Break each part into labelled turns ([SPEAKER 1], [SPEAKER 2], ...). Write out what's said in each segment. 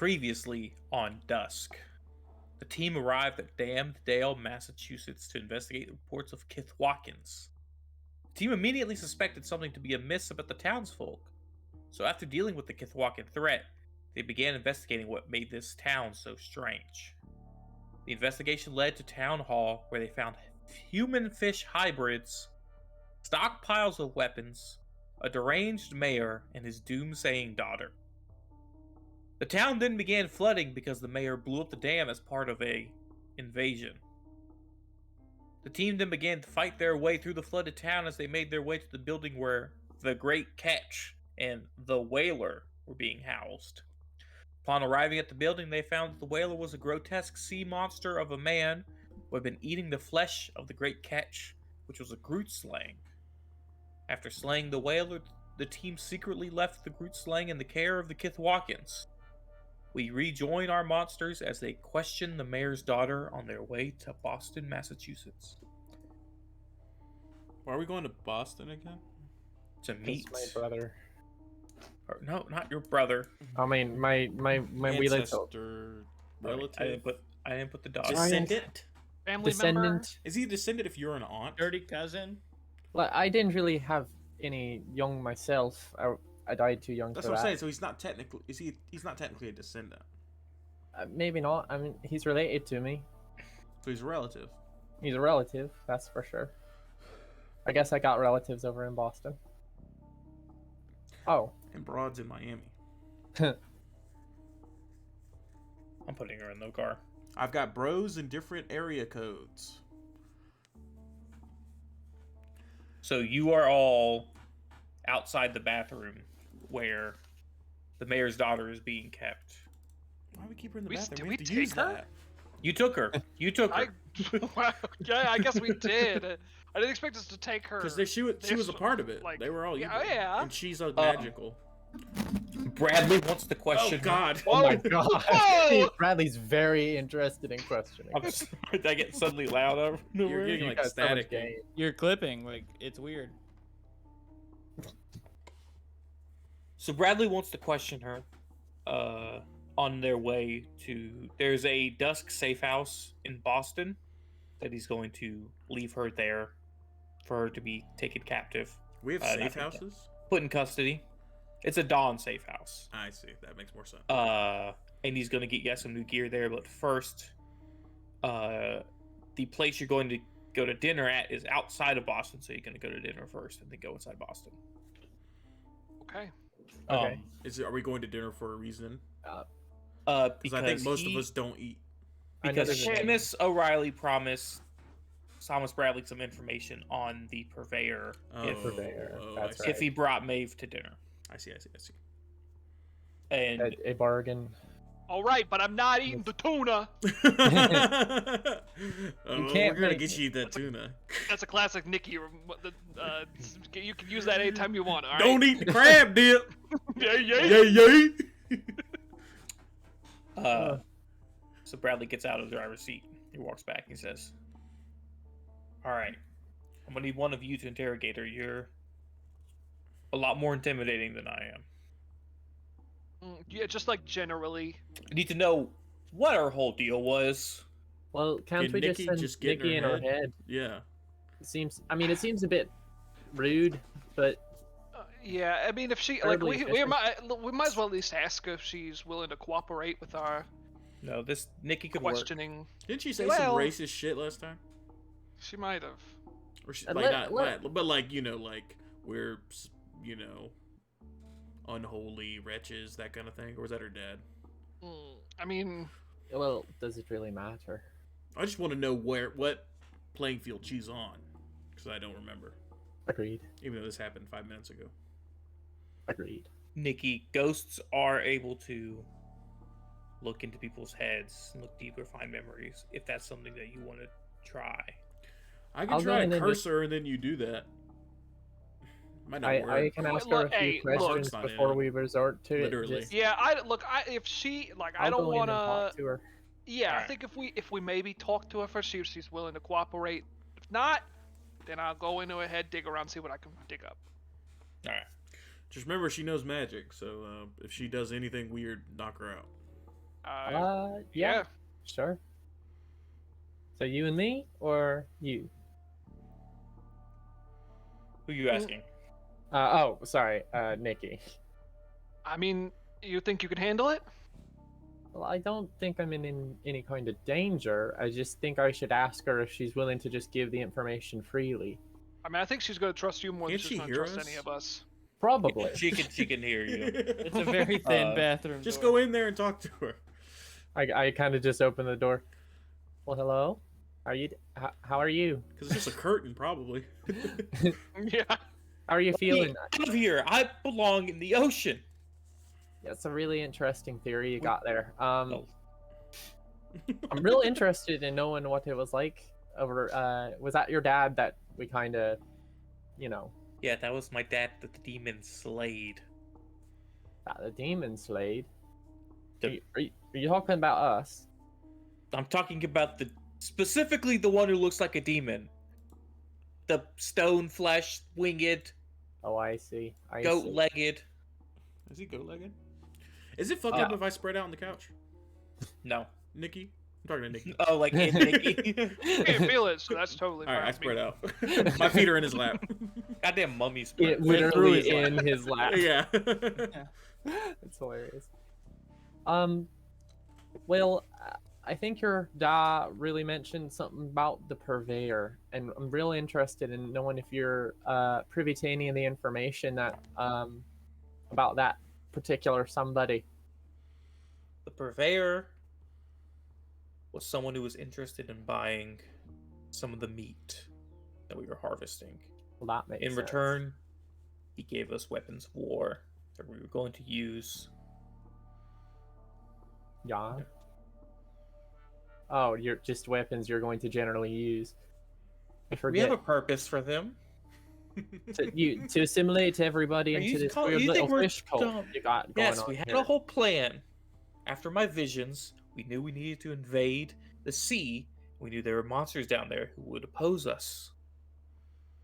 [SPEAKER 1] Previously on Dusk, the team arrived at Dale, Massachusetts to investigate reports of Kithwackens. The team immediately suspected something to be amiss about the townsfolk, so after dealing with the Kithwacken threat, they began investigating what made this town so strange. The investigation led to Town Hall, where they found human-fish hybrids, stockpiles of weapons, a deranged mayor, and his doomsaying daughter. The town then began flooding because the mayor blew up the dam as part of a invasion. The team then began to fight their way through the flooded town as they made their way to the building where the Great Catch and the Whaler were being housed. Upon arriving at the building, they found that the Whaler was a grotesque sea monster of a man who had been eating the flesh of the Great Catch, which was a Groot slaying. After slaying the Whaler, the team secretly left the Groot slaying in the care of the Kithwackens. We rejoin our monsters as they question the mayor's daughter on their way to Boston, Massachusetts.
[SPEAKER 2] Why are we going to Boston again?
[SPEAKER 1] To meet
[SPEAKER 3] my brother.
[SPEAKER 1] No, not your brother.
[SPEAKER 3] I mean, my we live till
[SPEAKER 2] Ancestor, relative,
[SPEAKER 1] I didn't put the dog.
[SPEAKER 2] descendant.
[SPEAKER 4] Family
[SPEAKER 3] descendant.
[SPEAKER 4] member,
[SPEAKER 2] Is he a descendant if you're an aunt?
[SPEAKER 5] Dirty cousin.
[SPEAKER 3] Well, I didn't really have any young myself. I died too young
[SPEAKER 2] That's
[SPEAKER 3] for
[SPEAKER 2] what I'm
[SPEAKER 3] that.
[SPEAKER 2] saying. So he's not technically. He's not technically a descendant.
[SPEAKER 3] Maybe not. I mean, he's related to me.
[SPEAKER 2] So he's a relative.
[SPEAKER 3] He's a relative, that's for sure. I guess I got relatives over in Boston. Oh.
[SPEAKER 2] And Broad's in Miami.
[SPEAKER 1] I'm putting her in the car.
[SPEAKER 2] I've got bros in different area codes.
[SPEAKER 1] So you are all outside the bathroom where the mayor's daughter is being kept.
[SPEAKER 2] Why do we keep her in the
[SPEAKER 4] We-
[SPEAKER 2] bathroom?
[SPEAKER 4] did
[SPEAKER 2] We
[SPEAKER 4] we
[SPEAKER 2] have to
[SPEAKER 4] take
[SPEAKER 2] use
[SPEAKER 4] her?
[SPEAKER 2] that.
[SPEAKER 1] You took her. You took her.
[SPEAKER 4] yeah, I guess we did. I didn't expect us to take her.
[SPEAKER 2] Because she was a part of it.
[SPEAKER 4] Like,
[SPEAKER 2] They were all
[SPEAKER 4] yeah,
[SPEAKER 2] evil.
[SPEAKER 4] yeah.
[SPEAKER 2] And she's magical.
[SPEAKER 1] Bradley wants to question.
[SPEAKER 2] Oh God!
[SPEAKER 3] Oh my
[SPEAKER 4] Whoa!
[SPEAKER 3] god.
[SPEAKER 4] Whoa!
[SPEAKER 3] Bradley's very interested in questioning.
[SPEAKER 1] I'm sorry, did I get suddenly loud over?
[SPEAKER 2] You're getting
[SPEAKER 3] You
[SPEAKER 2] like
[SPEAKER 3] got so much
[SPEAKER 2] static.
[SPEAKER 3] game.
[SPEAKER 5] You're clipping, like it's weird.
[SPEAKER 1] So Bradley wants to question her on their way to... There's a Dusk safe house in Boston that he's going to leave her there for her to be taken captive.
[SPEAKER 2] We have
[SPEAKER 1] not
[SPEAKER 2] safe
[SPEAKER 1] taken
[SPEAKER 2] houses.
[SPEAKER 1] Put in custody. It's a Dawn safe house.
[SPEAKER 2] I see. That makes more sense.
[SPEAKER 1] And he's going to get you guys some new gear there, but first, the place you're going to go to dinner at is outside of Boston, so you're going to go to dinner first and then go inside Boston.
[SPEAKER 4] Okay.
[SPEAKER 3] Okay.
[SPEAKER 2] Are we going to dinner for a reason?
[SPEAKER 1] Because
[SPEAKER 2] I think most of us don't eat.
[SPEAKER 3] I know
[SPEAKER 1] Because
[SPEAKER 3] there's a-
[SPEAKER 1] Seamus O'Reilly promised Thomas Bradley some information on the purveyor
[SPEAKER 3] Purveyor, that's
[SPEAKER 2] I see.
[SPEAKER 3] right.
[SPEAKER 1] if he brought Maeve to dinner.
[SPEAKER 2] I see.
[SPEAKER 1] And
[SPEAKER 3] A bargain.
[SPEAKER 4] All right, but I'm not eating the tuna.
[SPEAKER 2] We're
[SPEAKER 3] can't
[SPEAKER 2] gonna
[SPEAKER 3] make
[SPEAKER 2] get you the tuna.
[SPEAKER 4] That's a classic Nikki. You can use that anytime you want. All right.
[SPEAKER 2] Don't eat the crab dip.
[SPEAKER 4] Yeah, yeah.
[SPEAKER 2] Yay!
[SPEAKER 1] so Bradley gets out of the driver's seat. He walks back and he says, "All right, I'm gonna need one of you to interrogate her. You're a lot more intimidating than I am.
[SPEAKER 4] Yeah, just like generally.
[SPEAKER 1] I need to know what her whole deal was."
[SPEAKER 3] Well, can't
[SPEAKER 2] Can
[SPEAKER 3] we
[SPEAKER 2] Nikki
[SPEAKER 3] just send
[SPEAKER 2] just get in
[SPEAKER 3] Nikki in
[SPEAKER 2] her
[SPEAKER 3] our head?
[SPEAKER 2] Yeah.
[SPEAKER 3] It seems a bit rude, but
[SPEAKER 4] Yeah, I mean, if she
[SPEAKER 3] Terribly
[SPEAKER 4] we might as well at least ask if she's willing to cooperate with our
[SPEAKER 1] No, this Nikki could work.
[SPEAKER 4] questioning.
[SPEAKER 2] Didn't she say
[SPEAKER 4] Well-
[SPEAKER 2] some racist shit last time?
[SPEAKER 4] She might have.
[SPEAKER 2] Or she,
[SPEAKER 3] And
[SPEAKER 2] like
[SPEAKER 3] let-
[SPEAKER 2] not, but like like we're unholy wretches, that kind of thing, or was that her dad?
[SPEAKER 4] I mean,
[SPEAKER 3] well, does it really matter?
[SPEAKER 2] I just want to know what playing field she's on, because I don't remember.
[SPEAKER 3] Agreed.
[SPEAKER 2] Even though this happened 5 minutes ago.
[SPEAKER 3] Agreed.
[SPEAKER 1] Nikki, ghosts are able to look into people's heads and look deeper, find memories, if that's something that you want to try.
[SPEAKER 2] I can
[SPEAKER 3] I'll go
[SPEAKER 2] try
[SPEAKER 3] in
[SPEAKER 2] to
[SPEAKER 3] and
[SPEAKER 2] curse her, and then you do that. Might not work.
[SPEAKER 3] I can ask her a
[SPEAKER 4] Look,
[SPEAKER 3] few
[SPEAKER 4] hey, look.
[SPEAKER 3] questions
[SPEAKER 2] It's not
[SPEAKER 3] before
[SPEAKER 2] it.
[SPEAKER 3] we resort to
[SPEAKER 2] Literally.
[SPEAKER 3] it. Just,
[SPEAKER 4] yeah. If she I
[SPEAKER 3] I'll
[SPEAKER 4] don't
[SPEAKER 3] go in
[SPEAKER 4] want
[SPEAKER 3] and talk to her.
[SPEAKER 4] Yeah, I
[SPEAKER 1] Alright.
[SPEAKER 4] think if we maybe talk to her first, see if she's willing to cooperate. If not, then I'll go into her head, dig around, see what I can dig up.
[SPEAKER 1] All right.
[SPEAKER 2] Just remember, she knows magic, so if she does anything weird, knock her out.
[SPEAKER 3] Yeah, sure. So you and me, or you?
[SPEAKER 1] Who are you asking?
[SPEAKER 3] Oh, sorry, Nikki.
[SPEAKER 4] I mean, you think you can handle it?
[SPEAKER 3] Well, I don't think I'm in any kind of danger. I just think I should ask her if she's willing to just give the information freely.
[SPEAKER 4] I mean, I think she's gonna trust you more than
[SPEAKER 2] Can't
[SPEAKER 4] she's
[SPEAKER 2] she
[SPEAKER 4] gonna
[SPEAKER 2] hear
[SPEAKER 4] trust
[SPEAKER 2] us?
[SPEAKER 4] any of us.
[SPEAKER 3] Probably.
[SPEAKER 1] She can hear you.
[SPEAKER 5] It's a very thin bathroom.
[SPEAKER 2] Just
[SPEAKER 5] door.
[SPEAKER 2] go in there and talk to her.
[SPEAKER 3] I kind of just open the door. Well, hello. How are you?
[SPEAKER 2] Because it's just a curtain, probably.
[SPEAKER 4] Yeah.
[SPEAKER 3] How are you feeling?
[SPEAKER 1] Out of here! I belong in the ocean.
[SPEAKER 3] That's a really interesting theory you got there.
[SPEAKER 1] Oh,
[SPEAKER 3] I'm real interested in knowing what it was like over. Was that your dad that we kind of, you know,
[SPEAKER 1] yeah, that was my dad that the demon slayed.
[SPEAKER 3] that the demon slayed?
[SPEAKER 1] The-
[SPEAKER 3] Are you talking about us?
[SPEAKER 1] I'm talking about specifically the one who looks like a demon. The stone flesh, winged,
[SPEAKER 3] Oh, I see. I see.
[SPEAKER 1] goat-legged.
[SPEAKER 2] Is he goat-legged? Is it fucked up if I spread out on the couch?
[SPEAKER 1] No.
[SPEAKER 2] Nikki? I'm talking to Nikki.
[SPEAKER 1] Oh, like in Nikki.
[SPEAKER 4] You can't feel it, so that's totally
[SPEAKER 2] All
[SPEAKER 4] fine.
[SPEAKER 2] right, I
[SPEAKER 4] with me.
[SPEAKER 2] spread out. My feet are in his lap.
[SPEAKER 1] Goddamn mummy spread.
[SPEAKER 3] It literally
[SPEAKER 5] his lap.
[SPEAKER 3] in his lap.
[SPEAKER 2] Yeah.
[SPEAKER 3] It's hilarious. Well, I think your dad really mentioned something about the purveyor, and I'm really interested in knowing if you're privy to any of the information that about that particular somebody.
[SPEAKER 1] The purveyor was someone who was interested in buying some of the meat that we were harvesting.
[SPEAKER 3] Well, that makes
[SPEAKER 1] In
[SPEAKER 3] sense.
[SPEAKER 1] return, he gave us weapons of war that we were going to use.
[SPEAKER 3] Yeah. Oh, you're just weapons you're going to generally use. I
[SPEAKER 1] We
[SPEAKER 3] forget
[SPEAKER 1] have a purpose for them.
[SPEAKER 3] to assimilate everybody
[SPEAKER 1] Are you
[SPEAKER 3] into this
[SPEAKER 1] call-
[SPEAKER 3] weird
[SPEAKER 1] you think
[SPEAKER 3] little
[SPEAKER 1] we're
[SPEAKER 3] fish cult
[SPEAKER 1] dumb?
[SPEAKER 3] you got going
[SPEAKER 1] Yes,
[SPEAKER 3] on
[SPEAKER 1] we had
[SPEAKER 3] here.
[SPEAKER 1] a whole plan. After my visions, we knew we needed to invade the sea. We knew there were monsters down there who would oppose us.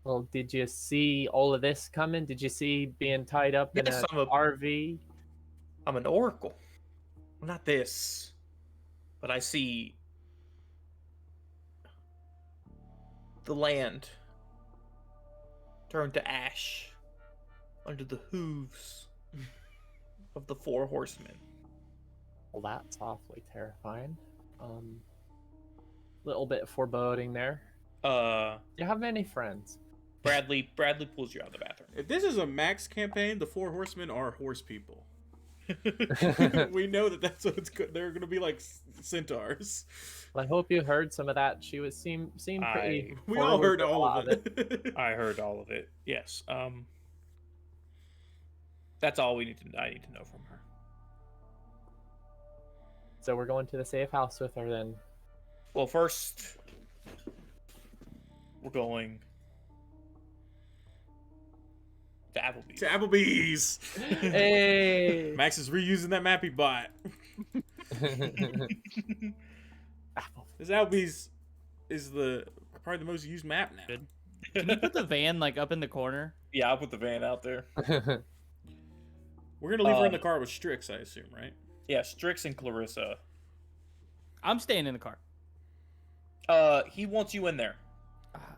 [SPEAKER 3] Well, did you see all of this coming? Did you see being tied up in
[SPEAKER 1] Yes,
[SPEAKER 3] an RV?
[SPEAKER 1] I'm an oracle. Not this. But I see the land turn to ash under the hooves of the 4 horsemen.
[SPEAKER 3] Well, that's awfully terrifying. Little bit foreboding there. Do you have many friends?
[SPEAKER 1] Bradley pulls you out of the bathroom.
[SPEAKER 2] If this is a Max campaign, the 4 horsemen are horse people. We know that's what it's good. They're gonna be like centaurs.
[SPEAKER 3] Well, I hope you heard some of that. She seemed pretty.
[SPEAKER 2] We all
[SPEAKER 3] forward
[SPEAKER 2] heard
[SPEAKER 3] with a
[SPEAKER 2] all
[SPEAKER 3] lot
[SPEAKER 2] of it.
[SPEAKER 1] I heard all of it. Yes. That's all I need to know from her.
[SPEAKER 3] So we're going to the safe house with her then.
[SPEAKER 1] Well, first we're going to Applebee's.
[SPEAKER 2] To Applebee's.
[SPEAKER 3] Hey.
[SPEAKER 2] Max is reusing that mappy bot. This Applebee's is probably the most used map now.
[SPEAKER 5] Good. Can you put the van like up in the corner?
[SPEAKER 1] Yeah, I'll put the van out there.
[SPEAKER 2] We're gonna leave her in the car with Strix, I assume, right?
[SPEAKER 1] Yeah, Strix and Clarissa.
[SPEAKER 5] I'm staying in the car.
[SPEAKER 1] He wants you in there.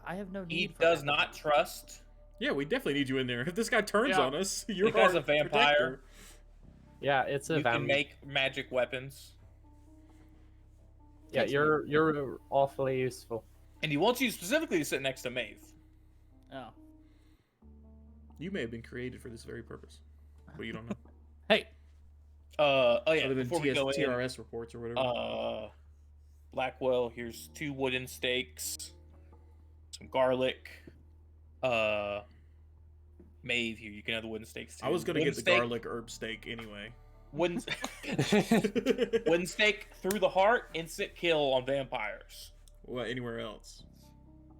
[SPEAKER 5] I have no need.
[SPEAKER 1] He
[SPEAKER 5] for
[SPEAKER 1] does
[SPEAKER 5] that.
[SPEAKER 1] not trust.
[SPEAKER 2] Yeah, we definitely need you in there. If this guy turns
[SPEAKER 4] Yeah.
[SPEAKER 2] on us, you're
[SPEAKER 1] The guy's
[SPEAKER 2] our
[SPEAKER 1] a vampire.
[SPEAKER 2] protector.
[SPEAKER 3] Yeah, it's a
[SPEAKER 1] You can
[SPEAKER 3] van.
[SPEAKER 1] make magic weapons,
[SPEAKER 3] Yeah, you're awfully useful.
[SPEAKER 1] and he wants you specifically to sit next to Maeve.
[SPEAKER 5] Oh.
[SPEAKER 2] You may have been created for this very purpose, but you don't know.
[SPEAKER 5] Hey.
[SPEAKER 1] Oh yeah.
[SPEAKER 2] Other than
[SPEAKER 1] Before we go in,
[SPEAKER 2] TRS reports or whatever.
[SPEAKER 1] Blackwell, here's 2 wooden stakes, some garlic. Maeve, here you can have the wooden stakes too.
[SPEAKER 2] I was gonna
[SPEAKER 1] Wooden
[SPEAKER 2] get the
[SPEAKER 1] steak-
[SPEAKER 2] garlic herb steak anyway.
[SPEAKER 1] Wooden, wooden stake through the heart, instant kill on vampires.
[SPEAKER 2] What? Anywhere else?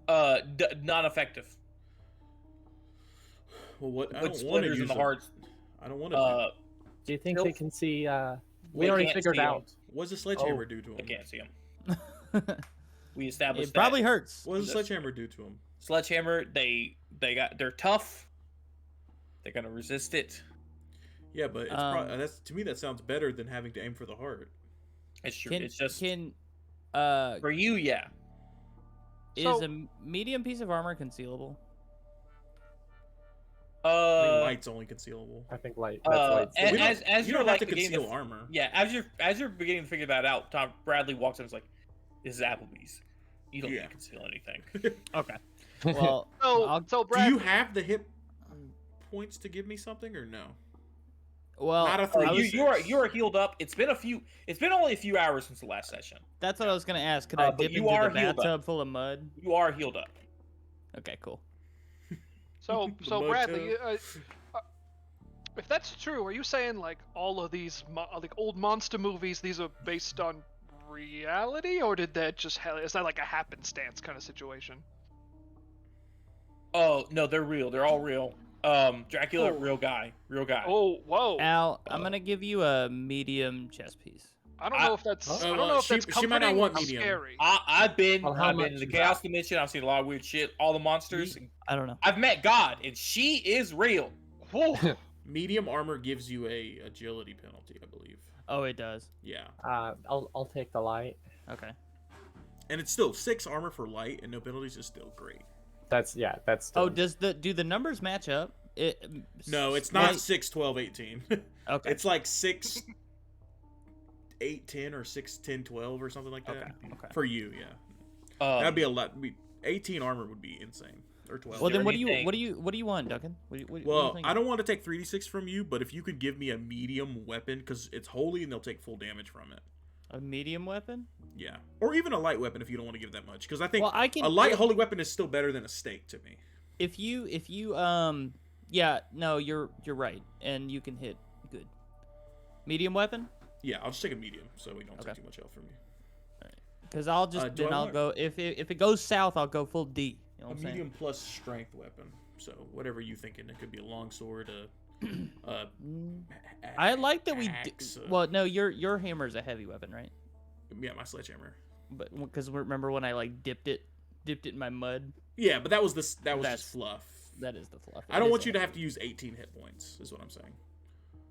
[SPEAKER 1] Not effective.
[SPEAKER 2] Well, what? I
[SPEAKER 1] Put
[SPEAKER 2] don't want to
[SPEAKER 1] splinters
[SPEAKER 2] use
[SPEAKER 1] in the
[SPEAKER 2] them.
[SPEAKER 1] heart.
[SPEAKER 2] I don't want to.
[SPEAKER 3] Do you think
[SPEAKER 1] Nope.
[SPEAKER 3] they can see? We
[SPEAKER 1] They
[SPEAKER 3] already
[SPEAKER 1] can't
[SPEAKER 3] figured
[SPEAKER 1] see 'em.
[SPEAKER 3] out.
[SPEAKER 2] What's the sledgehammer do to him?
[SPEAKER 1] I can't see him. We established
[SPEAKER 5] It probably
[SPEAKER 1] that.
[SPEAKER 5] hurts.
[SPEAKER 2] What does the sledgehammer do to him?
[SPEAKER 1] Sledgehammer. They're tough. They're gonna resist it.
[SPEAKER 2] Yeah, but it's to me that sounds better than having to aim for the heart.
[SPEAKER 1] It's true.
[SPEAKER 5] Can
[SPEAKER 1] It's just
[SPEAKER 5] can
[SPEAKER 1] for you, yeah.
[SPEAKER 5] is
[SPEAKER 4] So-
[SPEAKER 5] a medium piece of armor concealable?
[SPEAKER 2] I think light's only concealable.
[SPEAKER 3] I think light. That's light.
[SPEAKER 1] and
[SPEAKER 2] We don't-
[SPEAKER 1] as
[SPEAKER 2] you
[SPEAKER 1] you're
[SPEAKER 2] don't have
[SPEAKER 1] like
[SPEAKER 2] to
[SPEAKER 1] beginning
[SPEAKER 2] conceal armor.
[SPEAKER 1] Yeah, as you're beginning to figure that out, Tom Bradley walks in and is like, "This is Applebee's. You don't need
[SPEAKER 2] Yeah.
[SPEAKER 1] to conceal anything."
[SPEAKER 5] Okay. Well,
[SPEAKER 4] So,
[SPEAKER 5] I'll-
[SPEAKER 4] so
[SPEAKER 2] Do
[SPEAKER 4] Brad,
[SPEAKER 2] you have the hit points to give me something or no?
[SPEAKER 5] well,
[SPEAKER 2] Not a
[SPEAKER 5] I
[SPEAKER 2] three.
[SPEAKER 5] was-
[SPEAKER 1] You are healed up. It's been only a few hours since the last session.
[SPEAKER 5] that's what I was gonna ask. Could I
[SPEAKER 1] but
[SPEAKER 5] dip
[SPEAKER 1] you
[SPEAKER 5] into
[SPEAKER 1] are
[SPEAKER 5] the
[SPEAKER 1] healed up.
[SPEAKER 5] bathtub full of mud?
[SPEAKER 1] You are healed up.
[SPEAKER 5] Okay, cool.
[SPEAKER 4] so
[SPEAKER 2] mud
[SPEAKER 4] Bradley,
[SPEAKER 2] tub.
[SPEAKER 4] if that's true, are you saying like all of these like old monster movies? These are based on reality, or did that just is that like a happenstance kind of situation?
[SPEAKER 1] Oh no, they're real. They're all real. Dracula,
[SPEAKER 4] Oh.
[SPEAKER 1] real guy.
[SPEAKER 4] Oh, whoa!
[SPEAKER 5] Al, I'm gonna give you a medium chess piece.
[SPEAKER 4] I don't know if that's.
[SPEAKER 3] Oh,
[SPEAKER 4] I don't know if
[SPEAKER 2] she-
[SPEAKER 4] that's
[SPEAKER 2] she might not
[SPEAKER 4] comforting
[SPEAKER 2] want
[SPEAKER 4] or
[SPEAKER 2] medium.
[SPEAKER 4] scary.
[SPEAKER 1] I've been
[SPEAKER 3] Well, how
[SPEAKER 1] in
[SPEAKER 3] much
[SPEAKER 1] the
[SPEAKER 3] is
[SPEAKER 1] chaos
[SPEAKER 3] that?
[SPEAKER 1] dimension. I've seen a lot of weird shit. All the monsters.
[SPEAKER 5] I don't know.
[SPEAKER 1] I've met God, and she is real.
[SPEAKER 4] Whoa!
[SPEAKER 2] Medium armor gives you a agility penalty, I believe.
[SPEAKER 5] Oh, it does.
[SPEAKER 2] Yeah,
[SPEAKER 3] I'll take the light.
[SPEAKER 5] Okay.
[SPEAKER 2] and it's still 6 armor for light and no penalties is still great.
[SPEAKER 3] That's
[SPEAKER 5] Oh,
[SPEAKER 3] still-
[SPEAKER 5] do the numbers match up?
[SPEAKER 2] No, it's not
[SPEAKER 5] Light-
[SPEAKER 2] 6, 12, 18.
[SPEAKER 5] Okay.
[SPEAKER 2] It's like 6, 8, 10, or 6, 10, 12, or something like that.
[SPEAKER 5] Okay. Okay.
[SPEAKER 2] For you, yeah.
[SPEAKER 1] Um,
[SPEAKER 2] That'd be a lot. 18 armor would be insane. Or 12.
[SPEAKER 5] Well, then
[SPEAKER 1] there
[SPEAKER 5] what do you
[SPEAKER 1] anything-
[SPEAKER 5] what do you want, Duncan? What do you
[SPEAKER 2] Well,
[SPEAKER 5] think?
[SPEAKER 2] I don't want to take 3d6 from you, but if you could give me a medium weapon, because it's holy and they'll take full damage from it.
[SPEAKER 5] A medium weapon?
[SPEAKER 2] Yeah. Or even a light weapon if you don't want to give that much. Because I think
[SPEAKER 5] Well, I can
[SPEAKER 2] a light holy weapon is still better than a stake to me.
[SPEAKER 5] if you yeah, no, you're right, and you can hit good. Medium weapon?
[SPEAKER 2] Yeah, I'll just take a medium so we don't
[SPEAKER 5] Okay.
[SPEAKER 2] take too much health from you.
[SPEAKER 5] Because I'll just
[SPEAKER 2] do
[SPEAKER 5] then
[SPEAKER 2] I
[SPEAKER 5] I'll
[SPEAKER 2] want-
[SPEAKER 5] go if it goes south, I'll go full D. You know
[SPEAKER 2] A
[SPEAKER 5] what I'm saying?
[SPEAKER 2] medium plus strength weapon. So whatever you thinking. It could be a longsword,
[SPEAKER 5] I like that we.
[SPEAKER 2] axe,
[SPEAKER 5] Well, no, your hammer is a heavy weapon, right?
[SPEAKER 2] yeah, my sledgehammer.
[SPEAKER 5] But because remember when I like dipped it in my mud?
[SPEAKER 2] Yeah, but that was just
[SPEAKER 5] That's-
[SPEAKER 2] fluff.
[SPEAKER 5] That is the fluff.
[SPEAKER 2] I don't want you to have to use 18 hit points, is what I'm saying.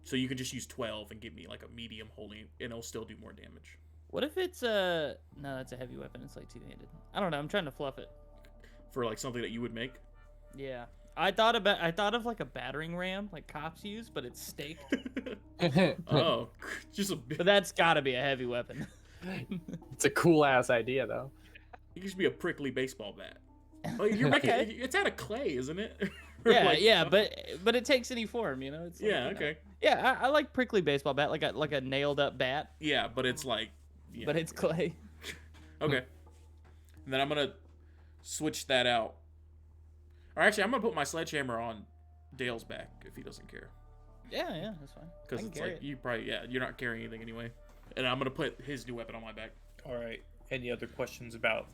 [SPEAKER 2] So you can just use 12 and give me like a medium holy, and it'll still do more damage.
[SPEAKER 5] What if it's no? That's a heavy weapon. It's like two-handed. I don't know. I'm trying to fluff it.
[SPEAKER 2] For like something that you would make.
[SPEAKER 5] Yeah, I thought of like a battering ram, like cops use, but it's staked.
[SPEAKER 2] Oh, just a bit.
[SPEAKER 5] But that's got to be a heavy weapon.
[SPEAKER 3] it's a cool ass idea though.
[SPEAKER 2] It used to be a prickly baseball bat. Like you're making
[SPEAKER 5] Okay.
[SPEAKER 2] it's out of clay, isn't it? Or
[SPEAKER 5] Yeah,
[SPEAKER 2] like-
[SPEAKER 5] yeah, but it takes any form, you know. It's like,
[SPEAKER 2] yeah,
[SPEAKER 5] you know.
[SPEAKER 2] okay.
[SPEAKER 5] Yeah, I like prickly baseball bat, like a nailed up bat,
[SPEAKER 2] Yeah, but it's like. Yeah,
[SPEAKER 5] but it's clay.
[SPEAKER 2] okay. And then I'm gonna switch that out. Or actually, I'm gonna put my sledgehammer on Dale's back if he doesn't care,
[SPEAKER 5] Yeah, that's fine. I
[SPEAKER 2] because
[SPEAKER 5] can
[SPEAKER 2] it's
[SPEAKER 5] carry
[SPEAKER 2] like
[SPEAKER 5] it.
[SPEAKER 2] you probably you're not carrying anything anyway. And I'm gonna put his new weapon on my back.
[SPEAKER 1] All right. Any other questions about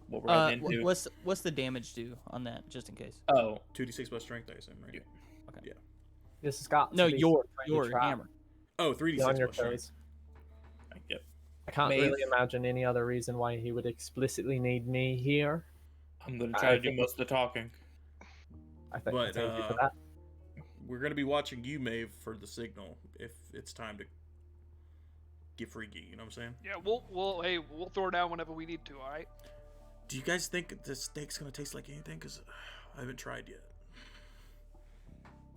[SPEAKER 1] what we're heading into?
[SPEAKER 5] What's the damage do on that, just in case?
[SPEAKER 1] Oh,
[SPEAKER 2] 2d6 plus strength, I assume, right?
[SPEAKER 1] Yeah.
[SPEAKER 3] This has got to
[SPEAKER 5] No,
[SPEAKER 3] be
[SPEAKER 5] your
[SPEAKER 3] tiny trap.
[SPEAKER 5] hammer.
[SPEAKER 2] Oh, 3d6
[SPEAKER 3] on your
[SPEAKER 2] plus strength.
[SPEAKER 3] face.
[SPEAKER 1] yep.
[SPEAKER 3] I can't
[SPEAKER 1] Maeve.
[SPEAKER 3] really imagine any other reason why he would explicitly need me here.
[SPEAKER 1] I'm gonna
[SPEAKER 3] I
[SPEAKER 1] try to do
[SPEAKER 3] think-
[SPEAKER 1] most of the talking.
[SPEAKER 3] I think.
[SPEAKER 2] But,
[SPEAKER 3] Thank you for that.
[SPEAKER 2] We're gonna be watching you, Maeve, for the signal if it's time to get freaky. You know what I'm saying?
[SPEAKER 4] Yeah, we'll throw down whenever we need to. All right.
[SPEAKER 2] Do you guys think the steak's gonna taste like anything? Because I haven't tried yet.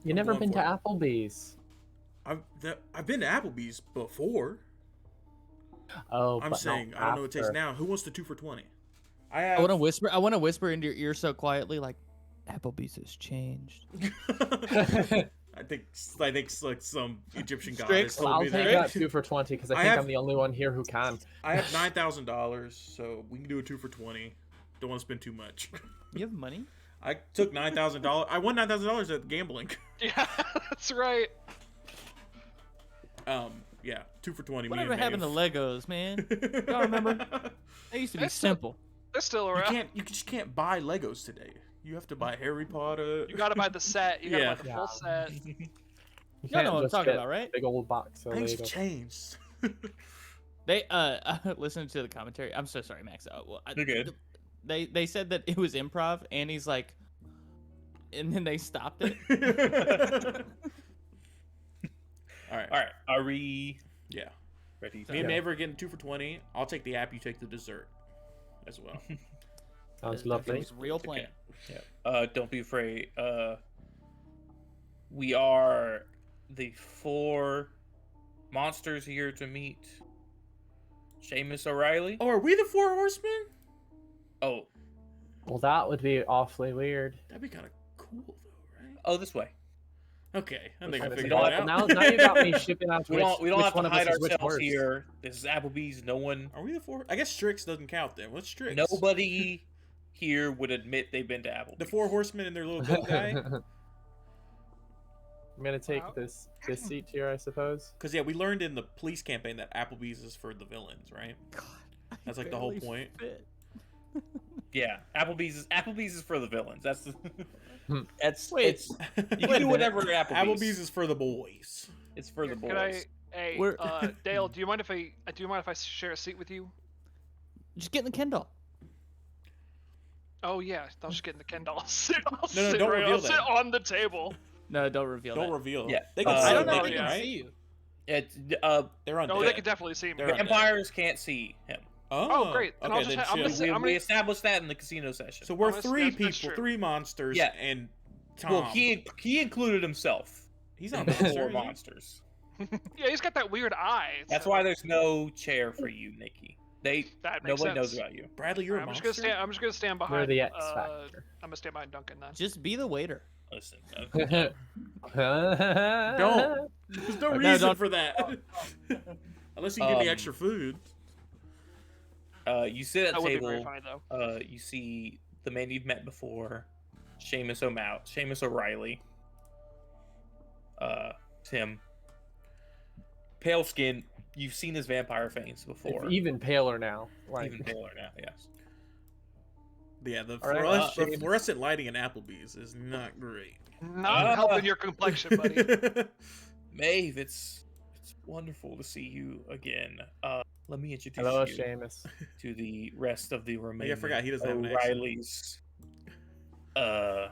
[SPEAKER 3] You never
[SPEAKER 2] going
[SPEAKER 3] been to
[SPEAKER 2] for
[SPEAKER 3] Applebee's?
[SPEAKER 2] I've been to Applebee's before.
[SPEAKER 3] Oh,
[SPEAKER 2] I'm
[SPEAKER 3] but
[SPEAKER 2] saying
[SPEAKER 3] not
[SPEAKER 2] I don't know what it tastes
[SPEAKER 3] after.
[SPEAKER 2] now. Who wants the 2 for 20? I
[SPEAKER 5] I
[SPEAKER 2] have.
[SPEAKER 5] want to whisper into your ear so quietly, like Applebee's has changed.
[SPEAKER 2] I think like some Egyptian goddess
[SPEAKER 5] Strix.
[SPEAKER 2] told
[SPEAKER 3] I'll
[SPEAKER 2] me
[SPEAKER 3] take
[SPEAKER 2] that.
[SPEAKER 3] that 2 for 20 because I
[SPEAKER 2] I
[SPEAKER 3] think
[SPEAKER 2] have-
[SPEAKER 3] I'm the only one here who can.
[SPEAKER 2] I have $9,000, so we can do a 2 for 20. Don't want to spend too much.
[SPEAKER 5] You have money?
[SPEAKER 2] I took $9,000. I won $9,000 at gambling.
[SPEAKER 4] Yeah, that's right.
[SPEAKER 2] Yeah, 2 for 20.
[SPEAKER 5] Whatever
[SPEAKER 2] me and
[SPEAKER 5] happened to
[SPEAKER 2] Maeve.
[SPEAKER 5] Legos, man? Y'all remember? They used to be
[SPEAKER 4] That's
[SPEAKER 5] simple.
[SPEAKER 4] They're still
[SPEAKER 2] You
[SPEAKER 4] around.
[SPEAKER 2] you just can't buy Legos today. You have to buy Harry Potter.
[SPEAKER 4] You gotta buy the set. You gotta
[SPEAKER 2] Yeah.
[SPEAKER 4] buy the full set.
[SPEAKER 3] You
[SPEAKER 5] You
[SPEAKER 3] can't
[SPEAKER 5] know what I'm
[SPEAKER 3] just
[SPEAKER 5] talking
[SPEAKER 3] get
[SPEAKER 5] about, right?
[SPEAKER 3] a big old box of
[SPEAKER 2] Things have
[SPEAKER 3] Lego.
[SPEAKER 2] changed.
[SPEAKER 5] They listening to the commentary. I'm so sorry, Max.
[SPEAKER 1] You're good.
[SPEAKER 5] They said that it was improv, and he's like, and then they stopped it.
[SPEAKER 2] All right.
[SPEAKER 1] All right. Are we?
[SPEAKER 2] Yeah.
[SPEAKER 1] ready.
[SPEAKER 2] Me and
[SPEAKER 1] to-
[SPEAKER 2] Maeve are getting 2 for 20. I'll take the app. You take the dessert, as well.
[SPEAKER 3] Sounds
[SPEAKER 5] That's
[SPEAKER 3] lovely.
[SPEAKER 5] a real plan.
[SPEAKER 1] Yeah. Don't be afraid. We are the 4 monsters here to meet Seamus O'Reilly.
[SPEAKER 2] Oh, are we the 4 horsemen?
[SPEAKER 1] Oh,
[SPEAKER 3] Well, that would be awfully weird.
[SPEAKER 2] That'd be kind of cool, though, right?
[SPEAKER 1] oh, this way.
[SPEAKER 2] Okay, I think I
[SPEAKER 3] Kinda
[SPEAKER 2] figured
[SPEAKER 1] don't
[SPEAKER 2] it
[SPEAKER 1] have-
[SPEAKER 2] out.
[SPEAKER 3] Now you got me shipping out.
[SPEAKER 1] We don't
[SPEAKER 3] which
[SPEAKER 1] have to
[SPEAKER 3] one of us
[SPEAKER 1] hide
[SPEAKER 3] is which
[SPEAKER 1] ourselves
[SPEAKER 3] horse.
[SPEAKER 1] here. This is Applebee's. No one,
[SPEAKER 2] Are we the 4? I guess Strix doesn't count then. What's Strix?
[SPEAKER 1] nobody here would admit they've been to Applebee's.
[SPEAKER 2] The 4 horsemen and their little goat guy.
[SPEAKER 3] I'm gonna take
[SPEAKER 4] Wow.
[SPEAKER 3] this seat here, I suppose.
[SPEAKER 2] Because yeah, we learned in the police campaign that Applebee's is for the villains, right? That's like the whole
[SPEAKER 5] Barely
[SPEAKER 2] point.
[SPEAKER 5] fit.
[SPEAKER 1] Yeah, Applebee's is for the villains. That's the.
[SPEAKER 3] Hmm.
[SPEAKER 1] That's
[SPEAKER 5] Wait.
[SPEAKER 1] it's. You can do whatever at Applebee's.
[SPEAKER 2] Applebee's is for the boys.
[SPEAKER 1] It's for the boys.
[SPEAKER 4] Can I? Hey,
[SPEAKER 5] We're-
[SPEAKER 4] Dale, do you mind if I share a seat with you?
[SPEAKER 5] Just get in the Kendall.
[SPEAKER 4] Oh yeah, I'll just get in the Ken doll. I'll sit, I'll
[SPEAKER 2] No,
[SPEAKER 4] sit
[SPEAKER 2] don't
[SPEAKER 4] right,
[SPEAKER 2] reveal
[SPEAKER 4] I'll sit
[SPEAKER 2] that.
[SPEAKER 4] on the table.
[SPEAKER 5] No, don't reveal
[SPEAKER 2] Don't
[SPEAKER 5] that.
[SPEAKER 2] reveal.
[SPEAKER 1] Yeah.
[SPEAKER 2] They can
[SPEAKER 1] I
[SPEAKER 2] see
[SPEAKER 1] don't know
[SPEAKER 2] it,
[SPEAKER 1] if
[SPEAKER 4] they can
[SPEAKER 2] right?
[SPEAKER 5] see you.
[SPEAKER 1] It's
[SPEAKER 2] They're on
[SPEAKER 4] No,
[SPEAKER 2] deck.
[SPEAKER 4] they could definitely see me.
[SPEAKER 2] They're on deck.
[SPEAKER 1] vampires can't see him.
[SPEAKER 4] Oh, great. Then I'll
[SPEAKER 2] Okay,
[SPEAKER 4] just
[SPEAKER 2] then
[SPEAKER 4] ha- I'm gonna
[SPEAKER 2] chill.
[SPEAKER 4] sit-
[SPEAKER 1] We established that in the casino session.
[SPEAKER 2] So we're
[SPEAKER 4] Honest-
[SPEAKER 2] 3
[SPEAKER 4] that's
[SPEAKER 2] people,
[SPEAKER 4] true.
[SPEAKER 2] 3 monsters,
[SPEAKER 1] Yeah.
[SPEAKER 2] and Tom.
[SPEAKER 1] well, he included himself.
[SPEAKER 2] He's
[SPEAKER 1] in
[SPEAKER 2] not
[SPEAKER 1] the
[SPEAKER 2] a monster.
[SPEAKER 1] 4
[SPEAKER 2] is he?
[SPEAKER 1] monsters.
[SPEAKER 4] Yeah, he's got that weird eye.
[SPEAKER 1] That's
[SPEAKER 4] so
[SPEAKER 1] why there's no chair for you, Nikki.
[SPEAKER 4] that makes
[SPEAKER 1] Nobody knows
[SPEAKER 4] sense.
[SPEAKER 1] about you.
[SPEAKER 2] Bradley, you're a
[SPEAKER 4] I'm just
[SPEAKER 2] monster.
[SPEAKER 4] I'm just gonna stand
[SPEAKER 3] You're
[SPEAKER 4] behind.
[SPEAKER 3] the X
[SPEAKER 4] I'm
[SPEAKER 3] factor.
[SPEAKER 4] gonna stand behind Duncan then.
[SPEAKER 5] Just be the waiter.
[SPEAKER 1] Listen,
[SPEAKER 2] Don't. There's no
[SPEAKER 5] No,
[SPEAKER 2] reason
[SPEAKER 5] don't-
[SPEAKER 2] for that. Unless you can give me
[SPEAKER 1] Um,
[SPEAKER 2] extra food.
[SPEAKER 1] you sit at
[SPEAKER 4] That
[SPEAKER 1] the
[SPEAKER 4] would be very
[SPEAKER 1] table.
[SPEAKER 4] funny though.
[SPEAKER 1] You see the man you've met before, Seamus O'Reilly. Tim. Pale skin. You've seen his vampire fangs before.
[SPEAKER 3] It's even paler now. Like,
[SPEAKER 1] Even paler now, yes.
[SPEAKER 2] Yeah, the
[SPEAKER 3] All right,
[SPEAKER 2] the fluorescent lighting in Applebee's is not great.
[SPEAKER 4] Not helping your complexion, buddy.
[SPEAKER 1] Maeve, it's wonderful to see you again. Let me introduce
[SPEAKER 3] hello,
[SPEAKER 1] you
[SPEAKER 3] Seamus.
[SPEAKER 1] to the rest of the remaining
[SPEAKER 2] I forgot he doesn't have an accent.
[SPEAKER 1] O'Reillys.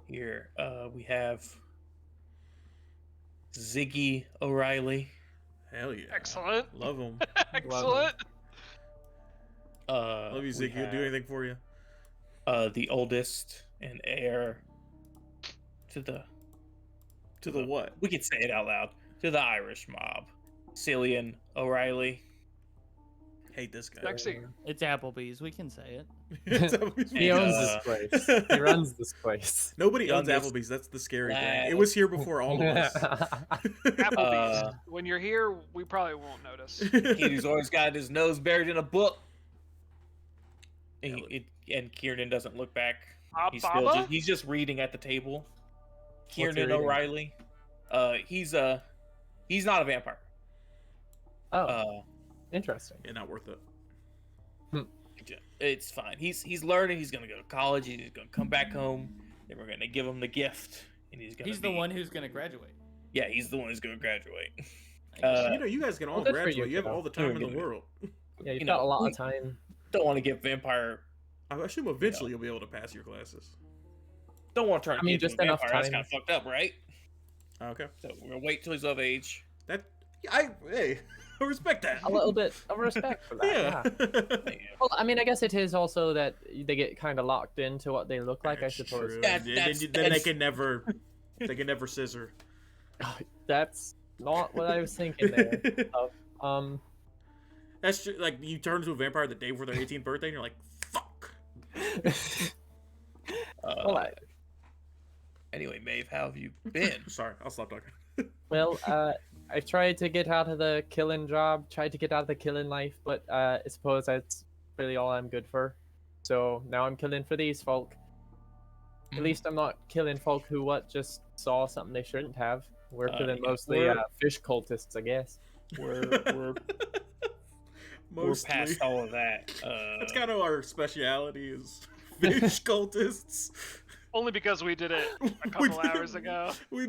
[SPEAKER 1] Here, we have Ziggy O'Reilly.
[SPEAKER 2] Hell yeah.
[SPEAKER 4] Excellent.
[SPEAKER 2] Love him.
[SPEAKER 4] Excellent.
[SPEAKER 2] Love you,
[SPEAKER 1] We
[SPEAKER 2] Ziggy. He'll do
[SPEAKER 1] have,
[SPEAKER 2] anything for you.
[SPEAKER 1] the oldest and heir to the
[SPEAKER 2] To the what?
[SPEAKER 1] we can say it out loud, to the Irish mob, Cillian O'Reilly.
[SPEAKER 2] Hate this guy.
[SPEAKER 4] Sexy.
[SPEAKER 5] It's Applebee's. We can say it.
[SPEAKER 3] He
[SPEAKER 1] And,
[SPEAKER 3] owns
[SPEAKER 1] uh,
[SPEAKER 3] this place. He runs this place.
[SPEAKER 2] Nobody owns
[SPEAKER 1] youngest
[SPEAKER 2] Applebee's. That's the scary thing.
[SPEAKER 1] lad.
[SPEAKER 2] It was here before all of us.
[SPEAKER 4] Applebee's. When you're here, we probably won't notice.
[SPEAKER 1] Kid who's always got his nose buried in a book. And Kieran doesn't look back. He's still
[SPEAKER 4] Baba?
[SPEAKER 1] he's just reading at the table.
[SPEAKER 3] he
[SPEAKER 1] Kieran
[SPEAKER 3] reading?
[SPEAKER 1] O'Reilly. He's not a vampire.
[SPEAKER 3] Oh, interesting.
[SPEAKER 2] Yeah, not worth it.
[SPEAKER 1] It's fine. He's learning. He's gonna go to college. He's gonna come back home. Then we're gonna give him the gift, and he's gonna.
[SPEAKER 5] He's the one who's gonna graduate.
[SPEAKER 1] Yeah, he's the one who's gonna graduate.
[SPEAKER 2] You guys can all
[SPEAKER 3] well, good for
[SPEAKER 2] graduate.
[SPEAKER 3] you,
[SPEAKER 2] You have
[SPEAKER 3] kiddo.
[SPEAKER 2] all the time in the
[SPEAKER 1] Good.
[SPEAKER 2] world.
[SPEAKER 3] Yeah, you've
[SPEAKER 1] You
[SPEAKER 3] got
[SPEAKER 1] know,
[SPEAKER 3] a lot
[SPEAKER 1] we-
[SPEAKER 3] of time.
[SPEAKER 1] Don't want to get vampire.
[SPEAKER 2] I assume eventually you'll be able to pass your classes.
[SPEAKER 1] Don't want to turn.
[SPEAKER 3] I mean,
[SPEAKER 1] kids
[SPEAKER 3] just
[SPEAKER 1] into
[SPEAKER 3] enough
[SPEAKER 1] vampire. That's
[SPEAKER 3] time.
[SPEAKER 1] kind of fucked up, right?
[SPEAKER 2] Okay.
[SPEAKER 1] So we're gonna wait till he's of age.
[SPEAKER 2] Hey, I respect that.
[SPEAKER 3] A little bit of respect for that. Yeah. Well, I mean, I guess it is also that they get kind of locked into what they look like. I
[SPEAKER 2] That's
[SPEAKER 3] suppose.
[SPEAKER 2] true.
[SPEAKER 1] That-
[SPEAKER 2] Then
[SPEAKER 1] that's-
[SPEAKER 2] they
[SPEAKER 1] that's-
[SPEAKER 2] can never, scissor.
[SPEAKER 3] That's not what I was thinking there.
[SPEAKER 2] That's just, like you turn into a vampire the day before their 18th birthday, and you're like, fuck.
[SPEAKER 3] Well,
[SPEAKER 1] Anyway, Maeve, how have you been?
[SPEAKER 2] Sorry, I'll stop talking.
[SPEAKER 3] well, I've tried to get out of the killing job, tried to get out of the killing life, but I suppose that's really all I'm good for. So now I'm killing for these folk. At least I'm not killing folk who just saw something they shouldn't have. We're killing
[SPEAKER 1] yeah,
[SPEAKER 3] mostly
[SPEAKER 1] we're-
[SPEAKER 3] fish cultists, I guess.
[SPEAKER 1] We're
[SPEAKER 2] Mostly.
[SPEAKER 1] past all of that.
[SPEAKER 2] That's kind of our speciality is fish cultists.
[SPEAKER 4] Only because we did it a couple hours ago.
[SPEAKER 2] We,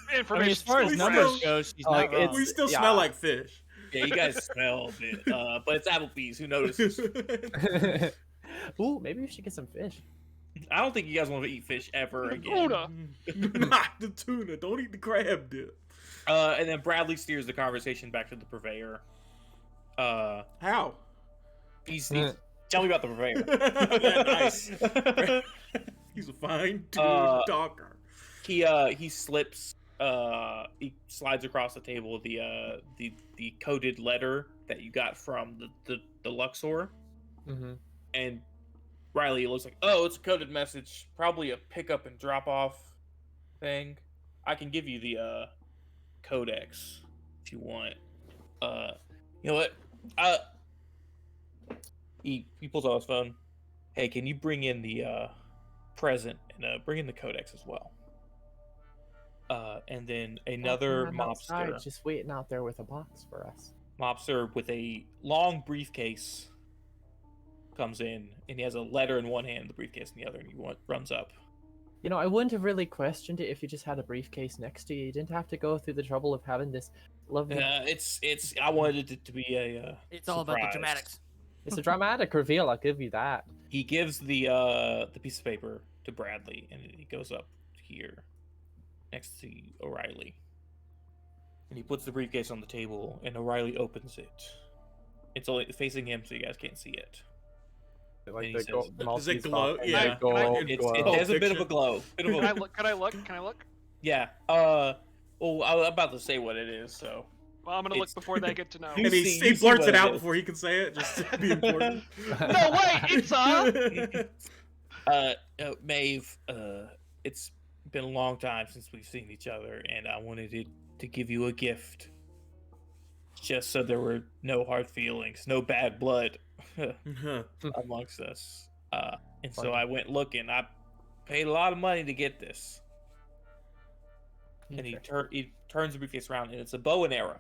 [SPEAKER 5] I mean, as far as
[SPEAKER 2] we
[SPEAKER 5] numbers
[SPEAKER 2] still-
[SPEAKER 5] go, she's
[SPEAKER 3] like,
[SPEAKER 5] not wrong.
[SPEAKER 2] we still
[SPEAKER 3] yeah.
[SPEAKER 2] smell like fish.
[SPEAKER 1] Yeah, you guys smell a bit, but it's Applebee's. Who notices?
[SPEAKER 3] Ooh, maybe we should get some fish.
[SPEAKER 1] I don't think you guys want to eat fish ever again.
[SPEAKER 4] Tuna.
[SPEAKER 2] Not the tuna. Don't eat the crab dip.
[SPEAKER 1] And then Bradley steers the conversation back to the purveyor.
[SPEAKER 2] How?
[SPEAKER 1] He's tell me about the purveyor.
[SPEAKER 2] Yeah, nice. He's a fine dude talker.
[SPEAKER 1] He slips he slides across the table the coded letter that you got from the Luxor,
[SPEAKER 3] Mm-hmm.
[SPEAKER 1] and Riley looks like, oh, it's a coded message, probably a pick up and drop off thing. I can give you the codex if you want. You know what? He pulls out his phone. Hey, can you bring in the present and bring in the codex as well? And then another
[SPEAKER 3] Man outside,
[SPEAKER 1] mobster.
[SPEAKER 3] just waiting out there with a box for us.
[SPEAKER 1] Mobster with a long briefcase comes in, and he has a letter in one hand, the briefcase in the other, and he runs up.
[SPEAKER 3] You know, I wouldn't have really questioned it if you just had a briefcase next to you. You didn't have to go through the trouble of having this lovely.
[SPEAKER 1] It's. I wanted it to be a.
[SPEAKER 5] It's all about the
[SPEAKER 1] surprise.
[SPEAKER 5] dramatics.
[SPEAKER 3] It's a dramatic reveal. I'll give you that.
[SPEAKER 1] He gives the piece of paper to Bradley, and he goes up here next to O'Reilly, and he puts the briefcase on the table, and O'Reilly opens it. It's only facing him, so you guys can't see it.
[SPEAKER 3] Like
[SPEAKER 1] And he
[SPEAKER 3] the
[SPEAKER 1] says,
[SPEAKER 3] gold,
[SPEAKER 2] Does it
[SPEAKER 3] Maltese
[SPEAKER 2] glow?
[SPEAKER 3] coffee,
[SPEAKER 2] Yeah.
[SPEAKER 3] the gold
[SPEAKER 2] It
[SPEAKER 3] glow.
[SPEAKER 1] It has a bit of
[SPEAKER 2] picture.
[SPEAKER 1] a glow. Bit of
[SPEAKER 4] Can I
[SPEAKER 1] a,
[SPEAKER 4] look? Can I look? Can I look?
[SPEAKER 1] yeah. Well, I was about to say what it is, so.
[SPEAKER 4] Well, I'm gonna look
[SPEAKER 1] It's-
[SPEAKER 4] before they get to know.
[SPEAKER 1] You
[SPEAKER 2] And he
[SPEAKER 1] see
[SPEAKER 2] blurts
[SPEAKER 1] what
[SPEAKER 2] it out
[SPEAKER 1] is.
[SPEAKER 2] before he can say it, just to be important.
[SPEAKER 4] No, wait, it's
[SPEAKER 1] Maeve, it's been a long time since we've seen each other, and I wanted to give you a gift. Just so there were no hard feelings, no bad blood amongst us. And so
[SPEAKER 3] Funny.
[SPEAKER 1] I went looking. I paid a lot of money to get this. And he turns the briefcase around, and it's a bow and arrow.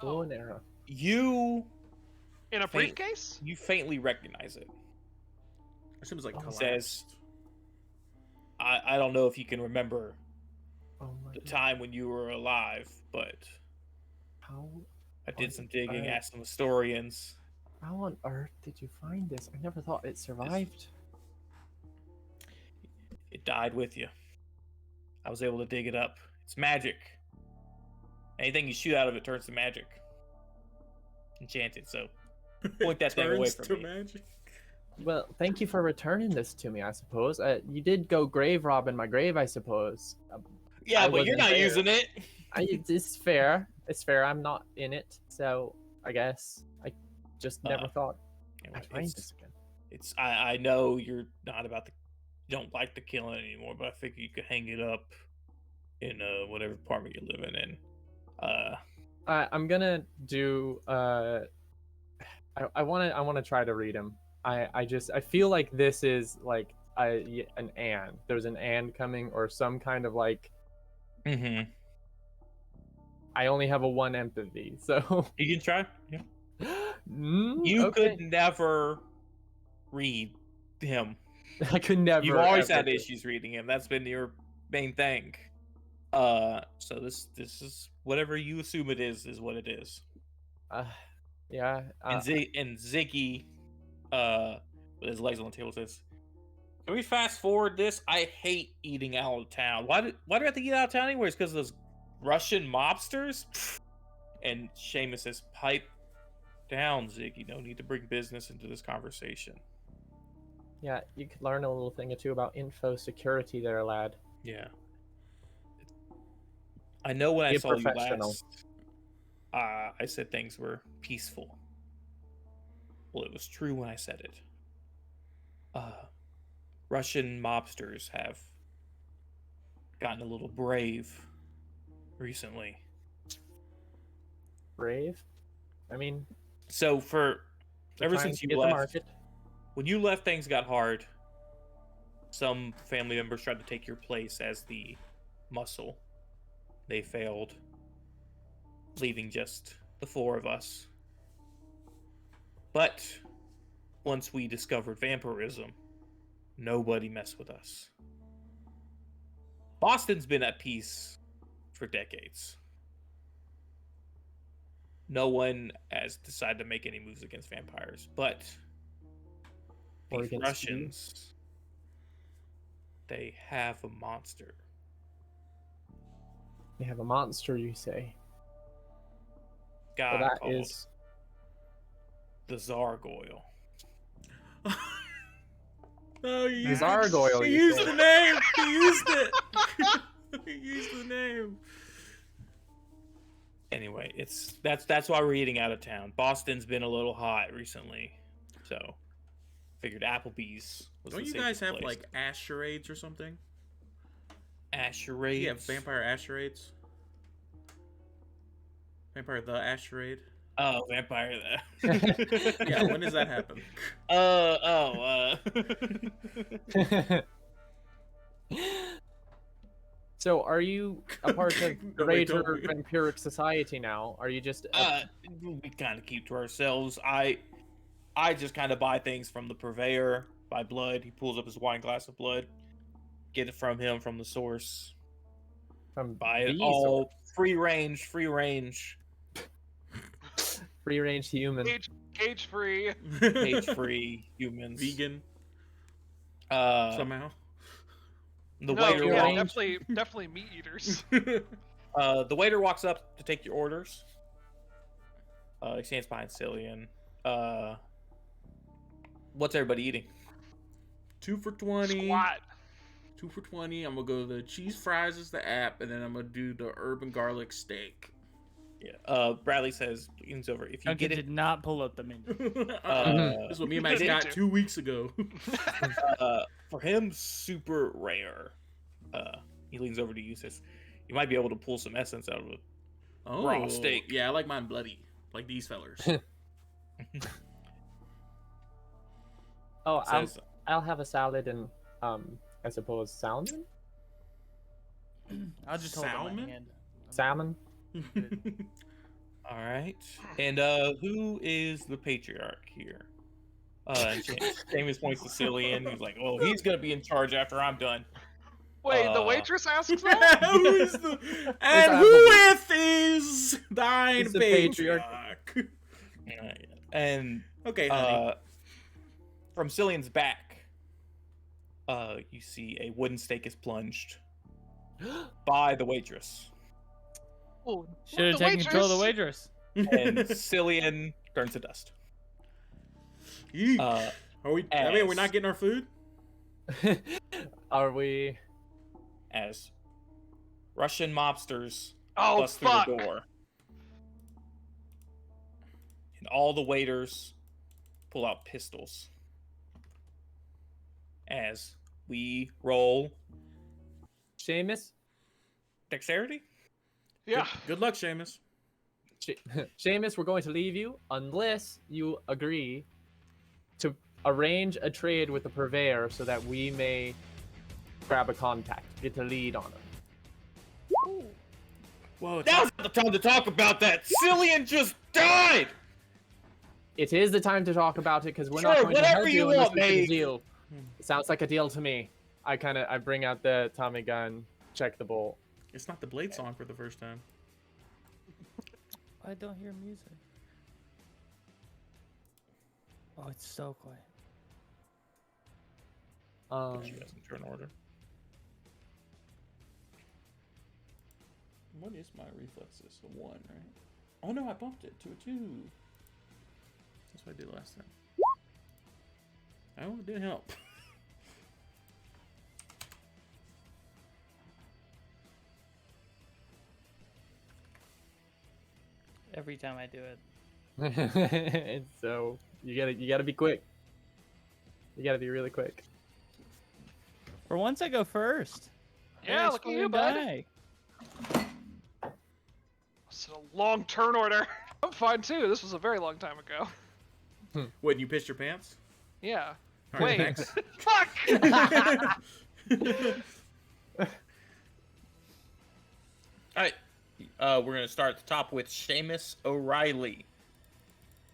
[SPEAKER 3] Bow and arrow.
[SPEAKER 1] You
[SPEAKER 4] in a briefcase.
[SPEAKER 1] you faintly recognize it.
[SPEAKER 2] It seems like
[SPEAKER 3] He
[SPEAKER 2] collapsed.
[SPEAKER 1] says, I don't know if you can remember
[SPEAKER 3] Oh my
[SPEAKER 1] the
[SPEAKER 3] God.
[SPEAKER 1] time when you were alive, but
[SPEAKER 3] How
[SPEAKER 1] I did some digging,
[SPEAKER 3] Alright.
[SPEAKER 1] asked some historians.
[SPEAKER 3] how on earth did you find this? I never thought it survived.
[SPEAKER 1] It died with you. I was able to dig it up. It's magic. Anything you shoot out of it turns to magic. Enchanted, so point that thing away
[SPEAKER 2] Turns
[SPEAKER 1] from
[SPEAKER 2] to
[SPEAKER 1] me.
[SPEAKER 2] magic.
[SPEAKER 3] Well, thank you for returning this to me, I suppose. You did go grave robbing my grave, I suppose.
[SPEAKER 1] Yeah,
[SPEAKER 3] I
[SPEAKER 1] but you're
[SPEAKER 3] wasn't
[SPEAKER 1] not
[SPEAKER 3] there.
[SPEAKER 1] using it.
[SPEAKER 3] It's fair. It's fair. I'm not in it, so I guess I just never thought
[SPEAKER 1] Anyway,
[SPEAKER 3] I'd find this again.
[SPEAKER 1] I know you're not about you don't like the killing anymore, but I figure you could hang it up in whatever apartment you're living in.
[SPEAKER 3] I'm gonna do. I want to try to read him. I feel like this is like an and. There's an and coming or some kind of like.
[SPEAKER 1] Mm-hmm.
[SPEAKER 3] I only have a 1 empathy, so.
[SPEAKER 1] You can try. Yeah.
[SPEAKER 3] You
[SPEAKER 1] Could never read him.
[SPEAKER 3] I could never.
[SPEAKER 1] You've always
[SPEAKER 3] ever
[SPEAKER 1] had
[SPEAKER 3] do.
[SPEAKER 1] issues reading him. That's been your main thing. So this is whatever you assume it is what it is.
[SPEAKER 3] Yeah.
[SPEAKER 1] And Ziggy, with his legs on the table, says, "Can we fast forward this? I hate eating out of town. Why do I have to eat out of town anyways? Because of those Russian mobsters?" And Seamus says, "Pipe down, Ziggy. No need to bring business into this conversation."
[SPEAKER 3] Yeah, you could learn a little thing or two about info security there, lad.
[SPEAKER 1] Yeah. I know when I
[SPEAKER 3] Be a
[SPEAKER 1] saw you
[SPEAKER 3] professional.
[SPEAKER 1] last, I said things were peaceful. Well, it was true when I said it. Russian mobsters have gotten a little brave recently.
[SPEAKER 3] Brave. I mean,
[SPEAKER 1] So
[SPEAKER 3] they're
[SPEAKER 1] ever
[SPEAKER 3] trying
[SPEAKER 1] since
[SPEAKER 3] to
[SPEAKER 1] you
[SPEAKER 3] get the
[SPEAKER 1] left,
[SPEAKER 3] market.
[SPEAKER 1] when you left, things got hard. Some family members tried to take your place as the muscle. They failed, leaving just the 4 of us. But once we discovered vampirism, nobody messed with us. Boston's been at peace for decades. No one has decided to make any moves against vampires, but
[SPEAKER 3] Or
[SPEAKER 1] the
[SPEAKER 3] against you.
[SPEAKER 1] Russians, they have a monster.
[SPEAKER 3] They have a monster, you say.
[SPEAKER 1] God
[SPEAKER 3] Well, that
[SPEAKER 1] called
[SPEAKER 3] is
[SPEAKER 1] the Zargoyle.
[SPEAKER 2] Oh, you
[SPEAKER 3] The
[SPEAKER 2] used
[SPEAKER 3] Zargoyle,
[SPEAKER 2] He
[SPEAKER 3] you
[SPEAKER 2] used
[SPEAKER 3] said.
[SPEAKER 2] the name. He used it. He used the name.
[SPEAKER 1] Anyway, that's why we're eating out of town. Boston's been a little hot recently, so figured Applebee's was
[SPEAKER 2] Don't
[SPEAKER 1] the
[SPEAKER 2] you guys
[SPEAKER 1] safest
[SPEAKER 2] have
[SPEAKER 1] place.
[SPEAKER 2] like ash charades or something?
[SPEAKER 1] Asherades?
[SPEAKER 2] Yeah, vampire ash charades. Vampire the ash charade.
[SPEAKER 1] Oh, vampire.
[SPEAKER 2] Yeah, when does that happen?
[SPEAKER 3] So, are you a part of the
[SPEAKER 2] Nobody told
[SPEAKER 3] greater
[SPEAKER 2] me.
[SPEAKER 3] vampiric society now? Are you just
[SPEAKER 1] We kind of keep to ourselves. I just kind of buy things from the purveyor, buy blood. He pulls up his wine glass of blood, get it from him from the source.
[SPEAKER 3] from
[SPEAKER 1] Buy it
[SPEAKER 3] the
[SPEAKER 1] all free range,
[SPEAKER 3] free-range humans?
[SPEAKER 4] Cage free.
[SPEAKER 1] cage free humans.
[SPEAKER 2] Vegan
[SPEAKER 1] Somehow.
[SPEAKER 2] somehow.
[SPEAKER 1] The
[SPEAKER 4] No,
[SPEAKER 1] waiter
[SPEAKER 4] yeah,
[SPEAKER 1] walks.
[SPEAKER 4] definitely meat eaters.
[SPEAKER 1] The waiter walks up to take your orders. He stands behind Cillian. What's everybody eating?
[SPEAKER 2] 2 for 20.
[SPEAKER 4] Squat.
[SPEAKER 2] 2 for 20. I'm gonna go the cheese fries as the app, and then I'm gonna do the herb and garlic steak.
[SPEAKER 1] Yeah. Bradley says, leans over. If you
[SPEAKER 5] Duncan
[SPEAKER 1] get it,
[SPEAKER 5] did not pull up the menu.
[SPEAKER 2] This is what me and Max
[SPEAKER 4] Didn't
[SPEAKER 2] got
[SPEAKER 4] do.
[SPEAKER 2] 2 weeks ago.
[SPEAKER 1] for him, super rare. He leans over to you, says, "You might be able to pull some essence out of it."
[SPEAKER 2] Oh,
[SPEAKER 1] Raw steak.
[SPEAKER 2] Yeah, I like mine bloody, like these fellers.
[SPEAKER 3] Oh,
[SPEAKER 1] Says,
[SPEAKER 3] I'll have a salad and I suppose salmon.
[SPEAKER 5] I'll just hold up my
[SPEAKER 2] Salmon?
[SPEAKER 5] hand.
[SPEAKER 3] Salmon.
[SPEAKER 1] "All right." And who is the patriarch here? Seamus points to Cillian. He's like, "Oh, he's gonna be in charge after I'm done."
[SPEAKER 4] Wait, the
[SPEAKER 1] Uh,
[SPEAKER 4] waitress asks that?
[SPEAKER 2] Who is the and
[SPEAKER 3] Applebee's.
[SPEAKER 2] who with is thine
[SPEAKER 3] He's the
[SPEAKER 2] patriarch?
[SPEAKER 1] And
[SPEAKER 2] Okay, honey.
[SPEAKER 1] from Cillian's back, you see a wooden stake is plunged by the waitress,
[SPEAKER 4] Oh,
[SPEAKER 5] Should have
[SPEAKER 4] the
[SPEAKER 5] taken control of the
[SPEAKER 4] waitress.
[SPEAKER 5] waitress.
[SPEAKER 1] and Cillian turns to dust.
[SPEAKER 2] Yeek.
[SPEAKER 1] Uh,
[SPEAKER 2] Are we? I mean, we're
[SPEAKER 1] as-
[SPEAKER 2] not getting our food.
[SPEAKER 3] Are we?
[SPEAKER 1] as Russian mobsters
[SPEAKER 4] Oh,
[SPEAKER 1] bust through
[SPEAKER 4] fuck.
[SPEAKER 1] the door, and all the waiters pull out pistols. As we roll
[SPEAKER 3] Seamus?
[SPEAKER 1] dexterity.
[SPEAKER 4] Yeah.
[SPEAKER 2] Good luck, Seamus.
[SPEAKER 3] Seamus, we're going to leave you unless you agree to arrange a trade with the purveyor so that we may grab a contact, get the lead on him.
[SPEAKER 2] Whoa,
[SPEAKER 1] Now's not the time to talk about that. Cillian just died.
[SPEAKER 3] It is the time to talk about it because we're
[SPEAKER 1] Sure,
[SPEAKER 3] not going to
[SPEAKER 1] whatever
[SPEAKER 3] help
[SPEAKER 1] you
[SPEAKER 3] you unless
[SPEAKER 1] want,
[SPEAKER 3] we get a
[SPEAKER 1] mate.
[SPEAKER 3] deal. It sounds like a deal to me. I bring out the Tommy gun, check the bolt.
[SPEAKER 2] It's not the Blade song for the first time.
[SPEAKER 5] I don't hear music. Oh, it's so quiet.
[SPEAKER 1] Put you guys in turn order.
[SPEAKER 2] What is my reflexes? A 1, right? Oh no, I bumped it to a 2. That's what I did last time. Oh, it didn't help.
[SPEAKER 5] Every time I do it.
[SPEAKER 3] And so you gotta be quick. You gotta be really quick.
[SPEAKER 5] For once, I go first.
[SPEAKER 4] Yeah,
[SPEAKER 5] Nice
[SPEAKER 4] look at you,
[SPEAKER 5] fucking
[SPEAKER 4] bud.
[SPEAKER 5] die.
[SPEAKER 4] It's a long turn order. I'm fine too. This was a very long time ago.
[SPEAKER 2] What, you pissed your pants?
[SPEAKER 4] Yeah.
[SPEAKER 2] All right,
[SPEAKER 4] Wait.
[SPEAKER 2] next.
[SPEAKER 4] Fuck!
[SPEAKER 1] All right, we're gonna start at the top with Seamus O'Reilly.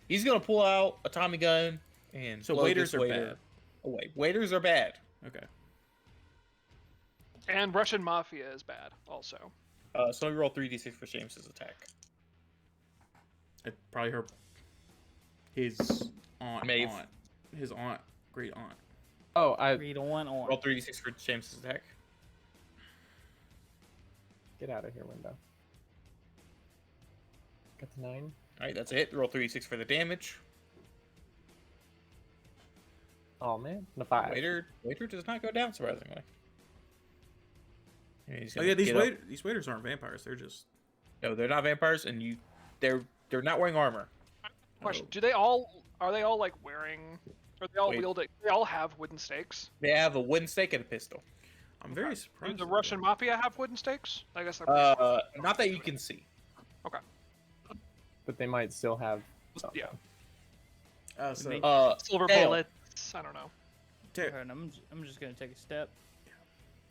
[SPEAKER 1] He's gonna pull out a Tommy gun and
[SPEAKER 2] So
[SPEAKER 1] blow
[SPEAKER 2] waiters
[SPEAKER 1] this
[SPEAKER 2] are
[SPEAKER 1] waiter
[SPEAKER 2] bad.
[SPEAKER 1] away. Waiters are bad.
[SPEAKER 2] Okay.
[SPEAKER 4] And Russian mafia is bad, also.
[SPEAKER 1] So we roll 3d6 for Seamus's attack.
[SPEAKER 2] I probably heard his aunt.
[SPEAKER 1] Maeve.
[SPEAKER 2] His aunt. Great aunt.
[SPEAKER 3] Oh, I
[SPEAKER 5] 3 to 1 on.
[SPEAKER 1] Roll 3d6 for Seamus's attack.
[SPEAKER 3] get out of here, window. Got the 9.
[SPEAKER 1] All right, that's it. Roll 3d6 for the damage.
[SPEAKER 3] Oh man, the 5.
[SPEAKER 1] Waiter does not go down surprisingly. And he's
[SPEAKER 2] Oh
[SPEAKER 1] gonna
[SPEAKER 2] yeah,
[SPEAKER 1] get up.
[SPEAKER 2] these waiters aren't vampires. They're just.
[SPEAKER 1] No, they're not vampires, and they're not wearing armor.
[SPEAKER 4] Question:
[SPEAKER 2] Oh.
[SPEAKER 4] are they all like wearing? Are they all
[SPEAKER 1] Wait.
[SPEAKER 4] wielding? They all have wooden stakes.
[SPEAKER 1] They have a wooden stake and a pistol.
[SPEAKER 2] I'm very
[SPEAKER 4] Do
[SPEAKER 2] surprised.
[SPEAKER 4] the
[SPEAKER 2] at
[SPEAKER 4] Russian
[SPEAKER 2] that.
[SPEAKER 4] mafia have wooden stakes? I guess they're. pretty
[SPEAKER 1] Not that you can see.
[SPEAKER 3] But they might still have. Something.
[SPEAKER 4] Yeah.
[SPEAKER 2] So
[SPEAKER 4] Silver
[SPEAKER 1] Dale.
[SPEAKER 4] bullets. I don't know.
[SPEAKER 5] Alright, I'm just gonna take a step.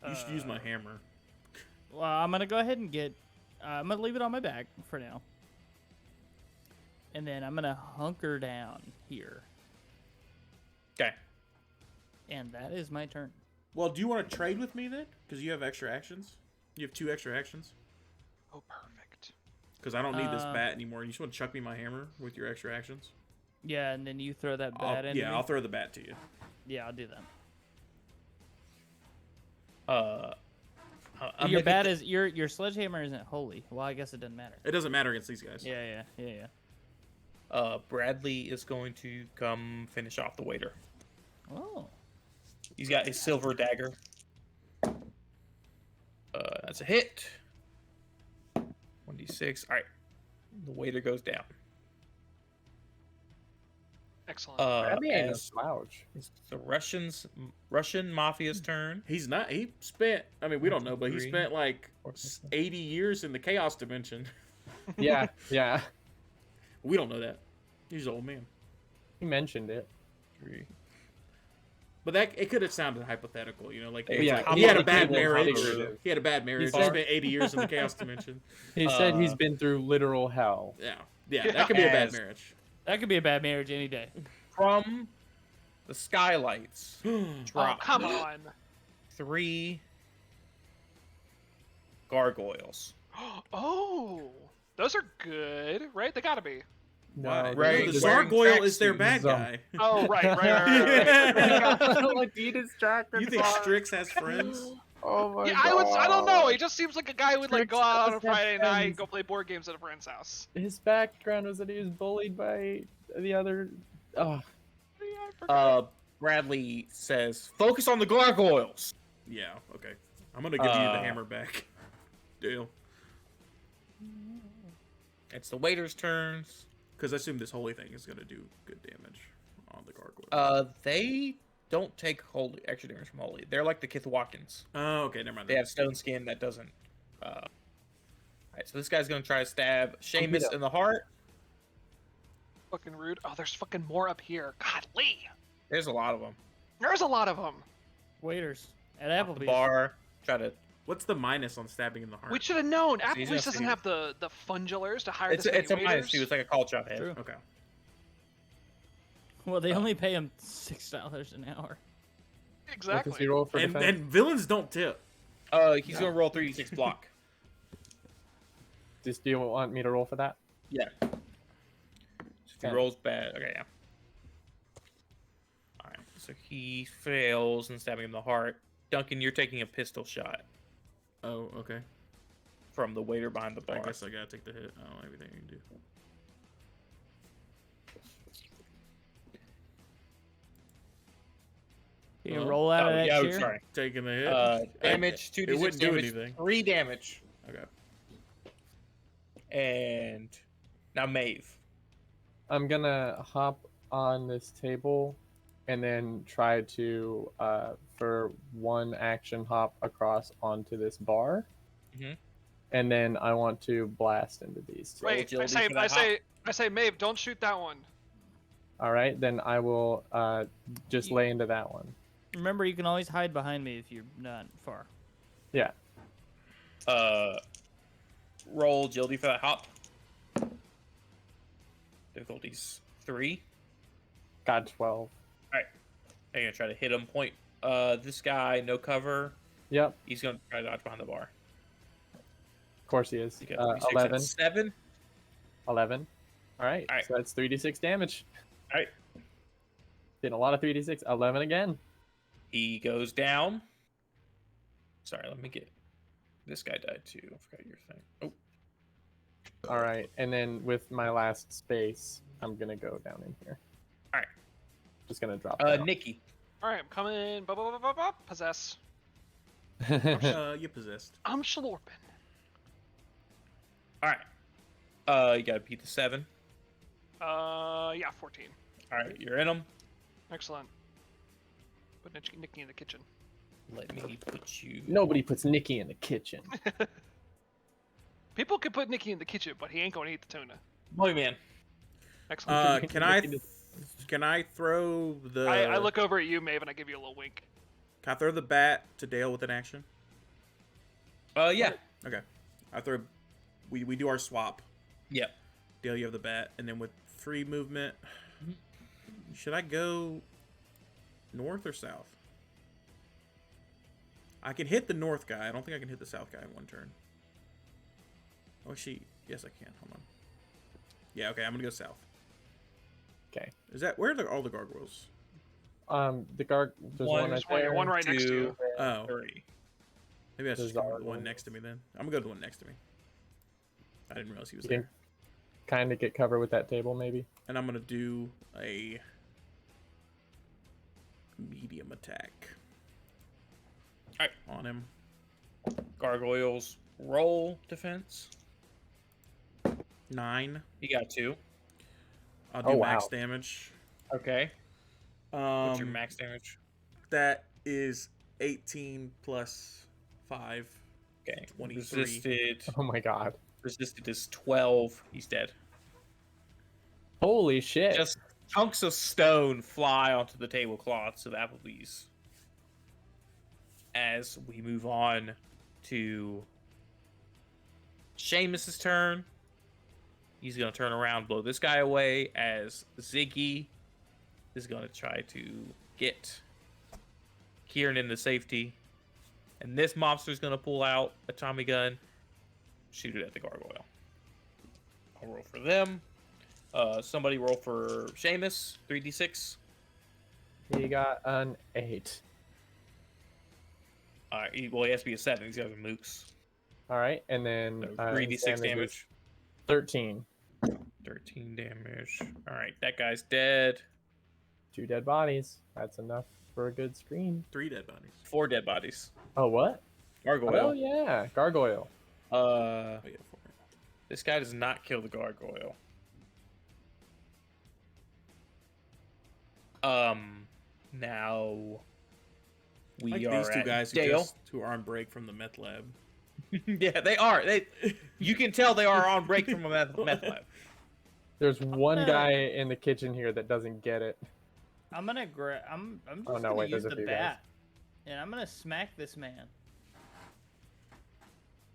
[SPEAKER 2] you should use my hammer.
[SPEAKER 5] Well, I'm gonna go ahead and get. I'm gonna leave it on my back for now, and then I'm gonna hunker down here,
[SPEAKER 1] Okay.
[SPEAKER 5] and that is my turn.
[SPEAKER 2] Well, do you want to trade with me then? Because you have extra actions. You have 2 extra actions.
[SPEAKER 4] Oh, perfect.
[SPEAKER 2] Because I don't need this
[SPEAKER 5] Uh,
[SPEAKER 2] bat anymore. You just want to chuck me my hammer with your extra actions?
[SPEAKER 5] Yeah, and then you throw that bat in.
[SPEAKER 2] I'll throw the bat to you.
[SPEAKER 5] Yeah, I'll do that.
[SPEAKER 1] I'm
[SPEAKER 5] Your
[SPEAKER 1] making
[SPEAKER 5] bat is your sledgehammer isn't holy. Well, I guess it doesn't matter.
[SPEAKER 2] It doesn't matter against these guys.
[SPEAKER 5] Yeah.
[SPEAKER 1] Bradley is going to come finish off the waiter.
[SPEAKER 5] Oh.
[SPEAKER 1] He's got his silver dagger. That's a hit. 1d6. All right. The waiter goes down.
[SPEAKER 4] Excellent.
[SPEAKER 3] Bradley ain't no
[SPEAKER 1] As
[SPEAKER 3] slouch.
[SPEAKER 1] it's the Russian mafia's turn.
[SPEAKER 2] He's not. He spent. I mean, we don't know, but he
[SPEAKER 1] 3,
[SPEAKER 2] spent like
[SPEAKER 1] 4, 5,
[SPEAKER 2] 80 years in the chaos dimension.
[SPEAKER 3] Yeah, yeah.
[SPEAKER 2] We don't know that. He's an old man.
[SPEAKER 3] He mentioned it.
[SPEAKER 1] 3.
[SPEAKER 2] But that it could have sounded hypothetical, you know, like
[SPEAKER 1] Yeah,
[SPEAKER 2] he
[SPEAKER 1] yeah,
[SPEAKER 2] he had a
[SPEAKER 3] it
[SPEAKER 2] bad
[SPEAKER 3] could have been
[SPEAKER 2] marriage.
[SPEAKER 3] figurative.
[SPEAKER 2] He had a bad marriage. He
[SPEAKER 3] said-
[SPEAKER 2] spent 80 years in the chaos dimension.
[SPEAKER 3] He said he's
[SPEAKER 1] Uh,
[SPEAKER 3] been through literal hell.
[SPEAKER 2] Yeah, that could be a bad
[SPEAKER 1] As-
[SPEAKER 2] marriage.
[SPEAKER 5] That could be a bad marriage any day.
[SPEAKER 1] From the skylights,
[SPEAKER 4] Oh,
[SPEAKER 1] drop
[SPEAKER 4] come on.
[SPEAKER 1] 3 gargoyles.
[SPEAKER 4] Oh, those are good, right? They gotta be.
[SPEAKER 2] Why?
[SPEAKER 1] right,
[SPEAKER 2] No, the
[SPEAKER 1] wearing
[SPEAKER 2] Zargoyle is their
[SPEAKER 1] tracksuits.
[SPEAKER 2] bad guy.
[SPEAKER 4] Oh, right.
[SPEAKER 3] Adidas jacket.
[SPEAKER 2] You think Strix has friends?
[SPEAKER 3] Oh my
[SPEAKER 4] Yeah,
[SPEAKER 3] god.
[SPEAKER 4] I don't know. He just seems like a guy who would like
[SPEAKER 3] Tricks
[SPEAKER 4] go out on a
[SPEAKER 3] does have
[SPEAKER 4] Friday night,
[SPEAKER 3] friends.
[SPEAKER 4] go play board games at a friend's house.
[SPEAKER 3] His background was that he was bullied by the other. Oh,
[SPEAKER 4] Yeah, I forgot.
[SPEAKER 1] Bradley says, "Focus on the gargoyles."
[SPEAKER 2] Yeah. Okay. I'm gonna give you the
[SPEAKER 1] Uh,
[SPEAKER 2] hammer back. Deal.
[SPEAKER 1] It's the waiter's turns.
[SPEAKER 2] Because I assume this holy thing is gonna do good damage on the gargoyle.
[SPEAKER 1] They don't take holy extra damage from holy. They're like the Kithwalkins.
[SPEAKER 2] Oh, okay. Never mind.
[SPEAKER 1] They have stone skin that doesn't. Alright, so this guy's gonna try to stab Seamus in the heart.
[SPEAKER 4] Fucking rude. Oh, there's fucking more up here. Godly.
[SPEAKER 1] There's a lot of them.
[SPEAKER 4] There's a lot of them.
[SPEAKER 5] Waiters at
[SPEAKER 1] The
[SPEAKER 5] Applebee's.
[SPEAKER 1] bar. Try to.
[SPEAKER 2] What's the minus on stabbing in the heart?
[SPEAKER 4] We should have known.
[SPEAKER 1] So he's
[SPEAKER 4] Applebee's
[SPEAKER 1] gonna
[SPEAKER 4] doesn't
[SPEAKER 1] see-
[SPEAKER 4] have the fundulars to hire
[SPEAKER 1] It's
[SPEAKER 4] the
[SPEAKER 1] a minus 2. It's like a call shop head.
[SPEAKER 5] True.
[SPEAKER 2] Okay.
[SPEAKER 5] Well, they only pay him $6 an hour.
[SPEAKER 4] Exactly.
[SPEAKER 3] because you roll for
[SPEAKER 2] And
[SPEAKER 3] defense.
[SPEAKER 2] villains don't tip.
[SPEAKER 1] He's gonna roll 3d6 block.
[SPEAKER 3] Do you want me to roll for that?
[SPEAKER 1] Yeah. So if he
[SPEAKER 3] Okay.
[SPEAKER 1] rolls bad, okay, yeah. All right. So he fails and stabbing him in the heart. Duncan, you're taking a pistol shot
[SPEAKER 2] Oh, okay.
[SPEAKER 1] from the waiter behind the bar.
[SPEAKER 2] I guess I gotta take the hit. I don't know everything you can do.
[SPEAKER 5] Can you roll out of that
[SPEAKER 1] yeah,
[SPEAKER 5] chair?
[SPEAKER 1] sorry.
[SPEAKER 2] Taking the hit.
[SPEAKER 1] Damage, 2d6
[SPEAKER 2] it wouldn't do
[SPEAKER 1] damage,
[SPEAKER 2] anything.
[SPEAKER 1] 3 damage.
[SPEAKER 2] Okay.
[SPEAKER 1] And now Maeve.
[SPEAKER 3] I'm gonna hop on this table, and then try to, for one action, hop across onto this bar.
[SPEAKER 1] Mhm.
[SPEAKER 3] And then I want to blast into these two.
[SPEAKER 4] Wait,
[SPEAKER 1] agility for that
[SPEAKER 4] I say, Maeve, don't shoot that one.
[SPEAKER 3] All right, then I will just
[SPEAKER 5] You-
[SPEAKER 3] lay into that one.
[SPEAKER 5] Remember, you can always hide behind me if you're not far.
[SPEAKER 3] Yeah.
[SPEAKER 1] Roll agility for that hop. Difficulties 3.
[SPEAKER 3] Got 12.
[SPEAKER 1] I'm gonna try to hit him point. This guy, no cover.
[SPEAKER 3] Yep,
[SPEAKER 1] He's gonna try to dodge behind the bar.
[SPEAKER 3] of course he is.
[SPEAKER 1] You got 3d6,
[SPEAKER 3] 11.
[SPEAKER 1] that's 7.
[SPEAKER 3] 11. All right,
[SPEAKER 1] All right.
[SPEAKER 3] so that's 3d6 damage.
[SPEAKER 1] All right.
[SPEAKER 3] Getting a lot of 3d6. 11 again.
[SPEAKER 1] He goes down. Sorry, let me get. This guy died too. I forgot your thing. Oh,
[SPEAKER 3] All right, and then with my last space, I'm gonna go down in here.
[SPEAKER 1] All right.
[SPEAKER 3] Just gonna drop down.
[SPEAKER 1] Nikki.
[SPEAKER 4] All right, I'm coming. Possess.
[SPEAKER 2] You possessed.
[SPEAKER 4] I'm Shalorpin.
[SPEAKER 1] All right. You gotta beat the 7.
[SPEAKER 4] Yeah, 14.
[SPEAKER 1] All right, you're in them.
[SPEAKER 4] Excellent. Put Nikki in the kitchen.
[SPEAKER 1] Let me put you.
[SPEAKER 3] Nobody puts Nikki in the kitchen.
[SPEAKER 4] People can put Nikki in the kitchen, but he ain't gonna eat the tuna.
[SPEAKER 1] Boy, man.
[SPEAKER 4] Excellent.
[SPEAKER 2] Can I throw the?
[SPEAKER 4] I look over at you, Maeve, and I give you a little wink.
[SPEAKER 2] Can I throw the bat to Dale with an action?
[SPEAKER 1] Yeah.
[SPEAKER 2] Okay. I throw. We do our swap.
[SPEAKER 1] Yep.
[SPEAKER 2] Dale, you have the bat, and then with 3 movement, should I go north or south? I can hit the north guy. I don't think I can hit the south guy in 1 turn. Oh, yes, I can. Hold on. Yeah, okay. I'm gonna go south.
[SPEAKER 3] Okay.
[SPEAKER 2] Is that where are all the gargoyles?
[SPEAKER 3] There's one right there.
[SPEAKER 4] One right next to you.
[SPEAKER 2] Oh,
[SPEAKER 1] 3.
[SPEAKER 2] maybe I should
[SPEAKER 3] There's
[SPEAKER 2] go to the
[SPEAKER 3] gargoyles.
[SPEAKER 2] one next to me then. I'm gonna go to the one next to me. I didn't realize he was
[SPEAKER 3] You can
[SPEAKER 2] there.
[SPEAKER 3] kind of get cover with that table, maybe.
[SPEAKER 2] And I'm gonna do a medium attack.
[SPEAKER 1] Alright.
[SPEAKER 2] On him.
[SPEAKER 1] Gargoyles roll defense.
[SPEAKER 2] 9.
[SPEAKER 1] You got 2.
[SPEAKER 2] I'll do
[SPEAKER 3] Oh,
[SPEAKER 2] max
[SPEAKER 3] wow.
[SPEAKER 2] damage.
[SPEAKER 1] Okay. What's your max damage?
[SPEAKER 2] That is 18 plus 5.
[SPEAKER 1] Okay.
[SPEAKER 2] 23.
[SPEAKER 3] Oh my god.
[SPEAKER 1] Resisted is 12. He's dead.
[SPEAKER 3] Holy shit.
[SPEAKER 1] Just chunks of stone fly onto the tablecloths of Applebee's. As we move on to Seamus's turn. He's going to turn around, blow this guy away, as Ziggy is going to try to get Kieran into safety. And this mobster is going to pull out a Tommy gun, shoot it at the gargoyle. I'll roll for them. Somebody roll for Seamus, 3d6.
[SPEAKER 3] He got an 8.
[SPEAKER 1] Alright, he has to be a 7. He's got a mooks.
[SPEAKER 3] Alright, and then
[SPEAKER 1] So 3d6 damage.
[SPEAKER 3] 13.
[SPEAKER 1] 13 damage. Alright, that guy's dead.
[SPEAKER 3] 2 dead bodies. That's enough for a good screen.
[SPEAKER 2] 3 dead bodies.
[SPEAKER 1] 4 dead bodies.
[SPEAKER 3] Oh, what?
[SPEAKER 1] Gargoyle.
[SPEAKER 3] Oh, yeah. Gargoyle.
[SPEAKER 2] Oh, yeah, 4.
[SPEAKER 1] This guy does not kill the gargoyle. Now we
[SPEAKER 2] Like
[SPEAKER 1] are
[SPEAKER 2] these 2
[SPEAKER 1] at
[SPEAKER 2] guys
[SPEAKER 1] Dale.
[SPEAKER 2] who are on break from the meth lab.
[SPEAKER 1] Yeah, they are. You can tell they are on break from a meth lab.
[SPEAKER 3] There's one
[SPEAKER 5] gonna-
[SPEAKER 3] guy in the kitchen here that doesn't get it.
[SPEAKER 5] I'm gonna grab. I'm just
[SPEAKER 3] Oh, no,
[SPEAKER 5] gonna
[SPEAKER 3] wait,
[SPEAKER 5] use
[SPEAKER 3] there's a
[SPEAKER 5] the
[SPEAKER 3] few guys.
[SPEAKER 5] bat, and I'm gonna smack this man.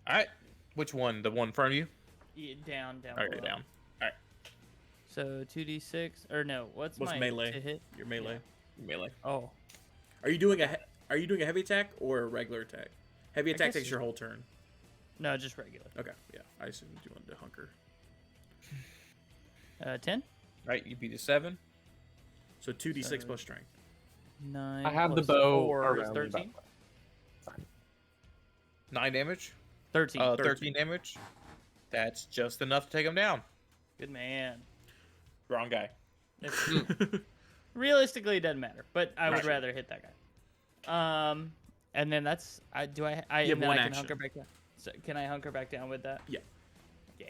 [SPEAKER 1] All right, which one? The one in front of you?
[SPEAKER 5] Yeah, down.
[SPEAKER 1] Okay,
[SPEAKER 5] below.
[SPEAKER 1] down. All right,
[SPEAKER 5] So 2d6 or no? What's
[SPEAKER 2] What's
[SPEAKER 5] my
[SPEAKER 2] melee?
[SPEAKER 5] to hit?
[SPEAKER 2] Your melee.
[SPEAKER 1] melee.
[SPEAKER 5] Oh,
[SPEAKER 2] Are you doing a heavy attack or a regular attack? Heavy attack
[SPEAKER 5] guess
[SPEAKER 2] takes your whole turn.
[SPEAKER 5] no, just regular.
[SPEAKER 2] Okay, yeah. I assumed you wanted to hunker.
[SPEAKER 5] 10,
[SPEAKER 1] All right, you beat a 7.
[SPEAKER 2] So 2d6
[SPEAKER 5] So-
[SPEAKER 2] plus strength.
[SPEAKER 5] 9.
[SPEAKER 3] I have the
[SPEAKER 5] plus
[SPEAKER 3] bow
[SPEAKER 5] 4 is
[SPEAKER 3] around me,
[SPEAKER 5] 13.
[SPEAKER 1] 9 damage.
[SPEAKER 5] 13.
[SPEAKER 1] 13 damage. That's just enough to take him down.
[SPEAKER 5] Good man.
[SPEAKER 1] Wrong guy.
[SPEAKER 5] Realistically, it doesn't matter, but I would
[SPEAKER 1] Right.
[SPEAKER 5] rather hit that guy. And then that's I
[SPEAKER 2] You have
[SPEAKER 5] and then
[SPEAKER 2] one
[SPEAKER 5] I can
[SPEAKER 2] action.
[SPEAKER 5] hunker back down. So can I hunker back down with that?
[SPEAKER 2] Yeah.
[SPEAKER 5] Yeah.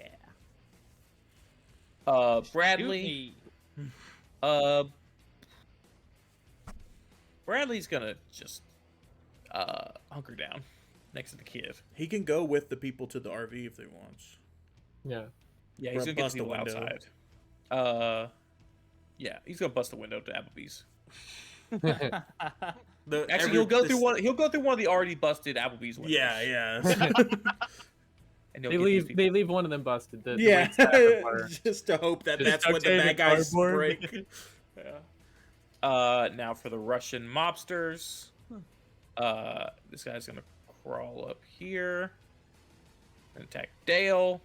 [SPEAKER 1] Bradley.
[SPEAKER 5] Shoot me.
[SPEAKER 1] Bradley's gonna just hunker down next to the kid.
[SPEAKER 2] He can go with the people to the RV if they want.
[SPEAKER 3] Yeah.
[SPEAKER 1] Yeah, he's gonna get
[SPEAKER 2] Bust
[SPEAKER 1] the
[SPEAKER 2] the
[SPEAKER 1] people
[SPEAKER 2] window.
[SPEAKER 1] outside. Yeah, he's gonna bust the window to Applebee's. Actually, he'll go through one. He'll go through one of the already busted Applebee's windows.
[SPEAKER 2] Yeah, yeah.
[SPEAKER 1] And he'll
[SPEAKER 3] They
[SPEAKER 1] get these
[SPEAKER 3] leave. They
[SPEAKER 1] people.
[SPEAKER 3] leave one of them busted. The
[SPEAKER 2] yeah,
[SPEAKER 3] wait staff are-
[SPEAKER 2] just to hope that
[SPEAKER 3] Just
[SPEAKER 2] that's what the
[SPEAKER 3] duct
[SPEAKER 2] bad
[SPEAKER 3] tape and
[SPEAKER 2] guys
[SPEAKER 3] cardboard.
[SPEAKER 2] break.
[SPEAKER 1] Now for the Russian mobsters. This guy's gonna crawl up here and attack Dale.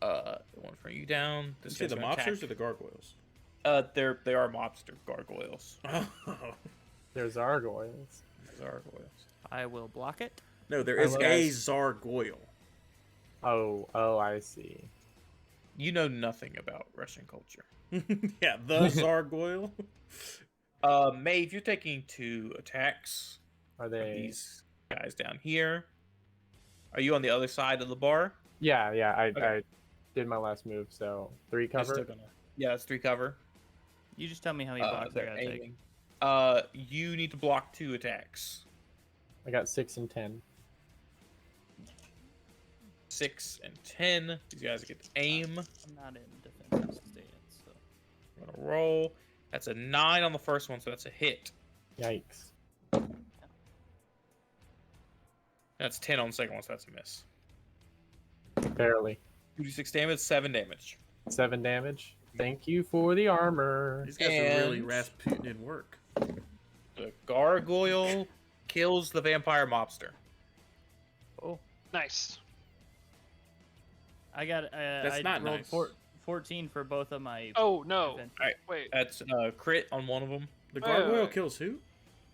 [SPEAKER 1] The one for you down.
[SPEAKER 2] You
[SPEAKER 1] This
[SPEAKER 2] say
[SPEAKER 1] guy's
[SPEAKER 2] the
[SPEAKER 1] gonna
[SPEAKER 2] mobsters or
[SPEAKER 1] attack.
[SPEAKER 2] the gargoyles?
[SPEAKER 1] They are mobster gargoyles.
[SPEAKER 2] Oh.
[SPEAKER 3] There's gargoyles.
[SPEAKER 1] Gargoyles.
[SPEAKER 5] I will block it.
[SPEAKER 2] No, there
[SPEAKER 3] I
[SPEAKER 2] is
[SPEAKER 3] love-
[SPEAKER 2] a Zargoyle.
[SPEAKER 3] Oh, I see.
[SPEAKER 1] You know nothing about Russian culture.
[SPEAKER 2] Yeah, the Zargoyle.
[SPEAKER 1] Maeve, you're taking 2 attacks
[SPEAKER 3] Are
[SPEAKER 1] from
[SPEAKER 3] they?
[SPEAKER 1] these guys down here. Are you on the other side of the bar?
[SPEAKER 3] Yeah, yeah.
[SPEAKER 1] Okay.
[SPEAKER 3] I did my last move, so 3
[SPEAKER 1] You're
[SPEAKER 3] cover.
[SPEAKER 1] still gonna. Yeah, that's 3 cover.
[SPEAKER 5] You just tell me how many blocks I
[SPEAKER 1] They're
[SPEAKER 5] gotta take.
[SPEAKER 1] aiming. You need to block 2 attacks.
[SPEAKER 3] I got 6 and 10.
[SPEAKER 1] 6 and 10. These guys get to aim.
[SPEAKER 5] I'm not in defensive stance, so.
[SPEAKER 1] I'm gonna roll. That's a 9 on the first one, so that's a hit.
[SPEAKER 3] Yikes.
[SPEAKER 1] That's 10 on the second one, so that's a miss.
[SPEAKER 3] Barely.
[SPEAKER 1] 2d6 damage, 7 damage.
[SPEAKER 3] 7 damage. Thank you for the armor.
[SPEAKER 2] These guys are really
[SPEAKER 1] And-
[SPEAKER 2] Rasputin in work.
[SPEAKER 1] The gargoyle kills the vampire mobster.
[SPEAKER 5] Oh,
[SPEAKER 4] Nice.
[SPEAKER 5] I got.
[SPEAKER 2] That's
[SPEAKER 5] I
[SPEAKER 2] not
[SPEAKER 5] rolled
[SPEAKER 2] nice.
[SPEAKER 5] 14 for both of my.
[SPEAKER 4] Oh no.
[SPEAKER 5] defense.
[SPEAKER 4] Wait.
[SPEAKER 1] That's crit on one of them.
[SPEAKER 2] The
[SPEAKER 4] Wait,
[SPEAKER 2] gargoyle
[SPEAKER 4] wait.
[SPEAKER 2] kills who?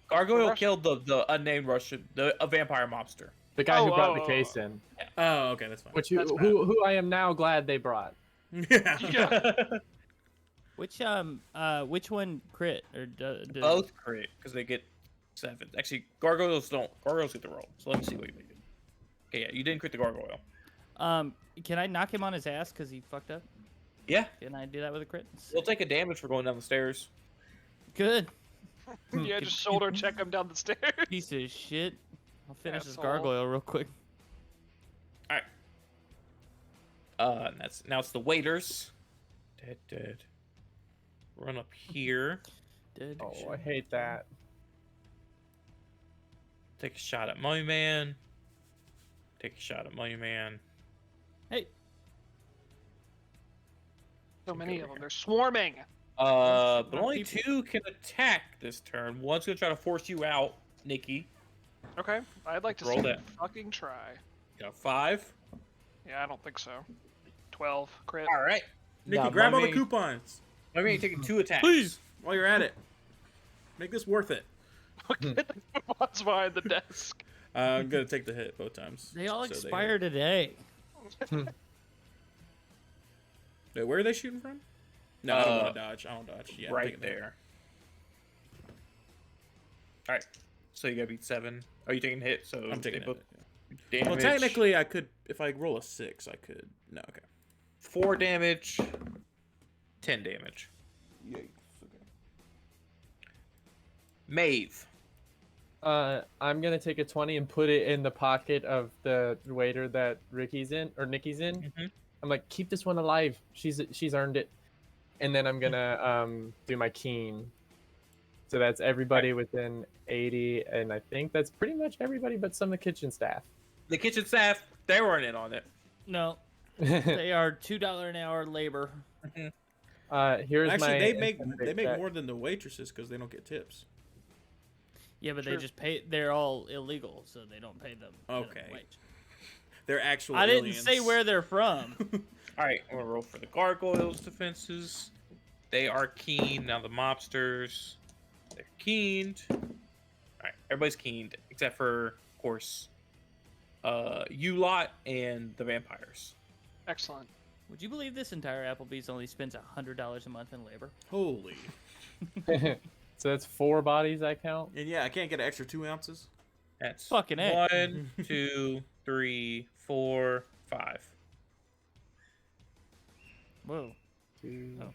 [SPEAKER 1] Gargoyle
[SPEAKER 4] Russian-
[SPEAKER 1] killed the unnamed Russian, a vampire mobster.
[SPEAKER 3] The guy who
[SPEAKER 4] Oh,
[SPEAKER 3] brought
[SPEAKER 4] oh,
[SPEAKER 3] the
[SPEAKER 4] oh,
[SPEAKER 3] case
[SPEAKER 4] oh.
[SPEAKER 3] in.
[SPEAKER 2] Oh, okay, that's fine.
[SPEAKER 3] Which
[SPEAKER 4] That's bad.
[SPEAKER 3] who I am now glad they brought.
[SPEAKER 2] Yeah.
[SPEAKER 4] Yeah.
[SPEAKER 5] Which one crit or does
[SPEAKER 1] Both crit because they get 7. Actually, gargoyles don't. Gargoyles get the roll. So let me see what you did. Okay, yeah, you didn't crit the gargoyle.
[SPEAKER 5] Can I knock him on his ass because he fucked up?
[SPEAKER 1] Yeah,
[SPEAKER 5] Can I do that with a crit?
[SPEAKER 1] you'll take a damage for going down the stairs.
[SPEAKER 5] Good.
[SPEAKER 4] Yeah, just shoulder check him down the stairs.
[SPEAKER 5] Piece of shit. I'll finish this
[SPEAKER 4] Asshole.
[SPEAKER 5] gargoyle real quick.
[SPEAKER 1] All right. And that's now it's the waiters. Dead. Run up here.
[SPEAKER 5] Dead.
[SPEAKER 3] Oh, I hate that.
[SPEAKER 1] Take a shot at Money Man. Take a shot at Money Man.
[SPEAKER 5] Hey,
[SPEAKER 4] So many of them. They're swarming.
[SPEAKER 1] But
[SPEAKER 5] Not
[SPEAKER 1] only
[SPEAKER 5] people.
[SPEAKER 1] 2 can attack this turn. One's gonna try to force you out, Nikki.
[SPEAKER 4] Okay. I'd like to
[SPEAKER 1] Roll
[SPEAKER 4] see
[SPEAKER 1] that.
[SPEAKER 4] them fucking try.
[SPEAKER 1] You got 5.
[SPEAKER 4] Yeah, I don't think so. 12 crit.
[SPEAKER 1] All right.
[SPEAKER 2] Nikki,
[SPEAKER 1] Now,
[SPEAKER 2] grab all the
[SPEAKER 1] Mummy-
[SPEAKER 2] coupons
[SPEAKER 1] Mummy, you're taking 2 attacks.
[SPEAKER 5] Please.
[SPEAKER 2] while you're at it. Make this worth it.
[SPEAKER 4] Get the coupons behind the desk.
[SPEAKER 2] I'm gonna take the hit both times.
[SPEAKER 5] they all
[SPEAKER 2] so
[SPEAKER 5] expire today.
[SPEAKER 2] Wait, where are they shooting from? No, I don't
[SPEAKER 1] Uh,
[SPEAKER 2] want to dodge. I don't dodge. Yeah, I'm
[SPEAKER 1] right
[SPEAKER 2] taking the hit.
[SPEAKER 1] there. All right. So you gotta beat 7. Are you taking a hit? So
[SPEAKER 2] I'm taking
[SPEAKER 1] they
[SPEAKER 2] it.
[SPEAKER 1] both
[SPEAKER 2] Yeah.
[SPEAKER 1] damage.
[SPEAKER 2] Well, technically, I could if I roll a 6. I could. No, okay.
[SPEAKER 1] 4 damage, 10 damage.
[SPEAKER 2] Yikes. Okay.
[SPEAKER 1] Maeve.
[SPEAKER 3] I'm gonna take a 20 and put it in the pocket of the waiter that Nikki's in.
[SPEAKER 1] Mhm.
[SPEAKER 3] I'm like, keep this one alive. She's earned it. And then I'm gonna do my keen. So that's everybody within 80, and I think that's pretty much everybody but some of the kitchen staff.
[SPEAKER 1] The kitchen staff, they weren't in on it.
[SPEAKER 5] No, they are $2 an hour labor.
[SPEAKER 3] Here's
[SPEAKER 2] Actually,
[SPEAKER 3] my
[SPEAKER 2] they make
[SPEAKER 3] intimidate
[SPEAKER 2] they make
[SPEAKER 3] check.
[SPEAKER 2] more than the waitresses because they don't get tips.
[SPEAKER 5] Yeah, but
[SPEAKER 4] True.
[SPEAKER 5] they just pay. They're all illegal, so they don't pay them. minimum
[SPEAKER 2] Okay.
[SPEAKER 5] wage.
[SPEAKER 2] They're actual.
[SPEAKER 5] I didn't
[SPEAKER 2] aliens.
[SPEAKER 5] say where they're from.
[SPEAKER 1] All right, I'm gonna roll for the gargoyles' defenses. They are keen. Now the mobsters, they're keened. All right, everybody's keened except for, of course, you lot and the vampires.
[SPEAKER 4] Excellent.
[SPEAKER 5] Would you believe this entire Applebee's only spends $100 a month in labor?
[SPEAKER 2] Holy.
[SPEAKER 3] So that's 4 bodies I count.
[SPEAKER 2] And yeah, I can't get an extra 2 ounces.
[SPEAKER 1] That's
[SPEAKER 5] Fucking A.
[SPEAKER 1] 1, 2, 3, 4, 5.
[SPEAKER 5] Whoa.
[SPEAKER 3] 2.
[SPEAKER 5] Oh.
[SPEAKER 3] All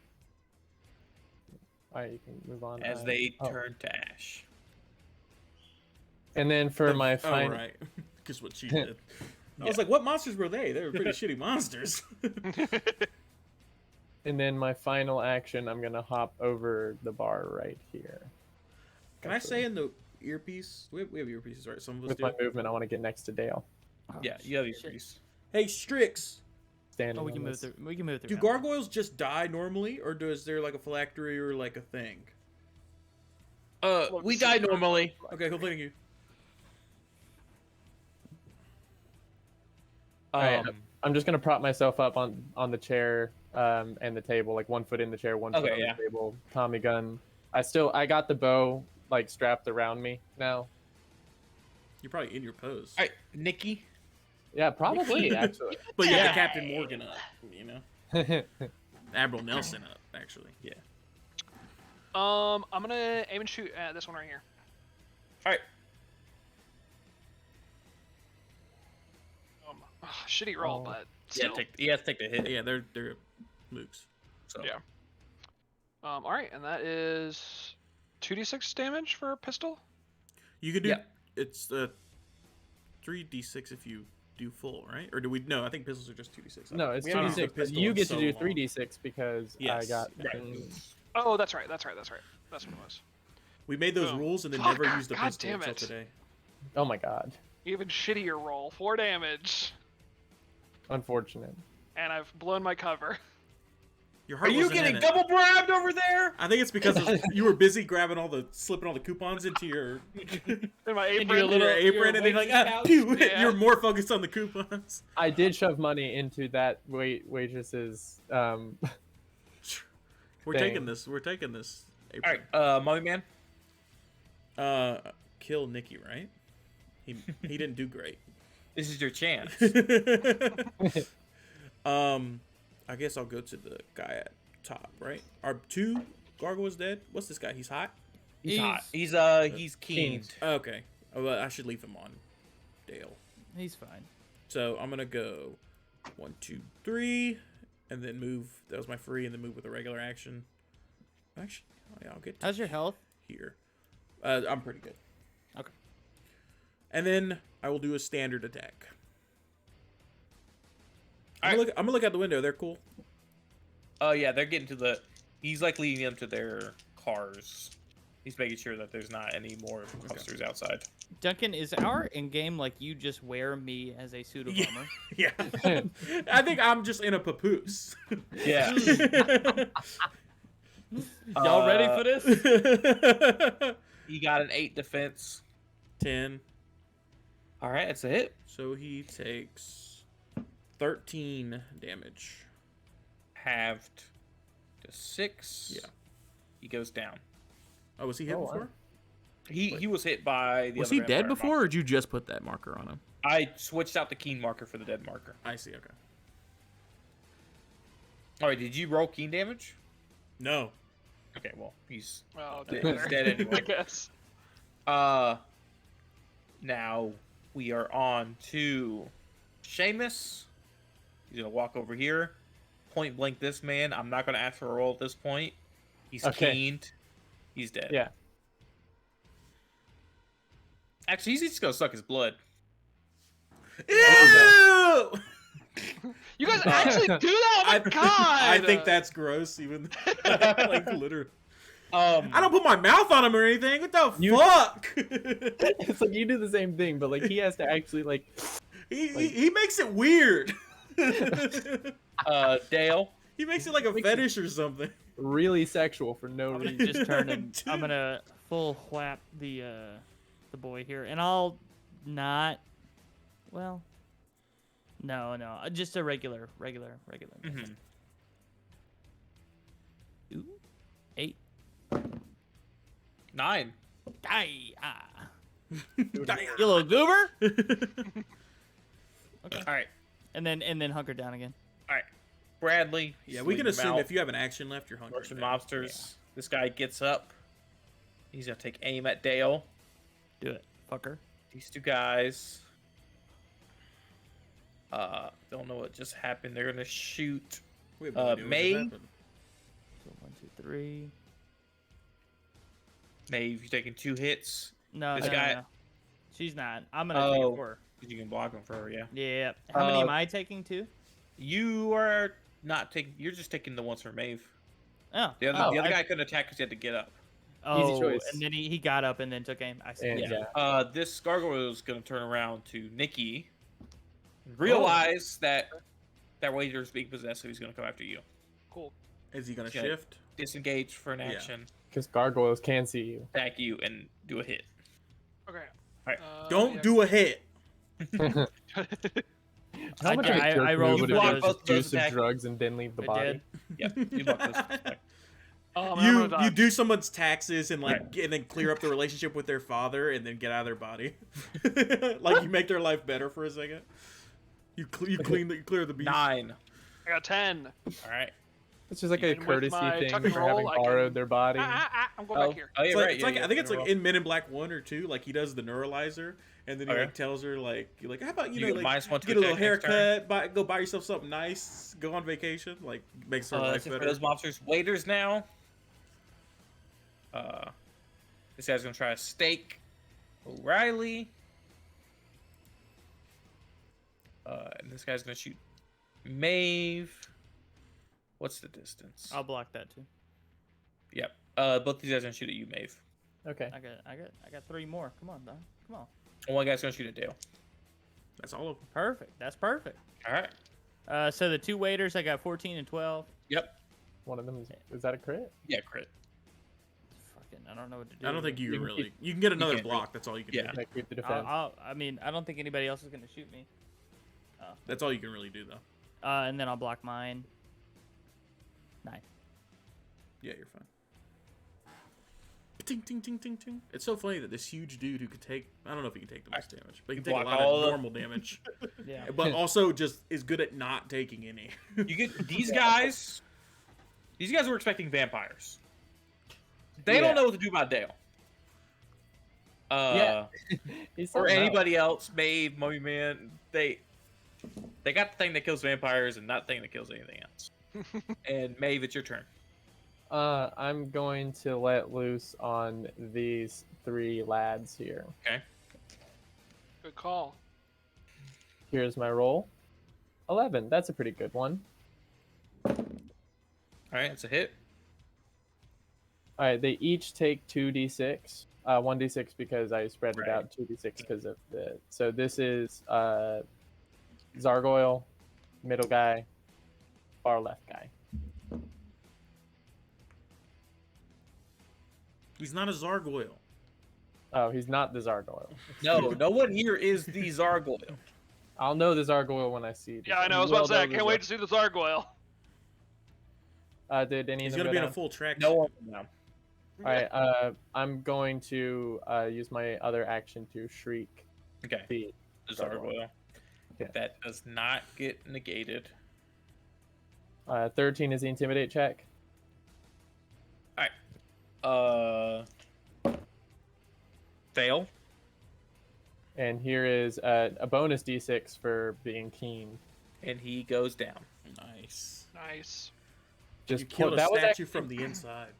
[SPEAKER 3] right, you can move on.
[SPEAKER 1] As they
[SPEAKER 3] oh.
[SPEAKER 1] turn to ash.
[SPEAKER 3] And then for my
[SPEAKER 2] Oh
[SPEAKER 3] final,
[SPEAKER 2] right, because what she did. I was like, what monsters were they? They were pretty shitty monsters.
[SPEAKER 3] and then my final action, I'm gonna hop over the bar right here.
[SPEAKER 2] Can I say in the earpiece? We have earpieces, right? Some of us
[SPEAKER 3] With
[SPEAKER 2] do.
[SPEAKER 3] my movement, I want to get next to Dale.
[SPEAKER 5] Oh,
[SPEAKER 1] Yeah, you have these
[SPEAKER 5] shit.
[SPEAKER 1] trees.
[SPEAKER 2] Hey, Strix.
[SPEAKER 3] Standing.
[SPEAKER 5] Oh, we can
[SPEAKER 3] on
[SPEAKER 5] move
[SPEAKER 3] this.
[SPEAKER 5] through. We can move through.
[SPEAKER 2] Do
[SPEAKER 5] now.
[SPEAKER 2] gargoyles just die normally, or is there like a phylactery or like a thing?
[SPEAKER 1] We die normally.
[SPEAKER 2] Okay, cool. Thank you.
[SPEAKER 3] Alright, I'm just gonna prop myself up on the chair and the table, like 1 foot in the chair, 1 foot
[SPEAKER 1] Okay,
[SPEAKER 3] on
[SPEAKER 1] yeah.
[SPEAKER 3] the table. Tommy gun. I got the bow like strapped around me now.
[SPEAKER 2] You're probably in your pose.
[SPEAKER 1] All right, Nikki.
[SPEAKER 3] Yeah, probably actually.
[SPEAKER 2] But you have
[SPEAKER 1] Yeah.
[SPEAKER 2] the Captain Morgan up, you know? Admiral Nelson up, actually. Yeah.
[SPEAKER 4] I'm gonna aim and shoot at this one right here.
[SPEAKER 1] All right.
[SPEAKER 4] Shitty roll,
[SPEAKER 3] Oh.
[SPEAKER 4] but
[SPEAKER 1] Yeah,
[SPEAKER 4] still.
[SPEAKER 1] he has to take the hit.
[SPEAKER 2] Yeah, they're mooks.
[SPEAKER 1] So.
[SPEAKER 4] Yeah. All right, and that is 2d6 damage for a pistol.
[SPEAKER 2] You could do.
[SPEAKER 1] Yeah.
[SPEAKER 2] It's 3d6 if you do full, right? Or do we? No, I think pistols are just 2d6.
[SPEAKER 3] No, it's
[SPEAKER 2] We haven't used a
[SPEAKER 3] 2d6, but
[SPEAKER 2] pistol
[SPEAKER 3] you
[SPEAKER 2] in
[SPEAKER 3] get to
[SPEAKER 2] so
[SPEAKER 3] do
[SPEAKER 2] long.
[SPEAKER 3] 3d6 because
[SPEAKER 2] Yes,
[SPEAKER 3] I got.
[SPEAKER 1] right.
[SPEAKER 4] Oh, that's right. That's what it was.
[SPEAKER 2] We made those
[SPEAKER 4] Boom.
[SPEAKER 2] rules and then
[SPEAKER 4] Fuck,
[SPEAKER 2] never used a
[SPEAKER 4] God
[SPEAKER 2] pistol
[SPEAKER 4] damn
[SPEAKER 2] until
[SPEAKER 4] it.
[SPEAKER 2] today.
[SPEAKER 3] Oh my god.
[SPEAKER 4] Even shittier roll, 4 damage,
[SPEAKER 3] Unfortunate.
[SPEAKER 4] and I've blown my cover.
[SPEAKER 2] Your
[SPEAKER 1] Are
[SPEAKER 2] heart
[SPEAKER 1] you
[SPEAKER 2] wasn't in
[SPEAKER 1] getting
[SPEAKER 2] it.
[SPEAKER 1] double brabbed over there?
[SPEAKER 2] I think it's because you were busy slipping all the coupons into your
[SPEAKER 4] In my
[SPEAKER 5] Into
[SPEAKER 4] apron.
[SPEAKER 5] your little-
[SPEAKER 2] apron, and then like,
[SPEAKER 5] waitress
[SPEAKER 2] ah,
[SPEAKER 5] pouch?
[SPEAKER 2] pew,
[SPEAKER 4] Yeah.
[SPEAKER 2] you're more focused on the coupons.
[SPEAKER 3] I did shove money into that waitress's.
[SPEAKER 2] We're
[SPEAKER 3] Dang.
[SPEAKER 2] taking this. We're taking this.
[SPEAKER 1] All
[SPEAKER 2] Apron.
[SPEAKER 1] right, Mummy Man.
[SPEAKER 2] Kill Nikki, right? He didn't do great.
[SPEAKER 1] This is your chance.
[SPEAKER 2] I guess I'll go to the guy at top, right? Are 2 gargoyles dead? What's this guy? He's hot?
[SPEAKER 1] He's hot. He's keened.
[SPEAKER 3] Keened.
[SPEAKER 2] Okay. Oh, well, I should leave him on Dale.
[SPEAKER 5] He's fine.
[SPEAKER 2] So I'm gonna go 1, 2, 3, and then move. That was my free, and then move with a regular action. Actually, yeah, I'll get to
[SPEAKER 5] How's your health?
[SPEAKER 2] here. I'm pretty good.
[SPEAKER 5] Okay.
[SPEAKER 2] And then I will do a standard attack. I'm
[SPEAKER 1] Alright.
[SPEAKER 2] gonna look out the window. They're cool.
[SPEAKER 1] Oh yeah, they're getting to the. He's like leading them to their cars. He's making sure that there's not any more clusters outside.
[SPEAKER 5] Duncan, is our in-game like you just wear me as a suit of
[SPEAKER 2] Yeah.
[SPEAKER 5] armor?
[SPEAKER 2] Yeah. I think I'm just in a papoose.
[SPEAKER 1] Yeah.
[SPEAKER 5] Y'all ready for this?
[SPEAKER 1] He got an 8 defense.
[SPEAKER 2] 10.
[SPEAKER 1] All right, that's a hit.
[SPEAKER 2] So he takes 13 damage.
[SPEAKER 1] Halved to 6.
[SPEAKER 2] Yeah.
[SPEAKER 1] He goes down.
[SPEAKER 2] Oh, was he hit
[SPEAKER 3] Oh,
[SPEAKER 2] before?
[SPEAKER 1] He was hit by the.
[SPEAKER 2] Was
[SPEAKER 1] other
[SPEAKER 2] he dead
[SPEAKER 1] vampire
[SPEAKER 2] before,
[SPEAKER 1] monster.
[SPEAKER 2] or did you just put that marker on him?
[SPEAKER 1] I switched out the keen marker for the dead marker.
[SPEAKER 2] I see. Okay.
[SPEAKER 1] All right, did you roll keen damage?
[SPEAKER 2] No.
[SPEAKER 1] Okay, well he's
[SPEAKER 4] Oh,
[SPEAKER 1] He's
[SPEAKER 4] better.
[SPEAKER 1] dead anyway.
[SPEAKER 4] I guess.
[SPEAKER 1] Now we are on to Seamus. He's gonna walk over here, point blank this man. I'm not gonna ask for a roll at this point. He's
[SPEAKER 3] Okay.
[SPEAKER 1] keened. He's dead.
[SPEAKER 3] Yeah.
[SPEAKER 1] Actually, he's just gonna suck his blood.
[SPEAKER 2] Ew!
[SPEAKER 4] You guys actually do that? Oh my god!
[SPEAKER 2] I think that's gross. Even like literally. I don't put my mouth on him or anything. What the
[SPEAKER 3] You-
[SPEAKER 2] fuck?
[SPEAKER 3] It's like you do the same thing, but like he has to actually like.
[SPEAKER 2] he makes it weird.
[SPEAKER 1] Dale.
[SPEAKER 2] He makes it like a fetish or something.
[SPEAKER 3] Really sexual for no
[SPEAKER 5] I'm
[SPEAKER 3] reason.
[SPEAKER 5] gonna just turn and I'm gonna full whap the boy here, and I'll not. Well, no, just a regular.
[SPEAKER 1] Mhm.
[SPEAKER 5] Ooh, 8.
[SPEAKER 1] 9.
[SPEAKER 5] Die, ah.
[SPEAKER 2] Damn.
[SPEAKER 5] You little goober.
[SPEAKER 1] All right.
[SPEAKER 5] And then hunker down again.
[SPEAKER 1] All right. Bradley.
[SPEAKER 2] Yeah, we can
[SPEAKER 1] leading them
[SPEAKER 2] assume
[SPEAKER 1] out.
[SPEAKER 2] if you have an action left, you're hungry.
[SPEAKER 1] Russian mobsters. This guy gets up. He's gonna take aim at Dale.
[SPEAKER 5] Do it, fucker.
[SPEAKER 1] These 2 guys. Don't know what just happened. They're gonna shoot.
[SPEAKER 2] We have no idea what
[SPEAKER 1] May?
[SPEAKER 2] just happened.
[SPEAKER 5] So 1, 2, 3.
[SPEAKER 1] Maeve, you're taking 2 hits.
[SPEAKER 5] No,
[SPEAKER 1] This
[SPEAKER 5] no,
[SPEAKER 1] guy-
[SPEAKER 5] no. She's not. I'm gonna take
[SPEAKER 1] Oh.
[SPEAKER 5] it for her.
[SPEAKER 1] You can block them for her, yeah.
[SPEAKER 5] Yeah. How many
[SPEAKER 1] Uh,
[SPEAKER 5] am I taking? 2?
[SPEAKER 1] You are not taking. You're just taking the ones for Maeve.
[SPEAKER 5] Oh.
[SPEAKER 1] The other guy couldn't attack because he had to get up.
[SPEAKER 5] Oh,
[SPEAKER 3] choice.
[SPEAKER 5] and then he got up and then took aim. I see.
[SPEAKER 3] And,
[SPEAKER 1] Yeah.
[SPEAKER 3] yeah.
[SPEAKER 1] This gargoyle is gonna turn around to Nikki. And realize that waiter is being possessed, so he's gonna come after you.
[SPEAKER 4] Cool.
[SPEAKER 2] Is he gonna
[SPEAKER 1] Yeah.
[SPEAKER 2] shift?
[SPEAKER 1] Disengage for an
[SPEAKER 2] Yeah.
[SPEAKER 1] action,
[SPEAKER 3] Because gargoyles can see you.
[SPEAKER 1] attack you, and do a hit.
[SPEAKER 4] Okay.
[SPEAKER 1] Alright.
[SPEAKER 2] Don't
[SPEAKER 4] yeah.
[SPEAKER 2] do a hit.
[SPEAKER 3] How much of a
[SPEAKER 5] I
[SPEAKER 3] jerk
[SPEAKER 5] rolled
[SPEAKER 3] move would
[SPEAKER 5] for
[SPEAKER 3] it
[SPEAKER 1] those.
[SPEAKER 3] be to just do
[SPEAKER 1] Those
[SPEAKER 3] some
[SPEAKER 1] attack-
[SPEAKER 3] drugs and then leave the
[SPEAKER 5] I
[SPEAKER 3] body?
[SPEAKER 5] did.
[SPEAKER 1] Yep. You block this.
[SPEAKER 4] I'm gonna die.
[SPEAKER 2] You do someone's taxes and and then clear up the relationship with their father and then get out of their body. Like you make their life better for a second. You clear the beast.
[SPEAKER 1] 9.
[SPEAKER 4] I got 10.
[SPEAKER 1] All right.
[SPEAKER 3] It's just like
[SPEAKER 4] And
[SPEAKER 3] a
[SPEAKER 4] with
[SPEAKER 3] courtesy
[SPEAKER 4] my
[SPEAKER 3] thing
[SPEAKER 4] tuck and
[SPEAKER 3] for
[SPEAKER 4] roll,
[SPEAKER 3] having
[SPEAKER 4] I
[SPEAKER 3] borrowed
[SPEAKER 4] can-
[SPEAKER 3] their body.
[SPEAKER 4] I'm going back here.
[SPEAKER 1] Oh, yeah,
[SPEAKER 2] It's like,
[SPEAKER 1] right.
[SPEAKER 2] it's like
[SPEAKER 1] yeah,
[SPEAKER 2] I think it's
[SPEAKER 1] yeah,
[SPEAKER 2] like in Men in Black 1 or 2, like he does the neuralizer, and then he
[SPEAKER 1] Okay.
[SPEAKER 2] like tells her like, how about
[SPEAKER 1] You get
[SPEAKER 2] like
[SPEAKER 1] -1 to
[SPEAKER 2] get a little
[SPEAKER 1] attack next turn.
[SPEAKER 2] haircut, go buy yourself something nice, go on vacation, like makes her life
[SPEAKER 1] That's it for
[SPEAKER 2] better.
[SPEAKER 1] those monsters. Waiters now. This guy's gonna try to stake O'Reilly. And this guy's gonna shoot Maeve. What's the distance?
[SPEAKER 5] I'll block that too.
[SPEAKER 1] Yep. Both these guys are gonna shoot at you, Maeve.
[SPEAKER 3] Okay.
[SPEAKER 5] I got 3 more. Come on, Don. Come on.
[SPEAKER 1] And one guy's gonna shoot at Dale.
[SPEAKER 2] That's all of them.
[SPEAKER 5] Perfect. That's perfect.
[SPEAKER 1] All right.
[SPEAKER 5] So the 2 waiters, I got 14 and 12.
[SPEAKER 1] Yep.
[SPEAKER 3] One of them is that a crit?
[SPEAKER 1] Yeah, crit.
[SPEAKER 5] Fucking, I don't know what to do.
[SPEAKER 2] I don't think you
[SPEAKER 3] You
[SPEAKER 2] can
[SPEAKER 3] can
[SPEAKER 2] really. You can get another
[SPEAKER 1] can't
[SPEAKER 2] block. That's all you can
[SPEAKER 1] Yeah.
[SPEAKER 2] do.
[SPEAKER 3] Like keep the defense.
[SPEAKER 5] I mean, I don't think anybody else is gonna shoot me.
[SPEAKER 2] That's all you can really do though.
[SPEAKER 5] And then I'll block mine. 9.
[SPEAKER 2] Yeah, you're fine. Ting, ting, ting, ting, ting. It's so funny that this huge dude who could take, I don't know if he can take the most damage, but he can take a
[SPEAKER 1] Block
[SPEAKER 2] lot
[SPEAKER 1] all
[SPEAKER 2] of
[SPEAKER 1] the-
[SPEAKER 2] normal damage,
[SPEAKER 5] Yeah.
[SPEAKER 2] but also just is good at not taking any.
[SPEAKER 1] You get these guys. These guys were expecting vampires. They
[SPEAKER 3] Yeah.
[SPEAKER 1] don't know what to do about Dale.
[SPEAKER 3] Yeah. He's
[SPEAKER 1] Or
[SPEAKER 3] something else.
[SPEAKER 1] anybody else, Maeve, Mummy Man. They got the thing that kills vampires and not the thing that kills anything else. And Maeve, it's your turn.
[SPEAKER 3] I'm going to let loose on these 3 lads here.
[SPEAKER 1] Okay.
[SPEAKER 4] Good call.
[SPEAKER 3] Here's my roll. 11. That's a pretty good one.
[SPEAKER 1] All right, it's a hit.
[SPEAKER 3] All right, they each take 2d6. 1d6 because I spread it
[SPEAKER 1] Right.
[SPEAKER 3] out. 2d6 because of the. So this is Zargoyle, middle guy, far left guy.
[SPEAKER 2] He's not a Zargoyle.
[SPEAKER 3] Oh, he's not the Zargoyle.
[SPEAKER 1] No, no one here is the Zargoyle.
[SPEAKER 3] I'll know the Zargoyle when I see it.
[SPEAKER 4] Yeah, I know. I was about to say, I can't wait to see the Zargoyle.
[SPEAKER 3] Did any
[SPEAKER 2] He's
[SPEAKER 3] of them
[SPEAKER 2] gonna
[SPEAKER 3] go
[SPEAKER 2] be in
[SPEAKER 3] down?
[SPEAKER 2] a full track.
[SPEAKER 1] No one. No.
[SPEAKER 3] All right, I'm going to use my other action to shriek
[SPEAKER 1] Okay.
[SPEAKER 3] the
[SPEAKER 1] The Zargoyle.
[SPEAKER 3] Yeah.
[SPEAKER 1] That does not get negated.
[SPEAKER 3] 13 is the intimidate check.
[SPEAKER 1] Fail.
[SPEAKER 3] And here is a bonus d6 for being keen.
[SPEAKER 1] And he goes down.
[SPEAKER 2] Nice.
[SPEAKER 4] Nice.
[SPEAKER 2] You killed a
[SPEAKER 3] that was
[SPEAKER 2] statue
[SPEAKER 3] actually,
[SPEAKER 2] from the inside.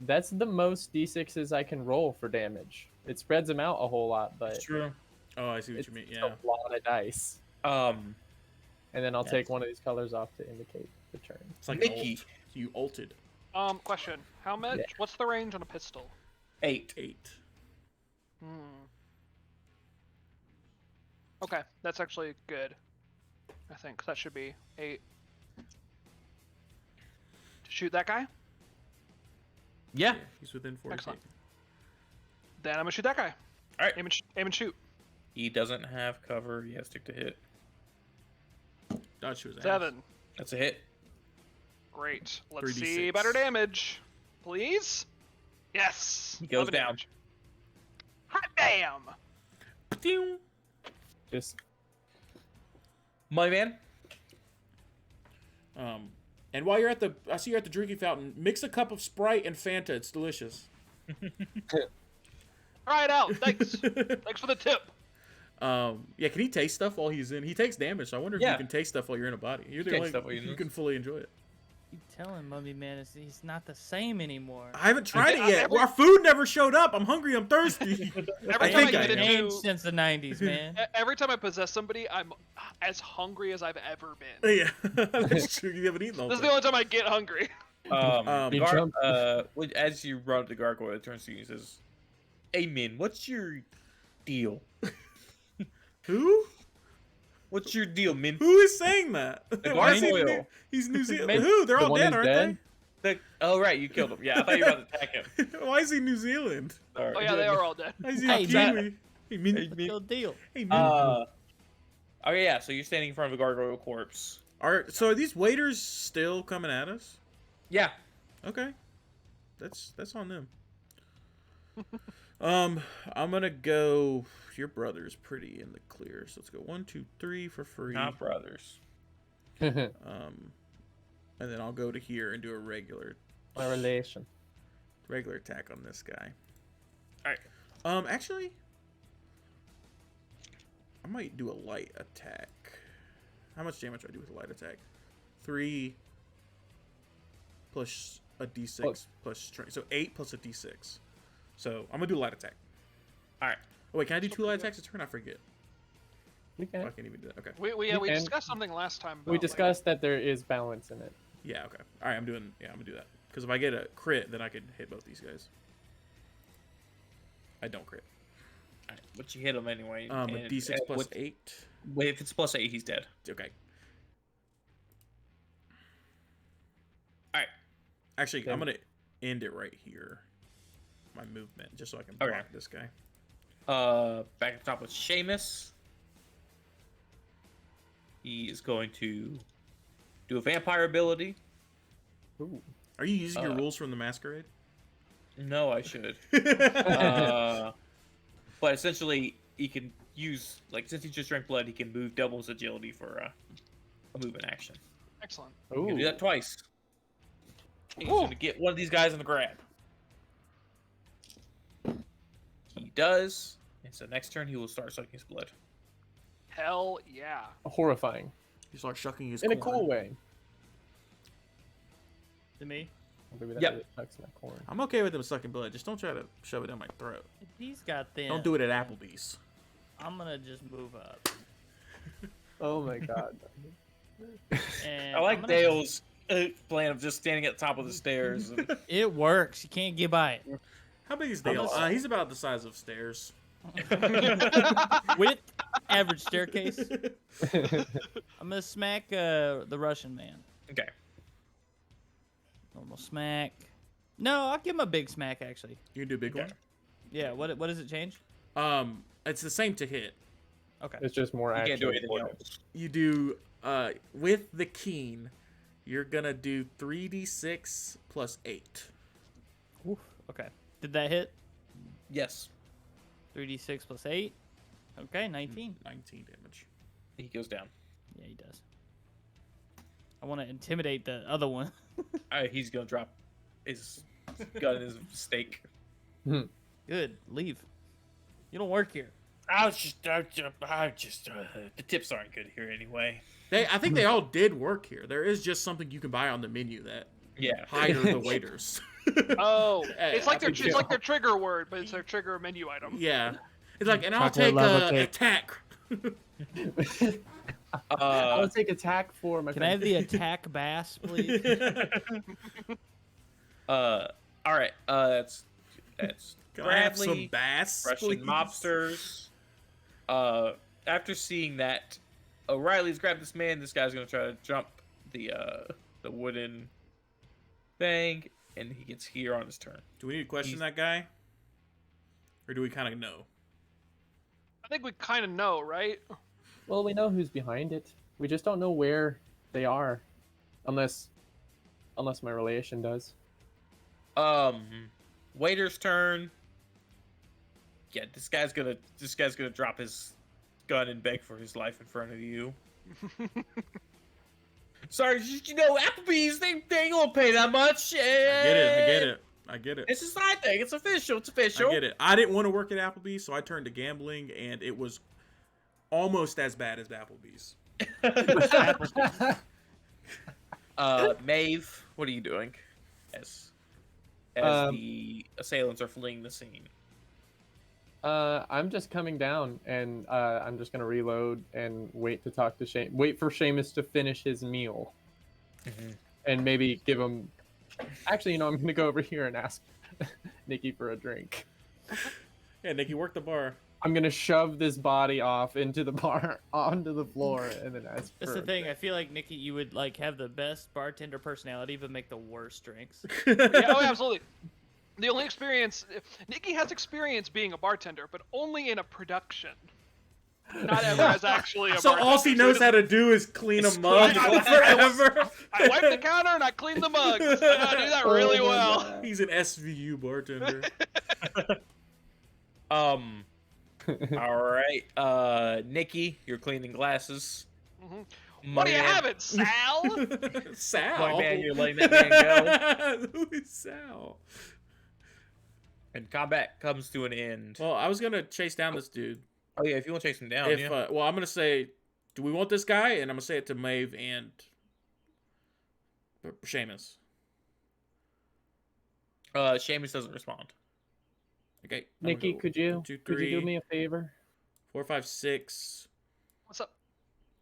[SPEAKER 3] that's the most d6s I can roll for damage. It spreads them out a whole lot, but
[SPEAKER 1] True.
[SPEAKER 2] Oh, I see what
[SPEAKER 3] it's
[SPEAKER 2] you mean.
[SPEAKER 3] a
[SPEAKER 2] Yeah.
[SPEAKER 3] lot of dice.
[SPEAKER 1] Um,
[SPEAKER 3] And then I'll
[SPEAKER 1] Yes.
[SPEAKER 3] take one of these colors off to indicate the turn.
[SPEAKER 2] It's like an
[SPEAKER 1] Mickey.
[SPEAKER 2] ult. You ulted.
[SPEAKER 4] Question. How much?
[SPEAKER 3] Yeah.
[SPEAKER 4] What's the range on a pistol?
[SPEAKER 1] 8.
[SPEAKER 2] 8.
[SPEAKER 4] Okay, that's actually good. I think that should be 8. To shoot that guy?
[SPEAKER 1] Yeah.
[SPEAKER 2] Yeah, he's within 40
[SPEAKER 4] Excellent.
[SPEAKER 2] feet.
[SPEAKER 4] Then I'm gonna shoot that guy.
[SPEAKER 1] All right.
[SPEAKER 4] Aim and shoot.
[SPEAKER 1] He doesn't have cover. He has stick to hit.
[SPEAKER 2] Dodge to his ass.
[SPEAKER 4] 7.
[SPEAKER 1] That's a hit.
[SPEAKER 4] Great. Let's
[SPEAKER 2] 3d6.
[SPEAKER 4] see better damage, please. Yes.
[SPEAKER 1] He goes
[SPEAKER 4] 11
[SPEAKER 1] down.
[SPEAKER 4] damage. Hot damn.
[SPEAKER 2] Pew!
[SPEAKER 3] Just
[SPEAKER 1] My man.
[SPEAKER 2] And while you're at the, I see you're at the drinking fountain. Mix a cup of Sprite and Fanta. It's delicious.
[SPEAKER 4] Try it out. Thanks. Thanks for the tip.
[SPEAKER 2] Yeah, can he taste stuff while he's in? He takes damage, so I wonder if you
[SPEAKER 1] Yeah.
[SPEAKER 2] can taste stuff while you're in a body. You're the
[SPEAKER 1] Taste
[SPEAKER 2] only,
[SPEAKER 1] stuff while you're in
[SPEAKER 2] you
[SPEAKER 1] this.
[SPEAKER 2] can fully enjoy it.
[SPEAKER 5] You telling Mummy Man he's not the same anymore.
[SPEAKER 2] I haven't tried it
[SPEAKER 4] Yeah,
[SPEAKER 2] yet.
[SPEAKER 4] every-
[SPEAKER 2] Our food never showed up. I'm hungry. I'm thirsty.
[SPEAKER 4] Every
[SPEAKER 2] I
[SPEAKER 4] time I
[SPEAKER 2] think
[SPEAKER 4] get
[SPEAKER 2] I am.
[SPEAKER 4] into
[SPEAKER 5] Changed since the 90s, man.
[SPEAKER 4] every time I possess somebody, I'm as hungry as I've ever been.
[SPEAKER 2] Yeah, that's true. You haven't eaten all
[SPEAKER 4] This is
[SPEAKER 2] day.
[SPEAKER 4] the only time I get hungry.
[SPEAKER 3] You
[SPEAKER 1] Gar-
[SPEAKER 3] jump.
[SPEAKER 1] as you run up the gargoyle, it turns to you and says, "Hey, Min, what's your deal?
[SPEAKER 2] Who?
[SPEAKER 1] What's your deal, Min?"
[SPEAKER 2] Who is saying that? Why is he
[SPEAKER 1] gargoyle.
[SPEAKER 2] new? He's New Zealand.
[SPEAKER 1] Man,
[SPEAKER 2] Who? They're
[SPEAKER 3] the
[SPEAKER 2] all
[SPEAKER 3] one
[SPEAKER 2] dead,
[SPEAKER 3] who's
[SPEAKER 2] aren't
[SPEAKER 3] dead?
[SPEAKER 1] Oh, right, you killed him. Yeah, I thought you were about to attack him.
[SPEAKER 2] they? Why is he New Zealand?
[SPEAKER 1] Sorry.
[SPEAKER 4] Oh yeah, they are all dead.
[SPEAKER 2] Why is he
[SPEAKER 5] Hey,
[SPEAKER 2] a
[SPEAKER 1] Matt.
[SPEAKER 2] Kiwi? Hey, Min.
[SPEAKER 1] Hey, Min.
[SPEAKER 5] Real deal.
[SPEAKER 2] Hey, Min.
[SPEAKER 1] Okay, yeah, so you're standing in front of a gargoyle corpse.
[SPEAKER 2] So are these waiters still coming at us?
[SPEAKER 1] Yeah.
[SPEAKER 2] Okay, that's on them. I'm gonna go. Your brother's pretty in the clear, so let's go 1, 2, 3 for free.
[SPEAKER 1] Not brothers.
[SPEAKER 2] Um, and then I'll go to here and do a regular
[SPEAKER 3] My relation.
[SPEAKER 2] attack on this guy.
[SPEAKER 1] All right.
[SPEAKER 2] Actually, I might do a light attack. How much damage do I do with a light attack? 3 plus a d6 plus strength. So 8 plus a d6. So I'm gonna do a light attack.
[SPEAKER 1] All right.
[SPEAKER 2] Oh wait, can I do 2 light attacks a turn? I forget.
[SPEAKER 3] We
[SPEAKER 2] Oh, I
[SPEAKER 3] can.
[SPEAKER 2] can't even do that. Okay.
[SPEAKER 4] We
[SPEAKER 3] You can.
[SPEAKER 4] discussed something last time.
[SPEAKER 3] We
[SPEAKER 4] about,
[SPEAKER 3] discussed that there is balance in it.
[SPEAKER 2] Yeah. Okay. All right. I'm gonna do that. Because if I get a crit, then I can hit both these guys. I don't crit.
[SPEAKER 1] All right. But you hit him anyway.
[SPEAKER 2] A d6 plus 8.
[SPEAKER 1] Wait, if it's +8, he's dead.
[SPEAKER 2] Okay.
[SPEAKER 1] All right.
[SPEAKER 2] Actually,
[SPEAKER 3] Okay.
[SPEAKER 2] I'm gonna end it right here. My movement, just so I can block
[SPEAKER 1] Okay.
[SPEAKER 2] this guy.
[SPEAKER 1] Back at the top with Seamus. He is going to do a vampire ability.
[SPEAKER 3] Ooh.
[SPEAKER 2] Are you using your rules from the Masquerade?
[SPEAKER 1] No, I should. But essentially, he can use, like, since he just drank blood, he can move double his agility for a movement action.
[SPEAKER 4] Excellent.
[SPEAKER 1] He can do
[SPEAKER 3] Ooh.
[SPEAKER 1] that twice. He's going to get one of these guys in the grab. He does. And so next turn, he will start sucking his blood.
[SPEAKER 4] Hell yeah.
[SPEAKER 3] Horrifying.
[SPEAKER 2] He starts shucking his
[SPEAKER 3] In a
[SPEAKER 2] corn.
[SPEAKER 3] cool way.
[SPEAKER 5] To me,
[SPEAKER 3] Maybe that
[SPEAKER 1] Yep.
[SPEAKER 3] really sucks my corn.
[SPEAKER 2] I'm okay with him sucking blood. Just don't try to shove it down my throat.
[SPEAKER 5] if he's got thin.
[SPEAKER 2] Don't do it at Applebee's.
[SPEAKER 5] I'm gonna just move up.
[SPEAKER 3] Oh my god.
[SPEAKER 5] And
[SPEAKER 1] I like
[SPEAKER 5] I'm gonna-
[SPEAKER 1] Dale's plan of just standing at the top of the stairs. And,
[SPEAKER 5] It works. You can't get by it.
[SPEAKER 2] How big is Dale? He's about the size of stairs.
[SPEAKER 5] With average staircase. I'm gonna smack the Russian man.
[SPEAKER 1] okay.
[SPEAKER 5] Normal smack. No, I'll give him a big smack actually.
[SPEAKER 2] You can do a big
[SPEAKER 1] Okay.
[SPEAKER 5] Yeah. What does it change?
[SPEAKER 2] one. It's the same to hit.
[SPEAKER 5] Okay.
[SPEAKER 3] It's just more
[SPEAKER 1] You
[SPEAKER 3] action.
[SPEAKER 1] can't do anything else.
[SPEAKER 2] You do with the keen. You're gonna do 3d6 plus 8.
[SPEAKER 5] Oof. Okay. Did that hit?
[SPEAKER 1] Yes.
[SPEAKER 5] 3d6 plus 8. Okay, 19.
[SPEAKER 2] 19 damage.
[SPEAKER 1] He goes down.
[SPEAKER 5] Yeah, he does. I want to intimidate the other one.
[SPEAKER 1] He's going to drop his gun in his steak.
[SPEAKER 5] Good. Leave. You don't work here.
[SPEAKER 1] I just, the tips aren't good here anyway.
[SPEAKER 2] I think they all did work here. There is just something you can buy on the menu that
[SPEAKER 1] Yeah.
[SPEAKER 2] hire the waiters.
[SPEAKER 4] Oh, it's like
[SPEAKER 2] Happy
[SPEAKER 4] their trigger word, but it's their trigger menu item.
[SPEAKER 2] Yeah. It's like, and I'll
[SPEAKER 5] Chocolate
[SPEAKER 2] take
[SPEAKER 5] lava cake.
[SPEAKER 2] attack.
[SPEAKER 3] I'll take attack for my
[SPEAKER 5] Can I have the attack bass, please?
[SPEAKER 1] All right. That's
[SPEAKER 2] Can I have some
[SPEAKER 1] Bradley,
[SPEAKER 2] bass,
[SPEAKER 1] Russian
[SPEAKER 2] please?
[SPEAKER 1] mobsters. After seeing that, O'Reilly's grabbed this man. This guy's gonna try to jump the wooden thing, and he gets here on his turn.
[SPEAKER 2] Do we need to question that guy? Or do we kind of know?
[SPEAKER 4] I think we kind of know, right?
[SPEAKER 3] Well, we know who's behind it. We just don't know where they are, unless my relation does.
[SPEAKER 1] Waiter's turn. Yeah, this guy's gonna drop his gun and beg for his life in front of you. Sorry, Applebee's they ain't gonna pay that much.
[SPEAKER 2] I get it.
[SPEAKER 1] It's a side thing. It's official. It's official.
[SPEAKER 2] I get it. I didn't want to work at Applebee's, so I turned to gambling, and it was almost as bad as Applebee's.
[SPEAKER 1] Maeve, what are you doing? As the assailants are fleeing the scene.
[SPEAKER 3] I'm just coming down, and I'm just gonna reload and wait to talk to wait for Seamus to finish his meal, and maybe give him. Actually, I'm gonna go over here and ask Nikki for a drink.
[SPEAKER 2] Yeah, Nikki, work the bar.
[SPEAKER 3] I'm gonna shove this body off into the bar onto the floor, and then ask.
[SPEAKER 5] That's
[SPEAKER 3] for
[SPEAKER 5] the
[SPEAKER 3] a
[SPEAKER 5] thing.
[SPEAKER 3] drink.
[SPEAKER 5] I feel like Nikki, you would like have the best bartender personality, but make the worst drinks.
[SPEAKER 4] Yeah, oh, absolutely. The only experience Nikki has experience being a bartender, but only in a production. Not ever as actually a
[SPEAKER 2] So
[SPEAKER 4] bartender.
[SPEAKER 2] all she knows how to do is clean a mug forever.
[SPEAKER 4] I wipe the counter and I clean the mugs. I do that really
[SPEAKER 3] Oh my
[SPEAKER 4] well.
[SPEAKER 3] God.
[SPEAKER 2] He's an SVU bartender.
[SPEAKER 1] All right, Nikki, you're cleaning glasses.
[SPEAKER 4] What are you
[SPEAKER 1] man.
[SPEAKER 4] having, Sal?
[SPEAKER 2] Sal.
[SPEAKER 1] man, you're letting that man
[SPEAKER 2] Who is Sal?
[SPEAKER 1] And combat comes to an end.
[SPEAKER 2] Well, I was gonna chase down this dude.
[SPEAKER 1] Oh yeah, if you want to chase him down,
[SPEAKER 2] If
[SPEAKER 1] yeah.
[SPEAKER 2] well, I'm gonna say, do we want this guy? And I'm gonna say it to Maeve and Seamus.
[SPEAKER 1] Seamus doesn't respond.
[SPEAKER 2] Okay, I'm gonna
[SPEAKER 3] Nikki,
[SPEAKER 2] go
[SPEAKER 3] could you
[SPEAKER 2] 1, 2,
[SPEAKER 3] could you do
[SPEAKER 2] 3,
[SPEAKER 3] me a favor?
[SPEAKER 2] 4, 5, 6,
[SPEAKER 4] What's up?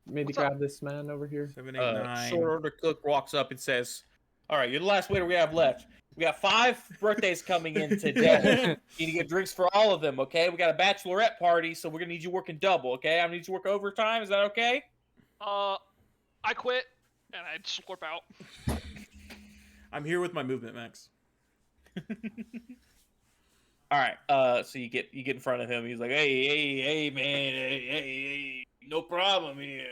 [SPEAKER 3] Maybe
[SPEAKER 4] What's up?
[SPEAKER 3] grab this man over here.
[SPEAKER 2] 7, 8, 9.
[SPEAKER 1] Short order cook walks up and says, "All right, you're the last waiter we have left. We got 5 birthdays coming in today. You need to get drinks for all of them, okay? We got a bachelorette party, so we're gonna need you working double, okay? I'm gonna need you to work overtime. Is that okay?"
[SPEAKER 4] I quit and I slurp out.
[SPEAKER 2] I'm here with my movement, Max.
[SPEAKER 1] All right. So you get in front of him. He's like, "Hey, man, hey, no problem here.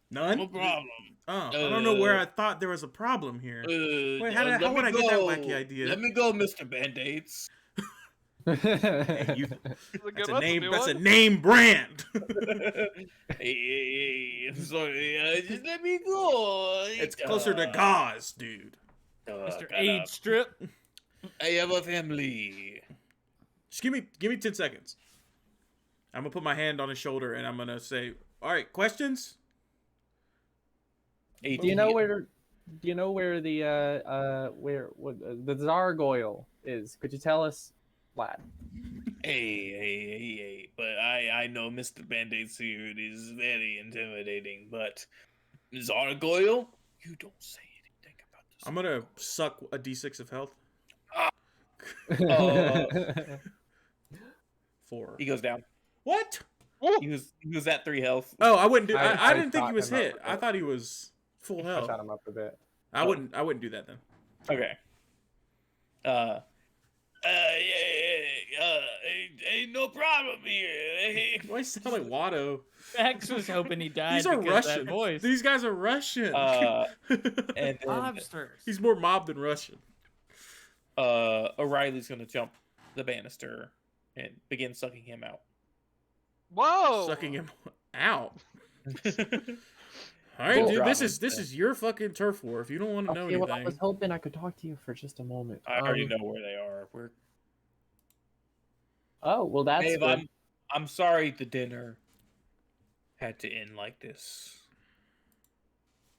[SPEAKER 2] None?
[SPEAKER 1] No problem.
[SPEAKER 2] Oh, I don't know where I thought there was a problem here. Wait, how would I get that wacky idea?
[SPEAKER 1] Let me go, Mr. Band-Aids."
[SPEAKER 2] Hey, you,
[SPEAKER 4] That's
[SPEAKER 2] that's a name brand.
[SPEAKER 1] hey, I'm sorry. Just let me go.
[SPEAKER 2] It's closer to gauze, dude.
[SPEAKER 5] Mr. AIDS strip.
[SPEAKER 1] I have a family.
[SPEAKER 2] Just give me 10 seconds. I'm gonna put my hand on his shoulder and I'm gonna say, "All right, questions?"
[SPEAKER 3] Do you know where the the Zargoyle is? Could you tell us, lad?
[SPEAKER 1] Hey, but I know Mr. Band-Aid's here. It is very intimidating, but Zargoyle, you don't say anything about this.
[SPEAKER 2] I'm gonna suck a d6 of health.
[SPEAKER 1] Uh,
[SPEAKER 2] 4.
[SPEAKER 1] He goes down.
[SPEAKER 2] What?
[SPEAKER 1] He was at 3 health.
[SPEAKER 2] Oh, I wouldn't do. I
[SPEAKER 3] I
[SPEAKER 2] didn't think he
[SPEAKER 3] shot
[SPEAKER 2] was
[SPEAKER 3] him up
[SPEAKER 2] hit.
[SPEAKER 3] with
[SPEAKER 2] I
[SPEAKER 3] it.
[SPEAKER 2] thought he was full
[SPEAKER 3] I
[SPEAKER 2] health.
[SPEAKER 3] shot him up a bit.
[SPEAKER 2] I wouldn't do that then.
[SPEAKER 1] Okay. Ain't no problem here.
[SPEAKER 2] Why I sound like Watto?
[SPEAKER 5] Max was hoping he died
[SPEAKER 2] These are
[SPEAKER 5] because of
[SPEAKER 2] Russian.
[SPEAKER 5] that voice.
[SPEAKER 2] These guys are Russian.
[SPEAKER 1] And then,
[SPEAKER 5] Lobsters.
[SPEAKER 2] He's more mob than Russian.
[SPEAKER 1] O'Reilly's gonna jump the banister and begin sucking him out.
[SPEAKER 4] Whoa!
[SPEAKER 2] Sucking him out.
[SPEAKER 1] All
[SPEAKER 2] All right, dude.
[SPEAKER 1] Drop
[SPEAKER 2] This
[SPEAKER 1] him.
[SPEAKER 2] is your fucking turf war. If you don't want to know
[SPEAKER 3] Okay, well, I
[SPEAKER 2] anything,
[SPEAKER 3] was hoping I could talk to you for just a moment.
[SPEAKER 1] I already know where they are.
[SPEAKER 3] Oh, well, that's
[SPEAKER 1] Dave,
[SPEAKER 3] good.
[SPEAKER 1] I'm sorry the dinner had to end like this.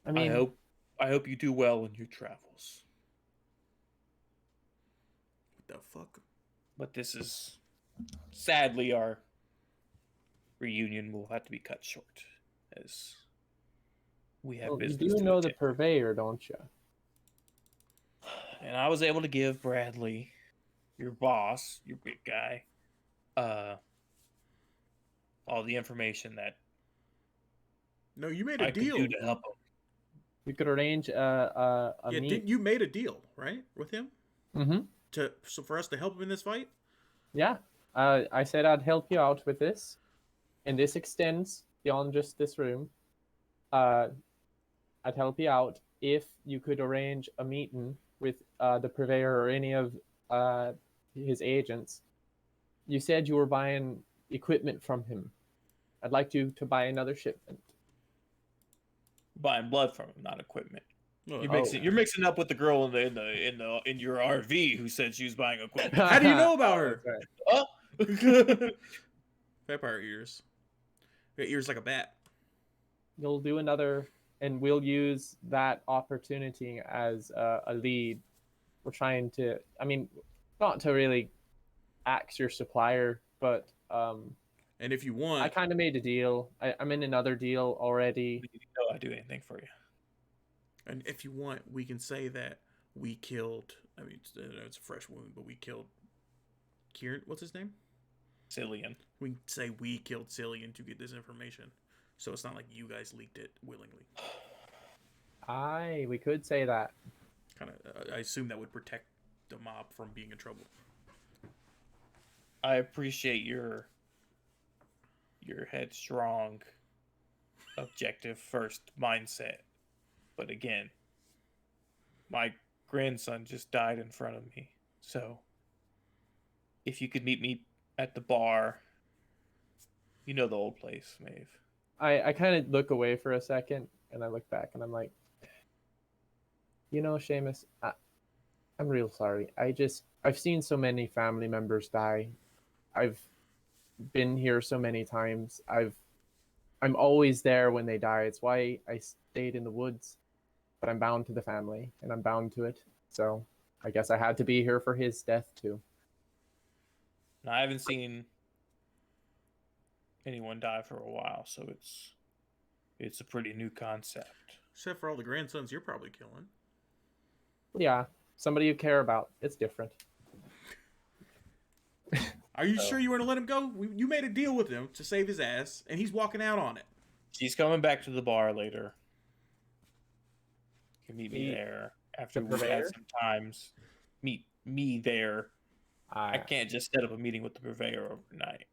[SPEAKER 3] I mean,
[SPEAKER 1] I hope you do well in your travels.
[SPEAKER 2] what the fuck?
[SPEAKER 1] But this is sadly our reunion will have to be cut short as we have
[SPEAKER 3] well, you
[SPEAKER 1] business.
[SPEAKER 3] do
[SPEAKER 1] to
[SPEAKER 3] know the
[SPEAKER 1] attend.
[SPEAKER 3] purveyor, don't you?
[SPEAKER 1] And I was able to give Bradley, your boss, your big guy, all the information that
[SPEAKER 2] No, you made
[SPEAKER 1] I
[SPEAKER 2] a
[SPEAKER 1] could
[SPEAKER 2] deal.
[SPEAKER 1] do to help him.
[SPEAKER 3] We could arrange a
[SPEAKER 2] Yeah,
[SPEAKER 3] meet.
[SPEAKER 2] didn't you made a deal, right, with him
[SPEAKER 3] Mm-hmm.
[SPEAKER 2] so for us to help him in this fight?
[SPEAKER 3] Yeah. I said I'd help you out with this, and this extends beyond just this room. I'd help you out if you could arrange a meeting with the purveyor or any of his agents. You said you were buying equipment from him. I'd like you to buy another shipment.
[SPEAKER 1] Buying blood from him, not equipment.
[SPEAKER 2] Oh,
[SPEAKER 1] You're mixing up with the girl in your RV who said she was buying equipment.
[SPEAKER 2] How do you know about her?
[SPEAKER 3] That's right.
[SPEAKER 1] Oh,
[SPEAKER 2] Vampire ears. Got ears like a bat.
[SPEAKER 3] You'll do another, and we'll use that opportunity as a lead. We're trying to, I mean, not to really axe your supplier, but
[SPEAKER 2] And if you
[SPEAKER 3] I
[SPEAKER 2] want,
[SPEAKER 3] kind of made a deal. I'm in another deal already.
[SPEAKER 1] no, I do anything for you.
[SPEAKER 2] and if you want, we can say that we killed. I mean, it's a fresh wound, but we killed Kieran. What's his name?
[SPEAKER 1] Cillian.
[SPEAKER 2] We can say we killed Cillian to get this information, so it's not like you guys leaked it willingly.
[SPEAKER 3] Aye, we could say that.
[SPEAKER 2] Kind of, I assume that would protect the mob from being in trouble.
[SPEAKER 1] I appreciate your headstrong, objective first mindset. But again, my grandson just died in front of me. So if you could meet me at the bar, you know the old place, Maeve.
[SPEAKER 3] I kind of look away for a second, and I look back, and I'm like, Seamus, I'm real sorry. I've seen so many family members die. I've been here so many times. I'm always there when they die. It's why I stayed in the woods. But I'm bound to the family, and I'm bound to it. So I guess I had to be here for his death too.
[SPEAKER 1] Now, I haven't seen anyone die for a while, so it's a pretty new concept.
[SPEAKER 2] Except for all the grandsons you're probably killing.
[SPEAKER 3] Yeah, somebody you care about. It's different.
[SPEAKER 2] Are you sure you want to let him go? You made a deal with him to save his ass, and he's walking out on it.
[SPEAKER 1] She's coming back to the bar later. You can meet me
[SPEAKER 3] Meet
[SPEAKER 1] there after
[SPEAKER 3] the
[SPEAKER 1] we've had
[SPEAKER 3] purveyor?
[SPEAKER 1] some times. Meet me there. I
[SPEAKER 3] I
[SPEAKER 1] can't just set up a meeting with the purveyor overnight.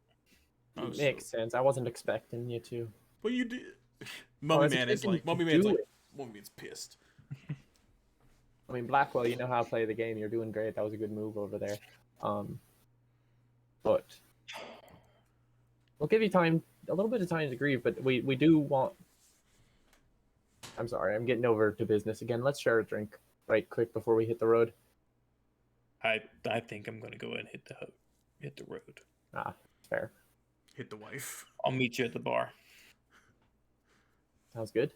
[SPEAKER 2] Oh,
[SPEAKER 3] makes sense. I wasn't expecting you to.
[SPEAKER 2] Well, you did.
[SPEAKER 3] I
[SPEAKER 2] Mummy
[SPEAKER 3] was
[SPEAKER 2] Man is
[SPEAKER 3] expecting
[SPEAKER 2] like,
[SPEAKER 3] you to
[SPEAKER 2] Mummy Man's
[SPEAKER 3] do
[SPEAKER 2] like,
[SPEAKER 3] it.
[SPEAKER 2] Mummy Man's pissed.
[SPEAKER 3] I mean, Blackwell, you know how to play the game. You're doing great. That was a good move over there. But we'll give you time, a little bit of time to grieve. But we do want. I'm sorry, I'm getting over to business again. Let's share a drink right quick before we hit the road.
[SPEAKER 1] I think I'm gonna go ahead and hit the road.
[SPEAKER 3] Ah, fair.
[SPEAKER 2] Hit the wife.
[SPEAKER 1] I'll meet you at the bar.
[SPEAKER 3] Sounds good.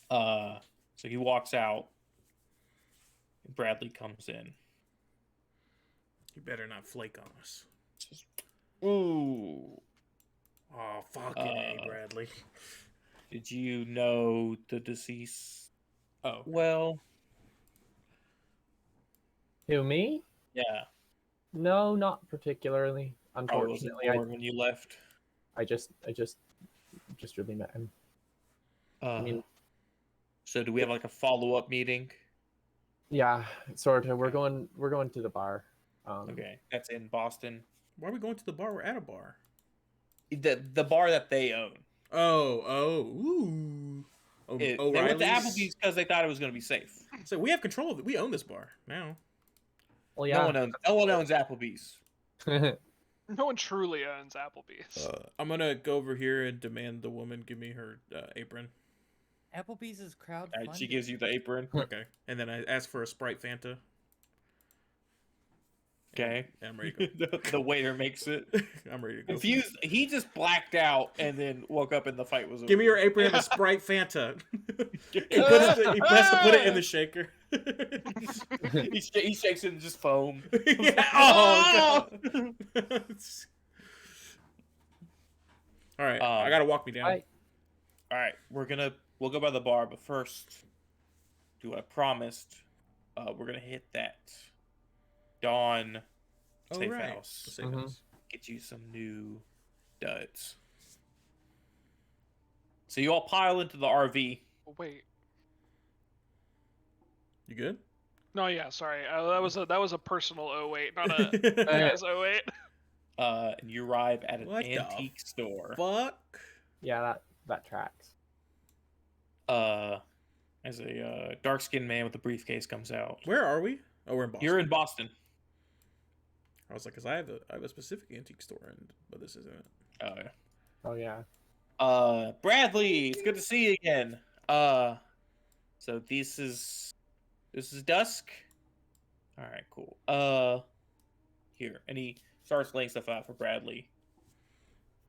[SPEAKER 1] So he walks out. Bradley comes in.
[SPEAKER 2] You better not flake on us.
[SPEAKER 1] Says, ooh.
[SPEAKER 2] Oh, fucking A, Bradley.
[SPEAKER 1] Did you know the deceased?
[SPEAKER 2] Oh.
[SPEAKER 1] Well,
[SPEAKER 3] Who, me?
[SPEAKER 1] yeah.
[SPEAKER 3] No, not particularly.
[SPEAKER 1] Probably wasn't
[SPEAKER 3] Unfortunately,
[SPEAKER 1] born when you left.
[SPEAKER 3] I just really met him. I mean,
[SPEAKER 1] So do we have like a follow-up meeting?
[SPEAKER 3] yeah, sort of. We're going to the bar.
[SPEAKER 1] Okay, that's in Boston.
[SPEAKER 2] Why are we going to the bar? We're at a bar.
[SPEAKER 1] The bar that they own.
[SPEAKER 2] Ooh.
[SPEAKER 1] They went to
[SPEAKER 2] O'Reilly's?
[SPEAKER 1] Applebee's because they thought it was going to be safe.
[SPEAKER 2] So we have control of it. We own this bar now.
[SPEAKER 3] Well,
[SPEAKER 1] No
[SPEAKER 3] yeah.
[SPEAKER 1] one owns Applebee's.
[SPEAKER 4] No one truly owns Applebee's.
[SPEAKER 2] I'm gonna go over here and demand the woman give me her apron.
[SPEAKER 5] Applebee's is crowdfunded.
[SPEAKER 1] All right, she gives you the apron.
[SPEAKER 2] Okay. And then I ask for a Sprite Fanta.
[SPEAKER 1] Okay.
[SPEAKER 2] And I'm ready to go.
[SPEAKER 1] The waiter makes it.
[SPEAKER 2] I'm ready to go.
[SPEAKER 1] Confused. He just blacked out and then woke up and the fight was over.
[SPEAKER 2] Give me your apron and a Sprite Fanta. he has to put it in the shaker.
[SPEAKER 1] he shakes it and just foam.
[SPEAKER 2] Yeah. Oh, God. All right. I gotta walk me down.
[SPEAKER 1] All right, we'll go by the bar, but first, do what I promised. We're gonna hit that D.A.U.N. safe
[SPEAKER 2] right.
[SPEAKER 1] house.
[SPEAKER 2] The safe house.
[SPEAKER 1] Get you some new duds. So you all pile into the RV.
[SPEAKER 4] Wait.
[SPEAKER 2] You good?
[SPEAKER 4] No, yeah, sorry. That was a personal 08, not a guys 08.
[SPEAKER 1] And you arrive at an
[SPEAKER 2] What the
[SPEAKER 1] antique store.
[SPEAKER 2] Fuck.
[SPEAKER 3] Yeah, that tracks.
[SPEAKER 1] As a dark-skinned man with a briefcase comes out.
[SPEAKER 2] Where are we? Oh, we're in Boston.
[SPEAKER 1] You're in Boston.
[SPEAKER 2] I was like, because I have a specific antique store, but this isn't it.
[SPEAKER 1] Oh yeah.
[SPEAKER 3] Oh yeah.
[SPEAKER 1] Bradley, it's good to see you again. So this is D.U.S.C. All right, cool. Here, and he starts laying stuff out for Bradley.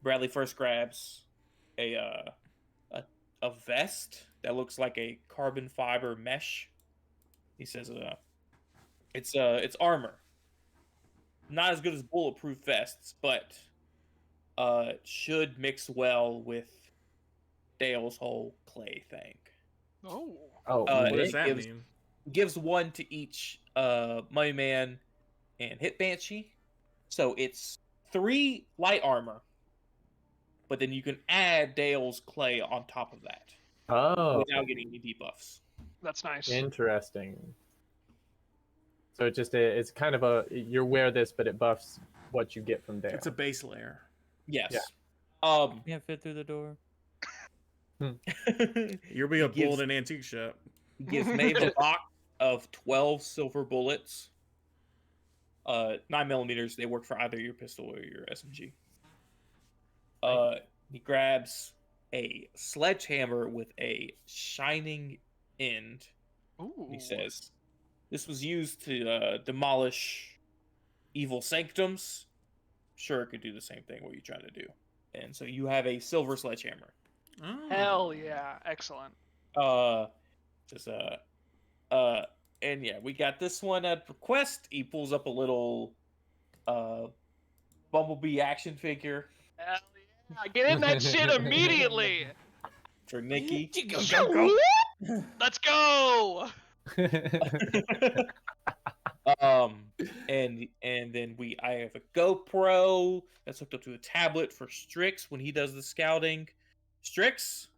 [SPEAKER 1] Bradley first grabs a vest that looks like a carbon fiber mesh. He says, it's armor. Not as good as bulletproof vests, but should mix well with Dale's whole clay thing.
[SPEAKER 4] Oh.
[SPEAKER 3] Oh,
[SPEAKER 2] What
[SPEAKER 1] it
[SPEAKER 2] does that
[SPEAKER 1] gives-
[SPEAKER 2] mean?
[SPEAKER 1] Gives one to each Mummy Man and Hit Banshee. So it's 3 light armor. But then you can add Dale's clay on top of that
[SPEAKER 3] oh,
[SPEAKER 1] without getting any debuffs.
[SPEAKER 4] That's nice.
[SPEAKER 3] interesting. So it's kind of you wear this, but it buffs what you get from there.
[SPEAKER 2] It's a base layer.
[SPEAKER 1] Yes.
[SPEAKER 3] Yeah.
[SPEAKER 5] Can't fit through the door.
[SPEAKER 2] You're being a
[SPEAKER 1] He gives-
[SPEAKER 2] bull in an antique shop.
[SPEAKER 1] Gives Maeve a box of 12 silver bullets. 9mm. They work for either your pistol or your SMG. He grabs a sledgehammer with a shining end.
[SPEAKER 4] Ooh.
[SPEAKER 1] He says, "This was used to demolish evil sanctums. Sure, it could do the same thing. What are you trying to do?" And so you have a silver sledgehammer.
[SPEAKER 2] Oh.
[SPEAKER 4] Hell yeah. Excellent.
[SPEAKER 1] Just uh, and yeah, we got this one at request. He pulls up a little Bumblebee action figure
[SPEAKER 4] Hell yeah. Get in that shit immediately.
[SPEAKER 1] for Nikki.
[SPEAKER 4] Let's go.
[SPEAKER 1] And then I have a GoPro that's hooked up to a tablet for Strix when he does the scouting. Strix?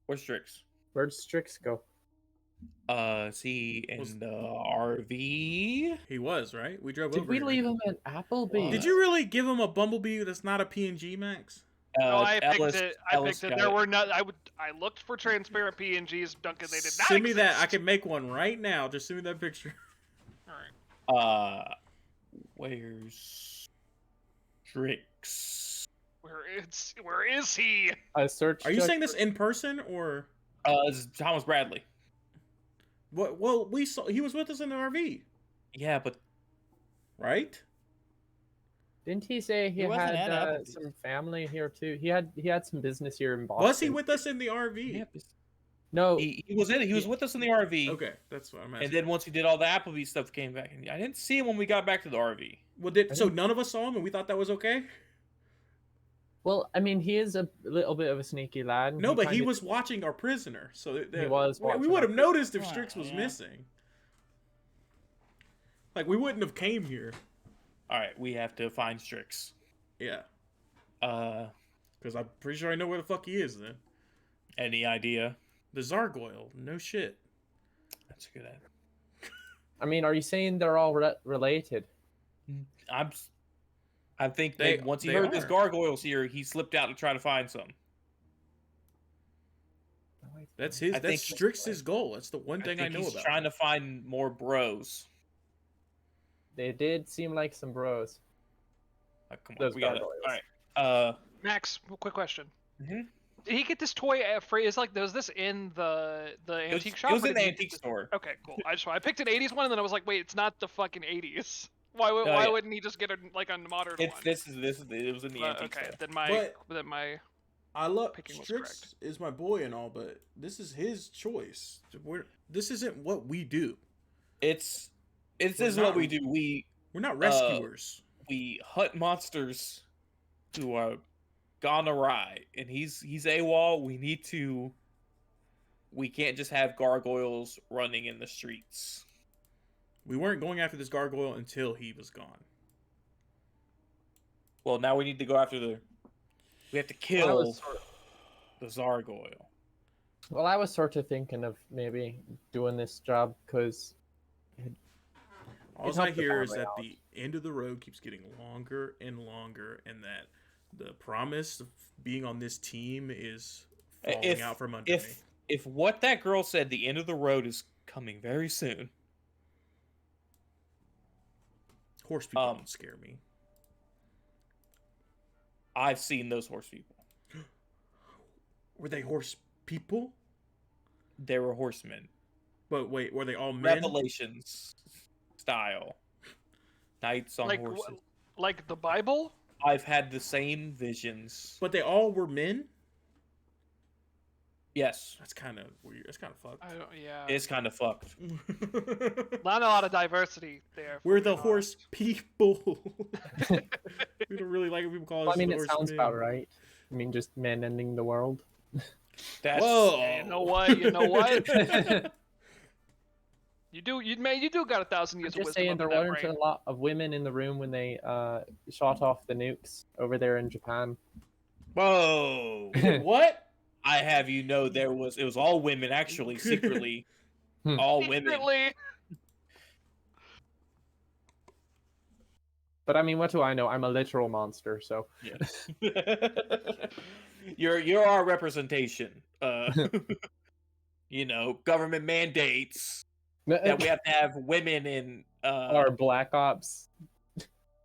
[SPEAKER 1] Where's Strix?
[SPEAKER 3] Where'd Strix go?
[SPEAKER 1] Is he in the RV?
[SPEAKER 2] He was, right? We drove
[SPEAKER 3] Did
[SPEAKER 2] over
[SPEAKER 3] we
[SPEAKER 2] here.
[SPEAKER 3] leave him at Applebee's?
[SPEAKER 2] Did you really give him a Bumblebee that's not a PNG, Max?
[SPEAKER 4] No, I picked
[SPEAKER 1] Ellis-
[SPEAKER 4] it. I
[SPEAKER 1] Ellis
[SPEAKER 4] picked it.
[SPEAKER 1] got
[SPEAKER 4] There were not. I looked for transparent PNGs, Duncan. They did not
[SPEAKER 2] Send me that. I
[SPEAKER 4] exist.
[SPEAKER 2] can make one right now. Just send me that picture.
[SPEAKER 4] All right.
[SPEAKER 1] Where's Strix?
[SPEAKER 4] Where is he?
[SPEAKER 3] I searched.
[SPEAKER 2] Are you saying this in person or
[SPEAKER 1] This is Thomas Bradley.
[SPEAKER 2] what? Well, we saw he was with us in the RV,
[SPEAKER 1] Yeah, but
[SPEAKER 2] right?
[SPEAKER 3] Didn't he say he
[SPEAKER 5] wasn't
[SPEAKER 3] had
[SPEAKER 5] at Applebee's.
[SPEAKER 3] some family here too? He had some business here in Boston.
[SPEAKER 2] Was he with us in the RV?
[SPEAKER 1] yeah,
[SPEAKER 3] No,
[SPEAKER 1] he was in it. He was with us in the RV.
[SPEAKER 2] Okay, that's what I'm asking.
[SPEAKER 1] And then once he did all the Applebee stuff, came back, and I didn't see him when we got back to the RV.
[SPEAKER 2] well,
[SPEAKER 3] I
[SPEAKER 2] so
[SPEAKER 3] didn't-
[SPEAKER 2] none of us saw him, and we thought that was okay.
[SPEAKER 3] well, I mean, he is a little bit of a sneaky lad. and
[SPEAKER 2] No, but he
[SPEAKER 3] kinda-
[SPEAKER 2] was watching our prisoner, so
[SPEAKER 3] He was
[SPEAKER 2] we
[SPEAKER 3] watching
[SPEAKER 2] would
[SPEAKER 3] our
[SPEAKER 2] have noticed if
[SPEAKER 5] prisoner.
[SPEAKER 2] Strix was
[SPEAKER 5] Yeah.
[SPEAKER 2] missing. Like we wouldn't have came here.
[SPEAKER 1] All right, we have to find Strix.
[SPEAKER 2] Yeah,
[SPEAKER 1] Uh,
[SPEAKER 2] because I'm pretty sure I know where the fuck he is. Then
[SPEAKER 1] any idea?
[SPEAKER 2] the Zargoyle, no shit.
[SPEAKER 1] That's a good idea.
[SPEAKER 3] I mean, are you saying they're all related?
[SPEAKER 1] I think
[SPEAKER 2] They-
[SPEAKER 1] that once he
[SPEAKER 2] they
[SPEAKER 1] heard this
[SPEAKER 2] are.
[SPEAKER 1] gargoyles here, he slipped out to try to find some.
[SPEAKER 2] That's his.
[SPEAKER 1] I
[SPEAKER 2] That's
[SPEAKER 1] think he's-
[SPEAKER 2] Strix's goal. That's the one thing I
[SPEAKER 1] think
[SPEAKER 2] know
[SPEAKER 1] he's
[SPEAKER 2] about.
[SPEAKER 1] trying to find more bros.
[SPEAKER 3] They did seem like some bros.
[SPEAKER 1] Come on,
[SPEAKER 3] Those
[SPEAKER 1] we gotta. All
[SPEAKER 3] gargoyles.
[SPEAKER 1] right.
[SPEAKER 4] Max, quick question.
[SPEAKER 1] Mhm.
[SPEAKER 4] Did he get this toy at free? Is like, was this in the antique shop?
[SPEAKER 1] It was
[SPEAKER 4] or
[SPEAKER 1] in
[SPEAKER 4] did
[SPEAKER 1] the
[SPEAKER 4] he
[SPEAKER 1] antique
[SPEAKER 4] get this-
[SPEAKER 1] store.
[SPEAKER 4] Okay, cool. I picked an '80s one, and then I was like, wait, it's not the fucking '80s. Why
[SPEAKER 1] yeah.
[SPEAKER 4] wouldn't he just get a modern
[SPEAKER 1] It's
[SPEAKER 4] one?
[SPEAKER 1] this is it was in the antique
[SPEAKER 4] Okay,
[SPEAKER 1] store.
[SPEAKER 4] then my
[SPEAKER 2] I love
[SPEAKER 4] Picking was
[SPEAKER 2] Strix is my boy and all, but this is his choice. This isn't what we do.
[SPEAKER 1] This
[SPEAKER 2] We're
[SPEAKER 1] is
[SPEAKER 2] not-
[SPEAKER 1] what we do.
[SPEAKER 2] We're not rescuers.
[SPEAKER 1] We hunt monsters who are gone awry, and he's AWOL. We can't just have gargoyles running in the streets.
[SPEAKER 2] We weren't going after this gargoyle until he was gone.
[SPEAKER 1] Well, now we need to go after we have to
[SPEAKER 3] Well, I
[SPEAKER 1] kill
[SPEAKER 3] was sort-
[SPEAKER 1] the Zargoyle.
[SPEAKER 3] Well, I was sort of thinking of maybe doing this job because
[SPEAKER 2] All I
[SPEAKER 3] helped the
[SPEAKER 2] hear is
[SPEAKER 3] family
[SPEAKER 2] that
[SPEAKER 3] out.
[SPEAKER 2] the end of the road keeps getting longer and longer, and that the promise of being on this team is falling out from under me.
[SPEAKER 1] If what that girl said, the end of the road is coming very soon.
[SPEAKER 2] Horse people don't scare me.
[SPEAKER 1] I've seen those horse people.
[SPEAKER 2] Were they horse people?
[SPEAKER 1] They were horsemen.
[SPEAKER 2] But wait, were they all men?
[SPEAKER 1] Revelations style. Knights on
[SPEAKER 4] like
[SPEAKER 1] horses.
[SPEAKER 4] like the Bible.
[SPEAKER 1] I've had the same visions.
[SPEAKER 2] But they all were men?
[SPEAKER 1] Yes,
[SPEAKER 2] That's kind of weird. That's kind of fucked.
[SPEAKER 4] I don't. Yeah.
[SPEAKER 1] it's kind of fucked.
[SPEAKER 4] Not a lot of diversity there.
[SPEAKER 2] We're
[SPEAKER 4] if
[SPEAKER 2] the
[SPEAKER 4] I'm
[SPEAKER 2] horse people. We don't really like when people call us
[SPEAKER 3] I mean,
[SPEAKER 2] the
[SPEAKER 3] it
[SPEAKER 2] horse
[SPEAKER 3] sounds
[SPEAKER 2] men.
[SPEAKER 3] about right. I mean, just men ending the world.
[SPEAKER 1] That's
[SPEAKER 2] Whoa!
[SPEAKER 4] honest. You know what? You know what? You do got 1,000
[SPEAKER 3] I'm
[SPEAKER 4] years of
[SPEAKER 3] just
[SPEAKER 4] wisdom
[SPEAKER 3] saying
[SPEAKER 4] up
[SPEAKER 3] there
[SPEAKER 4] in that
[SPEAKER 3] weren't
[SPEAKER 4] brain.
[SPEAKER 3] a lot of women in the room when they shot off the nukes over there in Japan.
[SPEAKER 1] Whoa!
[SPEAKER 2] What?
[SPEAKER 1] I have you know it was all women actually secretly, all women.
[SPEAKER 4] Secretly.
[SPEAKER 3] But I mean, what do I know? I'm a literal monster, so
[SPEAKER 1] Yeah. You're our representation. Government mandates that we have to have women in.
[SPEAKER 3] or Black Ops.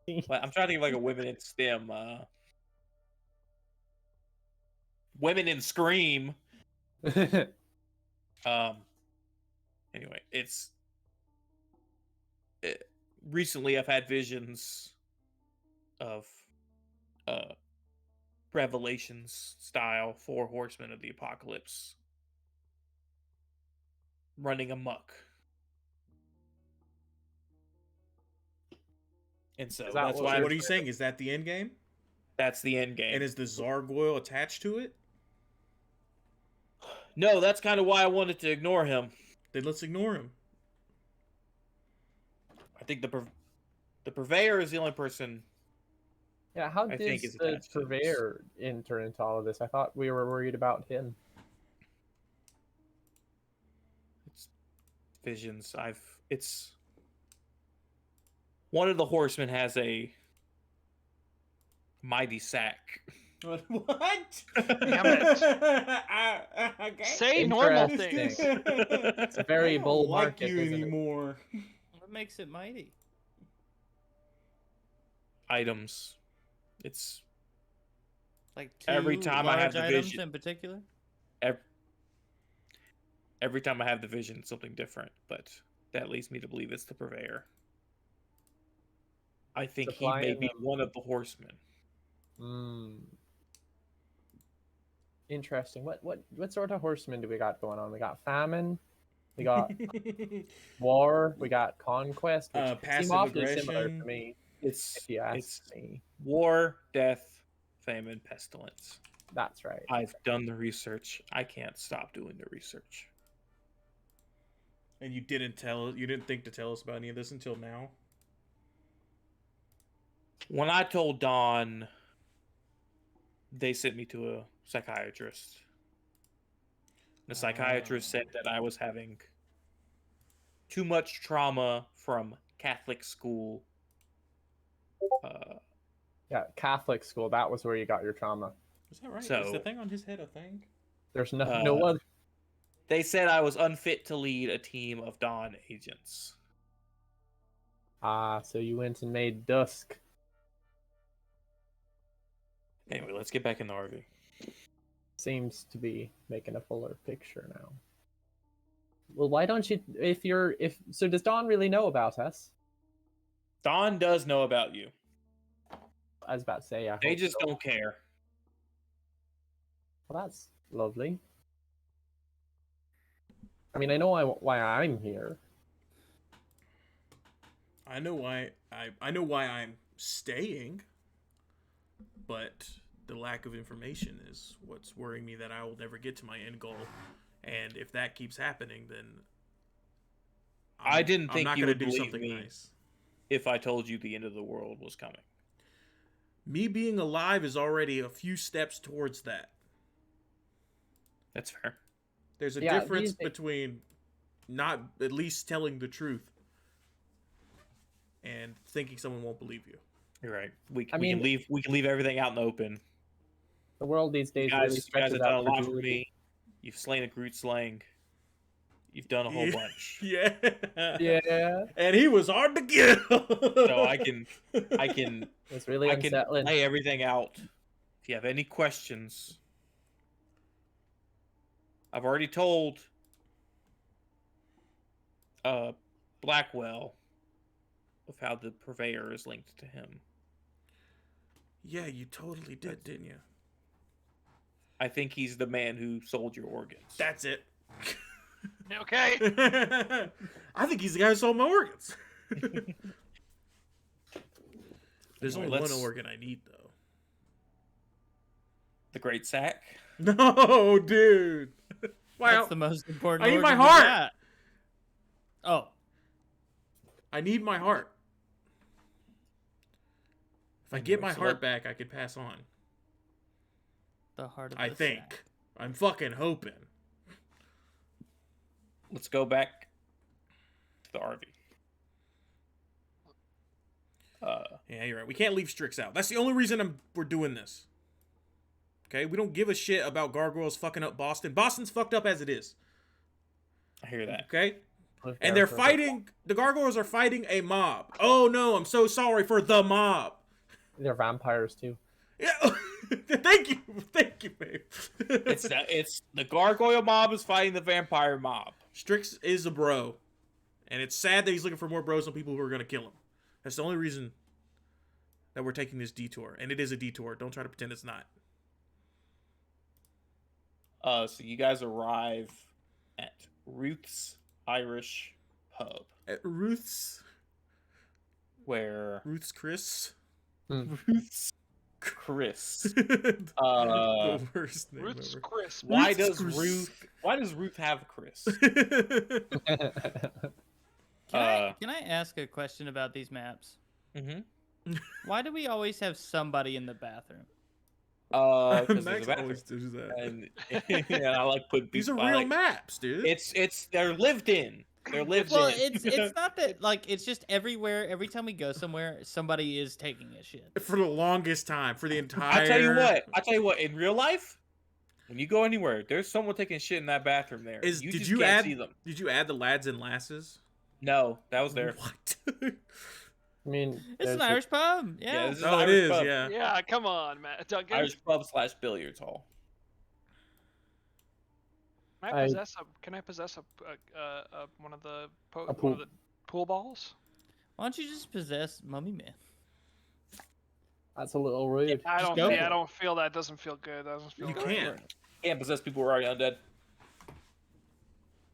[SPEAKER 1] I'm trying to think of like a women in STEM. women in Scream. Anyway, recently I've had visions of Revelations style Four Horsemen of the Apocalypse running amok. And so
[SPEAKER 3] Is that
[SPEAKER 1] that's
[SPEAKER 3] what
[SPEAKER 1] why
[SPEAKER 2] So what are you saying? Is that the end game?
[SPEAKER 1] that's the end game.
[SPEAKER 2] And is the Zargoyle attached to it?
[SPEAKER 1] No, that's kind of why I wanted to ignore him.
[SPEAKER 2] Then let's ignore him.
[SPEAKER 1] I think the Purveyor is the only person.
[SPEAKER 3] Yeah, how
[SPEAKER 1] I
[SPEAKER 3] did
[SPEAKER 1] think is
[SPEAKER 3] the
[SPEAKER 1] attached to this.
[SPEAKER 3] Purveyor enter into all of this? I thought we were worried about him.
[SPEAKER 1] It's visions. It's one of the horsemen has a mighty sack.
[SPEAKER 2] What?
[SPEAKER 4] Damn it.
[SPEAKER 2] Okay.
[SPEAKER 4] Say normal
[SPEAKER 3] Interesting.
[SPEAKER 4] things.
[SPEAKER 3] It's a very
[SPEAKER 2] I don't
[SPEAKER 3] bold
[SPEAKER 2] like
[SPEAKER 3] market,
[SPEAKER 2] you
[SPEAKER 3] isn't it?
[SPEAKER 2] anymore.
[SPEAKER 5] What makes it mighty?
[SPEAKER 1] Items. It's
[SPEAKER 5] Like
[SPEAKER 1] Every
[SPEAKER 5] two
[SPEAKER 1] time I have
[SPEAKER 5] large
[SPEAKER 1] the
[SPEAKER 5] items
[SPEAKER 1] vision-
[SPEAKER 5] in particular?
[SPEAKER 1] every time I have the vision, it's something different. But that leads me to believe it's the Purveyor. I think he may
[SPEAKER 3] Supplying
[SPEAKER 1] be
[SPEAKER 3] them.
[SPEAKER 1] one of the horsemen.
[SPEAKER 3] Interesting. What sort of horsemen do we got going on? We got famine, we got war, we got conquest, which seem
[SPEAKER 2] Passive
[SPEAKER 3] awfully similar
[SPEAKER 2] aggression.
[SPEAKER 3] to me,
[SPEAKER 1] It's
[SPEAKER 3] if you ask
[SPEAKER 1] it's
[SPEAKER 3] me.
[SPEAKER 1] war, death, famine, pestilence.
[SPEAKER 3] That's right.
[SPEAKER 1] I've done the research. I can't stop doing the research.
[SPEAKER 2] And you didn't think to tell us about any of this until now?
[SPEAKER 1] When I told Dawn, they sent me to a psychiatrist. The psychiatrist said that I was having too much trauma from Catholic school.
[SPEAKER 3] Yeah, Catholic school. That was where you got your trauma.
[SPEAKER 2] Is that right? Is
[SPEAKER 1] So-
[SPEAKER 2] the thing on his head a thing?
[SPEAKER 3] There's no other.
[SPEAKER 1] They said I was unfit to lead a team of Dawn agents.
[SPEAKER 3] So you went and made Dusk.
[SPEAKER 1] Anyway, let's get back in the RV.
[SPEAKER 3] Seems to be making a fuller picture now. Well, why don't you? So, does Dawn really know about us?
[SPEAKER 1] Dawn does know about you.
[SPEAKER 3] I was about to say, I
[SPEAKER 1] They
[SPEAKER 3] hope
[SPEAKER 1] just
[SPEAKER 3] so.
[SPEAKER 1] don't care.
[SPEAKER 3] Well, that's lovely. I mean, I know why I'm here.
[SPEAKER 2] I know why I'm staying, but the lack of information is what's worrying me that I will never get to my end goal. And if that keeps happening, then
[SPEAKER 1] I didn't
[SPEAKER 2] I'm
[SPEAKER 1] think
[SPEAKER 2] not
[SPEAKER 1] you
[SPEAKER 2] gonna
[SPEAKER 1] would
[SPEAKER 2] do
[SPEAKER 1] believe
[SPEAKER 2] something
[SPEAKER 1] me.
[SPEAKER 2] nice.
[SPEAKER 1] If I told you the end of the world was coming.
[SPEAKER 2] Me being alive is already a few steps towards that.
[SPEAKER 1] That's fair.
[SPEAKER 2] There's a
[SPEAKER 3] Yeah,
[SPEAKER 2] difference
[SPEAKER 3] these days-
[SPEAKER 2] between not at least telling the truth and thinking someone won't believe you.
[SPEAKER 1] You're right. We
[SPEAKER 3] I
[SPEAKER 1] can
[SPEAKER 3] mean-
[SPEAKER 1] leave everything out in the open.
[SPEAKER 3] The world these days
[SPEAKER 1] You
[SPEAKER 3] really
[SPEAKER 1] guys have
[SPEAKER 3] stretches
[SPEAKER 1] done a
[SPEAKER 3] out
[SPEAKER 1] lot for
[SPEAKER 3] credulity.
[SPEAKER 1] me. You've slain a Groot slaying. You've done a whole bunch.
[SPEAKER 2] Yeah.
[SPEAKER 3] Yeah,
[SPEAKER 2] And he was hard to kill.
[SPEAKER 1] So I can
[SPEAKER 3] it's really
[SPEAKER 1] I can
[SPEAKER 3] unsettling.
[SPEAKER 1] lay everything out. If you have any questions, I've already told Blackwell of how the Purveyor is linked to him.
[SPEAKER 2] Yeah, you totally did, didn't you?
[SPEAKER 1] I think he's the man who sold your organs.
[SPEAKER 2] That's it.
[SPEAKER 4] Okay.
[SPEAKER 2] I think he's the guy who sold my organs. There's
[SPEAKER 1] Anyway,
[SPEAKER 2] only one
[SPEAKER 1] let's-
[SPEAKER 2] organ I need, though.
[SPEAKER 1] The Great Sack.
[SPEAKER 2] No, dude. Wow.
[SPEAKER 5] That's the most important.
[SPEAKER 2] I need my
[SPEAKER 5] organ you
[SPEAKER 2] heart!
[SPEAKER 5] got. Oh,
[SPEAKER 2] I need my heart. If I get
[SPEAKER 1] Anyway,
[SPEAKER 2] my
[SPEAKER 1] so
[SPEAKER 2] heart
[SPEAKER 1] let-
[SPEAKER 2] back, I could pass on.
[SPEAKER 5] the heart of
[SPEAKER 2] I
[SPEAKER 5] the
[SPEAKER 2] think.
[SPEAKER 5] sack.
[SPEAKER 2] I'm fucking hoping.
[SPEAKER 1] Let's go back to the RV.
[SPEAKER 2] Yeah, you're right. We can't leave Strix out. That's the only reason we're doing this. Okay? We don't give a shit about gargoyles fucking up Boston. Boston's fucked up as it is.
[SPEAKER 1] I hear that.
[SPEAKER 2] Okay?
[SPEAKER 3] Live
[SPEAKER 2] And
[SPEAKER 3] there
[SPEAKER 2] they're
[SPEAKER 3] for a bit.
[SPEAKER 2] fighting. The gargoyles are fighting a mob. Oh no, I'm so sorry for the mob.
[SPEAKER 3] They're vampires too.
[SPEAKER 2] Yeah. Thank you, babe.
[SPEAKER 1] It's the gargoyle mob is fighting the vampire mob.
[SPEAKER 2] Strix is a bro, and it's sad that he's looking for more bros on people who are gonna kill him. That's the only reason that we're taking this detour, and it is a detour. Don't try to pretend it's not.
[SPEAKER 1] So you guys arrive at Ruth's Irish Pub,
[SPEAKER 2] At Ruth's
[SPEAKER 1] where
[SPEAKER 2] Chris.
[SPEAKER 1] Ruth's Chris.
[SPEAKER 2] The worst name
[SPEAKER 4] Ruth's
[SPEAKER 2] ever.
[SPEAKER 4] crisp.
[SPEAKER 1] Why
[SPEAKER 2] Ruth's
[SPEAKER 1] does
[SPEAKER 2] Chris.
[SPEAKER 1] Why does Ruth have Chris?
[SPEAKER 5] Can I ask a question about these maps?
[SPEAKER 1] Mm-hmm.
[SPEAKER 5] Why do we always have somebody in the bathroom?
[SPEAKER 1] Because there's
[SPEAKER 2] Max
[SPEAKER 1] a bathroom.
[SPEAKER 2] always does that.
[SPEAKER 1] And I like putting
[SPEAKER 2] These are
[SPEAKER 1] people.
[SPEAKER 2] real maps, dude.
[SPEAKER 1] It's they're lived in. They're lived
[SPEAKER 5] Well,
[SPEAKER 1] in.
[SPEAKER 5] it's not that like it's just everywhere. Every time we go somewhere, somebody is taking a shit.
[SPEAKER 2] For the longest time, for the entire.
[SPEAKER 1] I tell you what. In real life, when you go anywhere, there's someone taking shit in that bathroom. There, you
[SPEAKER 2] Did
[SPEAKER 1] just
[SPEAKER 2] you
[SPEAKER 1] can't
[SPEAKER 2] add?
[SPEAKER 1] see them.
[SPEAKER 2] Did you add the lads and lasses?
[SPEAKER 1] No, that was there.
[SPEAKER 2] What?
[SPEAKER 3] I mean,
[SPEAKER 5] It's an
[SPEAKER 3] there's
[SPEAKER 5] Irish pub. Yeah.
[SPEAKER 1] This is
[SPEAKER 2] Oh, it
[SPEAKER 1] Irish
[SPEAKER 2] is.
[SPEAKER 1] pub.
[SPEAKER 2] Yeah.
[SPEAKER 4] Yeah, come on, man.
[SPEAKER 1] Irish pub / billiards hall.
[SPEAKER 4] Can I possess one of the
[SPEAKER 3] pool.
[SPEAKER 4] one of the pool balls?
[SPEAKER 5] Why don't you just possess Mummy Man?
[SPEAKER 3] That's a little rude.
[SPEAKER 4] I don't.
[SPEAKER 5] go for
[SPEAKER 4] Yeah, I
[SPEAKER 5] it.
[SPEAKER 4] don't feel that. Doesn't feel good. That doesn't feel
[SPEAKER 2] You
[SPEAKER 4] good.
[SPEAKER 2] can't.
[SPEAKER 1] Can't possess people who are already undead.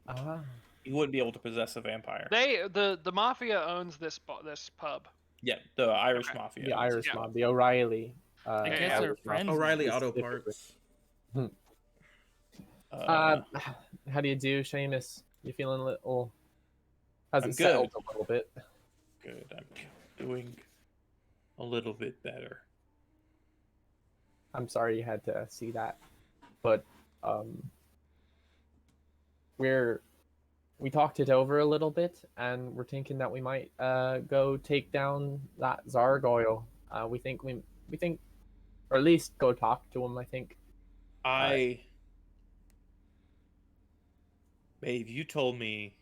[SPEAKER 3] Ah.
[SPEAKER 1] You wouldn't be able to possess a vampire.
[SPEAKER 4] The mafia owns this pub.
[SPEAKER 1] Yeah, the Irish
[SPEAKER 4] Okay.
[SPEAKER 1] mafia.
[SPEAKER 3] The Irish
[SPEAKER 4] Yeah.
[SPEAKER 3] mob, the O'Reilly.
[SPEAKER 5] I guess
[SPEAKER 4] yeah.
[SPEAKER 5] they're friends.
[SPEAKER 2] O'Reilly
[SPEAKER 3] now,
[SPEAKER 2] Auto
[SPEAKER 3] specifically.
[SPEAKER 2] Parts.
[SPEAKER 3] How do you do, Seamus? You feeling a little? Has
[SPEAKER 1] I'm
[SPEAKER 3] it settled
[SPEAKER 1] good.
[SPEAKER 3] a little bit?
[SPEAKER 1] Good. I'm doing a little bit better.
[SPEAKER 3] I'm sorry you had to see that, but we talked it over a little bit, and we're thinking that we might go take down that Zargoyle. We think, or at least go talk to him. I think.
[SPEAKER 1] Babe, you told me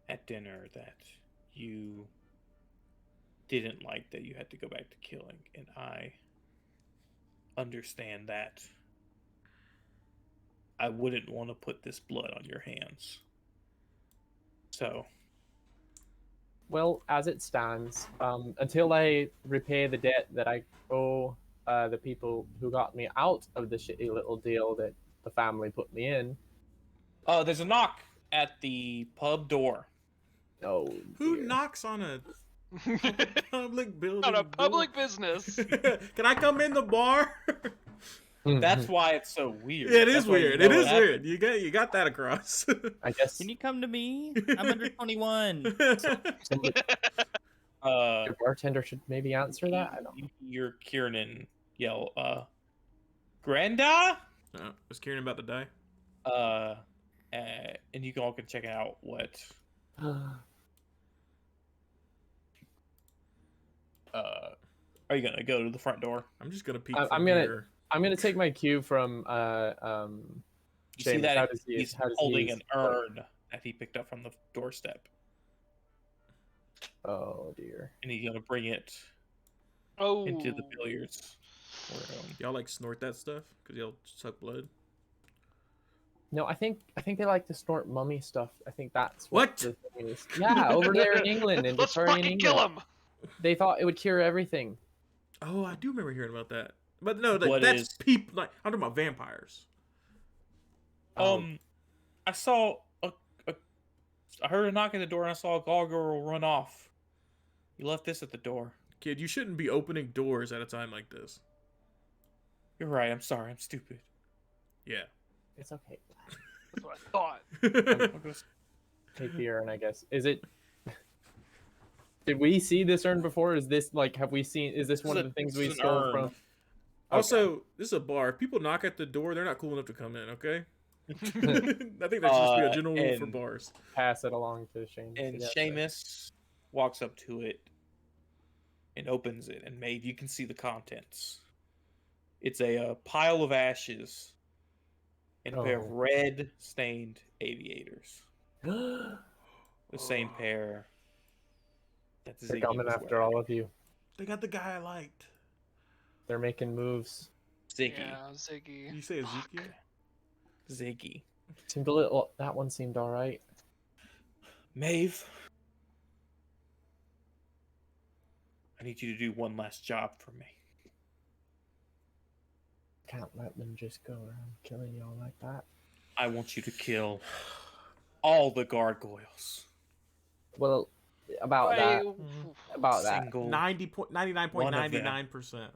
[SPEAKER 1] at dinner that you didn't like that you had to go back to killing, and I understand that. I wouldn't want to put this blood on your hands. So,
[SPEAKER 3] Well, as it stands, until I repay the debt that I owe the people who got me out of the shitty little deal that the family put me in.
[SPEAKER 1] there's a knock at the pub door.
[SPEAKER 3] Oh,
[SPEAKER 2] Who
[SPEAKER 3] dear.
[SPEAKER 2] knocks on a public building?
[SPEAKER 4] On a
[SPEAKER 2] door?
[SPEAKER 4] public business.
[SPEAKER 2] Can I come in the bar?
[SPEAKER 1] That's why it's so weird.
[SPEAKER 2] Yeah, it
[SPEAKER 1] That's
[SPEAKER 2] is
[SPEAKER 1] why you
[SPEAKER 2] weird.
[SPEAKER 1] know
[SPEAKER 2] It
[SPEAKER 1] what
[SPEAKER 2] is
[SPEAKER 1] happened.
[SPEAKER 2] weird. You got that across.
[SPEAKER 3] I guess
[SPEAKER 5] Can you come to me? I'm under 21.
[SPEAKER 3] somebody,
[SPEAKER 1] Uh,
[SPEAKER 3] your bartender should maybe answer that. I don't know.
[SPEAKER 1] you hear Kieran yell, Granda?
[SPEAKER 2] Oh, is Kieran about to die?
[SPEAKER 1] And you all can check out what are you gonna go to the front door?
[SPEAKER 2] I'm just gonna peek.
[SPEAKER 3] I'm
[SPEAKER 2] from
[SPEAKER 3] gonna-
[SPEAKER 2] here.
[SPEAKER 3] I'm gonna take my cue from
[SPEAKER 1] You see
[SPEAKER 3] Seamus.
[SPEAKER 1] that
[SPEAKER 3] How does he-
[SPEAKER 1] he's
[SPEAKER 3] how does
[SPEAKER 1] holding
[SPEAKER 3] he-
[SPEAKER 1] an urn that he picked up from the doorstep,
[SPEAKER 3] Oh dear.
[SPEAKER 1] and he's gonna bring it
[SPEAKER 4] Oh.
[SPEAKER 1] into the billiards room.
[SPEAKER 2] Y'all like snort that stuff because y'all suck blood.
[SPEAKER 3] No, I think they like to snort mummy stuff. I think that's
[SPEAKER 2] What?
[SPEAKER 3] the thing is. Yeah, over there in England, in
[SPEAKER 4] Let's
[SPEAKER 3] Victorian
[SPEAKER 4] fucking
[SPEAKER 3] England,
[SPEAKER 4] kill him.
[SPEAKER 3] they thought it would cure everything.
[SPEAKER 2] Oh, I do remember hearing about that. But no,
[SPEAKER 1] What
[SPEAKER 2] that's
[SPEAKER 1] is-
[SPEAKER 2] people. Like I'm talking about vampires.
[SPEAKER 1] I saw I heard a knock at the door, and I saw a gargoyle run off. You left this at the door.
[SPEAKER 2] Kid, you shouldn't be opening doors at a time like this.
[SPEAKER 1] You're right. I'm sorry. I'm stupid.
[SPEAKER 2] Yeah.
[SPEAKER 3] It's okay.
[SPEAKER 4] That's what I thought.
[SPEAKER 1] I'll go
[SPEAKER 3] Take the urn, I guess. Is it? Did we see this urn before? Is this like? Have we seen? Is this one of the things
[SPEAKER 1] This
[SPEAKER 3] we
[SPEAKER 1] is an
[SPEAKER 3] stole
[SPEAKER 1] urn.
[SPEAKER 3] from?
[SPEAKER 2] Also, this is a bar. If people knock at the door, they're not cool enough to come in. Okay. I think that should just be a general rule for
[SPEAKER 1] and-
[SPEAKER 2] bars.
[SPEAKER 3] Pass it along to Seamus.
[SPEAKER 1] And
[SPEAKER 3] yes,
[SPEAKER 1] Seamus walks up to it and opens it, and Maeve, you can see the contents. It's a pile of ashes and a pair of
[SPEAKER 3] Oh.
[SPEAKER 1] red stained aviators.
[SPEAKER 3] right.
[SPEAKER 1] The same pair that
[SPEAKER 3] They're
[SPEAKER 1] Ziggy
[SPEAKER 3] coming
[SPEAKER 1] was
[SPEAKER 3] after
[SPEAKER 1] wearing.
[SPEAKER 3] all of you.
[SPEAKER 2] They got the guy I liked.
[SPEAKER 3] They're making moves.
[SPEAKER 1] Ziggy.
[SPEAKER 4] Yeah,
[SPEAKER 2] Did
[SPEAKER 4] Ziggy.
[SPEAKER 2] you say Ezekiel?
[SPEAKER 1] Ziggy.
[SPEAKER 3] Seemed a little. That one seemed all right.
[SPEAKER 1] Maeve. I need you to do one last job for me.
[SPEAKER 3] Can't let them just go around killing y'all like that.
[SPEAKER 1] I want you to kill all the gargoyles.
[SPEAKER 3] Well, about that. About that.
[SPEAKER 1] Single
[SPEAKER 2] 99.99%.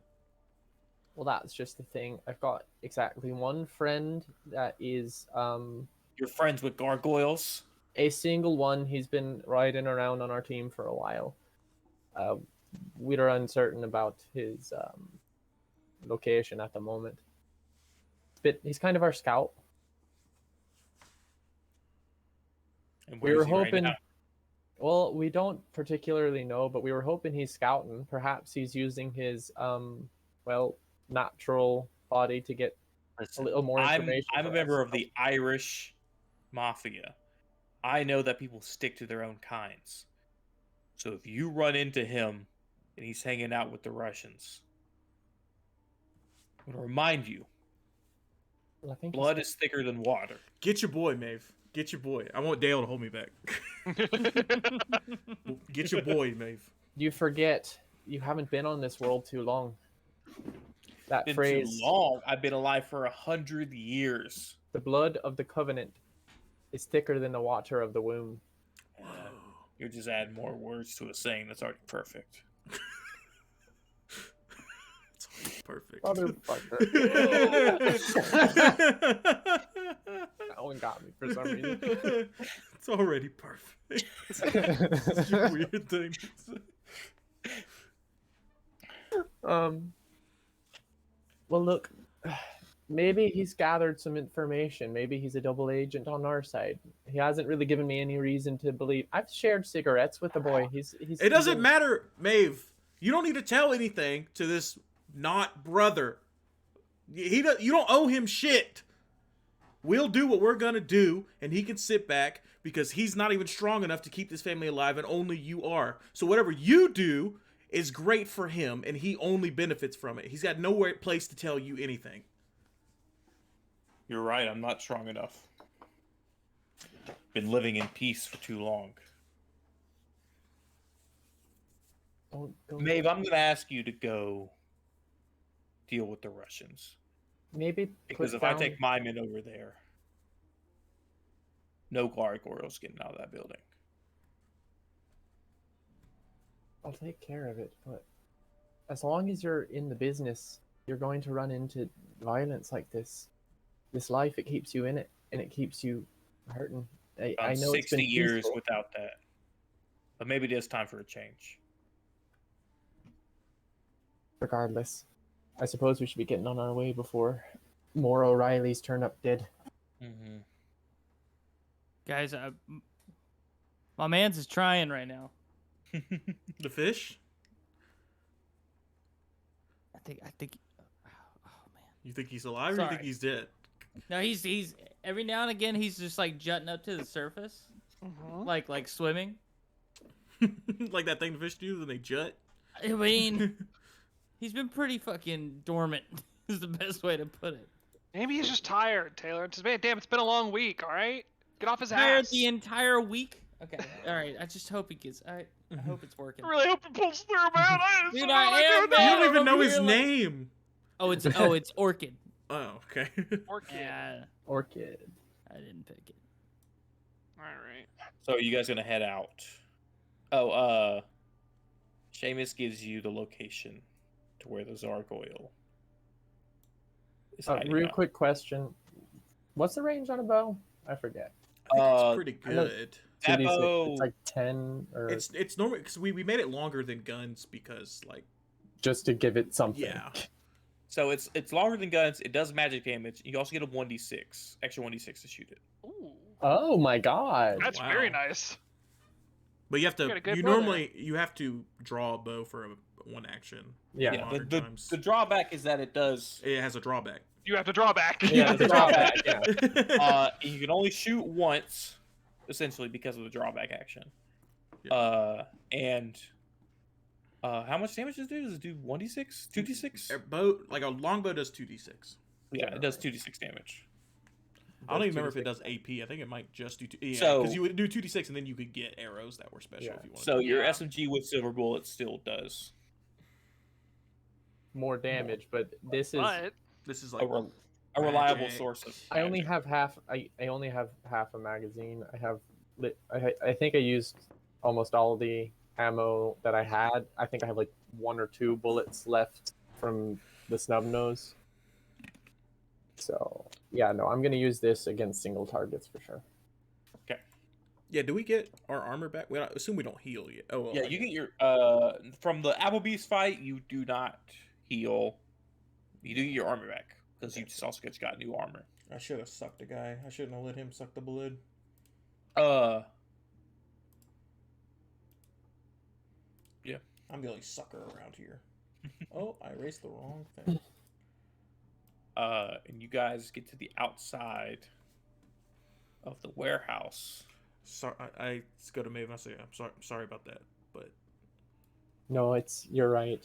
[SPEAKER 3] Well, that's just the thing. I've got exactly one friend that is
[SPEAKER 1] You're friends with gargoyles?
[SPEAKER 3] a single one. He's been riding around on our team for a while. We're uncertain about his location at the moment. But he's kind of our scout.
[SPEAKER 1] And
[SPEAKER 3] We
[SPEAKER 1] where
[SPEAKER 3] were
[SPEAKER 1] is he right
[SPEAKER 3] hoping.
[SPEAKER 1] now?
[SPEAKER 3] Well, we don't particularly know, but we were hoping he's scouting. Perhaps he's using his natural body to get
[SPEAKER 1] Listen,
[SPEAKER 3] a little more information.
[SPEAKER 1] I'm a
[SPEAKER 3] for
[SPEAKER 1] member
[SPEAKER 3] us.
[SPEAKER 1] of the Irish mafia. I know that people stick to their own kinds. So if you run into him and he's hanging out with the Russians, I'm going to remind you,
[SPEAKER 3] Well, I think
[SPEAKER 1] blood is thicker than water.
[SPEAKER 2] Get your boy, Maeve. Get your boy. I want Dale to hold me back. Get your boy, Maeve.
[SPEAKER 3] You forget you haven't been on this world too long. That
[SPEAKER 1] Been
[SPEAKER 3] phrase,
[SPEAKER 1] too long. I've been alive for 100 years.
[SPEAKER 3] the blood of the covenant is thicker than the water of the womb.
[SPEAKER 1] You're just adding more words to a saying that's already perfect.
[SPEAKER 2] It's already perfect.
[SPEAKER 3] Motherfucker. That one got me for some reason.
[SPEAKER 2] It's already perfect. Such a weird thing to say.
[SPEAKER 3] Well, look, maybe he's gathered some information. Maybe he's a double agent on our side. He hasn't really given me any reason to believe. I've shared cigarettes with the boy.
[SPEAKER 2] It doesn't matter, Maeve. You don't need to tell anything to this not brother. You don't owe him shit. We'll do what we're gonna do, and he can sit back because he's not even strong enough to keep this family alive, and only you are. So whatever you do is great for him, and he only benefits from it. He's got nowhere place to tell you anything.
[SPEAKER 1] You're right, I'm not strong enough. Been living in peace for too long.
[SPEAKER 3] Don't.
[SPEAKER 1] Maeve, I'm going to ask you to go deal with the Russians.
[SPEAKER 3] Maybe
[SPEAKER 1] Because if I take my men over there, no gargoyles getting out of that building.
[SPEAKER 3] I'll take care of it, but as long as you're in the business, you're going to run into violence like this. This life, it keeps you in it, and it keeps you hurting. I know
[SPEAKER 1] 60
[SPEAKER 3] it's been
[SPEAKER 1] years
[SPEAKER 3] peaceful.
[SPEAKER 1] without that. But maybe it is time for a change.
[SPEAKER 3] Regardless, I suppose we should be getting on our way before more O'Reillys turn up dead.
[SPEAKER 1] Mm-hmm.
[SPEAKER 5] Guys, my man's is trying right now.
[SPEAKER 2] The fish?
[SPEAKER 5] I think. Oh man.
[SPEAKER 2] You think he's alive or you
[SPEAKER 5] Sorry.
[SPEAKER 2] think he's dead?
[SPEAKER 5] No, he's every now and again he's just like jutting up to the surface,
[SPEAKER 4] Mhm.
[SPEAKER 5] like swimming.
[SPEAKER 2] Like that thing the fish do when they jut?
[SPEAKER 5] I mean, he's been pretty fucking dormant. Is the best way to put it.
[SPEAKER 4] Maybe he's just tired, Taylor. Just, man, damn, it's been a long week. All right, get off his
[SPEAKER 5] Tired
[SPEAKER 4] ass.
[SPEAKER 5] the entire week. Okay, all right. I just hope he gets. I hope it's working.
[SPEAKER 4] I really hope he pulls through, man. I
[SPEAKER 5] Dude,
[SPEAKER 4] don't
[SPEAKER 5] I
[SPEAKER 4] wanna
[SPEAKER 5] am,
[SPEAKER 4] do
[SPEAKER 2] You
[SPEAKER 5] man.
[SPEAKER 2] don't even know
[SPEAKER 5] over
[SPEAKER 2] his
[SPEAKER 5] here, like-
[SPEAKER 2] name.
[SPEAKER 5] Oh, it's Orchid.
[SPEAKER 2] Oh, okay.
[SPEAKER 4] Orchid.
[SPEAKER 5] Yeah,
[SPEAKER 3] Orchid.
[SPEAKER 5] I didn't pick it.
[SPEAKER 4] All right.
[SPEAKER 1] So are you guys going to head out? Oh, Seamus gives you the location to where the Zargoyle is hiding
[SPEAKER 3] Real
[SPEAKER 1] out.
[SPEAKER 3] quick question: what's the range on a bow? I forget.
[SPEAKER 2] I think it's
[SPEAKER 1] Uh,
[SPEAKER 2] pretty
[SPEAKER 3] I know-
[SPEAKER 2] good.
[SPEAKER 1] That
[SPEAKER 3] 2d6,
[SPEAKER 1] bow-
[SPEAKER 3] it's like 10 or
[SPEAKER 2] It's normal because we made it longer than guns because like
[SPEAKER 3] just to give it something.
[SPEAKER 2] yeah.
[SPEAKER 1] So it's longer than guns. It does magic damage. You also get a 1d6, extra 1d6 to shoot it.
[SPEAKER 4] Ooh,
[SPEAKER 3] Oh my god.
[SPEAKER 4] that's
[SPEAKER 2] Wow.
[SPEAKER 4] very nice.
[SPEAKER 2] But you have
[SPEAKER 4] You got a
[SPEAKER 2] to
[SPEAKER 4] good
[SPEAKER 2] you
[SPEAKER 4] bow there.
[SPEAKER 2] normally you have to draw a bow for one action.
[SPEAKER 3] Yeah.
[SPEAKER 1] Yeah,
[SPEAKER 2] Modern
[SPEAKER 1] the
[SPEAKER 2] times.
[SPEAKER 1] drawback is that it does.
[SPEAKER 2] It has a drawback.
[SPEAKER 4] You have to draw back.
[SPEAKER 3] Yeah, the drawback, yeah.
[SPEAKER 1] You can only shoot once, essentially because of the drawback action.
[SPEAKER 2] Yeah.
[SPEAKER 1] And How much damage does it do? Does it do 1d6? 2d6?
[SPEAKER 2] Like a longbow does 2d6.
[SPEAKER 1] Yeah, it does 2d6 damage.
[SPEAKER 2] I don't even remember if it does AP. I think it might just do 2. Yeah,
[SPEAKER 1] So-
[SPEAKER 2] because you would do 2d6 and then you could get arrows that were special
[SPEAKER 3] Yeah.
[SPEAKER 2] if you wanted.
[SPEAKER 1] So
[SPEAKER 2] to.
[SPEAKER 1] your
[SPEAKER 5] Yeah.
[SPEAKER 1] SMG with silver bullet still does
[SPEAKER 3] More damage, but this is
[SPEAKER 4] But
[SPEAKER 2] This is
[SPEAKER 1] a,
[SPEAKER 2] like
[SPEAKER 1] a reliable
[SPEAKER 2] magic.
[SPEAKER 1] source of.
[SPEAKER 3] I only
[SPEAKER 1] damage.
[SPEAKER 3] have half. I only have half a magazine. I have. I think I used almost all the ammo that I had. I think I have like 1 or 2 bullets left from the snub nose. So yeah, no, I'm gonna use this against single targets for sure.
[SPEAKER 2] Yeah, do we get our armor back? I assume we don't heal yet. Oh, well,
[SPEAKER 1] Yeah,
[SPEAKER 2] I
[SPEAKER 1] you
[SPEAKER 2] guess.
[SPEAKER 1] get your from the Applebee's fight. You do not heal. You do get your armor back because you just also got new armor.
[SPEAKER 2] I should have sucked the guy. I shouldn't have let him suck the blood.
[SPEAKER 1] Yeah.
[SPEAKER 2] I'm the only sucker around here. Oh, I erased the wrong thing.
[SPEAKER 1] And you guys get to the outside of the warehouse.
[SPEAKER 2] Sorry, I go to Maven. I say I'm sorry about that, but
[SPEAKER 3] No, you're right.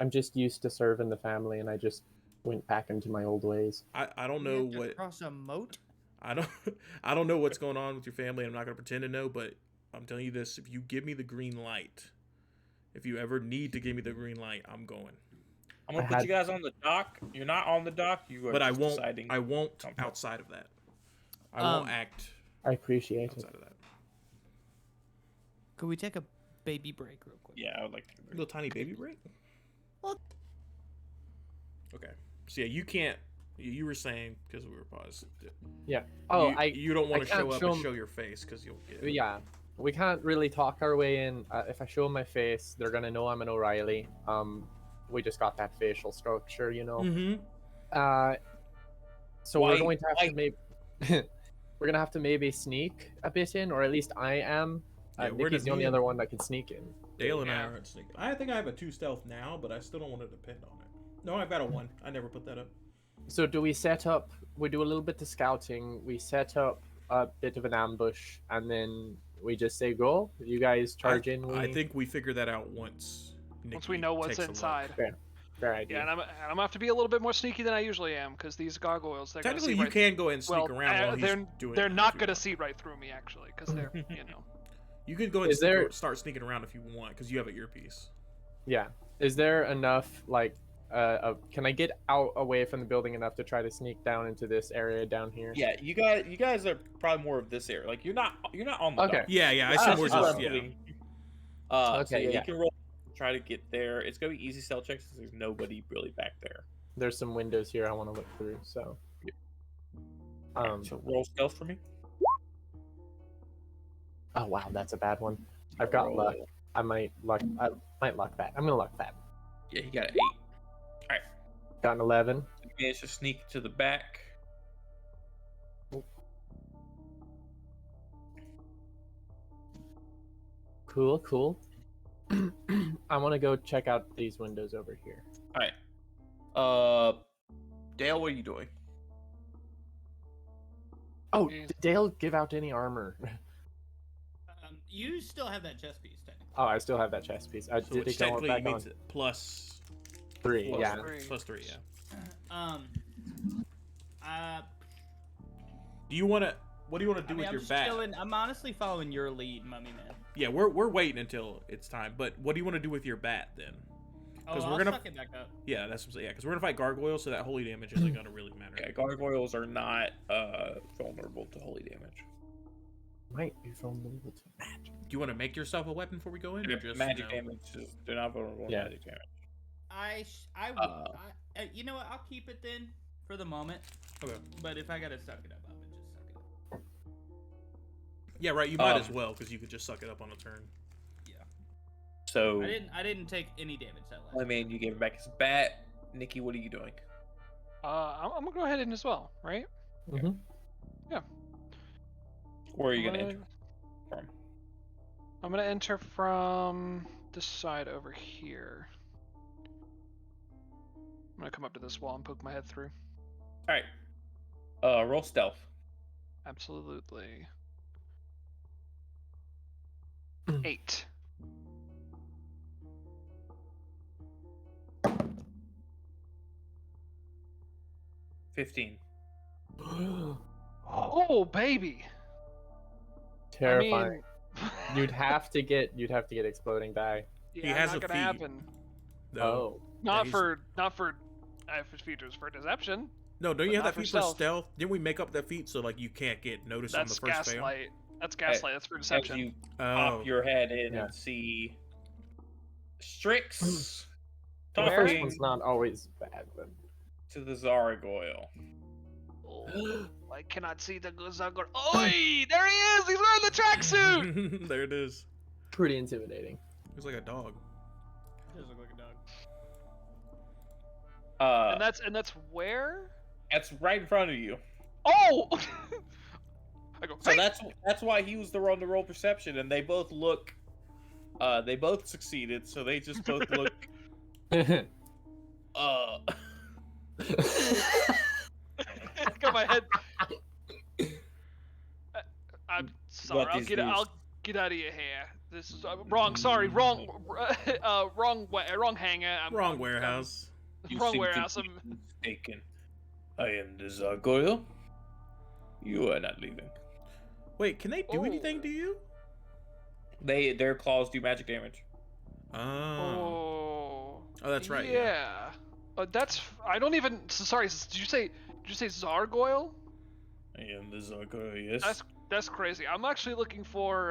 [SPEAKER 3] I'm just used to serving the family, and I just went back into my old ways.
[SPEAKER 2] I don't
[SPEAKER 5] We
[SPEAKER 2] know
[SPEAKER 5] have to
[SPEAKER 2] what
[SPEAKER 5] cross a moat.
[SPEAKER 2] I don't I don't know what's going on with your family. I'm not gonna pretend to know, but I'm telling you this: if you give me the green light, if you ever need to give me the green light, I'm going.
[SPEAKER 1] I'm gonna
[SPEAKER 3] I
[SPEAKER 1] put
[SPEAKER 3] had-
[SPEAKER 1] you guys on the dock. You're not on the dock. You are
[SPEAKER 2] But I
[SPEAKER 1] just
[SPEAKER 2] won't.
[SPEAKER 1] deciding.
[SPEAKER 2] I won't
[SPEAKER 1] something.
[SPEAKER 2] outside of that. I won't act
[SPEAKER 3] I appreciate it.
[SPEAKER 2] outside of that.
[SPEAKER 5] Could we take a baby break real quick?
[SPEAKER 1] Yeah, I would like to.
[SPEAKER 2] Little tiny baby break.
[SPEAKER 5] What?
[SPEAKER 2] Okay. So yeah, you can't. You were saying because we were paused.
[SPEAKER 3] Yeah. Oh,
[SPEAKER 2] you don't want
[SPEAKER 3] I
[SPEAKER 2] to show
[SPEAKER 3] can't
[SPEAKER 2] up
[SPEAKER 3] show
[SPEAKER 2] and
[SPEAKER 3] 'em-
[SPEAKER 2] show your face because you'll get.
[SPEAKER 3] Yeah, we can't really talk our way in. If I show my face, they're gonna know I'm an O'Reilly. We just got that facial structure, you know.
[SPEAKER 2] Mm-hmm.
[SPEAKER 3] So we're
[SPEAKER 1] White-
[SPEAKER 3] going to have to
[SPEAKER 1] white.
[SPEAKER 3] maybe we're gonna have to maybe sneak a bit in, or at least I am.
[SPEAKER 2] Yeah, where
[SPEAKER 3] Nikki's
[SPEAKER 2] did
[SPEAKER 3] the only
[SPEAKER 2] me and-
[SPEAKER 3] other one that can sneak in.
[SPEAKER 2] Dale and I
[SPEAKER 4] Yeah.
[SPEAKER 2] aren't sneaking. I think I have a 2 stealth now, but I still don't want to depend on it. No, I've got a 1. I never put that up.
[SPEAKER 3] So do we set up? We do a little bit of scouting. We set up a bit of an ambush, and then we just say go. You guys charge in.
[SPEAKER 2] I think we figure that out once.
[SPEAKER 4] once we
[SPEAKER 2] Nikki
[SPEAKER 4] know what's
[SPEAKER 2] takes a look.
[SPEAKER 4] inside.
[SPEAKER 3] fair idea.
[SPEAKER 4] Yeah, and I'm gonna have to be a little bit more sneaky than I usually am because these gargoyles, they're gonna
[SPEAKER 2] Technically,
[SPEAKER 4] see
[SPEAKER 2] you
[SPEAKER 4] right.
[SPEAKER 2] can go ahead and sneak
[SPEAKER 4] Well,
[SPEAKER 2] around while he's
[SPEAKER 4] they're
[SPEAKER 2] doing.
[SPEAKER 4] they're
[SPEAKER 2] it
[SPEAKER 4] not
[SPEAKER 2] if you
[SPEAKER 4] gonna
[SPEAKER 2] want.
[SPEAKER 4] see right through me actually because they're you know.
[SPEAKER 2] You could go ahead
[SPEAKER 3] Is
[SPEAKER 2] and
[SPEAKER 3] there-
[SPEAKER 2] start sneaking around if you want because you have an earpiece.
[SPEAKER 3] Yeah. Is there enough like can I get out away from the building enough to try to sneak down into this area down here?
[SPEAKER 1] Yeah, you guys are probably more of this area. Like you're not on the
[SPEAKER 3] Okay.
[SPEAKER 1] dock.
[SPEAKER 2] Yeah, I
[SPEAKER 1] That's
[SPEAKER 2] assume we're
[SPEAKER 1] what
[SPEAKER 2] just
[SPEAKER 1] I'm
[SPEAKER 2] yeah.
[SPEAKER 1] putting. So
[SPEAKER 3] Okay,
[SPEAKER 1] yeah,
[SPEAKER 3] yeah.
[SPEAKER 1] you can roll, try to get there. It's gonna be easy stealth checks because there's nobody really back there.
[SPEAKER 3] There's some windows here I want to look through. So.
[SPEAKER 1] So roll stealth for me.
[SPEAKER 3] Oh wow, that's a bad one. I've got luck. I might luck that. I'm gonna luck that.
[SPEAKER 1] Yeah, he got an 8.
[SPEAKER 3] Got an 11.
[SPEAKER 1] You managed to sneak to the back.
[SPEAKER 3] Cool. I want to go check out these windows over here.
[SPEAKER 1] All right. Dale, what are you doing?
[SPEAKER 3] Oh,
[SPEAKER 4] Jeez.
[SPEAKER 3] did Dale give out any armor?
[SPEAKER 6] You still have that chest piece, technically.
[SPEAKER 3] Oh, I still have that chest piece.
[SPEAKER 2] So
[SPEAKER 3] Did it
[SPEAKER 2] which
[SPEAKER 3] go
[SPEAKER 2] technically
[SPEAKER 3] back on?
[SPEAKER 2] means plus
[SPEAKER 3] 3?
[SPEAKER 1] plus
[SPEAKER 3] Yeah.
[SPEAKER 4] three.
[SPEAKER 2] plus 3. Yeah. Do you want to? What do you want to do with
[SPEAKER 6] I'm
[SPEAKER 2] your
[SPEAKER 6] just
[SPEAKER 2] bat?
[SPEAKER 6] chilling. I'm honestly following your lead, mummy man.
[SPEAKER 2] Yeah, we're waiting until it's time. But what do you want to do with your bat then?
[SPEAKER 6] Oh,
[SPEAKER 2] 'Cause
[SPEAKER 6] I'll
[SPEAKER 2] we're gonna-
[SPEAKER 6] suck it back up.
[SPEAKER 2] Yeah, that's what I'm saying. Yeah, because we're gonna fight gargoyles, so that holy damage isn't gonna really matter.
[SPEAKER 1] Yeah, gargoyles are not vulnerable to holy damage.
[SPEAKER 3] Might be vulnerable to magic.
[SPEAKER 2] Do you want to make yourself a weapon before we go in, or just
[SPEAKER 1] Magic
[SPEAKER 2] no?
[SPEAKER 1] damage, they're not vulnerable to
[SPEAKER 3] Yeah.
[SPEAKER 1] magic damage.
[SPEAKER 6] I will. You know what? I'll keep it then for the moment.
[SPEAKER 2] Okay.
[SPEAKER 6] But if I gotta suck it up, I would just suck it up.
[SPEAKER 2] Yeah, right. You might as well, because you could just suck it up on a turn.
[SPEAKER 1] So,
[SPEAKER 6] I didn't take any damage that last.
[SPEAKER 1] I mean, you gave him back his bat. Nikki, what are you doing?
[SPEAKER 4] I'm gonna go ahead and as well, right?
[SPEAKER 3] Mm-hmm.
[SPEAKER 1] Where are you
[SPEAKER 4] I'm
[SPEAKER 1] gonna enter from?
[SPEAKER 4] I'm gonna enter from this side over here. I'm gonna come up to this wall and poke my head through.
[SPEAKER 1] All right. Roll stealth.
[SPEAKER 4] Absolutely. 8.
[SPEAKER 1] 15.
[SPEAKER 4] Oh baby.
[SPEAKER 3] Terrifying.
[SPEAKER 4] I mean,
[SPEAKER 3] You'd have to get exploding die.
[SPEAKER 4] yeah,
[SPEAKER 2] He has
[SPEAKER 4] not
[SPEAKER 2] a
[SPEAKER 4] gonna
[SPEAKER 2] feat.
[SPEAKER 4] happen.
[SPEAKER 2] No.
[SPEAKER 3] Oh.
[SPEAKER 4] Not
[SPEAKER 2] he's-
[SPEAKER 4] for features for deception.
[SPEAKER 2] No, don't
[SPEAKER 4] but
[SPEAKER 2] you have
[SPEAKER 4] not
[SPEAKER 2] that
[SPEAKER 4] for
[SPEAKER 2] feat for
[SPEAKER 4] stealth.
[SPEAKER 2] stealth? Didn't we make up that feat so like you can't get noticed on the
[SPEAKER 4] That's
[SPEAKER 2] first fail?
[SPEAKER 4] gaslight. That's gaslight. That's for
[SPEAKER 1] As
[SPEAKER 4] deception.
[SPEAKER 1] you
[SPEAKER 2] Oh.
[SPEAKER 1] pop your head in
[SPEAKER 3] Yeah.
[SPEAKER 1] and see Strix
[SPEAKER 3] The first
[SPEAKER 1] talking
[SPEAKER 3] one's not always bad, but
[SPEAKER 1] to the Zargoyle.
[SPEAKER 4] Oh, I cannot see the Guzagor. Oi! There he is! He's wearing the tracksuit!
[SPEAKER 2] There it is.
[SPEAKER 3] pretty intimidating.
[SPEAKER 2] Looks like a dog.
[SPEAKER 6] Does look like a dog.
[SPEAKER 4] And that's where?
[SPEAKER 1] That's right in front of you.
[SPEAKER 4] Oh! I go,
[SPEAKER 1] So
[SPEAKER 4] hey!
[SPEAKER 1] that's why he was the one to roll perception, and they both look. They both succeeded, so they just both look.
[SPEAKER 4] Got my head. I'm sorry.
[SPEAKER 1] What
[SPEAKER 4] I'll
[SPEAKER 1] is
[SPEAKER 4] get
[SPEAKER 1] this?
[SPEAKER 4] out of your hair. This is wrong. Sorry, wrong. Wrong hanger.
[SPEAKER 2] Wrong warehouse.
[SPEAKER 1] You
[SPEAKER 4] Wrong
[SPEAKER 1] seem
[SPEAKER 4] warehouse.
[SPEAKER 1] completely mistaken. I am the Zargoyle. You are not leaving.
[SPEAKER 2] Wait, can they do anything
[SPEAKER 4] Oh.
[SPEAKER 2] to you?
[SPEAKER 1] Their claws do magic damage.
[SPEAKER 2] Oh.
[SPEAKER 4] Oh.
[SPEAKER 2] Oh, that's right.
[SPEAKER 4] Yeah. That's. I don't even. Sorry. Did you say Zargoyle?
[SPEAKER 1] I am the Zargoyle. Yes.
[SPEAKER 4] That's crazy. I'm actually looking for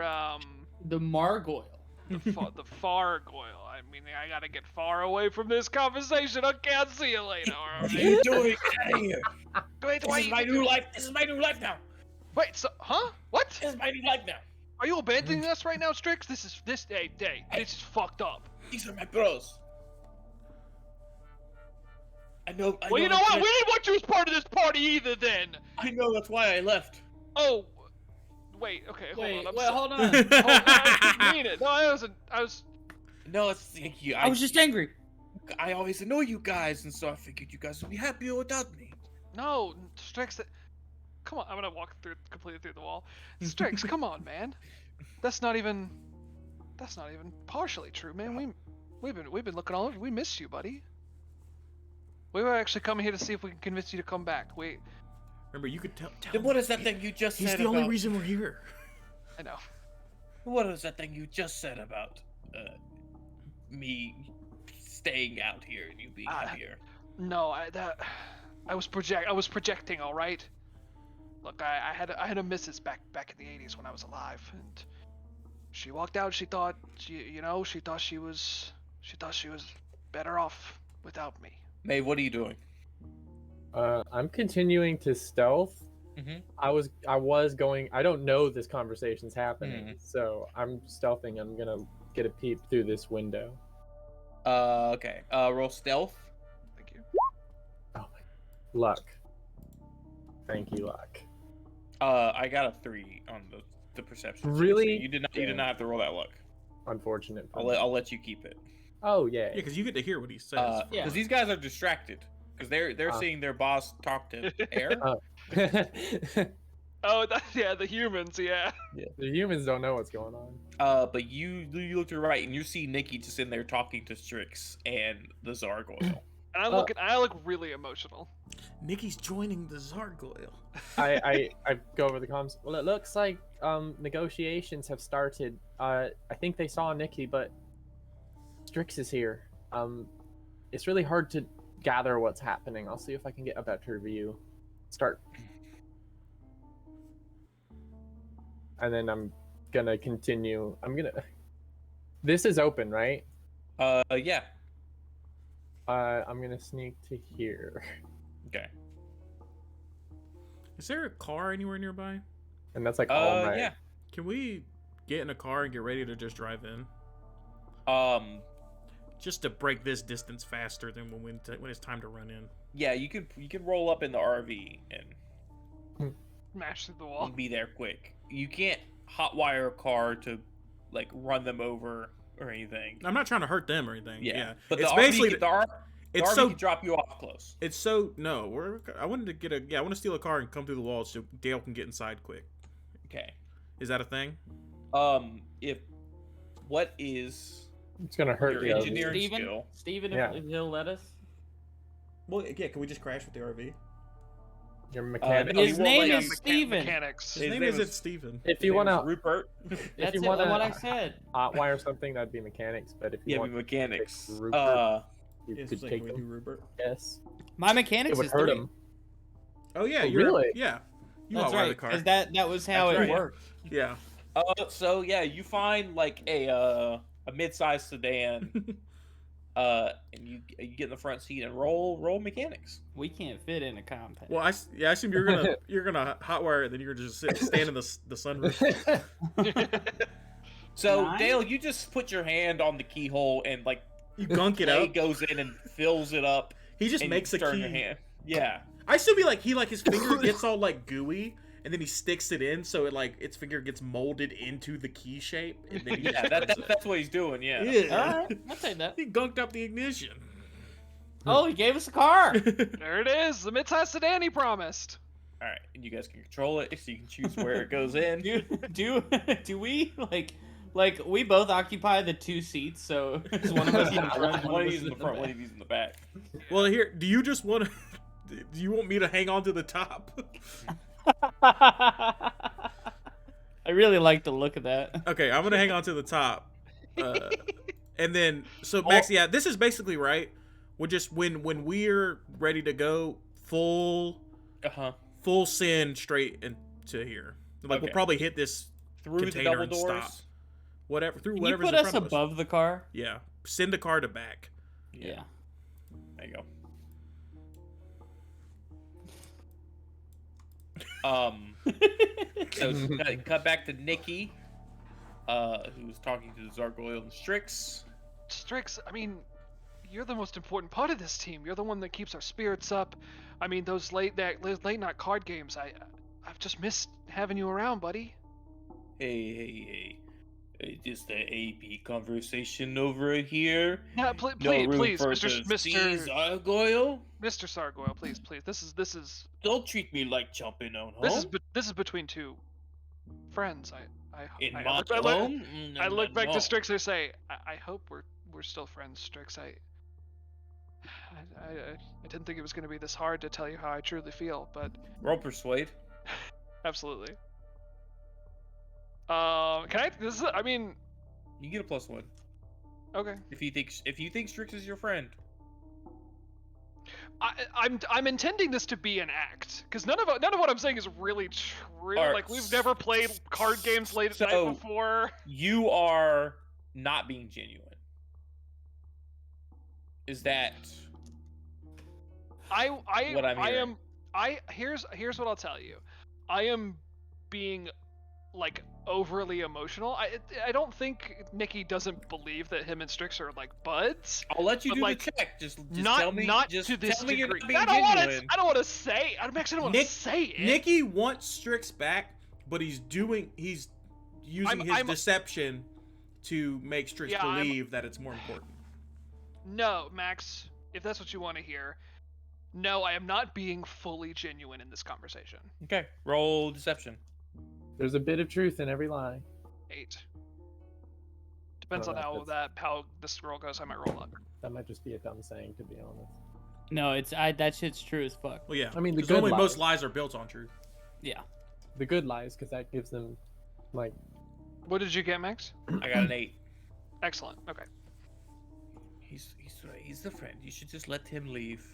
[SPEAKER 6] The Margoyle.
[SPEAKER 4] the Fargoyle. I mean, I gotta get far away from this conversation. Okay, I'll see you later.
[SPEAKER 1] What are
[SPEAKER 4] Alright.
[SPEAKER 1] you doing? Get out of here!
[SPEAKER 4] Wait,
[SPEAKER 1] This
[SPEAKER 4] why
[SPEAKER 1] is
[SPEAKER 4] you
[SPEAKER 1] my
[SPEAKER 4] do-
[SPEAKER 1] new life. This is my new life now.
[SPEAKER 4] Wait, so, huh? What?
[SPEAKER 1] This is my new life now.
[SPEAKER 4] Are you abandoning us right now, Strix? This is day. This is fucked up.
[SPEAKER 1] These are my bros. I know.
[SPEAKER 4] Well, you know what? We didn't want you as part of this party either. Then.
[SPEAKER 1] I know. That's why I left.
[SPEAKER 4] Oh. Wait. Okay.
[SPEAKER 6] Wait,
[SPEAKER 4] Hold on.
[SPEAKER 6] wait, hold on.
[SPEAKER 4] Oh, I didn't mean it. No, I wasn't. I was.
[SPEAKER 1] No, it's thank you.
[SPEAKER 6] I was just angry.
[SPEAKER 1] I always annoy you guys, and so I figured you guys would be happier without me.
[SPEAKER 4] No, Strix. Come on. I'm gonna walk completely through the wall. Strix, come on, man. That's not even partially true, man. We've been looking all over. We missed you, buddy. We were actually coming here to see if we can convince you to come back. Wait,
[SPEAKER 2] Remember, you could tell.
[SPEAKER 1] Then what is that thing you just
[SPEAKER 2] He's
[SPEAKER 1] said
[SPEAKER 2] the
[SPEAKER 1] about?
[SPEAKER 2] only reason we're here.
[SPEAKER 4] I know.
[SPEAKER 1] What was that thing you just said about me staying out here and you being happier?
[SPEAKER 4] No, I was projecting. All right. Look, I had a missus back in the '80s when I was alive, and she walked out. She thought she was better off without me.
[SPEAKER 1] Maeve, what are you doing?
[SPEAKER 3] I'm continuing to stealth.
[SPEAKER 1] Mhm.
[SPEAKER 3] I was going. I don't know this conversation's happening,
[SPEAKER 1] Mhm.
[SPEAKER 3] so I'm stealthing. I'm gonna get a peep through this window.
[SPEAKER 1] Okay. Roll stealth.
[SPEAKER 4] Thank you.
[SPEAKER 3] Luck. Thank you, luck.
[SPEAKER 1] I got a 3 on the perception. check, so
[SPEAKER 3] Really?
[SPEAKER 1] you did not have to roll that luck.
[SPEAKER 3] Unfortunate. for
[SPEAKER 1] I'll
[SPEAKER 3] me.
[SPEAKER 1] let you keep it.
[SPEAKER 3] Oh yeah.
[SPEAKER 2] Yeah, because you get to hear what he says.
[SPEAKER 1] Because
[SPEAKER 6] Yeah.
[SPEAKER 1] these guys are distracted because they're
[SPEAKER 3] Ah.
[SPEAKER 1] seeing their boss talk to air.
[SPEAKER 4] Oh, the humans, yeah.
[SPEAKER 3] The humans don't know what's going on.
[SPEAKER 1] But you look to the right and you see Nikki just in there talking to Strix and the Zargoyle.
[SPEAKER 4] And I look really emotional.
[SPEAKER 2] Nikki's joining the Zargoyle.
[SPEAKER 3] I go over the comms. Well, it looks like negotiations have started. I think they saw Nikki, but Strix is here. It's really hard to gather what's happening. I'll see if I can get a better view. Start. And then I'm gonna continue. This is open, right?
[SPEAKER 1] Yeah.
[SPEAKER 3] I'm gonna sneak to here,
[SPEAKER 1] Okay.
[SPEAKER 2] Is there a car anywhere nearby?
[SPEAKER 3] and that's like all night.
[SPEAKER 1] Yeah.
[SPEAKER 2] Can we get in a car and get ready to just drive in? Just to break this distance faster than when it's time to run in.
[SPEAKER 1] Yeah. You can roll up in the RV and
[SPEAKER 4] Smash through the wall.
[SPEAKER 1] be there quick. You can't hotwire a car to like run them over or anything.
[SPEAKER 2] I'm not trying to hurt them or anything. Yeah,
[SPEAKER 1] But
[SPEAKER 2] it's
[SPEAKER 1] the
[SPEAKER 2] basically
[SPEAKER 1] RV, the
[SPEAKER 2] it's
[SPEAKER 1] RV
[SPEAKER 2] so
[SPEAKER 1] can drop you off close.
[SPEAKER 2] it's so no. I wanted to get I want to steal a car and come through the walls so Dale can get inside quick.
[SPEAKER 1] Okay.
[SPEAKER 2] Is that a thing?
[SPEAKER 1] If what is
[SPEAKER 3] It's gonna hurt
[SPEAKER 1] your
[SPEAKER 3] the others.
[SPEAKER 1] engineering
[SPEAKER 6] Steven?
[SPEAKER 1] skill?
[SPEAKER 6] Steven,
[SPEAKER 3] Yeah.
[SPEAKER 6] if he'll let us.
[SPEAKER 2] Well, yeah. Can we just crash with the RV?
[SPEAKER 3] Your mechanic.
[SPEAKER 1] no,
[SPEAKER 5] His
[SPEAKER 1] he won't
[SPEAKER 5] name
[SPEAKER 1] let
[SPEAKER 5] is
[SPEAKER 1] you-
[SPEAKER 5] Steven.
[SPEAKER 4] Mechanics.
[SPEAKER 2] His
[SPEAKER 1] His
[SPEAKER 2] name
[SPEAKER 1] name
[SPEAKER 2] isn't
[SPEAKER 1] is-
[SPEAKER 2] Steven.
[SPEAKER 3] If
[SPEAKER 1] His
[SPEAKER 3] you
[SPEAKER 1] name
[SPEAKER 3] want
[SPEAKER 1] is
[SPEAKER 3] to,
[SPEAKER 1] Rupert.
[SPEAKER 5] That's
[SPEAKER 3] you
[SPEAKER 5] it,
[SPEAKER 3] wanna-
[SPEAKER 5] what I said.
[SPEAKER 3] hotwire something, that'd be mechanics. But if you
[SPEAKER 1] Yeah,
[SPEAKER 3] want
[SPEAKER 1] be mechanics.
[SPEAKER 3] to pick Rupert, you
[SPEAKER 2] Yes,
[SPEAKER 3] could take
[SPEAKER 2] with
[SPEAKER 3] him.
[SPEAKER 2] Rupert.
[SPEAKER 3] Yes,
[SPEAKER 6] My
[SPEAKER 3] it
[SPEAKER 6] mechanics
[SPEAKER 3] would
[SPEAKER 6] is
[SPEAKER 3] hurt
[SPEAKER 6] 3.
[SPEAKER 3] him.
[SPEAKER 2] Oh yeah,
[SPEAKER 3] Oh,
[SPEAKER 2] you're
[SPEAKER 3] really?
[SPEAKER 2] yeah. You
[SPEAKER 6] That's
[SPEAKER 2] outwire the
[SPEAKER 6] right,
[SPEAKER 2] car.
[SPEAKER 6] because that was how
[SPEAKER 1] That's
[SPEAKER 6] it
[SPEAKER 1] right.
[SPEAKER 6] worked.
[SPEAKER 2] Yeah.
[SPEAKER 1] So yeah, you find like a mid-sized sedan, and you get in the front seat and roll mechanics.
[SPEAKER 6] We can't fit in a compact.
[SPEAKER 2] Well, I assume you're gonna hotwire it, then you're gonna just stand in the sunroof.
[SPEAKER 1] So
[SPEAKER 6] 9?
[SPEAKER 1] Dale, you just put your hand on the keyhole and like
[SPEAKER 2] You gunk it
[SPEAKER 1] clay
[SPEAKER 2] up.
[SPEAKER 1] goes in and fills it up.
[SPEAKER 2] He just
[SPEAKER 1] and
[SPEAKER 2] makes
[SPEAKER 1] you
[SPEAKER 2] a
[SPEAKER 1] turn
[SPEAKER 2] key.
[SPEAKER 1] your hand. Yeah.
[SPEAKER 2] I still be like his finger gets all like gooey, and then he sticks it in, so its finger gets molded into the key shape, and then he
[SPEAKER 1] Yeah,
[SPEAKER 2] just turns it.
[SPEAKER 1] that's what he's doing. Yeah.
[SPEAKER 2] Yeah.
[SPEAKER 6] All right, I'll take that.
[SPEAKER 2] He gunked up the ignition.
[SPEAKER 6] Oh, he gave us a car.
[SPEAKER 4] There it is, the mid-sized sedan he promised.
[SPEAKER 1] All right, and you guys can control it, so you can choose where it goes in.
[SPEAKER 6] do we like we both occupy the 2 seats, so it's one of us in the front,
[SPEAKER 1] One
[SPEAKER 6] one
[SPEAKER 1] of
[SPEAKER 6] of
[SPEAKER 1] these
[SPEAKER 6] us
[SPEAKER 1] in the front, one of these in the back.
[SPEAKER 2] Well, here, do you just want to? Do you want me to hang on to the top?
[SPEAKER 6] I really like the look of that.
[SPEAKER 2] Okay, I'm gonna hang on to the top, and then Max, yeah, this is basically right. We're just when we're ready to go, full send straight into here. Like we'll
[SPEAKER 1] Okay.
[SPEAKER 2] probably hit this
[SPEAKER 1] Through the
[SPEAKER 2] container
[SPEAKER 1] double
[SPEAKER 2] and
[SPEAKER 1] doors.
[SPEAKER 2] stop. Whatever through
[SPEAKER 6] Can you
[SPEAKER 2] whatever's
[SPEAKER 6] put
[SPEAKER 2] in
[SPEAKER 6] us
[SPEAKER 2] front of
[SPEAKER 6] above the car?
[SPEAKER 2] Yeah, send the car to back.
[SPEAKER 6] Yeah.
[SPEAKER 1] There you go. So cut back to Nikki, who's talking to Zargoyle and Strix.
[SPEAKER 4] Strix, I mean, you're the most important part of this team. You're the one that keeps our spirits up. I mean, those late night card games. I've just missed having you around, buddy.
[SPEAKER 1] Hey. Is the AP conversation over here?
[SPEAKER 4] No,
[SPEAKER 1] No
[SPEAKER 4] please,
[SPEAKER 1] room
[SPEAKER 4] please,
[SPEAKER 1] for
[SPEAKER 4] Mr.
[SPEAKER 1] Zargoyle?
[SPEAKER 4] Mr. Sargoyle, please. This is
[SPEAKER 1] Don't treat me like jumping on home.
[SPEAKER 4] this is between two friends.
[SPEAKER 1] In
[SPEAKER 4] I
[SPEAKER 1] my
[SPEAKER 4] look-
[SPEAKER 1] home?
[SPEAKER 4] I look back
[SPEAKER 1] No.
[SPEAKER 4] to Strix and say, I hope we're still friends, Strix. I didn't think it was going to be this hard to tell you how I truly feel, but
[SPEAKER 1] Roll persuade.
[SPEAKER 4] absolutely. Can I? I mean,
[SPEAKER 1] You get a +1
[SPEAKER 4] okay.
[SPEAKER 1] if you think Strix is your friend.
[SPEAKER 4] I'm intending this to be an act, because none of what I'm saying is really true.
[SPEAKER 1] Alright,
[SPEAKER 4] Like we've never played card games late at
[SPEAKER 1] so-
[SPEAKER 4] night before.
[SPEAKER 1] You are not being genuine. Is that what I'm hearing?
[SPEAKER 4] Here's what I'll tell you. I am being like overly emotional. I don't think Nikki doesn't believe that him and Strix are like buds.
[SPEAKER 1] I'll let you
[SPEAKER 4] But,
[SPEAKER 1] do
[SPEAKER 4] like,
[SPEAKER 1] the check. Just
[SPEAKER 4] Not
[SPEAKER 1] tell me.
[SPEAKER 4] not
[SPEAKER 1] just
[SPEAKER 4] to this
[SPEAKER 1] tell me you're
[SPEAKER 4] degree.
[SPEAKER 1] not being
[SPEAKER 4] I don't want to.
[SPEAKER 1] genuine.
[SPEAKER 4] I don't want to say. I actually don't want to say it.
[SPEAKER 2] Nikki wants Strix back, but he's using his deception to make Strix
[SPEAKER 4] Yeah, I'm-
[SPEAKER 2] believe that it's more important.
[SPEAKER 4] No, Max. If that's what you want to hear. No, I am not being fully genuine in this conversation.
[SPEAKER 1] Okay, roll deception.
[SPEAKER 3] There's a bit of truth in every lie.
[SPEAKER 4] 8. Depends
[SPEAKER 3] Oh,
[SPEAKER 4] on how
[SPEAKER 3] that's-
[SPEAKER 4] how this roll goes. I might roll up.
[SPEAKER 3] That might just be a dumb saying, to be honest.
[SPEAKER 6] No, that shit's true as fuck.
[SPEAKER 2] Well, yeah.
[SPEAKER 3] I mean, the
[SPEAKER 2] 'cause
[SPEAKER 3] good
[SPEAKER 2] only
[SPEAKER 3] lies.
[SPEAKER 2] most lies are built on truth.
[SPEAKER 6] Yeah.
[SPEAKER 3] The good lies, because that gives them, like,
[SPEAKER 4] What did you get, Max?
[SPEAKER 1] I got an 8.
[SPEAKER 4] Excellent. Okay.
[SPEAKER 1] He's right. He's the friend. You should just let him leave.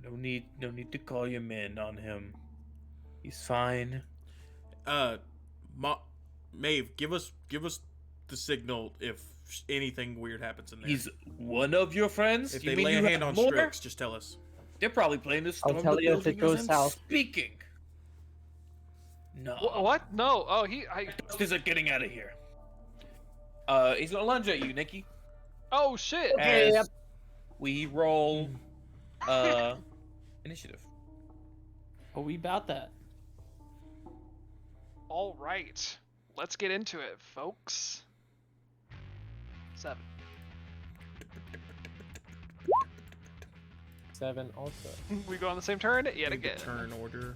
[SPEAKER 1] No need to call your men on him. He's fine.
[SPEAKER 2] Maeve, give us the signal if anything weird happens in there.
[SPEAKER 1] He's one of your friends.
[SPEAKER 2] If
[SPEAKER 1] You
[SPEAKER 2] they
[SPEAKER 1] mean
[SPEAKER 2] lay a
[SPEAKER 1] you
[SPEAKER 2] hand
[SPEAKER 1] have
[SPEAKER 2] on
[SPEAKER 1] more?
[SPEAKER 2] Strix, just tell us.
[SPEAKER 1] They're probably playing this.
[SPEAKER 3] I'll tell you if it goes south.
[SPEAKER 1] Speaking. No.
[SPEAKER 4] What? No. Oh,
[SPEAKER 1] This isn't getting out of here. He's gonna lunge at you, Nikki.
[SPEAKER 4] Oh shit.
[SPEAKER 1] As
[SPEAKER 3] yep.
[SPEAKER 1] we roll, initiative.
[SPEAKER 6] Are we about that?
[SPEAKER 4] All right. Let's get into it, folks. 7.
[SPEAKER 3] 7 also.
[SPEAKER 4] We go on the same turn yet
[SPEAKER 2] Need the
[SPEAKER 4] again.
[SPEAKER 2] turn order.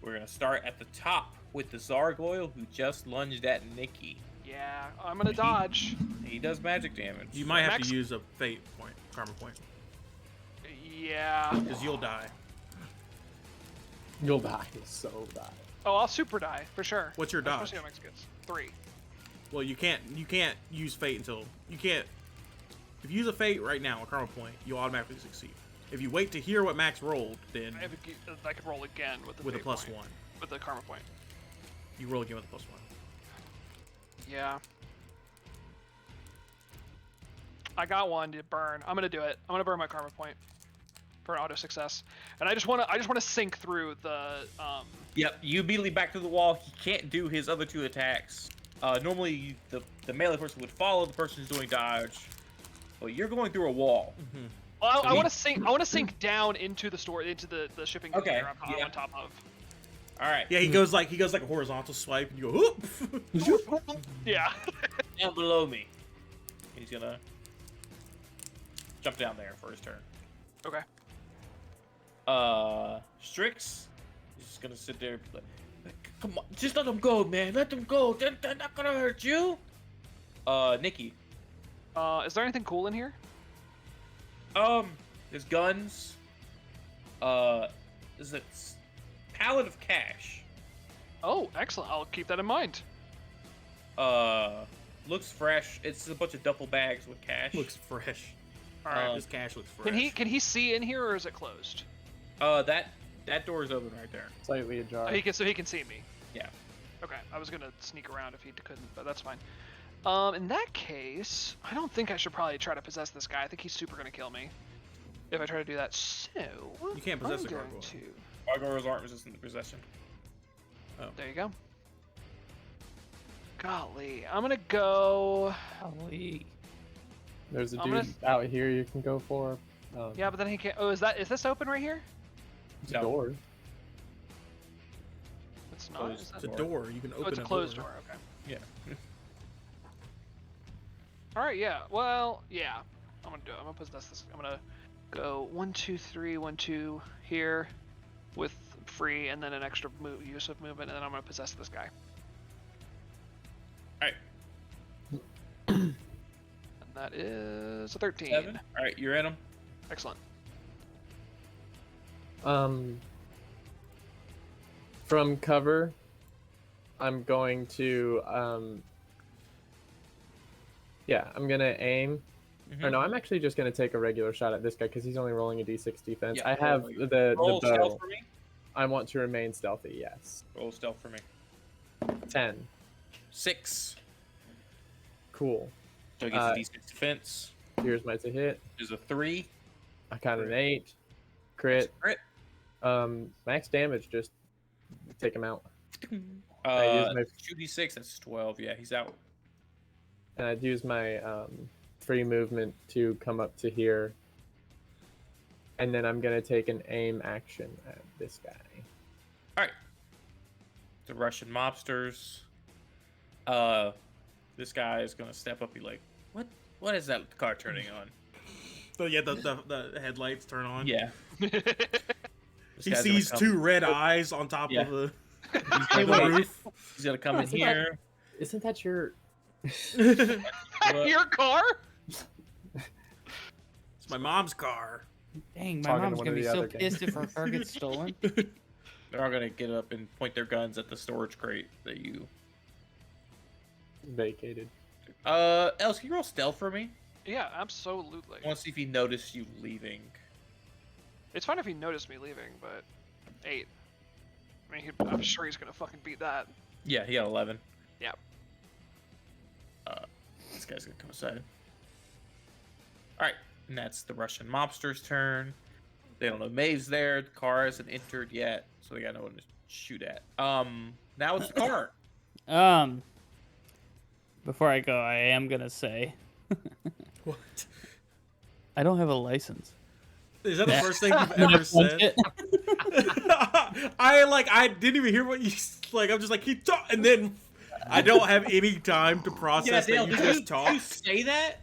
[SPEAKER 1] We're gonna start at the top with the Zargoyle who just lunged at Nikki.
[SPEAKER 4] Yeah, I'm gonna dodge.
[SPEAKER 1] He does magic damage.
[SPEAKER 2] You might have
[SPEAKER 4] Max-
[SPEAKER 2] to use a fate point, karma point,
[SPEAKER 4] Yeah.
[SPEAKER 2] because you'll die.
[SPEAKER 3] You'll die. You'll so die.
[SPEAKER 4] Oh, I'll super die for sure.
[SPEAKER 2] What's your dodge?
[SPEAKER 4] Especially on Max gets 3.
[SPEAKER 2] Well, you can't use fate until you can't. If you use a fate right now, a karma point, you'll automatically succeed. If you wait to hear what Max rolled, then
[SPEAKER 4] I could roll again with the
[SPEAKER 2] with a
[SPEAKER 4] fate
[SPEAKER 2] plus
[SPEAKER 4] point,
[SPEAKER 2] 1,
[SPEAKER 4] with the karma point.
[SPEAKER 2] you roll again with a plus 1.
[SPEAKER 4] Yeah. I got one to burn. I'm gonna do it. I'm gonna burn my karma point for an auto success, and I just wanna sink through the
[SPEAKER 1] Yep, you immediately back to the wall. He can't do his other 2 attacks. Normally, the melee person would follow the person who's doing dodge, but you're going through a wall.
[SPEAKER 2] Mm-hmm.
[SPEAKER 4] Well,
[SPEAKER 1] So
[SPEAKER 4] I want to sink. I want to sink down into the store, into the shipping container I'm
[SPEAKER 1] yeah.
[SPEAKER 4] on top of.
[SPEAKER 1] All right.
[SPEAKER 2] Yeah, he goes like a horizontal swipe, and you go, whoop.
[SPEAKER 4] Yeah.
[SPEAKER 1] Down below me. He's gonna jump down there for his turn.
[SPEAKER 4] Okay.
[SPEAKER 1] Strix. He's just gonna sit there. Come on, just let them go, man. Let them go. They're not gonna hurt you. Nikki.
[SPEAKER 4] Is there anything cool in here?
[SPEAKER 1] There's guns. There's a pallet of cash.
[SPEAKER 4] Oh, excellent. I'll keep that in mind.
[SPEAKER 1] Looks fresh. It's a bunch of duffel bags with cash.
[SPEAKER 2] Looks fresh.
[SPEAKER 4] All right.
[SPEAKER 2] This cash looks fresh.
[SPEAKER 4] Can he see in here, or is it closed?
[SPEAKER 1] That door is open right there.
[SPEAKER 3] Slightly ajar.
[SPEAKER 4] So he can see me.
[SPEAKER 1] Yeah.
[SPEAKER 4] Okay. I was gonna sneak around if he couldn't, but that's fine. In that case, I don't think I should probably try to possess this guy. I think he's super gonna kill me if I try to do that. So
[SPEAKER 2] You can't possess
[SPEAKER 4] I'm
[SPEAKER 2] a
[SPEAKER 4] going
[SPEAKER 2] gargoyle.
[SPEAKER 4] to.
[SPEAKER 1] Gargoyles aren't resistant to possession.
[SPEAKER 4] There you go. Golly, I'm gonna go.
[SPEAKER 5] Golly.
[SPEAKER 3] There's a
[SPEAKER 4] I'm
[SPEAKER 3] dude out here you can go for.
[SPEAKER 4] Yeah, but then he can't. Oh, is this open right here?
[SPEAKER 3] It's a
[SPEAKER 1] No.
[SPEAKER 3] door.
[SPEAKER 4] It's not.
[SPEAKER 1] Closed.
[SPEAKER 4] Is that...
[SPEAKER 2] It's a door. You can open
[SPEAKER 4] Oh, it's a closed door. Okay.
[SPEAKER 1] Yeah.
[SPEAKER 4] All right. Yeah. Well. Yeah. I'm gonna do it. I'm gonna possess this. I'm gonna go 1, 2, 3, 1, 2 here, with free, and then an extra use of movement, and then I'm gonna possess this guy.
[SPEAKER 1] All right.
[SPEAKER 4] And that is a 13.
[SPEAKER 1] 7. All right, you're in him.
[SPEAKER 4] Excellent.
[SPEAKER 3] From cover, I'm going to yeah, I'm gonna aim. Or no, I'm actually just gonna take a regular shot at this guy because he's only rolling a d6 defense.
[SPEAKER 1] Yeah,
[SPEAKER 3] I have
[SPEAKER 1] roll
[SPEAKER 3] the
[SPEAKER 1] Roll
[SPEAKER 3] bow.
[SPEAKER 1] stealth for me.
[SPEAKER 3] I want to remain stealthy. Yes.
[SPEAKER 1] Roll stealth for me.
[SPEAKER 3] 10.
[SPEAKER 1] 6.
[SPEAKER 3] Cool.
[SPEAKER 1] So it gets a d6 defense.
[SPEAKER 3] Here's my to hit.
[SPEAKER 1] There's a 3.
[SPEAKER 3] I got an 8. Crit.
[SPEAKER 1] Crit.
[SPEAKER 3] Max damage. Just take him out. I use my
[SPEAKER 1] 2d6. That's 12. Yeah, he's out.
[SPEAKER 3] and I'd use my free movement to come up to here. And then I'm going to take an aim action at this guy.
[SPEAKER 1] All right. The Russian mobsters. This guy is going to step up and be like, what is that car turning on?
[SPEAKER 2] So yeah, the headlights turn on.
[SPEAKER 1] Yeah. This
[SPEAKER 2] He
[SPEAKER 1] guy's
[SPEAKER 2] sees
[SPEAKER 1] gonna come-
[SPEAKER 2] 2 red eyes on top
[SPEAKER 1] Yeah.
[SPEAKER 2] of the
[SPEAKER 1] He's gonna-
[SPEAKER 2] roof.
[SPEAKER 1] He's going to come in
[SPEAKER 3] Isn't
[SPEAKER 1] here.
[SPEAKER 3] Isn't that your...
[SPEAKER 1] What?
[SPEAKER 4] Your car?
[SPEAKER 2] It's my mom's car.
[SPEAKER 5] Dang, my
[SPEAKER 3] Talking to
[SPEAKER 5] mom's
[SPEAKER 3] one
[SPEAKER 5] gonna
[SPEAKER 3] of
[SPEAKER 5] be
[SPEAKER 3] the
[SPEAKER 5] so
[SPEAKER 3] other
[SPEAKER 5] pissed if her car gets stolen.
[SPEAKER 1] They're all going to get up and point their guns at the storage crate that you...
[SPEAKER 3] vacated.
[SPEAKER 1] Els, can you roll stealth for me?
[SPEAKER 4] Yeah, absolutely.
[SPEAKER 1] I want to see if he noticed you leaving.
[SPEAKER 4] It's fine if he noticed me leaving, but 8. I mean, I'm sure he's gonna fucking beat that.
[SPEAKER 1] Yeah, he got 11.
[SPEAKER 4] Yeah.
[SPEAKER 1] This guy's gonna come aside. Alright, and that's the Russian mobster's turn. They don't know Maeve's there. The car hasn't entered yet, so they got no one to shoot at. Now it's the car.
[SPEAKER 5] Before I go, I am gonna say
[SPEAKER 2] What?
[SPEAKER 5] I don't have a license.
[SPEAKER 2] Is that the first thing you've ever said? I didn't even hear what you like. I'm just like he talk, and then I don't have any time to process that you just
[SPEAKER 1] you
[SPEAKER 2] talked.
[SPEAKER 1] say that?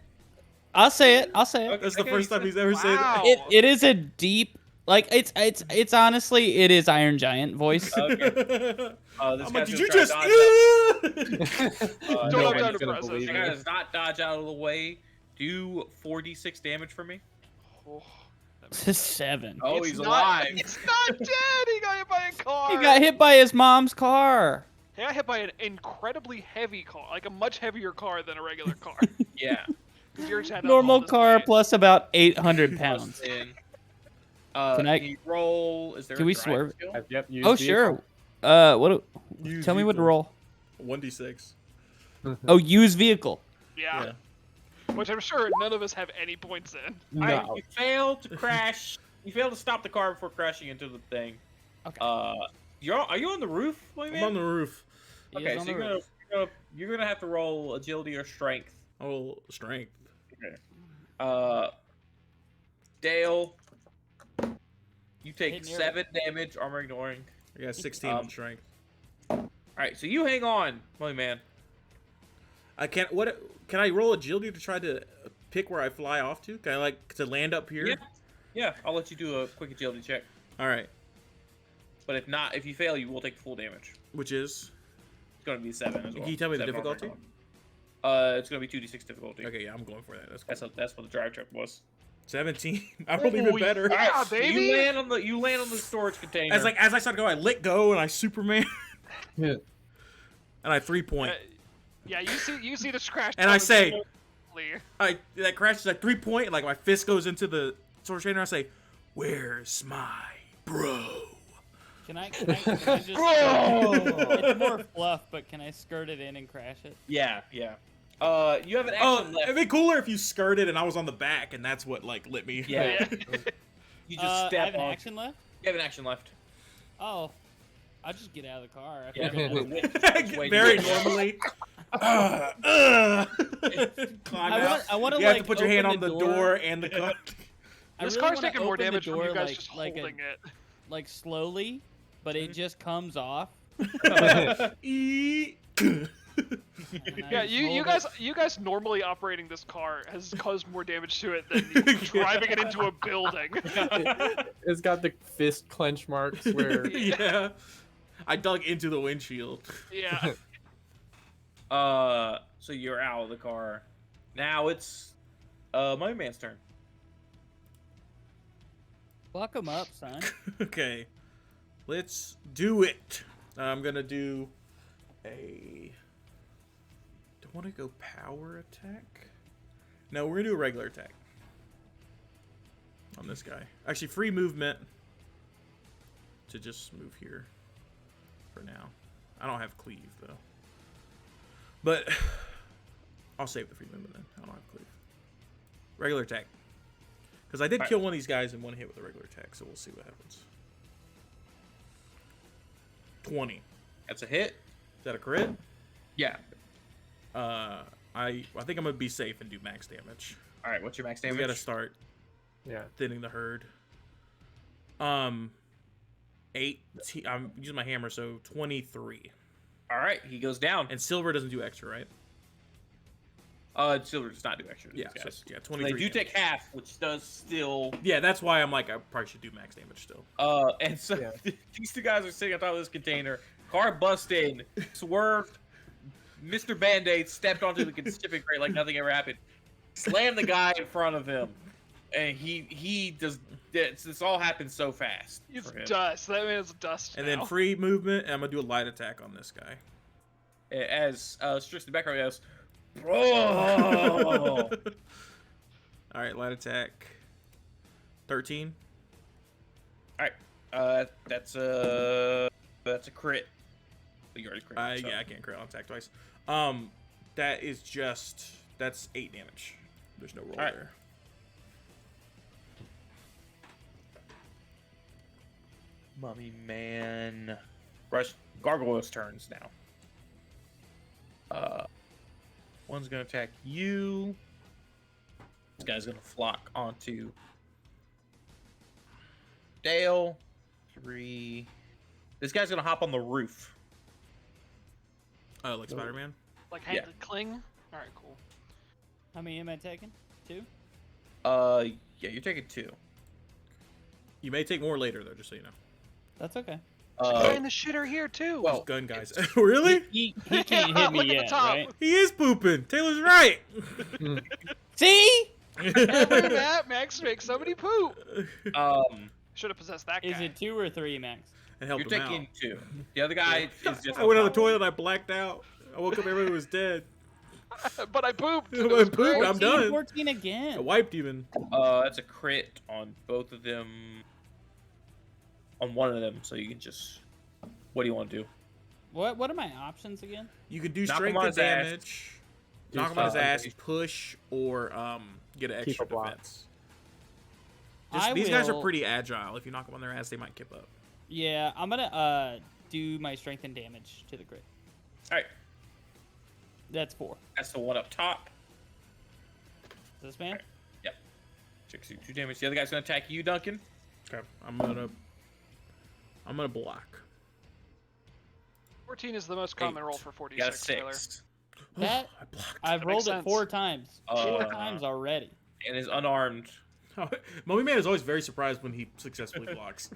[SPEAKER 5] I'll say it. I'll say it.
[SPEAKER 2] That's the
[SPEAKER 1] Okay,
[SPEAKER 2] first time he's ever said.
[SPEAKER 4] Wow.
[SPEAKER 5] It is a deep, like it's honestly it is Iron Giant voice.
[SPEAKER 1] Okay. This
[SPEAKER 2] I'm
[SPEAKER 1] guy's
[SPEAKER 2] like, did
[SPEAKER 1] gonna
[SPEAKER 2] you
[SPEAKER 1] try to
[SPEAKER 2] just?
[SPEAKER 1] dodge
[SPEAKER 4] Don't
[SPEAKER 3] No
[SPEAKER 4] have time
[SPEAKER 3] one's
[SPEAKER 4] to
[SPEAKER 3] gonna
[SPEAKER 4] process.
[SPEAKER 3] believe
[SPEAKER 1] The
[SPEAKER 3] it.
[SPEAKER 1] guy does not dodge out of the way. Do 4d6 damage for me.
[SPEAKER 4] Oh, that
[SPEAKER 5] 7.
[SPEAKER 1] Oh,
[SPEAKER 4] It's
[SPEAKER 1] he's
[SPEAKER 4] not-
[SPEAKER 1] alive.
[SPEAKER 4] It's not dead. He got hit by a car.
[SPEAKER 5] He got hit by his mom's car.
[SPEAKER 4] He got hit by an incredibly heavy car, like a much heavier car than a regular car.
[SPEAKER 1] Yeah.
[SPEAKER 4] 'Cause yours had to
[SPEAKER 5] Normal
[SPEAKER 4] hold his
[SPEAKER 5] car
[SPEAKER 4] weight.
[SPEAKER 5] plus about 800 pounds.
[SPEAKER 1] Then,
[SPEAKER 5] Can I-
[SPEAKER 1] can you roll? Is there
[SPEAKER 5] can
[SPEAKER 1] a
[SPEAKER 5] we
[SPEAKER 1] drive
[SPEAKER 5] swerve?
[SPEAKER 1] skill?
[SPEAKER 3] Yep. use
[SPEAKER 5] Oh,
[SPEAKER 3] vehicle.
[SPEAKER 5] sure. What?
[SPEAKER 2] Use
[SPEAKER 5] Tell me what to
[SPEAKER 2] vehicle.
[SPEAKER 5] roll.
[SPEAKER 2] 1d6.
[SPEAKER 5] Oh, use vehicle.
[SPEAKER 4] Yeah. Which I'm sure none of us have any points in.
[SPEAKER 1] Alright,
[SPEAKER 3] No.
[SPEAKER 1] you failed to crash. You failed to stop the car before crashing into the thing.
[SPEAKER 5] Okay.
[SPEAKER 1] Are you on the roof,
[SPEAKER 2] I'm
[SPEAKER 1] man?
[SPEAKER 2] on the roof.
[SPEAKER 5] He is
[SPEAKER 1] Okay,
[SPEAKER 5] on
[SPEAKER 1] so
[SPEAKER 5] the
[SPEAKER 1] you're
[SPEAKER 5] roof.
[SPEAKER 1] gonna have to roll agility or strength.
[SPEAKER 2] Oh, strength.
[SPEAKER 1] Dale, you take
[SPEAKER 5] Hit near
[SPEAKER 1] 7 damage, armor ignoring.
[SPEAKER 2] I got 16 on strength.
[SPEAKER 1] Alright, so you hang on, my man.
[SPEAKER 2] I can't. What? Can I roll agility to try to pick where I fly off to? Can I like to land up here?
[SPEAKER 1] Yeah. Yeah, I'll let you do a quick agility check.
[SPEAKER 2] All right.
[SPEAKER 1] But if not, if you fail, you will take full damage.
[SPEAKER 2] Which is?
[SPEAKER 1] It's gonna be 7 as well.
[SPEAKER 2] Can you tell me the
[SPEAKER 1] 7 armor
[SPEAKER 2] difficulty?
[SPEAKER 1] ignoring. It's gonna be 2d6 difficulty.
[SPEAKER 2] Okay, yeah, I'm going for that. That's cool.
[SPEAKER 1] That's what the drive check was.
[SPEAKER 2] 17. I rolled even
[SPEAKER 4] Oh,
[SPEAKER 2] better.
[SPEAKER 4] yeah.
[SPEAKER 1] Alright, so
[SPEAKER 4] baby!
[SPEAKER 1] you land on the storage container.
[SPEAKER 2] As I started going, I let go and I Superman,
[SPEAKER 3] Yeah.
[SPEAKER 2] and I 3-point.
[SPEAKER 4] Yeah, you see the scratch.
[SPEAKER 2] And I say-
[SPEAKER 4] totally.
[SPEAKER 2] That crashes at 3-point. And like my fist goes into the storage container. I say, "Where's my bro?"
[SPEAKER 5] Can I just... It's more fluff, but can I skirt it in and crash it?
[SPEAKER 1] Yeah. You have an
[SPEAKER 2] Oh,
[SPEAKER 1] action left.
[SPEAKER 2] it'd be cooler if you skirted and I was on the back, and that's what like lit me.
[SPEAKER 1] Yeah. You just
[SPEAKER 5] I
[SPEAKER 1] step
[SPEAKER 5] have an
[SPEAKER 1] on.
[SPEAKER 5] action left?
[SPEAKER 1] You have an action left.
[SPEAKER 5] Oh. I'll just get out of the car. I
[SPEAKER 1] Yeah.
[SPEAKER 5] forgot.
[SPEAKER 2] Very normally. Climb out.
[SPEAKER 5] I want to
[SPEAKER 2] You
[SPEAKER 5] like
[SPEAKER 2] have to put your hand on
[SPEAKER 5] open
[SPEAKER 2] the door and the car.
[SPEAKER 5] I
[SPEAKER 4] This
[SPEAKER 5] really
[SPEAKER 4] car's
[SPEAKER 5] wanna
[SPEAKER 4] taking more
[SPEAKER 5] open the
[SPEAKER 4] damage from you
[SPEAKER 5] door,
[SPEAKER 4] guys
[SPEAKER 5] like,
[SPEAKER 4] just
[SPEAKER 5] like
[SPEAKER 4] holding it.
[SPEAKER 5] like slowly, but it just comes off.
[SPEAKER 2] Eek.
[SPEAKER 5] and I
[SPEAKER 4] Yeah,
[SPEAKER 5] just
[SPEAKER 4] you
[SPEAKER 5] hold it.
[SPEAKER 4] guys normally operating this car has caused more damage to it than you driving it into a building.
[SPEAKER 3] It's got the fist clench marks where
[SPEAKER 2] Yeah. I dug into the windshield.
[SPEAKER 4] Yeah.
[SPEAKER 1] So you're out of the car. Now it's my man's turn.
[SPEAKER 5] Lock him up, son.
[SPEAKER 2] Okay. Let's do it. I'm gonna do a... Do I want to go power attack? No, we're gonna do a regular attack. On this guy. Actually, free movement. To just move here. For now. I don't have cleave, though. But... I'll save the free movement then. I don't have cleave. Regular attack. Because I did kill one of these guys in one hit with a regular attack, so we'll see what happens. 20.
[SPEAKER 1] That's a hit.
[SPEAKER 2] Is that a crit?
[SPEAKER 1] Yeah.
[SPEAKER 2] I think I'm gonna be safe and do max damage.
[SPEAKER 1] All right. What's your max
[SPEAKER 2] We
[SPEAKER 1] damage?
[SPEAKER 2] gotta start
[SPEAKER 3] yeah.
[SPEAKER 2] thinning the herd. 8. I'm using my hammer, so 23.
[SPEAKER 1] All right. He goes down.
[SPEAKER 2] And silver doesn't do extra, right?
[SPEAKER 1] Silver does not do extra. to
[SPEAKER 2] Yeah,
[SPEAKER 1] these
[SPEAKER 2] so,
[SPEAKER 1] guys.
[SPEAKER 2] yeah,
[SPEAKER 1] So
[SPEAKER 2] 23.
[SPEAKER 1] they do
[SPEAKER 2] damage.
[SPEAKER 1] take half, which does still.
[SPEAKER 2] Yeah, that's why I'm like I probably should do max damage still.
[SPEAKER 1] And so
[SPEAKER 3] Yeah.
[SPEAKER 1] these two guys are sitting on top of this container. Car bust in, swerved. Mr. Band-Aid stepped onto the shipping crate like nothing ever happened. Slammed the guy in front of him, and he does. This all happened so fast.
[SPEAKER 4] It's
[SPEAKER 1] for him.
[SPEAKER 4] dust. That man's dust.
[SPEAKER 2] And
[SPEAKER 4] now.
[SPEAKER 2] then free movement, and I'm gonna do a light attack on this guy.
[SPEAKER 1] As Strix in the background goes, bro.
[SPEAKER 2] All right, light attack. 13.
[SPEAKER 1] That's a crit. But you already crit. So.
[SPEAKER 2] Yeah, I can't crit on attack twice. That is just that's 8 damage. There's no roll
[SPEAKER 1] All right.
[SPEAKER 2] there.
[SPEAKER 1] Mummy man. Rush Gargoyle's turns now. One's gonna attack you. This guy's gonna flock onto Dale. 3. This guy's gonna hop on the roof.
[SPEAKER 2] Oh, like Spider-Man.
[SPEAKER 4] like hang
[SPEAKER 1] yeah.
[SPEAKER 4] the cling. All right, cool.
[SPEAKER 5] How many am I taking? 2?
[SPEAKER 1] Yeah, you're taking 2.
[SPEAKER 2] You may take more later though, just so you know.
[SPEAKER 5] That's okay.
[SPEAKER 4] Guy in the shitter here too.
[SPEAKER 1] well,
[SPEAKER 2] Gun guys. Really?
[SPEAKER 5] He can't hit
[SPEAKER 4] Look
[SPEAKER 5] me
[SPEAKER 4] at the
[SPEAKER 5] yet,
[SPEAKER 4] top.
[SPEAKER 5] right?
[SPEAKER 2] He is pooping. Taylor's right.
[SPEAKER 5] See?
[SPEAKER 4] Every Max makes somebody poop. Should have possessed that guy.
[SPEAKER 5] Is it 2 or 3, Max?
[SPEAKER 2] It helped
[SPEAKER 1] You're
[SPEAKER 2] him
[SPEAKER 1] taking
[SPEAKER 2] out.
[SPEAKER 1] 2. The other guy is just.
[SPEAKER 2] I went on the toilet. I blacked out. I woke up. Everyone was dead.
[SPEAKER 4] But I pooped.
[SPEAKER 2] I
[SPEAKER 4] It was
[SPEAKER 2] pooped,
[SPEAKER 4] great.
[SPEAKER 2] I'm done.
[SPEAKER 5] 14 again.
[SPEAKER 2] I wiped even.
[SPEAKER 1] That's a crit on both of them. On one of them, so you can just. What do you want to do?
[SPEAKER 5] What are my options again?
[SPEAKER 2] You could do
[SPEAKER 1] Knock
[SPEAKER 2] strength
[SPEAKER 1] him on
[SPEAKER 2] and
[SPEAKER 1] his ass.
[SPEAKER 2] damage,
[SPEAKER 3] Do
[SPEAKER 2] knock him on his
[SPEAKER 3] stuff.
[SPEAKER 2] ass, push, or get an
[SPEAKER 3] Keep
[SPEAKER 2] extra
[SPEAKER 3] a block.
[SPEAKER 2] defense.
[SPEAKER 5] I
[SPEAKER 2] These guys are
[SPEAKER 5] will-
[SPEAKER 2] pretty agile. If you knock them on their ass, they might kip up.
[SPEAKER 5] Yeah, I'm gonna do my strength and damage to the crit.
[SPEAKER 1] All right,
[SPEAKER 5] That's 4.
[SPEAKER 1] that's the one up top.
[SPEAKER 5] This man?
[SPEAKER 1] Yep. 2 damage. The other guy's gonna attack you, Duncan.
[SPEAKER 2] Okay, I'm gonna block.
[SPEAKER 4] 14 is the most common roll for
[SPEAKER 1] You got a
[SPEAKER 4] 46, Taylor.
[SPEAKER 1] 6,
[SPEAKER 5] That
[SPEAKER 2] I blocked.
[SPEAKER 5] I've
[SPEAKER 4] That
[SPEAKER 5] rolled
[SPEAKER 4] makes
[SPEAKER 5] it 4
[SPEAKER 4] sense.
[SPEAKER 5] times.
[SPEAKER 1] Uh,
[SPEAKER 5] 4 times already.
[SPEAKER 1] and is unarmed,
[SPEAKER 2] Mummy Man is always very surprised when he successfully blocks.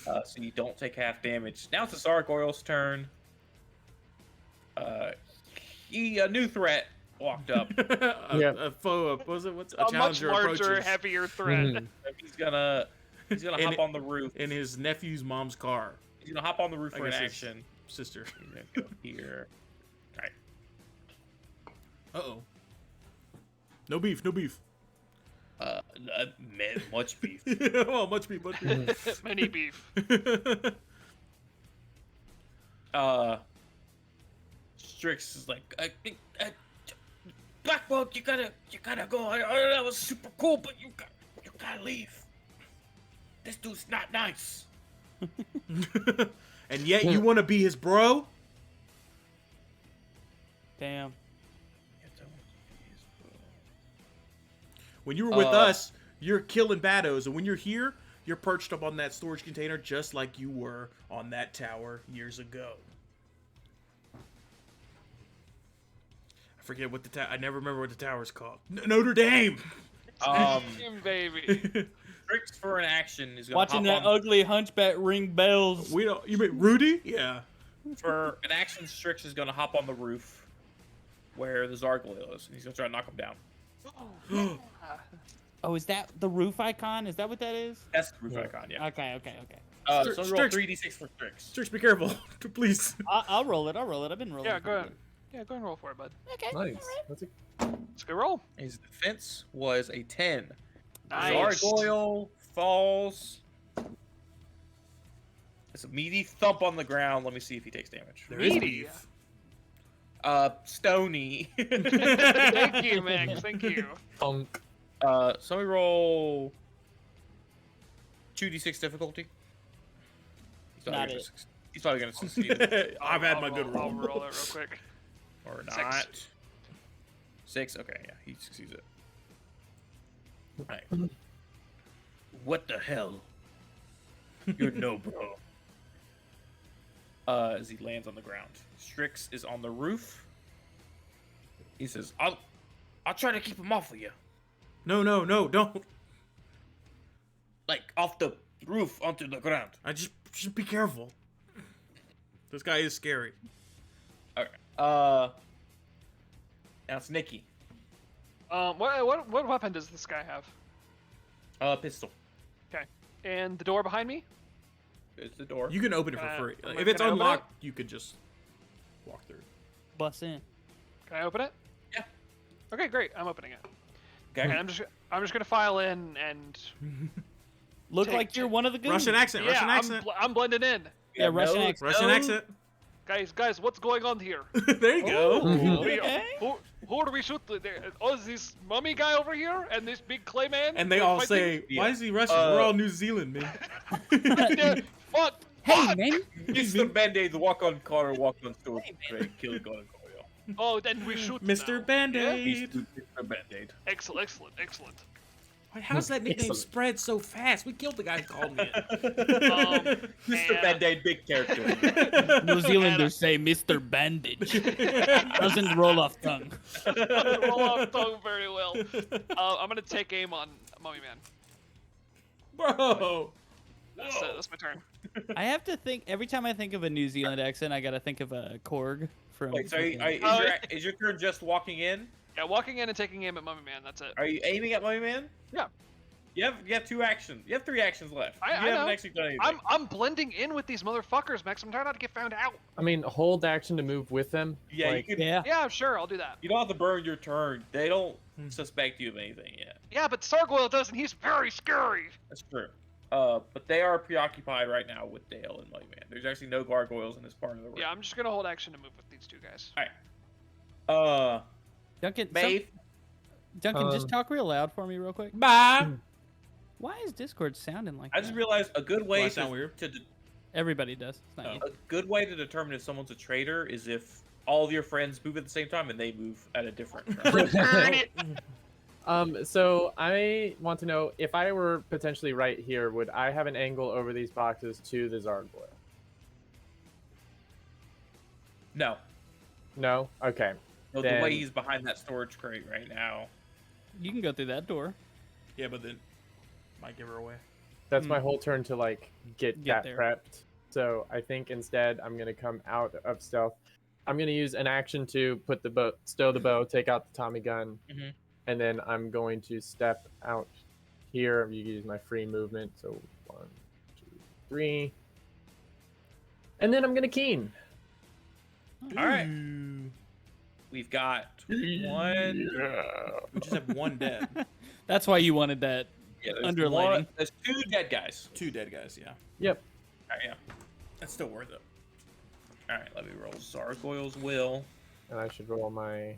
[SPEAKER 1] so you don't take half damage. Now it's the Zargoyle's turn. A new threat walked up.
[SPEAKER 3] Yeah.
[SPEAKER 2] A foe. What was it? What's
[SPEAKER 4] A much
[SPEAKER 2] challenger
[SPEAKER 4] larger,
[SPEAKER 2] approaches
[SPEAKER 4] heavier threat.
[SPEAKER 3] Mhm.
[SPEAKER 1] He's gonna hop on the roof.
[SPEAKER 2] in his nephew's mom's car.
[SPEAKER 1] He's gonna hop on the roof
[SPEAKER 2] I
[SPEAKER 1] for an
[SPEAKER 2] guess his
[SPEAKER 1] action.
[SPEAKER 2] sister.
[SPEAKER 1] He's gonna go here. Alright.
[SPEAKER 2] Uh-oh. No beef. No beef.
[SPEAKER 1] Much beef.
[SPEAKER 2] Oh, much beef. Much beef.
[SPEAKER 4] Mini beef.
[SPEAKER 1] Strix is like, Blackbolt, you gotta go. That was super cool, but you gotta leave. This dude's not nice.
[SPEAKER 2] And yet you want to be his bro?
[SPEAKER 5] Damn.
[SPEAKER 2] When you were with us, you're killing baddos, and when you're here, you're perched up on that storage container just like you were on that tower years ago. I forget what the I never remember what the tower's called. Notre Dame.
[SPEAKER 4] Baby.
[SPEAKER 1] Strix for an action is gonna
[SPEAKER 5] Watching
[SPEAKER 1] hop
[SPEAKER 5] that
[SPEAKER 1] on,
[SPEAKER 5] ugly hunchback ring bells.
[SPEAKER 2] We don't. You mean Rudy? Yeah.
[SPEAKER 1] for an action. Strix is gonna hop on the roof where the Zargoyle is, and he's gonna try to knock him down.
[SPEAKER 5] Oh, is that the roof icon? Is that what that is?
[SPEAKER 1] That's the roof icon, yeah.
[SPEAKER 5] Okay.
[SPEAKER 1] So roll
[SPEAKER 2] Strix.
[SPEAKER 1] 3d6 for Strix.
[SPEAKER 2] Strix, be careful, please.
[SPEAKER 5] I'll roll it. I've been rolling.
[SPEAKER 4] Yeah, go ahead. Yeah, go and roll for it, bud.
[SPEAKER 5] Okay.
[SPEAKER 3] Nice. That's a
[SPEAKER 4] It's a good roll.
[SPEAKER 1] His defense was a 10.
[SPEAKER 4] Nice.
[SPEAKER 1] Zargoyle falls. It's a meaty thump on the ground. Let me see if he takes damage.
[SPEAKER 2] There is
[SPEAKER 4] Meaty.
[SPEAKER 2] beef.
[SPEAKER 1] Stony.
[SPEAKER 4] Thank you, Max. Thank you.
[SPEAKER 3] punk.
[SPEAKER 1] So we roll 2d6 difficulty.
[SPEAKER 5] Not it.
[SPEAKER 1] He's probably gonna succeed.
[SPEAKER 2] I've had
[SPEAKER 4] I'll
[SPEAKER 2] my good
[SPEAKER 4] I'll
[SPEAKER 2] roll.
[SPEAKER 4] roll it real quick.
[SPEAKER 1] Or
[SPEAKER 4] 6.
[SPEAKER 1] not. 6? Okay, yeah, he succeeds it. Alright. What the hell? You're no bro. As he lands on the ground. Strix is on the roof. He says, I'll try to keep him off of you.
[SPEAKER 2] No, don't.
[SPEAKER 1] Like, off the roof onto the ground.
[SPEAKER 2] I just be careful. This guy is scary.
[SPEAKER 1] Okay. Now it's Nikki.
[SPEAKER 4] What weapon does this guy have?
[SPEAKER 1] Pistol.
[SPEAKER 4] Okay. And the door behind me?
[SPEAKER 1] It's the door.
[SPEAKER 2] You can open it for free.
[SPEAKER 4] am
[SPEAKER 2] Like,
[SPEAKER 4] I
[SPEAKER 2] if it's
[SPEAKER 4] gonna open
[SPEAKER 2] unlocked, you could just walk through.
[SPEAKER 5] Bust in.
[SPEAKER 4] Can I open it?
[SPEAKER 1] Yeah.
[SPEAKER 4] Okay, great. I'm opening it.
[SPEAKER 1] Okay.
[SPEAKER 4] And I'm just gonna file in and
[SPEAKER 5] Look
[SPEAKER 4] Take-
[SPEAKER 5] like you're one of the goons.
[SPEAKER 2] Russian accent.
[SPEAKER 4] yeah,
[SPEAKER 2] Russian accent.
[SPEAKER 4] I'm blending in.
[SPEAKER 5] Yeah, Russian accent.
[SPEAKER 2] Russian accent.
[SPEAKER 4] Guys, what's going on here?
[SPEAKER 2] There you go.
[SPEAKER 3] Mhm.
[SPEAKER 5] Okay.
[SPEAKER 4] Who do we shoot? Oh, this mummy guy over here and this big clay man.
[SPEAKER 2] And they
[SPEAKER 4] We're
[SPEAKER 2] all
[SPEAKER 4] fighting?
[SPEAKER 2] say, "Why is he Russian? We're all New Zealand, man."
[SPEAKER 4] Yeah, fuck.
[SPEAKER 5] Hey, man.
[SPEAKER 1] Mr. Band-Aid, walk on car, walk on store, kill God and
[SPEAKER 4] Oh, then we shoot.
[SPEAKER 2] Mr.
[SPEAKER 4] now.
[SPEAKER 2] Band-Aid.
[SPEAKER 1] Mr. Band-Aid.
[SPEAKER 4] Excellent.
[SPEAKER 2] Why, how's that nickname
[SPEAKER 3] Excellent.
[SPEAKER 2] spread so fast? We killed the guy who called me it.
[SPEAKER 1] Mr.
[SPEAKER 4] And-
[SPEAKER 1] Band-Aid, big character.
[SPEAKER 5] New Zealanders say Mr. Bandage. Doesn't roll off tongue.
[SPEAKER 4] Roll off tongue very well. I'm gonna take aim on Mummy Man.
[SPEAKER 2] Bro.
[SPEAKER 4] That's my turn.
[SPEAKER 5] I have to think every time I think of a New Zealand accent, I gotta think of a Korg from.
[SPEAKER 1] Wait, so
[SPEAKER 5] fucking-
[SPEAKER 1] is your turn just walking in?
[SPEAKER 4] Yeah, walking in and taking aim at Mummy Man. That's it.
[SPEAKER 1] Are you aiming at Mummy Man?
[SPEAKER 4] Yeah.
[SPEAKER 1] You have 2 actions. You have 3 actions left.
[SPEAKER 4] I
[SPEAKER 1] You haven't
[SPEAKER 4] know.
[SPEAKER 1] actually done anything.
[SPEAKER 4] I'm blending in with these motherfuckers, Max. I'm trying not to get found out.
[SPEAKER 3] I mean, hold action to move with them.
[SPEAKER 1] Yeah,
[SPEAKER 3] like,
[SPEAKER 1] you could.
[SPEAKER 5] Yeah.
[SPEAKER 4] Yeah, sure, I'll do that.
[SPEAKER 1] You don't have to burn your turn. They don't suspect you of anything yet.
[SPEAKER 4] Yeah, but Sargoyle does, and he's very scary.
[SPEAKER 1] That's true. But they are preoccupied right now with Dale and Mummy Man. There's actually no gargoyles in this part of the room.
[SPEAKER 4] Yeah, I'm just gonna hold action to move with these 2 guys.
[SPEAKER 5] Duncan,
[SPEAKER 1] Maeve.
[SPEAKER 5] Duncan, just talk real loud for me real quick.
[SPEAKER 6] Bye.
[SPEAKER 5] Why is Discord sounding like
[SPEAKER 1] I
[SPEAKER 5] that?
[SPEAKER 1] just realized a good way
[SPEAKER 2] Why sound weird?
[SPEAKER 5] Everybody does. It's not you.
[SPEAKER 1] a good way to determine if someone's a traitor is if all of your friends move at the same time and they move at a different time.
[SPEAKER 3] So I want to know, if I were potentially right here, would I have an angle over these boxes to the Zargoyle?
[SPEAKER 1] No.
[SPEAKER 3] No? Okay.
[SPEAKER 1] No,
[SPEAKER 3] Then-
[SPEAKER 1] the way he's behind that storage crate right now.
[SPEAKER 5] You can go through that door.
[SPEAKER 2] Yeah, but then might give her away.
[SPEAKER 3] That's my whole turn to like get that
[SPEAKER 5] there.
[SPEAKER 3] prepped. So I think instead I'm gonna come out of stealth. I'm gonna use an action to put the bow, stow the bow, take out the Tommy gun,
[SPEAKER 1] Mhm.
[SPEAKER 3] and then I'm going to step out here. You can use my free movement. So 1, 2, 3, and then I'm gonna keen.
[SPEAKER 1] All right. We've got 1.
[SPEAKER 2] We just have 1 dead.
[SPEAKER 5] That's why you wanted that.
[SPEAKER 1] Yeah,
[SPEAKER 5] Underlining.
[SPEAKER 1] There's 2 dead guys.
[SPEAKER 2] 2 dead guys, yeah.
[SPEAKER 3] Yep.
[SPEAKER 1] All right, yeah.
[SPEAKER 2] That's still worth it.
[SPEAKER 1] All right, let me roll Zargoyle's will.
[SPEAKER 3] And I should roll my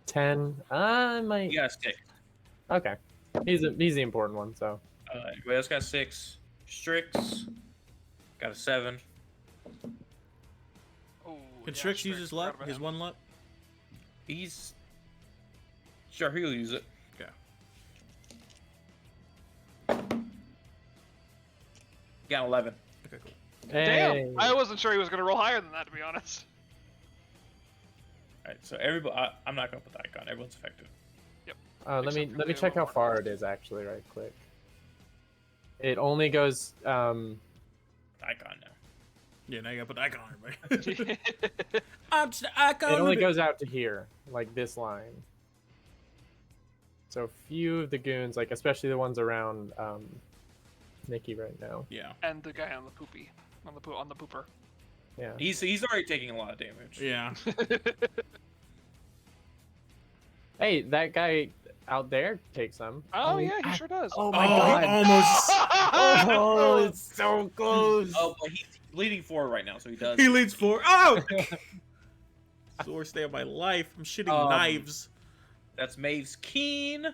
[SPEAKER 3] 10. I might.
[SPEAKER 1] You got a 6.
[SPEAKER 3] Okay. He's the important one. So
[SPEAKER 1] Everybody else got 6. Strix got a 7.
[SPEAKER 4] Oh,
[SPEAKER 2] Can
[SPEAKER 4] yeah,
[SPEAKER 2] Strix use his
[SPEAKER 4] forgot
[SPEAKER 2] luck?
[SPEAKER 4] about
[SPEAKER 2] His
[SPEAKER 4] him.
[SPEAKER 2] 1 luck?
[SPEAKER 1] He's sure he'll use it.
[SPEAKER 2] Okay.
[SPEAKER 1] Got 11.
[SPEAKER 2] Okay, cool.
[SPEAKER 4] Damn,
[SPEAKER 3] Hey.
[SPEAKER 4] I wasn't sure he was gonna roll higher than that, to be honest.
[SPEAKER 1] All right, so everybody, I'm not gonna put the icon. Everyone's affected.
[SPEAKER 3] Let
[SPEAKER 4] Except
[SPEAKER 3] me
[SPEAKER 4] for
[SPEAKER 3] let me
[SPEAKER 4] the
[SPEAKER 3] check how
[SPEAKER 4] one.
[SPEAKER 3] far it is actually, right quick. It only goes
[SPEAKER 1] Icon now.
[SPEAKER 2] Yeah, now you gotta put the icon on everybody.
[SPEAKER 4] Yeah,
[SPEAKER 2] I'm just the icon.
[SPEAKER 3] it only
[SPEAKER 2] of
[SPEAKER 3] goes out to here, like this line. So few of the goons, like especially the ones around Nikki right now.
[SPEAKER 2] Yeah.
[SPEAKER 4] and the guy on the poopy, on the pooper.
[SPEAKER 3] Yeah.
[SPEAKER 1] He's already taking a lot of damage.
[SPEAKER 2] Yeah.
[SPEAKER 3] Hey, that guy out there takes some.
[SPEAKER 4] Oh yeah, he sure does.
[SPEAKER 3] Oh
[SPEAKER 2] Oh,
[SPEAKER 3] my god.
[SPEAKER 2] almost.
[SPEAKER 3] Oh, it's so close.
[SPEAKER 1] Oh, but he's leading forward right now, so he does.
[SPEAKER 2] He leads forward. Oh! It's the worst day of my life. I'm shitting knives.
[SPEAKER 1] That's Maeve's keen.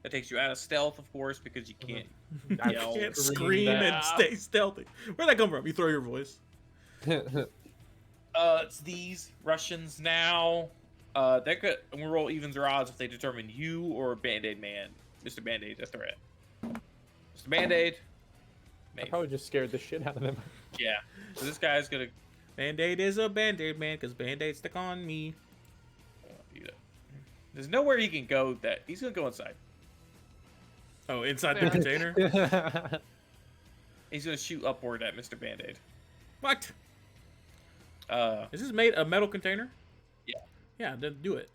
[SPEAKER 1] That takes you out of stealth, of course, because you can't
[SPEAKER 2] I
[SPEAKER 1] yell.
[SPEAKER 2] can't
[SPEAKER 3] scream
[SPEAKER 2] scream and
[SPEAKER 4] that.
[SPEAKER 2] stay stealthy. Where'd that come from? You throw your voice.
[SPEAKER 1] It's these Russians now. They're good. I'm gonna roll evens or odds if they determine you or Band-Aid Man. Mr. Band-Aid, that's the threat. Mr. Band-Aid.
[SPEAKER 3] I
[SPEAKER 1] Maeve.
[SPEAKER 3] probably just scared the shit out of them.
[SPEAKER 1] Yeah. So this guy's gonna
[SPEAKER 2] Band-Aid is a Band-Aid man, because Band-Aid stuck on me.
[SPEAKER 1] do that. There's nowhere he can go that he's gonna go inside.
[SPEAKER 2] Oh, inside
[SPEAKER 4] Yeah.
[SPEAKER 2] the container?
[SPEAKER 1] He's gonna shoot upward at Mr. Band-Aid.
[SPEAKER 2] What?
[SPEAKER 1] Uh,
[SPEAKER 2] Is this made a metal container?
[SPEAKER 1] Yeah.
[SPEAKER 2] Yeah, then do it.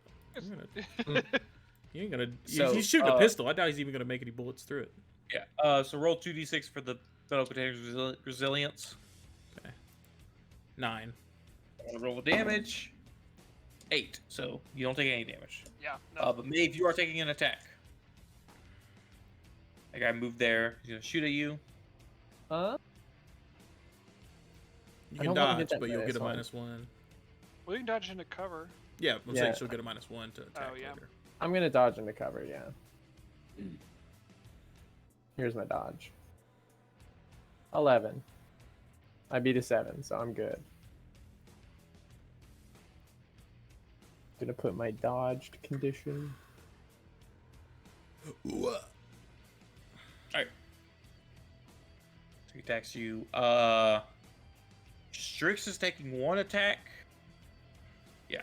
[SPEAKER 2] He ain't gonna.
[SPEAKER 1] So,
[SPEAKER 2] he's shooting a pistol. I doubt he's even gonna make any bullets through it.
[SPEAKER 1] yeah. So roll 2d6 for the metal container's resilience.
[SPEAKER 2] 9.
[SPEAKER 1] I'm gonna roll the damage. 8. So you don't take any damage.
[SPEAKER 4] Yeah. No.
[SPEAKER 1] But Maeve, you are taking an attack. That guy moved there. He's gonna shoot at you.
[SPEAKER 3] Huh?
[SPEAKER 2] You
[SPEAKER 3] I
[SPEAKER 2] can
[SPEAKER 3] don't wanna get
[SPEAKER 2] dodge,
[SPEAKER 3] that
[SPEAKER 2] but you'll get a
[SPEAKER 3] minus one.
[SPEAKER 2] -1.
[SPEAKER 4] Well, you can dodge into cover.
[SPEAKER 2] Yeah, I'm
[SPEAKER 3] Yeah.
[SPEAKER 2] saying she'll get a -1 to attack
[SPEAKER 4] yeah.
[SPEAKER 2] later.
[SPEAKER 3] I'm gonna dodge into cover, yeah. Here's my dodge. 11. I beat a 7, so I'm good. Gonna put my dodged condition.
[SPEAKER 1] Alright. So he attacks you. Strix is taking 1 attack. Yeah.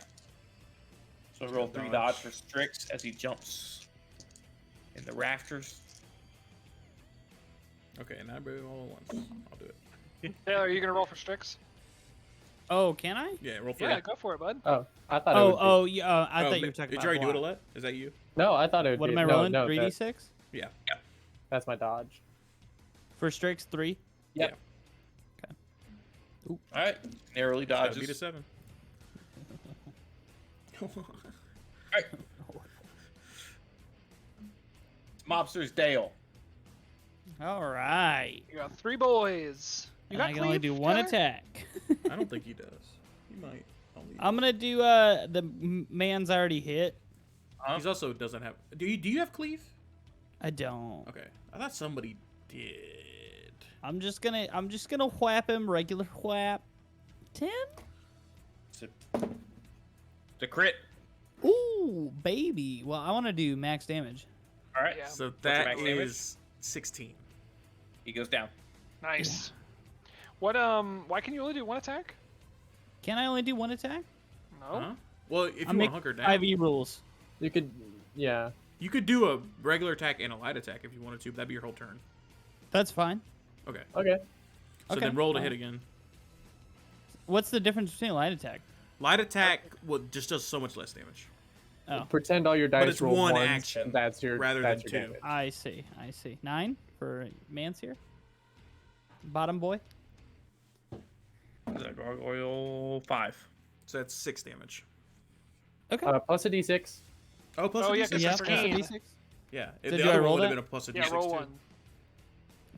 [SPEAKER 1] So roll 3 dodge for Strix as he jumps in the rafters.
[SPEAKER 2] Okay, and I bring all at once. I'll do it.
[SPEAKER 4] Taylor, are you gonna roll for Strix?
[SPEAKER 6] Oh, can I?
[SPEAKER 2] Yeah, roll for
[SPEAKER 4] Yeah,
[SPEAKER 2] it.
[SPEAKER 4] go for it, bud.
[SPEAKER 3] Oh, I thought it would be.
[SPEAKER 6] Oh, yeah. I thought you were talking
[SPEAKER 2] Did
[SPEAKER 6] about
[SPEAKER 2] you already do it,
[SPEAKER 6] block.
[SPEAKER 2] Alette? Is that you?
[SPEAKER 3] No, I thought it would
[SPEAKER 6] What
[SPEAKER 3] be.
[SPEAKER 6] am I
[SPEAKER 3] no,
[SPEAKER 6] rolling?
[SPEAKER 3] No,
[SPEAKER 6] 3d6
[SPEAKER 2] Yeah.
[SPEAKER 3] that's my dodge.
[SPEAKER 6] for Strix 3.
[SPEAKER 3] Yep.
[SPEAKER 1] All right, narrowly
[SPEAKER 2] Gotta
[SPEAKER 1] dodges.
[SPEAKER 2] beat a 7.
[SPEAKER 1] All right. Mobster's Dale.
[SPEAKER 6] All right.
[SPEAKER 4] You got 3 boys. You
[SPEAKER 6] And
[SPEAKER 4] got
[SPEAKER 6] I can only
[SPEAKER 4] cleave,
[SPEAKER 6] do one
[SPEAKER 4] Tyler?
[SPEAKER 6] attack.
[SPEAKER 2] I don't think he does. He might. Only
[SPEAKER 6] I'm gonna do the man's already hit.
[SPEAKER 2] He's also doesn't have. Do you have cleave?
[SPEAKER 6] I don't.
[SPEAKER 2] Okay, I thought somebody did.
[SPEAKER 6] I'm just gonna whap him regular whap. 10.
[SPEAKER 1] The crit.
[SPEAKER 6] Ooh, baby. Well, I want to do max damage.
[SPEAKER 1] All right.
[SPEAKER 4] Yeah.
[SPEAKER 2] So
[SPEAKER 1] your
[SPEAKER 2] that
[SPEAKER 1] max damage?
[SPEAKER 2] is 16.
[SPEAKER 1] He goes down.
[SPEAKER 4] Nice. What why can you only do 1 attack?
[SPEAKER 6] Can I only do one attack?
[SPEAKER 4] No.
[SPEAKER 2] Huh? Well, if you
[SPEAKER 6] I'm
[SPEAKER 2] want
[SPEAKER 6] making
[SPEAKER 2] to hunker down,
[SPEAKER 6] 5e rules.
[SPEAKER 3] You could, yeah.
[SPEAKER 2] you could do a regular attack and a light attack if you wanted to. But that'd be your whole turn.
[SPEAKER 6] That's fine.
[SPEAKER 2] Okay.
[SPEAKER 3] Okay.
[SPEAKER 2] So
[SPEAKER 6] Okay,
[SPEAKER 2] then roll to
[SPEAKER 6] fine.
[SPEAKER 2] hit again.
[SPEAKER 6] What's the difference between a light attack?
[SPEAKER 2] Light attack just does so much less damage.
[SPEAKER 6] Oh,
[SPEAKER 3] Pretend all your dice
[SPEAKER 2] it's
[SPEAKER 3] roll
[SPEAKER 2] one
[SPEAKER 3] ones,
[SPEAKER 2] action
[SPEAKER 3] and that's your
[SPEAKER 2] rather
[SPEAKER 3] that's
[SPEAKER 2] than
[SPEAKER 3] your
[SPEAKER 2] 2.
[SPEAKER 3] damage.
[SPEAKER 6] I see. I see. 9 for man's here. Bottom boy.
[SPEAKER 1] Is that gargoyle 5?
[SPEAKER 2] So that's 6 damage.
[SPEAKER 6] Okay.
[SPEAKER 3] Plus a d6.
[SPEAKER 2] Oh, plus
[SPEAKER 4] Oh,
[SPEAKER 2] a
[SPEAKER 4] yeah,
[SPEAKER 2] D6.
[SPEAKER 4] 'cause
[SPEAKER 6] yeah,
[SPEAKER 4] it's
[SPEAKER 6] plus a
[SPEAKER 4] green.
[SPEAKER 6] d6.
[SPEAKER 2] Yeah.
[SPEAKER 6] So
[SPEAKER 2] The
[SPEAKER 6] do I
[SPEAKER 2] other
[SPEAKER 6] roll
[SPEAKER 2] one would have
[SPEAKER 6] that?
[SPEAKER 2] been a plus a
[SPEAKER 4] Yeah,
[SPEAKER 2] D6
[SPEAKER 4] roll
[SPEAKER 2] too.
[SPEAKER 4] 1.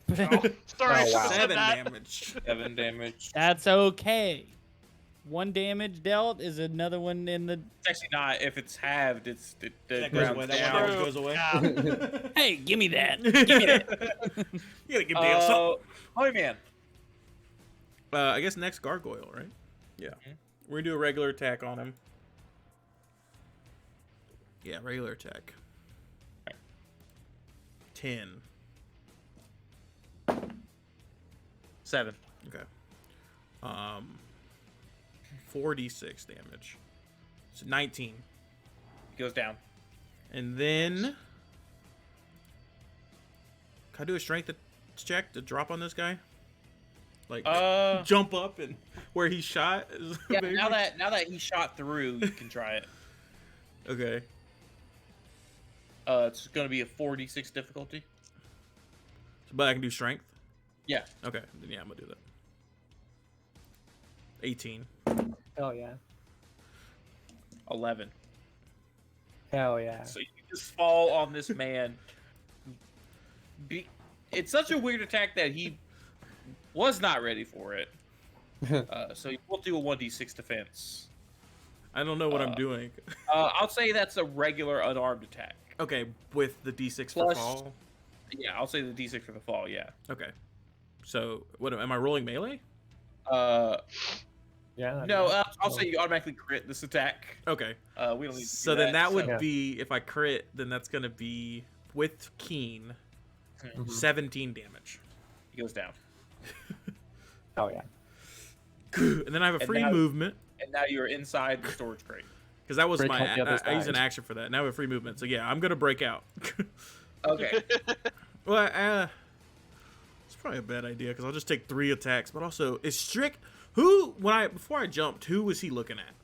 [SPEAKER 4] Oh, sorry, I
[SPEAKER 3] Oh,
[SPEAKER 4] should
[SPEAKER 3] wow.
[SPEAKER 4] have said
[SPEAKER 2] 7
[SPEAKER 4] that.
[SPEAKER 2] damage.
[SPEAKER 1] 7 damage.
[SPEAKER 6] That's okay. 1 damage dealt is another one in the.
[SPEAKER 1] It's actually not. If it's halved, it's the
[SPEAKER 2] That goes
[SPEAKER 1] ground's
[SPEAKER 2] away. That
[SPEAKER 1] down.
[SPEAKER 2] one always goes away.
[SPEAKER 4] Yeah.
[SPEAKER 6] Hey, give me that.
[SPEAKER 2] Give me that. You gotta give Dale something.
[SPEAKER 1] Oh man.
[SPEAKER 2] I guess next gargoyle, right? Yeah. We're gonna do a regular attack on him. Yeah, regular attack. 10.
[SPEAKER 1] 7.
[SPEAKER 2] Okay. 4d6 damage. So 19.
[SPEAKER 1] He goes down.
[SPEAKER 2] And then can I do a strength check to drop on this guy? Like jump up and where he shot?
[SPEAKER 1] Yeah.
[SPEAKER 2] maybe?
[SPEAKER 1] Now that he shot through, you can try it.
[SPEAKER 2] Okay.
[SPEAKER 1] It's gonna be a 46 difficulty.
[SPEAKER 2] But I can do strength?
[SPEAKER 1] Yeah.
[SPEAKER 2] Okay. Then yeah, I'm gonna do that. 18.
[SPEAKER 3] Hell yeah.
[SPEAKER 1] 11.
[SPEAKER 3] Hell yeah.
[SPEAKER 1] So you just fall on this man. It's such a weird attack that he was not ready for it. So you will do a 1d6 defense.
[SPEAKER 2] I don't know what I'm doing.
[SPEAKER 1] I'll say that's a regular unarmed attack.
[SPEAKER 2] Okay, with the d6 for
[SPEAKER 1] Plus-
[SPEAKER 2] fall.
[SPEAKER 1] Yeah, I'll say the d6 for the fall. Yeah.
[SPEAKER 2] Okay. So what am I rolling melee?
[SPEAKER 3] Yeah.
[SPEAKER 1] No, I'll say you automatically crit this attack.
[SPEAKER 2] Okay.
[SPEAKER 1] We don't need to
[SPEAKER 2] So
[SPEAKER 1] do
[SPEAKER 2] then that would
[SPEAKER 3] Yeah.
[SPEAKER 2] be, if I crit, then that's gonna be with Keen,
[SPEAKER 3] Mhm.
[SPEAKER 2] 17 damage.
[SPEAKER 1] He goes down.
[SPEAKER 3] Hell yeah.
[SPEAKER 2] And then I have a
[SPEAKER 1] And
[SPEAKER 2] free
[SPEAKER 1] now-
[SPEAKER 2] movement
[SPEAKER 1] And now you're inside the storage crate.
[SPEAKER 2] because that was
[SPEAKER 3] Break
[SPEAKER 2] my.
[SPEAKER 3] out the other
[SPEAKER 2] I use an
[SPEAKER 3] side.
[SPEAKER 2] action for that. Now I have a free movement. So yeah, I'm gonna break out.
[SPEAKER 1] Okay.
[SPEAKER 2] Well, it's probably a bad idea because I'll just take 3 attacks. But also, is Strick who before I jumped? Who was he looking at?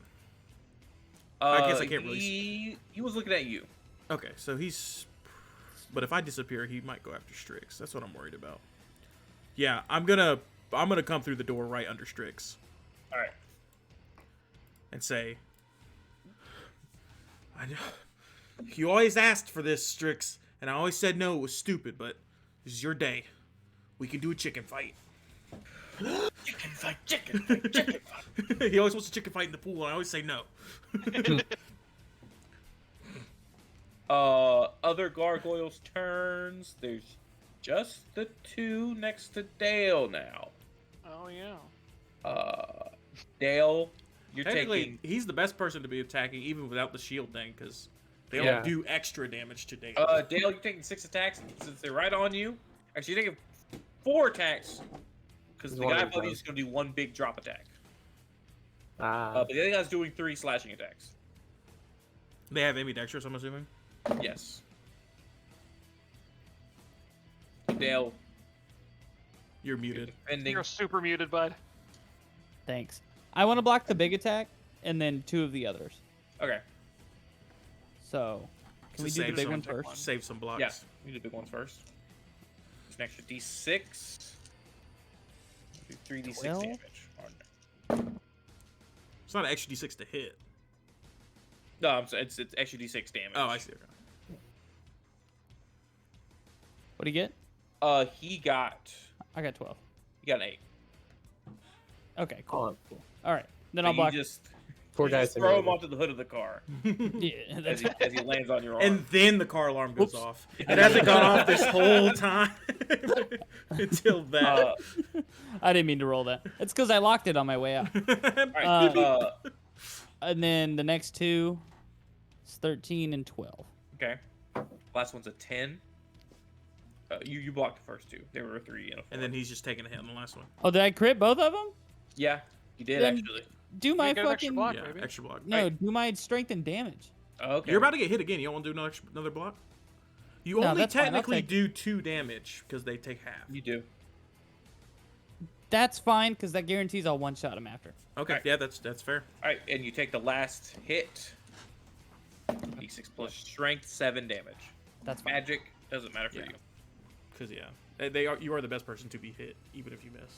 [SPEAKER 2] I guess I can't really
[SPEAKER 1] He was looking at you.
[SPEAKER 2] Okay, so he's. But if I disappear, he might go after Strix. That's what I'm worried about. Yeah, I'm gonna come through the door right under Strix
[SPEAKER 1] All right.
[SPEAKER 2] and say, I know you always asked for this, Strix, and I always said no. It was stupid, but this is your day. We can do a chicken fight.
[SPEAKER 1] Chicken fight, chicken fight, chicken fight.
[SPEAKER 2] He always wants a chicken fight in the pool, and I always say no.
[SPEAKER 1] Other gargoyles' turns. There's just the 2 next to Dale now.
[SPEAKER 4] Oh yeah.
[SPEAKER 1] Dale, you're
[SPEAKER 2] Technically,
[SPEAKER 1] taking.
[SPEAKER 2] he's the best person to be attacking, even without the shield thing, because they
[SPEAKER 3] Yeah.
[SPEAKER 2] all do extra damage to Dale.
[SPEAKER 1] Dale, you're taking 6 attacks since they're right on you. Actually, you're taking 4 attacks because
[SPEAKER 3] There's
[SPEAKER 1] the
[SPEAKER 3] one
[SPEAKER 1] guy
[SPEAKER 3] at a
[SPEAKER 1] above you
[SPEAKER 3] time.
[SPEAKER 1] is going to do 1 big drop attack.
[SPEAKER 3] Ah.
[SPEAKER 1] But the other guy's doing 3 slashing attacks.
[SPEAKER 2] They have ambidextrous, I'm assuming.
[SPEAKER 1] Yes. Dale,
[SPEAKER 2] You're muted.
[SPEAKER 1] defending.
[SPEAKER 4] You're super muted, bud.
[SPEAKER 5] Thanks. I want to block the big attack and then 2 of the others.
[SPEAKER 1] Okay.
[SPEAKER 5] So, can
[SPEAKER 2] To
[SPEAKER 5] we do the
[SPEAKER 2] save
[SPEAKER 5] big
[SPEAKER 2] some-
[SPEAKER 5] one first?
[SPEAKER 2] Save some blocks.
[SPEAKER 1] Yeah, we do the big ones first. There's an extra D6. Do 3d6
[SPEAKER 5] 12?
[SPEAKER 1] damage. On
[SPEAKER 2] It's not an extra d6 to hit.
[SPEAKER 1] No, I'm sorry, it's extra d6 damage.
[SPEAKER 2] Oh, I see. Okay.
[SPEAKER 5] What do you get?
[SPEAKER 1] He got
[SPEAKER 5] I got 12.
[SPEAKER 1] an 8.
[SPEAKER 5] Okay, cool.
[SPEAKER 3] Oh,
[SPEAKER 5] cool. All right, then
[SPEAKER 1] So
[SPEAKER 5] I'll block.
[SPEAKER 1] You just,
[SPEAKER 3] poor
[SPEAKER 1] you
[SPEAKER 3] guy.
[SPEAKER 1] just throw him onto the hood of the car
[SPEAKER 5] Yeah,
[SPEAKER 1] as
[SPEAKER 5] that's
[SPEAKER 1] he lands on your arm.
[SPEAKER 2] And then the car alarm goes
[SPEAKER 5] Oops.
[SPEAKER 2] off. It hasn't gone off this whole time until that.
[SPEAKER 5] I didn't mean to roll that. It's because I locked it on my way out.
[SPEAKER 1] All right.
[SPEAKER 5] And then the next 2 is 13 and 12.
[SPEAKER 1] Okay. Last one's a 10. You blocked the first 2. They were a 3 and a 4.
[SPEAKER 2] And then he's just taking a hit on the last one.
[SPEAKER 5] Oh, did I crit both of them?
[SPEAKER 1] Yeah, you did
[SPEAKER 5] Then-
[SPEAKER 1] actually.
[SPEAKER 5] Do my
[SPEAKER 4] You get an extra
[SPEAKER 5] fucking
[SPEAKER 4] block,
[SPEAKER 2] Yeah,
[SPEAKER 4] maybe.
[SPEAKER 2] extra block.
[SPEAKER 5] no. Do my strength and damage.
[SPEAKER 1] Okay.
[SPEAKER 2] You're about to get hit again. You don't want to do another block? You
[SPEAKER 5] No,
[SPEAKER 2] only
[SPEAKER 5] that's fine, I'll
[SPEAKER 2] technically
[SPEAKER 5] take it.
[SPEAKER 2] do 2 damage because they take half.
[SPEAKER 1] You do.
[SPEAKER 5] That's fine because that guarantees I'll one shot him after.
[SPEAKER 2] Okay,
[SPEAKER 1] Alright.
[SPEAKER 2] yeah, that's fair.
[SPEAKER 1] All right, and you take the last hit. D6 plus strength, 7 damage.
[SPEAKER 5] That's fine.
[SPEAKER 1] Magic doesn't matter for
[SPEAKER 2] Yeah.
[SPEAKER 1] you.
[SPEAKER 2] Because you are the best person to be hit, even if you miss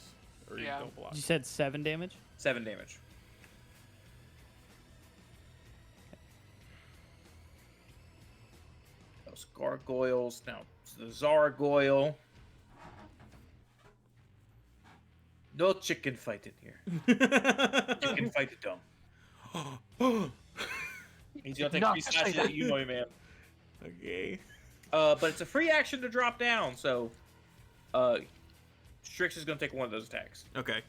[SPEAKER 2] or you
[SPEAKER 4] Yeah.
[SPEAKER 2] don't block.
[SPEAKER 5] You said 7 damage.
[SPEAKER 1] 7 damage. Those gargoyles. Now it's the Zargoyle. No chicken fight in here. Chicken fight it dumb. He's gonna take
[SPEAKER 4] Not
[SPEAKER 1] 3
[SPEAKER 4] to say
[SPEAKER 1] slashes
[SPEAKER 4] that.
[SPEAKER 1] at you, my man.
[SPEAKER 2] Okay.
[SPEAKER 1] But it's a free action to drop down, so Strix is gonna take one of those attacks.
[SPEAKER 2] Okay.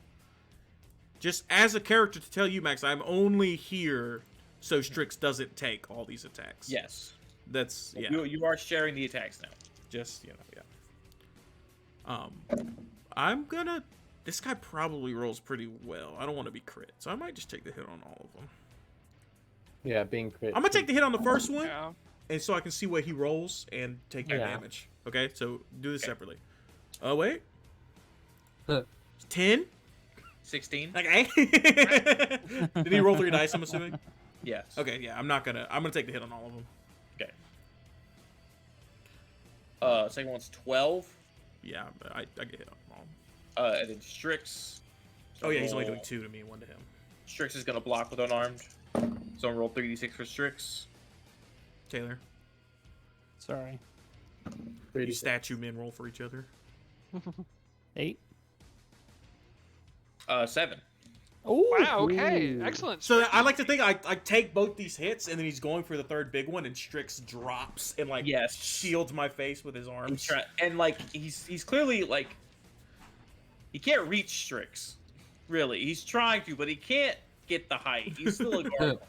[SPEAKER 2] Just as a character to tell you, Max, I'm only here so Strix doesn't take all these attacks.
[SPEAKER 1] Yes.
[SPEAKER 2] That's yeah.
[SPEAKER 1] You are sharing the attacks now.
[SPEAKER 2] Just yeah. I'm gonna. This guy probably rolls pretty well. I don't want to be crit, so I might just take the hit on all of them.
[SPEAKER 3] Yeah, being crit.
[SPEAKER 2] I'm gonna take the hit on the first one,
[SPEAKER 4] Yeah.
[SPEAKER 2] and so I can see what he rolls and take your
[SPEAKER 3] Yeah.
[SPEAKER 2] damage. Okay, so do this separately. Oh wait,
[SPEAKER 3] Huh.
[SPEAKER 2] 10.
[SPEAKER 1] 16.
[SPEAKER 2] Okay. Did he roll 3 dice? I'm assuming.
[SPEAKER 1] Yes.
[SPEAKER 2] Okay, yeah. I'm gonna take the hit on all of them.
[SPEAKER 1] Okay. Second one's 12.
[SPEAKER 2] Yeah, but I get hit on all.
[SPEAKER 1] And then Strix.
[SPEAKER 2] Oh yeah, he's only doing 2 to me, 1 to him.
[SPEAKER 1] Strix is gonna block with unarmed. So roll 3d6 for Strix.
[SPEAKER 2] Taylor,
[SPEAKER 5] Sorry.
[SPEAKER 2] you statue men roll for each other.
[SPEAKER 5] 8.
[SPEAKER 1] 7.
[SPEAKER 5] Oh.
[SPEAKER 4] Wow. Okay. Excellent.
[SPEAKER 2] So I like to think I take both these hits, and then he's going for the third big one, and Strix drops and like
[SPEAKER 1] Yes.
[SPEAKER 2] shields my face with his arms.
[SPEAKER 1] And like he's clearly like he can't reach Strix. Really, he's trying to, but he can't get the height. He's still a gargoyle.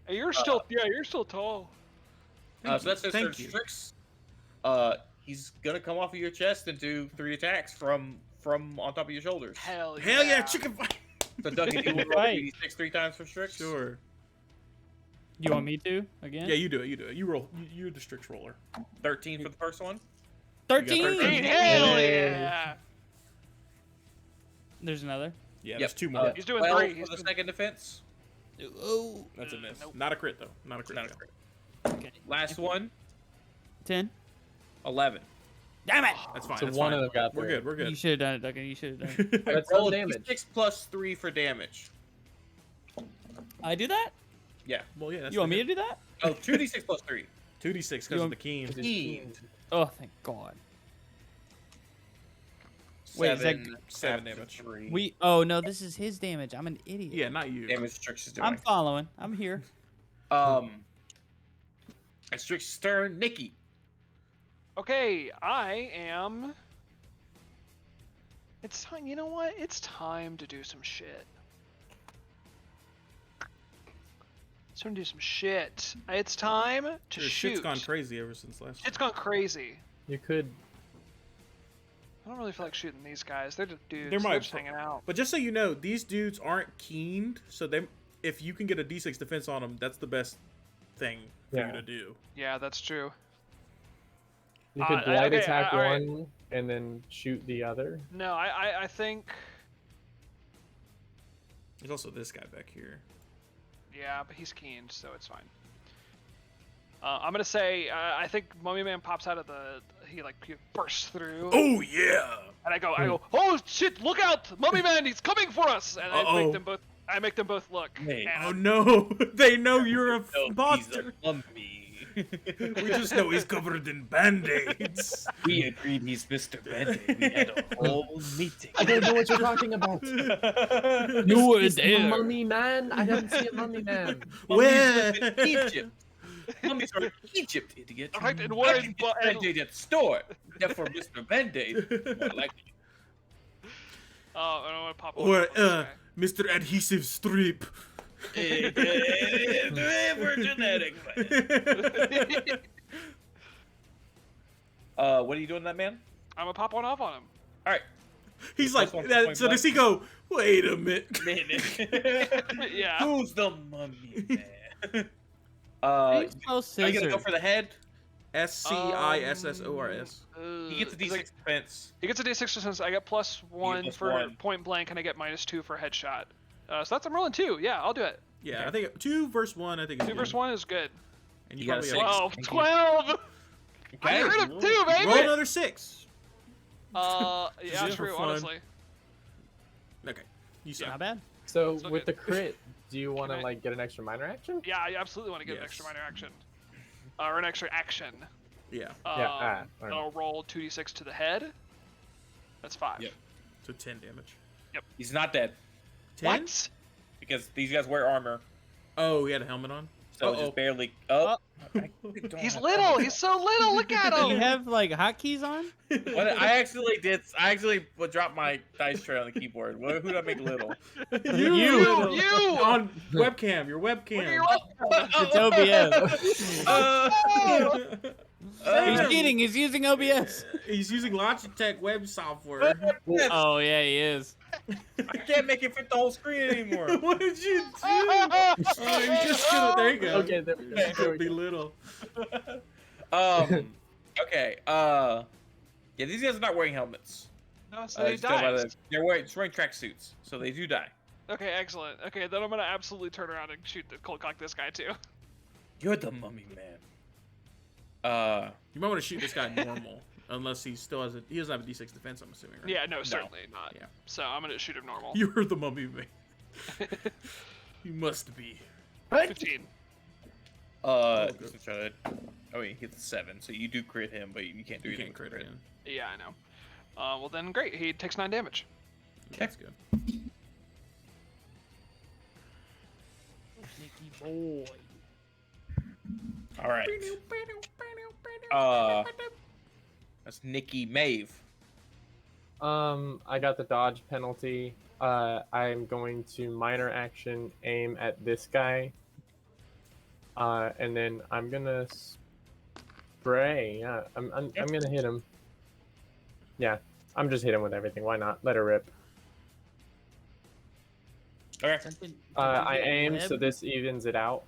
[SPEAKER 4] Hey, you're still. Yeah, you're still tall.
[SPEAKER 1] So that's his
[SPEAKER 2] Thank
[SPEAKER 1] third
[SPEAKER 2] you.
[SPEAKER 1] Strix. He's gonna come off of your chest and do 3 attacks from on top of your shoulders.
[SPEAKER 4] Hell yeah.
[SPEAKER 2] Hell yeah, chicken fight.
[SPEAKER 1] So Dougie, you will roll
[SPEAKER 5] Right.
[SPEAKER 1] 3d6 3 times for Strix.
[SPEAKER 2] Sure.
[SPEAKER 5] You want me to again?
[SPEAKER 2] Yeah, you do it. You do it. You roll. You're the Strix roller.
[SPEAKER 1] 13 for the first one.
[SPEAKER 5] 13.
[SPEAKER 2] 13.
[SPEAKER 4] Hell
[SPEAKER 3] Hey.
[SPEAKER 4] yeah.
[SPEAKER 5] There's another.
[SPEAKER 2] Yeah,
[SPEAKER 1] Yep.
[SPEAKER 2] there's 2 more.
[SPEAKER 4] He's doing
[SPEAKER 1] 12
[SPEAKER 4] 3.
[SPEAKER 1] for
[SPEAKER 4] He's
[SPEAKER 1] the
[SPEAKER 4] doing...
[SPEAKER 1] second defense.
[SPEAKER 5] Oh.
[SPEAKER 2] That's a miss.
[SPEAKER 4] Nope.
[SPEAKER 2] Not a crit though. Not a crit.
[SPEAKER 1] Not a
[SPEAKER 2] fail.
[SPEAKER 1] crit.
[SPEAKER 5] Okay.
[SPEAKER 1] Last one,
[SPEAKER 5] 10.
[SPEAKER 1] 11.
[SPEAKER 5] Damn it!
[SPEAKER 2] That's fine.
[SPEAKER 3] So
[SPEAKER 2] that's
[SPEAKER 3] one
[SPEAKER 2] fine.
[SPEAKER 3] of them got
[SPEAKER 2] We're
[SPEAKER 3] there.
[SPEAKER 2] good. We're
[SPEAKER 5] You
[SPEAKER 2] good.
[SPEAKER 5] should have done it, Duncan. You should have done it.
[SPEAKER 3] That's
[SPEAKER 1] Roll
[SPEAKER 3] some
[SPEAKER 1] a
[SPEAKER 3] damage.
[SPEAKER 1] d6 plus 3 for damage.
[SPEAKER 5] I do that?
[SPEAKER 1] Yeah.
[SPEAKER 2] Well, yeah. That's
[SPEAKER 5] You want me to do that?
[SPEAKER 1] Oh, 2d6 plus 3.
[SPEAKER 2] 2d6 because
[SPEAKER 5] You
[SPEAKER 2] of
[SPEAKER 5] want-
[SPEAKER 2] the keen.
[SPEAKER 3] It's
[SPEAKER 1] Fiend.
[SPEAKER 5] Oh, thank God. Wait, is that-
[SPEAKER 2] 7
[SPEAKER 1] after
[SPEAKER 2] damage.
[SPEAKER 1] 3.
[SPEAKER 5] Oh no, this is his damage. I'm an idiot.
[SPEAKER 2] Yeah, not you.
[SPEAKER 1] Damage Strix is doing.
[SPEAKER 5] I'm following. I'm here.
[SPEAKER 1] At Strix's turn, Nikki.
[SPEAKER 4] Okay, I am. It's time. You know what? It's time to do some shit. It's time to do some shit. It's time to
[SPEAKER 2] Your
[SPEAKER 4] shoot.
[SPEAKER 2] shit's gone crazy ever since last.
[SPEAKER 4] Shit's gone crazy.
[SPEAKER 3] You could.
[SPEAKER 4] I don't really feel like shooting these guys. They're just dudes.
[SPEAKER 2] They're
[SPEAKER 4] They're,
[SPEAKER 2] my
[SPEAKER 4] just hanging out.
[SPEAKER 2] But just so you know, these dudes aren't keened, so if you can get a d6 defense on them, that's the best thing for
[SPEAKER 3] Yeah.
[SPEAKER 2] you to do.
[SPEAKER 4] Yeah, that's true.
[SPEAKER 3] You could
[SPEAKER 4] okay,
[SPEAKER 3] blight attack
[SPEAKER 4] all right.
[SPEAKER 3] one and then shoot the other.
[SPEAKER 4] No, I think.
[SPEAKER 2] There's also this guy back here.
[SPEAKER 4] Yeah, but he's keen, so it's fine. I'm gonna say I think Mummy Man pops out of he bursts through,
[SPEAKER 2] Oh yeah!
[SPEAKER 4] and I go, oh shit, look out, Mummy Man, he's coming for us! And I make them both look.
[SPEAKER 1] Hey.
[SPEAKER 4] and
[SPEAKER 2] Oh no! They know you're a
[SPEAKER 1] No, he's
[SPEAKER 2] monster.
[SPEAKER 1] a mummy.
[SPEAKER 2] We just know he's covered in band-aids.
[SPEAKER 1] We agreed he's Mr. Band-Aid. We had a whole meeting.
[SPEAKER 3] I don't know what you're talking about.
[SPEAKER 5] You were
[SPEAKER 3] Is the
[SPEAKER 5] there.
[SPEAKER 3] mummy man? I didn't see a mummy man.
[SPEAKER 2] Where?
[SPEAKER 1] Mummies live in Egypt. Mummies are in Egypt, idiot.
[SPEAKER 4] All right, and
[SPEAKER 1] I
[SPEAKER 4] we're
[SPEAKER 1] can get Band-Aid at the store. Therefore, Mr. Band-Aid, more likely.
[SPEAKER 4] and I'm gonna pop
[SPEAKER 2] Or
[SPEAKER 4] over to this
[SPEAKER 2] Mr. Adhesive Strip.
[SPEAKER 1] We're genetic. What are you doing, that man?
[SPEAKER 4] I'm gonna pop one off on him.
[SPEAKER 1] All right.
[SPEAKER 2] He's like,
[SPEAKER 1] Point
[SPEAKER 2] so does he go? Wait a minute.
[SPEAKER 4] Yeah.
[SPEAKER 1] Who's the mummy man?
[SPEAKER 5] He's so
[SPEAKER 1] Are you gonna go
[SPEAKER 5] scissored.
[SPEAKER 1] for the head?
[SPEAKER 2] SCISSORS.
[SPEAKER 1] He gets a D6 defense.
[SPEAKER 4] He gets a D6 defense. I get +1
[SPEAKER 1] plus
[SPEAKER 4] for
[SPEAKER 1] 1.
[SPEAKER 4] point blank, and I get -2 for headshot. So I'm rolling 2. Yeah, I'll do it.
[SPEAKER 2] Yeah, I think 2 versus 1. I think
[SPEAKER 4] 2 versus 1 is good.
[SPEAKER 2] And
[SPEAKER 1] You got a
[SPEAKER 2] probably
[SPEAKER 1] 6.
[SPEAKER 2] have-
[SPEAKER 4] 12. 12. I
[SPEAKER 1] Okay.
[SPEAKER 4] heard him too, baby.
[SPEAKER 2] roll another 6.
[SPEAKER 4] Yeah,
[SPEAKER 2] Just for
[SPEAKER 4] true.
[SPEAKER 2] fun.
[SPEAKER 4] Honestly.
[SPEAKER 2] Okay, you suck.
[SPEAKER 5] Not bad.
[SPEAKER 3] So
[SPEAKER 4] So
[SPEAKER 3] with
[SPEAKER 4] good.
[SPEAKER 3] the crit, do you want to
[SPEAKER 4] Can I-
[SPEAKER 3] like get an extra minor action?
[SPEAKER 4] Yeah, I absolutely want to get an extra
[SPEAKER 2] Yes.
[SPEAKER 4] minor action. Or an extra action.
[SPEAKER 2] Yeah,
[SPEAKER 3] alright.
[SPEAKER 4] I'll roll 2d6 to the head. That's 5.
[SPEAKER 1] Yep.
[SPEAKER 2] so 10 damage.
[SPEAKER 1] He's not dead
[SPEAKER 2] 10?
[SPEAKER 4] What?
[SPEAKER 1] because these guys wear armor,
[SPEAKER 2] Oh, he had a helmet on?
[SPEAKER 1] so
[SPEAKER 2] Uh-oh.
[SPEAKER 1] just barely. Oh,
[SPEAKER 4] He's little. He's so little. Look at
[SPEAKER 5] Do you
[SPEAKER 4] him.
[SPEAKER 5] have like hotkeys on?
[SPEAKER 1] What, I actually dropped my dice tray on the keyboard. Who did I make little?
[SPEAKER 2] You!
[SPEAKER 4] You.
[SPEAKER 2] On webcam, your
[SPEAKER 4] Look at
[SPEAKER 2] webcam.
[SPEAKER 4] your
[SPEAKER 5] It's OBS. He's cheating. He's using OBS.
[SPEAKER 2] He's using Logitech web software.
[SPEAKER 5] Oh yeah, he is.
[SPEAKER 1] I can't make it fit the whole screen anymore.
[SPEAKER 2] What did you do? Oh, you just could've, there you go.
[SPEAKER 3] Okay, there we go. There we
[SPEAKER 2] Be
[SPEAKER 3] go.
[SPEAKER 2] little.
[SPEAKER 1] Okay. Yeah, these guys are not wearing helmets.
[SPEAKER 4] No, so he
[SPEAKER 1] Just go by
[SPEAKER 4] dies.
[SPEAKER 1] they're just wearing tracksuits, so they do die.
[SPEAKER 4] Okay, excellent. Okay, then I'm gonna absolutely turn around and shoot the cold cock this guy too.
[SPEAKER 1] You're the mummy man.
[SPEAKER 2] You might want to shoot this guy normal, unless he still has he doesn't have a D6 defense. I'm assuming, right?
[SPEAKER 4] Yeah, no, certainly not.
[SPEAKER 2] Yeah.
[SPEAKER 4] So I'm gonna shoot him normal.
[SPEAKER 2] You heard the mummy man. You must be.
[SPEAKER 4] 15.
[SPEAKER 2] good.
[SPEAKER 1] let's try that. Oh, he hits 7, so you do crit him, but you can't do
[SPEAKER 2] You
[SPEAKER 1] anything
[SPEAKER 2] can't
[SPEAKER 1] with
[SPEAKER 2] crit
[SPEAKER 1] crit.
[SPEAKER 2] him.
[SPEAKER 4] Yeah, I know. Well then, great. He takes 9 damage.
[SPEAKER 2] That's good.
[SPEAKER 5] Sneaky boy.
[SPEAKER 1] All right. That's Nikki Maeve.
[SPEAKER 3] I got the dodge penalty. I'm going to minor action aim at this guy. And then I'm gonna spray. Yeah, I'm gonna hit him. Yeah, I'm just hitting with everything. Why not? Let her rip.
[SPEAKER 1] Okay.
[SPEAKER 3] I aim, so this evens it out.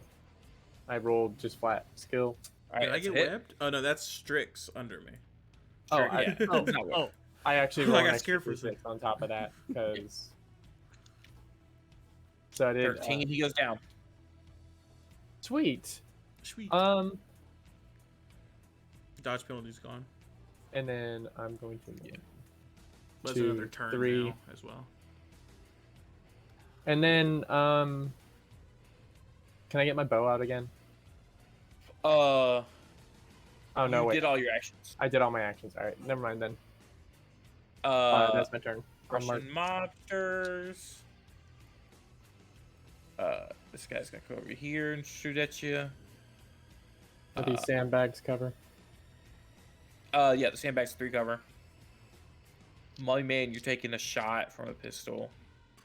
[SPEAKER 3] I rolled just flat skill.
[SPEAKER 1] All right.
[SPEAKER 2] Did I
[SPEAKER 1] that's
[SPEAKER 2] get
[SPEAKER 1] a hit.
[SPEAKER 2] webbed? Oh no, that's Strix under me.
[SPEAKER 3] Oh,
[SPEAKER 1] Sure,
[SPEAKER 3] I,
[SPEAKER 1] yeah.
[SPEAKER 3] oh,
[SPEAKER 1] It's not webbed.
[SPEAKER 3] I actually
[SPEAKER 2] I
[SPEAKER 3] rolled
[SPEAKER 2] got
[SPEAKER 3] an extra
[SPEAKER 2] scared for a
[SPEAKER 3] D6 on top of that because. So I did
[SPEAKER 1] 13. He goes down.
[SPEAKER 3] sweet.
[SPEAKER 2] Sweet. Dodge penalty's gone.
[SPEAKER 3] And then I'm going to
[SPEAKER 2] That's
[SPEAKER 3] 2,
[SPEAKER 2] another turn
[SPEAKER 3] 3.
[SPEAKER 2] now as well.
[SPEAKER 3] And then can I get my bow out again? Oh no,
[SPEAKER 1] you
[SPEAKER 3] wait.
[SPEAKER 1] did all your actions.
[SPEAKER 3] I did all my actions. All right, never mind then. That's my turn. I'm
[SPEAKER 1] Russian mobsters. This guy's gonna come over here and shoot at you.
[SPEAKER 3] Are these sandbags cover?
[SPEAKER 1] Yeah, the sandbag's 3 cover. Mummy man, you're taking a shot from a pistol.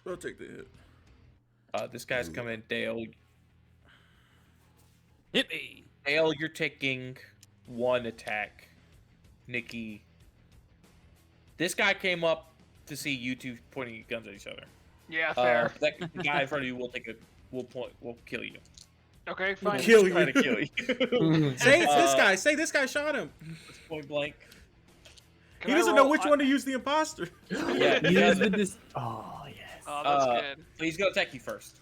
[SPEAKER 2] I'll take the hit.
[SPEAKER 1] This guy's coming. Dale,
[SPEAKER 5] Hit me.
[SPEAKER 1] Dale, you're taking 1 attack. Nikki, this guy came up to see you two pointing guns at each other.
[SPEAKER 4] Yeah, fair.
[SPEAKER 1] The guy in front of you will will kill you.
[SPEAKER 4] Okay, fine.
[SPEAKER 2] Kill
[SPEAKER 1] Try
[SPEAKER 2] you.
[SPEAKER 1] to kill you.
[SPEAKER 2] Say it's this guy. Say this guy shot him.
[SPEAKER 1] Point blank.
[SPEAKER 4] Can
[SPEAKER 2] He
[SPEAKER 4] I
[SPEAKER 2] doesn't know
[SPEAKER 4] roll-
[SPEAKER 2] which one to use the imposter.
[SPEAKER 1] Yeah, he
[SPEAKER 3] Use
[SPEAKER 1] doesn't.
[SPEAKER 3] this. Oh yes.
[SPEAKER 4] Oh, that's
[SPEAKER 1] Uh,
[SPEAKER 4] good.
[SPEAKER 1] So he's gonna attack you first.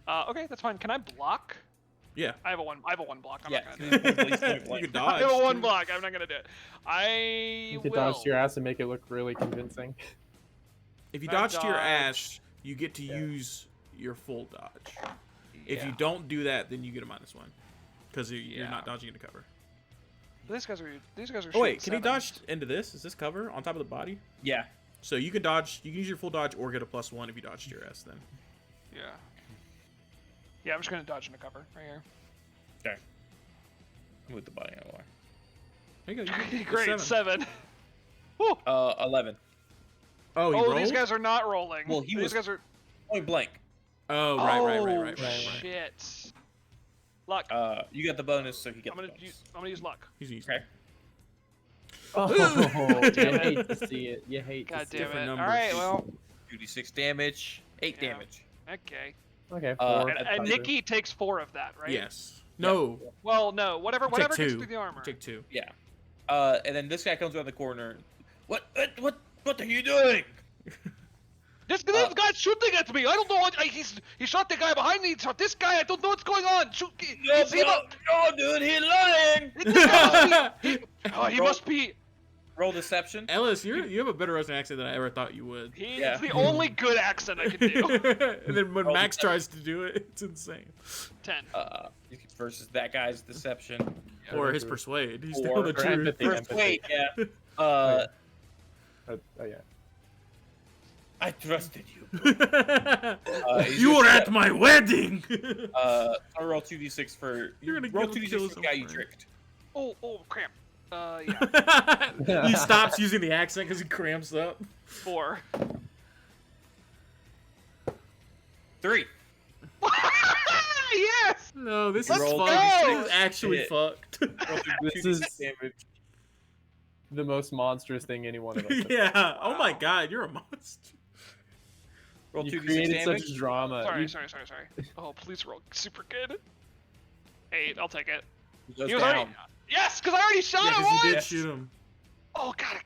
[SPEAKER 4] Okay, that's fine. Can I block?
[SPEAKER 2] Yeah.
[SPEAKER 4] I have a one block. I'm
[SPEAKER 1] Yeah.
[SPEAKER 4] not gonna do it.
[SPEAKER 1] He's point
[SPEAKER 2] You
[SPEAKER 1] blank.
[SPEAKER 2] could
[SPEAKER 4] I
[SPEAKER 2] dodge.
[SPEAKER 4] have a one
[SPEAKER 2] too.
[SPEAKER 4] block. I'm not gonna do it.
[SPEAKER 3] You could
[SPEAKER 4] will.
[SPEAKER 3] dodge to your ass and make it look really convincing.
[SPEAKER 2] If you
[SPEAKER 4] I
[SPEAKER 2] dodge to your
[SPEAKER 4] dodge.
[SPEAKER 2] ass, you get to
[SPEAKER 3] Yeah.
[SPEAKER 2] use your full dodge. If
[SPEAKER 4] Yeah.
[SPEAKER 2] you don't do that, then you get a -1 because you're
[SPEAKER 4] Yeah.
[SPEAKER 2] not dodging into cover.
[SPEAKER 4] These guys are.
[SPEAKER 2] Oh wait, can
[SPEAKER 4] shooting
[SPEAKER 2] he dodge
[SPEAKER 4] sevens.
[SPEAKER 2] into this? Is this cover on top of the body?
[SPEAKER 1] Yeah.
[SPEAKER 2] So you can dodge. You can use your full dodge or get a +1 if you dodge to your ass. Then.
[SPEAKER 4] Yeah. Yeah, I'm just gonna dodge into cover right here.
[SPEAKER 1] Okay. Move the body out of the way.
[SPEAKER 2] There you go. You get a
[SPEAKER 4] Great, 7. Woo!
[SPEAKER 1] 11.
[SPEAKER 2] Oh, he
[SPEAKER 4] Oh,
[SPEAKER 2] rolled?
[SPEAKER 4] these guys are not rolling.
[SPEAKER 1] Well, he
[SPEAKER 4] these
[SPEAKER 1] was-
[SPEAKER 4] guys are.
[SPEAKER 1] Point blank.
[SPEAKER 2] Oh, right.
[SPEAKER 3] right.
[SPEAKER 4] Shit. Luck.
[SPEAKER 1] You got the bonus, so he gets
[SPEAKER 4] I'm gonna
[SPEAKER 1] the bonus.
[SPEAKER 4] I'm gonna use luck.
[SPEAKER 2] He's used.
[SPEAKER 1] Okay.
[SPEAKER 3] Oh, you
[SPEAKER 4] Damn it.
[SPEAKER 3] hate to see it. You hate
[SPEAKER 4] God
[SPEAKER 3] to see
[SPEAKER 4] damn
[SPEAKER 2] different
[SPEAKER 4] it.
[SPEAKER 2] numbers.
[SPEAKER 4] All right, well,
[SPEAKER 1] 2d6 damage. 8
[SPEAKER 4] Yeah.
[SPEAKER 1] damage.
[SPEAKER 4] okay.
[SPEAKER 3] it. Okay,
[SPEAKER 1] Uh,
[SPEAKER 3] 4.
[SPEAKER 4] And Nikki takes 4 of that, right?
[SPEAKER 2] Yes. No.
[SPEAKER 4] Well, no, whatever
[SPEAKER 2] Take
[SPEAKER 4] gets
[SPEAKER 2] 2.
[SPEAKER 4] through the armor.
[SPEAKER 2] Take 2.
[SPEAKER 1] Yeah. And then this guy comes around the corner. What are you doing?
[SPEAKER 4] This guy's shooting at me. I don't know what he shot the guy behind me. He shot this guy. I don't know what's going on. Shoot.
[SPEAKER 1] No, dude, he's lying.
[SPEAKER 4] He must be.
[SPEAKER 1] Roll deception.
[SPEAKER 2] Ellis, you have a better Russian accent than I ever thought you would.
[SPEAKER 4] He's
[SPEAKER 1] Yeah.
[SPEAKER 4] the only good accent I can do.
[SPEAKER 2] And then when
[SPEAKER 1] Roll
[SPEAKER 2] Max
[SPEAKER 1] deception.
[SPEAKER 2] tries to do it, it's insane.
[SPEAKER 4] 10.
[SPEAKER 1] Versus that guy's deception.
[SPEAKER 2] Or his persuade. He's
[SPEAKER 1] Or
[SPEAKER 2] telling the truth.
[SPEAKER 3] empathy.
[SPEAKER 1] First, wait, yeah.
[SPEAKER 3] Oh yeah.
[SPEAKER 1] I trusted you. He's
[SPEAKER 2] You
[SPEAKER 1] gonna
[SPEAKER 2] were
[SPEAKER 1] do
[SPEAKER 2] at
[SPEAKER 1] that.
[SPEAKER 2] my wedding.
[SPEAKER 1] I roll 2d6 for.
[SPEAKER 2] You're gonna
[SPEAKER 1] roll
[SPEAKER 2] kill
[SPEAKER 1] 2d6 for the
[SPEAKER 2] some
[SPEAKER 1] guy you
[SPEAKER 2] friend.
[SPEAKER 1] tricked.
[SPEAKER 4] Oh, crap. Yeah.
[SPEAKER 2] He stops using the accent because he cramps up.
[SPEAKER 4] 4.
[SPEAKER 1] 3.
[SPEAKER 4] Yes.
[SPEAKER 2] No, this
[SPEAKER 1] Let's
[SPEAKER 2] is
[SPEAKER 1] go!
[SPEAKER 2] fucked. This is actually
[SPEAKER 1] Shit.
[SPEAKER 2] fucked.
[SPEAKER 1] Roll
[SPEAKER 3] This
[SPEAKER 1] 2d6
[SPEAKER 3] is-
[SPEAKER 1] damage.
[SPEAKER 3] The most monstrous thing any one of us. has
[SPEAKER 2] Yeah. Oh my god, you're a monster.
[SPEAKER 1] Roll
[SPEAKER 3] You
[SPEAKER 1] 2d6
[SPEAKER 3] created
[SPEAKER 1] damage.
[SPEAKER 3] such drama.
[SPEAKER 4] Sorry. Oh, please roll super good. 8. I'll take it.
[SPEAKER 1] He goes
[SPEAKER 4] He was
[SPEAKER 1] down.
[SPEAKER 4] already. Yes, because I already shot
[SPEAKER 2] Yeah,
[SPEAKER 4] him
[SPEAKER 2] because you did
[SPEAKER 4] once.
[SPEAKER 2] shoot him.
[SPEAKER 4] Oh god,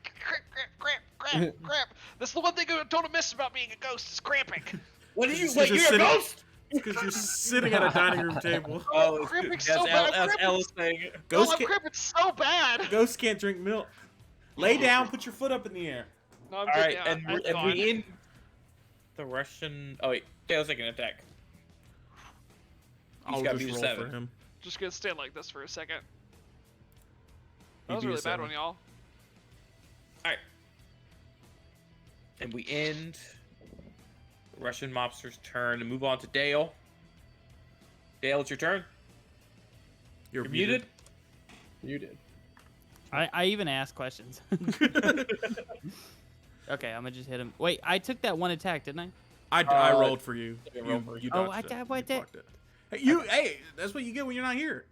[SPEAKER 4] crap. That's the one thing I don't miss about being a ghost is cramping.
[SPEAKER 1] What are you?
[SPEAKER 2] He's
[SPEAKER 1] Wait,
[SPEAKER 2] just
[SPEAKER 1] you're a
[SPEAKER 2] sitting-
[SPEAKER 1] ghost?
[SPEAKER 2] Because you're sitting at a dining room table.
[SPEAKER 1] Oh, it's
[SPEAKER 4] cramping
[SPEAKER 1] that's
[SPEAKER 4] so bad, I'm
[SPEAKER 1] That's
[SPEAKER 4] cramping.
[SPEAKER 1] Ellis saying it.
[SPEAKER 4] Oh,
[SPEAKER 2] Ghosts
[SPEAKER 4] I'm
[SPEAKER 2] can't,
[SPEAKER 4] cramping so bad.
[SPEAKER 2] ghosts can't drink milk. Lay down, put your foot up in the air.
[SPEAKER 4] No, I'm
[SPEAKER 1] All
[SPEAKER 4] good,
[SPEAKER 1] right,
[SPEAKER 4] yeah,
[SPEAKER 1] and
[SPEAKER 4] I'm
[SPEAKER 1] and
[SPEAKER 4] gone.
[SPEAKER 1] we in the Russian. Oh wait, Tails taking an attack. He's
[SPEAKER 2] I'll
[SPEAKER 1] got
[SPEAKER 2] just
[SPEAKER 1] to
[SPEAKER 2] roll
[SPEAKER 1] be
[SPEAKER 2] for
[SPEAKER 1] 7.
[SPEAKER 2] him.
[SPEAKER 4] Just gonna stand like this for a second.
[SPEAKER 2] You
[SPEAKER 4] That was
[SPEAKER 2] beat
[SPEAKER 4] a
[SPEAKER 2] a
[SPEAKER 4] really bad
[SPEAKER 2] 7.
[SPEAKER 4] one, y'all.
[SPEAKER 1] All right, and we end the Russian mobster's turn and move on to Dale. Dale, it's your turn.
[SPEAKER 2] You're
[SPEAKER 1] You're muted.
[SPEAKER 3] You did.
[SPEAKER 5] I even asked questions. Okay, I'm gonna just hit him. Wait, I took that one attack, didn't I?
[SPEAKER 2] I rolled for you.
[SPEAKER 1] I rolled for you.
[SPEAKER 5] Oh,
[SPEAKER 2] dodged it.
[SPEAKER 5] I
[SPEAKER 2] You
[SPEAKER 5] did.
[SPEAKER 2] fucked it. Hey, that's what you get when you're not here.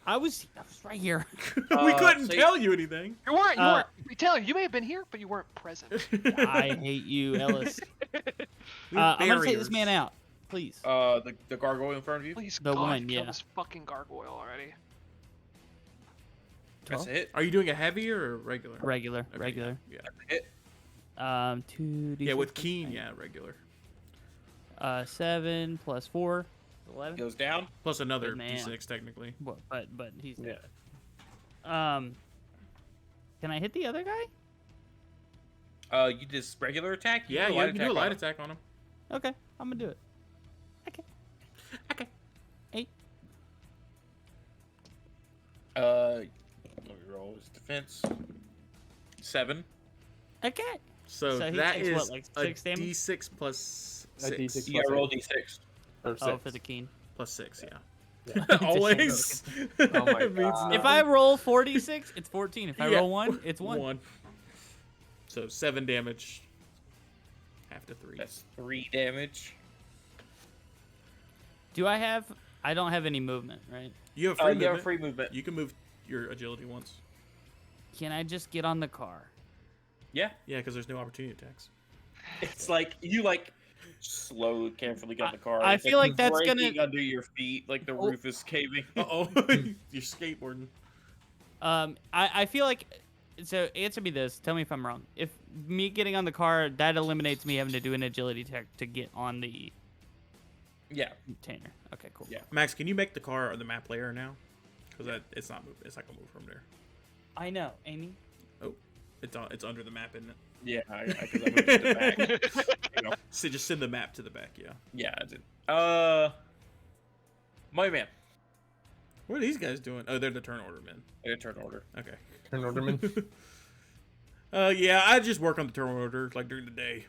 [SPEAKER 5] I was right here.
[SPEAKER 2] We couldn't
[SPEAKER 1] so
[SPEAKER 2] tell you anything.
[SPEAKER 4] You weren't.
[SPEAKER 5] Uh,
[SPEAKER 4] We tell you may have been here, but you weren't present.
[SPEAKER 5] I hate you, Ellis.
[SPEAKER 2] We
[SPEAKER 5] I'm gonna take this
[SPEAKER 2] barriers.
[SPEAKER 5] man out, please.
[SPEAKER 1] The gargoyle in front of you.
[SPEAKER 4] Please,
[SPEAKER 5] The
[SPEAKER 4] God,
[SPEAKER 5] one,
[SPEAKER 4] kill
[SPEAKER 5] yeah.
[SPEAKER 4] this fucking gargoyle already.
[SPEAKER 1] That's a hit.
[SPEAKER 2] Are you doing a heavy or regular?
[SPEAKER 5] Regular.
[SPEAKER 2] Yeah.
[SPEAKER 1] Hit.
[SPEAKER 5] 2d6.
[SPEAKER 2] Yeah, with Keen, yeah, regular.
[SPEAKER 5] 7 plus 4, 11.
[SPEAKER 1] Goes down.
[SPEAKER 2] Plus another
[SPEAKER 5] Good man.
[SPEAKER 2] D6 technically.
[SPEAKER 5] But he's
[SPEAKER 3] Yeah.
[SPEAKER 5] Can I hit the other guy?
[SPEAKER 1] You just regular attack.
[SPEAKER 2] Yeah,
[SPEAKER 1] do
[SPEAKER 2] you can do a
[SPEAKER 1] on
[SPEAKER 2] light
[SPEAKER 1] him.
[SPEAKER 2] attack on him.
[SPEAKER 5] Okay, I'm gonna do it. Okay. 8.
[SPEAKER 1] Let me roll his defense. 7.
[SPEAKER 5] Okay.
[SPEAKER 2] So,
[SPEAKER 5] So he
[SPEAKER 2] that
[SPEAKER 5] takes
[SPEAKER 2] is
[SPEAKER 5] what, like,
[SPEAKER 2] a
[SPEAKER 5] 6 damage?
[SPEAKER 2] D6 plus
[SPEAKER 3] A
[SPEAKER 2] 6.
[SPEAKER 3] D6
[SPEAKER 1] Yeah, roll d6.
[SPEAKER 3] Or
[SPEAKER 5] Oh,
[SPEAKER 3] 6.
[SPEAKER 5] for the keen.
[SPEAKER 2] Plus 6, yeah.
[SPEAKER 3] Yeah.
[SPEAKER 2] Always.
[SPEAKER 3] Oh my
[SPEAKER 2] It means
[SPEAKER 3] God.
[SPEAKER 5] If
[SPEAKER 2] nothing.
[SPEAKER 5] I roll 46, it's 14. If I
[SPEAKER 2] Yeah.
[SPEAKER 5] roll 1, it's 1.
[SPEAKER 2] 1. So 7 damage. Half to 3.
[SPEAKER 1] That's 3 damage.
[SPEAKER 5] Do I have? I don't have any movement, right?
[SPEAKER 2] You have free
[SPEAKER 1] You have
[SPEAKER 2] movement.
[SPEAKER 1] free movement.
[SPEAKER 2] You can move your agility once.
[SPEAKER 5] Can I just get on the car?
[SPEAKER 1] Yeah.
[SPEAKER 2] Yeah, because there's no opportunity attacks.
[SPEAKER 1] It's like you slowly, carefully get in the car.
[SPEAKER 5] I
[SPEAKER 1] It's
[SPEAKER 5] feel like that's
[SPEAKER 1] breaking
[SPEAKER 5] gonna-
[SPEAKER 1] under your feet, like the
[SPEAKER 5] Oh.
[SPEAKER 1] roof is caving.
[SPEAKER 2] Uh-oh. You're skateboarding.
[SPEAKER 5] I feel like So answer me this. Tell me if I'm wrong. If me getting on the car, that eliminates me having to do an agility check to get on the
[SPEAKER 1] Yeah.
[SPEAKER 5] container. Okay, cool.
[SPEAKER 1] Yeah.
[SPEAKER 2] Max, can you make the car or the map layer now? Because it's not move. It's not gonna move from there.
[SPEAKER 5] I know, Amy.
[SPEAKER 2] Oh, it's under the map, isn't it?
[SPEAKER 1] Yeah, because I moved it to the back. You know.
[SPEAKER 2] So just send the map to the back. Yeah.
[SPEAKER 1] Yeah, I did. My man.
[SPEAKER 2] What are these guys doing? Oh, they're the turn order men.
[SPEAKER 1] Their turn order.
[SPEAKER 2] Okay.
[SPEAKER 3] Turn orderman.
[SPEAKER 2] Yeah, I just work on the turn order like during the day.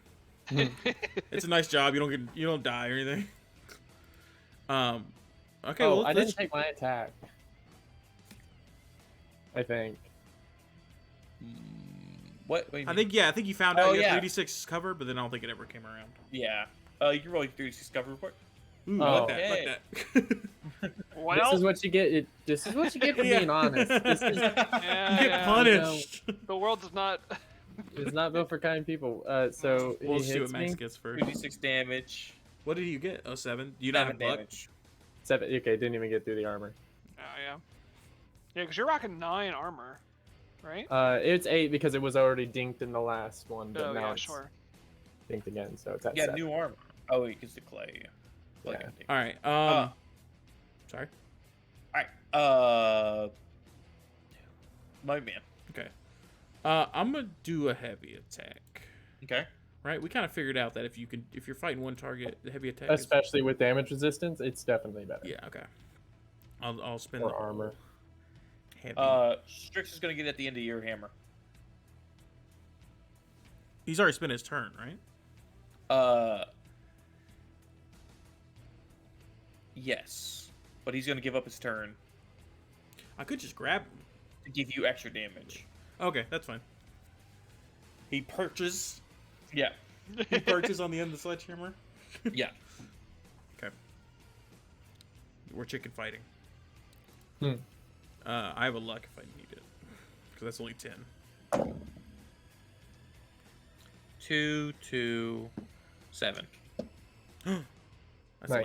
[SPEAKER 2] It's a nice job. You don't die or anything. Okay.
[SPEAKER 3] Oh,
[SPEAKER 2] well,
[SPEAKER 3] I
[SPEAKER 2] let's
[SPEAKER 3] didn't take my attack. I think.
[SPEAKER 1] What? do you
[SPEAKER 2] I
[SPEAKER 1] mean?
[SPEAKER 2] think you found
[SPEAKER 1] Oh,
[SPEAKER 2] out you
[SPEAKER 1] yeah.
[SPEAKER 2] had 3d6 covered, but then I don't think it ever came around.
[SPEAKER 1] Yeah. You can roll your 3D6 cover report.
[SPEAKER 2] Ooh,
[SPEAKER 3] Oh.
[SPEAKER 2] like that.
[SPEAKER 4] Well,
[SPEAKER 3] This is what you get. This is what you get for
[SPEAKER 2] Yeah.
[SPEAKER 3] being honest. This is
[SPEAKER 4] yeah,
[SPEAKER 2] You get
[SPEAKER 4] yeah,
[SPEAKER 2] punished.
[SPEAKER 4] the world does not.
[SPEAKER 3] it's not built for kind people. So
[SPEAKER 2] We'll
[SPEAKER 3] he
[SPEAKER 2] see what
[SPEAKER 3] hits
[SPEAKER 2] Max
[SPEAKER 3] me.
[SPEAKER 2] gets first.
[SPEAKER 1] 2d6 damage.
[SPEAKER 2] What did you get? Oh, 7. Do you not
[SPEAKER 1] 7
[SPEAKER 2] have luck?
[SPEAKER 1] damage.
[SPEAKER 3] 7. Okay, didn't even get through the armor.
[SPEAKER 4] Oh yeah. Yeah, because you're rocking 9 armor, right?
[SPEAKER 3] It's 8 because it was already dinked in the last one, but
[SPEAKER 4] Oh
[SPEAKER 3] now
[SPEAKER 4] yeah,
[SPEAKER 3] it's
[SPEAKER 4] sure.
[SPEAKER 3] dinked again, so it's at
[SPEAKER 1] Yeah,
[SPEAKER 3] 7.
[SPEAKER 1] new armor. Oh, wait, because the clay.
[SPEAKER 3] Yeah.
[SPEAKER 1] Okay.
[SPEAKER 2] All right. Sorry.
[SPEAKER 1] Alright, my man.
[SPEAKER 2] Okay. I'm gonna do a heavy attack.
[SPEAKER 1] Okay.
[SPEAKER 2] Right? We kind of figured out that if you're fighting one target, the heavy attack. Is,
[SPEAKER 3] Especially with damage resistance, it's definitely better.
[SPEAKER 2] yeah. Okay. I'll spend
[SPEAKER 3] Or
[SPEAKER 2] the
[SPEAKER 3] armor.
[SPEAKER 2] heavy.
[SPEAKER 1] Strix is gonna get at the end of your hammer.
[SPEAKER 2] He's already spent his turn, right?
[SPEAKER 1] Yes. But he's gonna give up his turn
[SPEAKER 2] I could just grab him.
[SPEAKER 1] to give you extra damage.
[SPEAKER 2] Okay, that's fine.
[SPEAKER 1] He perches. Yeah.
[SPEAKER 2] He perches on the end of the sledgehammer.
[SPEAKER 1] Yeah.
[SPEAKER 2] Okay. We're chicken fighting.
[SPEAKER 3] Hmm.
[SPEAKER 2] I have a luck if I need it, because that's only 10.
[SPEAKER 1] 2, 2, 7.
[SPEAKER 2] That's
[SPEAKER 3] Nice.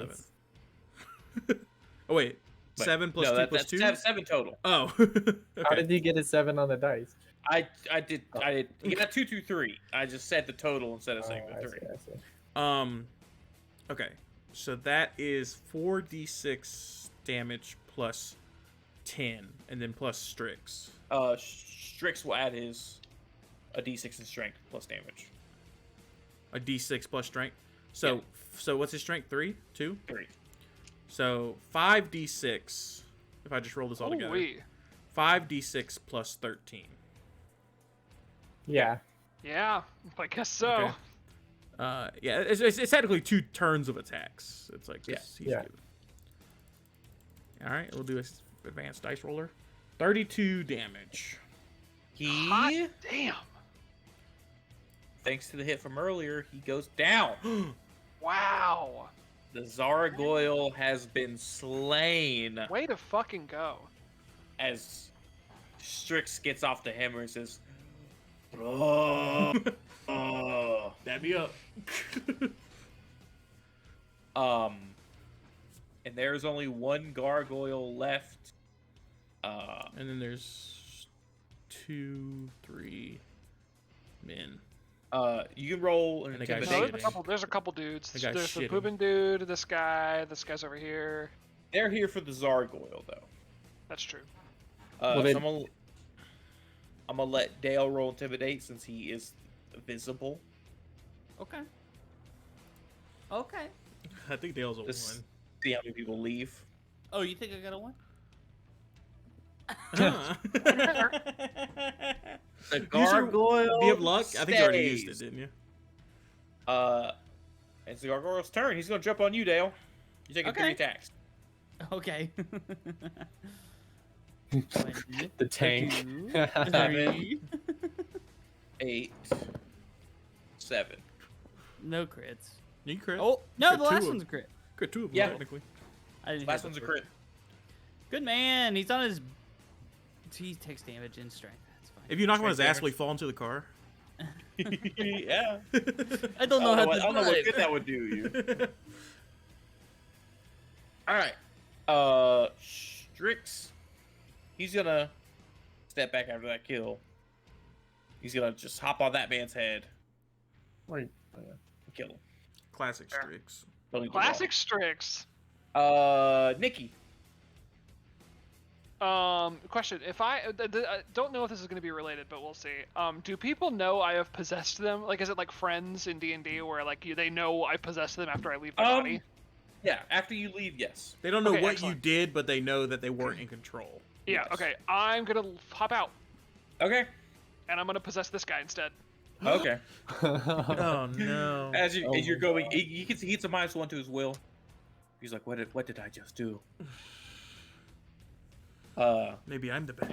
[SPEAKER 2] 11. Oh wait,
[SPEAKER 1] Wait,
[SPEAKER 2] 7 plus
[SPEAKER 1] no,
[SPEAKER 2] 2
[SPEAKER 1] that-
[SPEAKER 2] plus
[SPEAKER 1] that's
[SPEAKER 2] 2.
[SPEAKER 1] 7 total.
[SPEAKER 2] Oh.
[SPEAKER 3] How
[SPEAKER 2] Okay.
[SPEAKER 3] did he get a 7 on the dice?
[SPEAKER 1] I did. He got 2, 2, 3. I just said the total instead of saying
[SPEAKER 3] Oh,
[SPEAKER 1] the
[SPEAKER 3] I
[SPEAKER 1] 3.
[SPEAKER 3] see, I see.
[SPEAKER 2] Okay, so that is 4d6 damage plus 10, and then plus Strix.
[SPEAKER 1] Strix will add his a d6 in strength plus damage.
[SPEAKER 2] A d6 plus strength. So
[SPEAKER 1] Yeah.
[SPEAKER 2] so what's his strength? 3, 2.
[SPEAKER 1] 3.
[SPEAKER 2] So 5d6. If I just roll this all together,
[SPEAKER 4] Ooh-wee.
[SPEAKER 2] 5d6 plus 13.
[SPEAKER 3] Yeah.
[SPEAKER 4] Yeah, I guess so.
[SPEAKER 2] Okay. Yeah, it's technically 2 turns of attacks. It's like
[SPEAKER 1] Yeah.
[SPEAKER 2] this. He's
[SPEAKER 3] Yeah.
[SPEAKER 2] given. All right, we'll do an advanced dice roller. 32 damage.
[SPEAKER 1] He,
[SPEAKER 4] Hot damn.
[SPEAKER 1] thanks to the hit from earlier, he goes down.
[SPEAKER 4] Wow.
[SPEAKER 1] The Zaragoyle has been slain
[SPEAKER 4] Way to fucking go.
[SPEAKER 1] as Strix gets off the hammer and says, "Oh, oh."
[SPEAKER 2] Dab me up.
[SPEAKER 1] And there's only one gargoyle left.
[SPEAKER 2] And then there's 2, 3 men.
[SPEAKER 1] You can roll an
[SPEAKER 2] And the guy's
[SPEAKER 4] No,
[SPEAKER 1] intimidation.
[SPEAKER 4] there's a couple dudes.
[SPEAKER 2] The guy's
[SPEAKER 4] There's the
[SPEAKER 2] shitting.
[SPEAKER 4] pooping dude, this guy's over here.
[SPEAKER 1] They're here for the Zargoyle, though.
[SPEAKER 4] That's true.
[SPEAKER 3] Well, they-
[SPEAKER 1] So I'm gonna let Dale roll intimidate since he is visible.
[SPEAKER 5] Okay. Okay.
[SPEAKER 2] I think Dale's a
[SPEAKER 1] This-
[SPEAKER 2] 1.
[SPEAKER 1] See how many people leave.
[SPEAKER 5] Oh, you think I got a 1?
[SPEAKER 2] Huh.
[SPEAKER 1] The
[SPEAKER 2] Use your-
[SPEAKER 1] gargoyle.
[SPEAKER 2] Do you have luck? I think you already used it,
[SPEAKER 1] stays.
[SPEAKER 2] didn't you?
[SPEAKER 1] It's the gargoyle's turn. He's gonna jump on you, Dale. You're taking 3
[SPEAKER 5] Okay.
[SPEAKER 1] attacks.
[SPEAKER 5] Okay.
[SPEAKER 3] The tank.
[SPEAKER 5] 3.
[SPEAKER 1] 8, 7.
[SPEAKER 5] No crits.
[SPEAKER 2] You crit.
[SPEAKER 5] Oh, no,
[SPEAKER 2] Crit
[SPEAKER 5] the
[SPEAKER 2] 2
[SPEAKER 5] last
[SPEAKER 2] of-
[SPEAKER 5] one's a crit.
[SPEAKER 2] Crit 2 of them,
[SPEAKER 1] Yeah.
[SPEAKER 2] technically.
[SPEAKER 5] I didn't
[SPEAKER 1] Last
[SPEAKER 5] hit
[SPEAKER 1] one's a
[SPEAKER 5] the
[SPEAKER 1] crit.
[SPEAKER 5] Good man. He's on his. He takes damage in strength. That's fine.
[SPEAKER 2] If you knock him on his
[SPEAKER 1] Strength
[SPEAKER 2] ass,
[SPEAKER 1] damage.
[SPEAKER 2] will he fall into the car?
[SPEAKER 1] Yeah.
[SPEAKER 5] I don't know how to
[SPEAKER 1] I don't know what
[SPEAKER 5] drive.
[SPEAKER 1] good that would do you. All right. Strix. He's gonna step back after that kill He's gonna just hop on that man's head,
[SPEAKER 3] Wait, oh, yeah.
[SPEAKER 1] and kill him.
[SPEAKER 2] Classic Strix.
[SPEAKER 1] Don't need to roll.
[SPEAKER 4] Classic Strix.
[SPEAKER 1] Nikki.
[SPEAKER 4] Question: If I don't know if this is going to be related, but we'll see. Do people know I have possessed them? Like, is it like Friends in D&D where like they know I possessed them after I leave my body?
[SPEAKER 1] Yeah, after you leave, yes.
[SPEAKER 2] They don't know
[SPEAKER 4] Okay,
[SPEAKER 2] what
[SPEAKER 4] excellent.
[SPEAKER 2] you did, but they know that they weren't in control.
[SPEAKER 4] Yeah.
[SPEAKER 1] Yes.
[SPEAKER 4] Okay. I'm gonna hop out
[SPEAKER 1] Okay.
[SPEAKER 4] and I'm gonna possess this guy instead.
[SPEAKER 1] Okay.
[SPEAKER 2] Oh no.
[SPEAKER 1] As you're
[SPEAKER 3] my
[SPEAKER 1] going,
[SPEAKER 3] God.
[SPEAKER 1] he gets a -1 to his will. He's like, what did I just do?
[SPEAKER 2] Maybe I'm the bad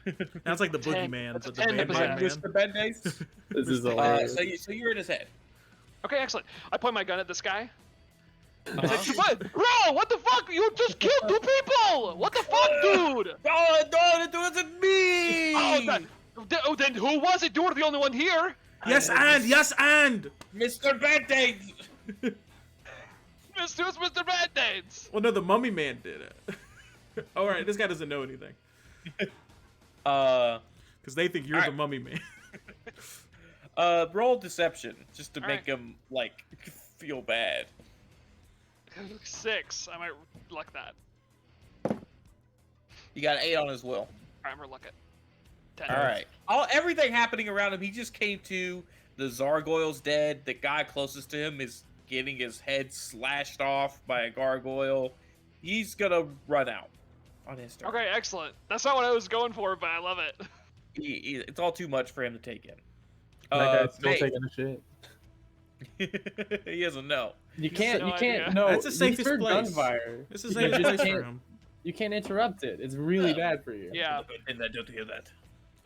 [SPEAKER 2] man. That's like the boogeyman,
[SPEAKER 4] That's
[SPEAKER 2] but
[SPEAKER 4] a
[SPEAKER 2] the
[SPEAKER 4] 10 to
[SPEAKER 2] bad
[SPEAKER 4] possess.
[SPEAKER 2] man.
[SPEAKER 1] Just the band-aids.
[SPEAKER 3] This is hilarious.
[SPEAKER 1] So you're in his head.
[SPEAKER 4] Okay, excellent. I point my gun at this guy.
[SPEAKER 1] Uh-huh.
[SPEAKER 4] What? Bro, what the fuck? You just killed 2 people! What the fuck, dude?
[SPEAKER 1] Oh, no, it wasn't me!
[SPEAKER 4] Then who was it? You were the only one here.
[SPEAKER 2] Yes, and
[SPEAKER 1] Mr. Band-Aids!
[SPEAKER 4] Mr. Band-Aids.
[SPEAKER 2] Well, no, the mummy man did it. All right, this guy doesn't know anything because they think you're the
[SPEAKER 1] Alright.
[SPEAKER 2] mummy man.
[SPEAKER 1] Roll deception, just to
[SPEAKER 4] All
[SPEAKER 1] make
[SPEAKER 4] right.
[SPEAKER 1] him, like, feel bad.
[SPEAKER 4] 6. I might luck that.
[SPEAKER 1] You got an 8 on his will.
[SPEAKER 4] Alright, I'm gonna luck it. 10.
[SPEAKER 1] Alright. Everything happening around him, he just came to. The Zargoyle's dead. The guy closest to him is getting his head slashed off by a gargoyle. He's gonna run out on his turn.
[SPEAKER 4] Okay, excellent. That's not what I was going for, but I love it.
[SPEAKER 1] It's all too much for him to take in.
[SPEAKER 3] That guy's still
[SPEAKER 1] Maeve.
[SPEAKER 3] taking a shit.
[SPEAKER 1] He doesn't know.
[SPEAKER 3] You
[SPEAKER 4] has
[SPEAKER 3] can't.
[SPEAKER 4] no
[SPEAKER 3] You can't.
[SPEAKER 4] idea.
[SPEAKER 3] No,
[SPEAKER 2] That's the
[SPEAKER 3] he's
[SPEAKER 2] safest
[SPEAKER 3] heard
[SPEAKER 2] place.
[SPEAKER 3] gunfire.
[SPEAKER 2] This is
[SPEAKER 3] You
[SPEAKER 2] a safe
[SPEAKER 3] just
[SPEAKER 2] place for
[SPEAKER 3] can't-
[SPEAKER 2] him.
[SPEAKER 3] You can't interrupt it. It's really bad for you.
[SPEAKER 4] Yeah.
[SPEAKER 1] And I don't hear that.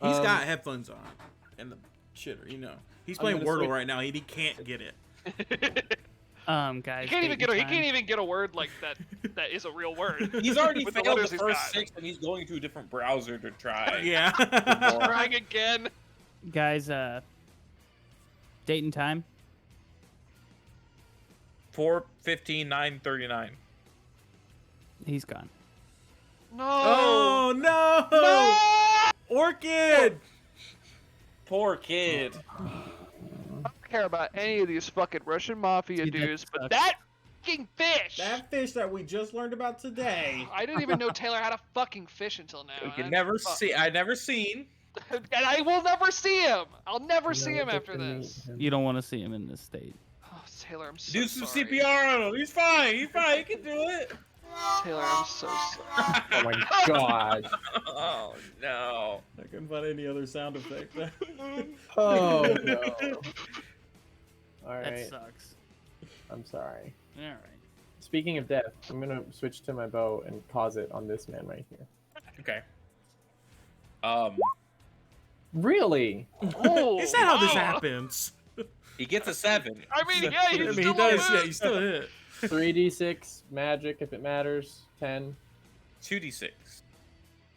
[SPEAKER 2] He's
[SPEAKER 3] Um,
[SPEAKER 2] got headphones on and the shitter, you know. He's
[SPEAKER 3] I'm
[SPEAKER 2] playing
[SPEAKER 3] gonna
[SPEAKER 2] Wordle
[SPEAKER 3] switch-
[SPEAKER 2] right now. He can't get it.
[SPEAKER 5] Guys.
[SPEAKER 4] He can't even get a, he
[SPEAKER 5] date and
[SPEAKER 4] can't even get a word like that that is a real word.
[SPEAKER 1] He's already
[SPEAKER 4] With
[SPEAKER 1] failed
[SPEAKER 4] letters
[SPEAKER 1] the
[SPEAKER 4] he's
[SPEAKER 1] first
[SPEAKER 4] got.
[SPEAKER 1] 6, and he's going to a different browser to try.
[SPEAKER 2] Yeah.
[SPEAKER 4] Trying again.
[SPEAKER 5] Guys, date and time.
[SPEAKER 1] 4:15, 9:39.
[SPEAKER 5] He's gone.
[SPEAKER 4] No.
[SPEAKER 2] Oh no!
[SPEAKER 4] No!
[SPEAKER 2] Orchid!
[SPEAKER 1] Poor kid.
[SPEAKER 4] I don't care about any of these fucking Russian mafia
[SPEAKER 5] Dude, that
[SPEAKER 4] dudes, but
[SPEAKER 5] sucks.
[SPEAKER 4] that fucking fish.
[SPEAKER 2] That fish that we just learned about today.
[SPEAKER 4] I didn't even know Taylor had a fucking fish until now.
[SPEAKER 1] You
[SPEAKER 4] and
[SPEAKER 1] can
[SPEAKER 4] I-
[SPEAKER 1] never
[SPEAKER 4] fuck.
[SPEAKER 1] see. I never seen.
[SPEAKER 4] And I will never see him. I'll never see
[SPEAKER 3] Never
[SPEAKER 4] him
[SPEAKER 3] get
[SPEAKER 4] after
[SPEAKER 3] to meet
[SPEAKER 4] this.
[SPEAKER 3] him.
[SPEAKER 5] You don't want to see him in this state.
[SPEAKER 4] Oh, Taylor, I'm so
[SPEAKER 1] Do some
[SPEAKER 4] sorry.
[SPEAKER 1] CPR on him. He's fine. He's fine. He can do it.
[SPEAKER 4] Taylor, I'm so sorry.
[SPEAKER 3] Oh my god.
[SPEAKER 1] Oh no.
[SPEAKER 2] I couldn't find any other sound effect.
[SPEAKER 3] Oh no. All
[SPEAKER 5] That
[SPEAKER 3] right.
[SPEAKER 5] sucks.
[SPEAKER 3] I'm sorry.
[SPEAKER 5] All right.
[SPEAKER 3] Speaking of death, I'm gonna switch to my bow and cause it on this man right here.
[SPEAKER 1] Okay.
[SPEAKER 3] Really?
[SPEAKER 4] Oh,
[SPEAKER 2] Is that how this
[SPEAKER 4] wow.
[SPEAKER 2] happens?
[SPEAKER 1] He gets a 7.
[SPEAKER 4] I mean, yeah,
[SPEAKER 2] I
[SPEAKER 4] he's
[SPEAKER 2] mean,
[SPEAKER 4] still
[SPEAKER 2] he does.
[SPEAKER 4] on
[SPEAKER 2] Yeah,
[SPEAKER 4] it.
[SPEAKER 2] he still hit.
[SPEAKER 3] 3d6 magic if it matters. 10.
[SPEAKER 1] 2d6.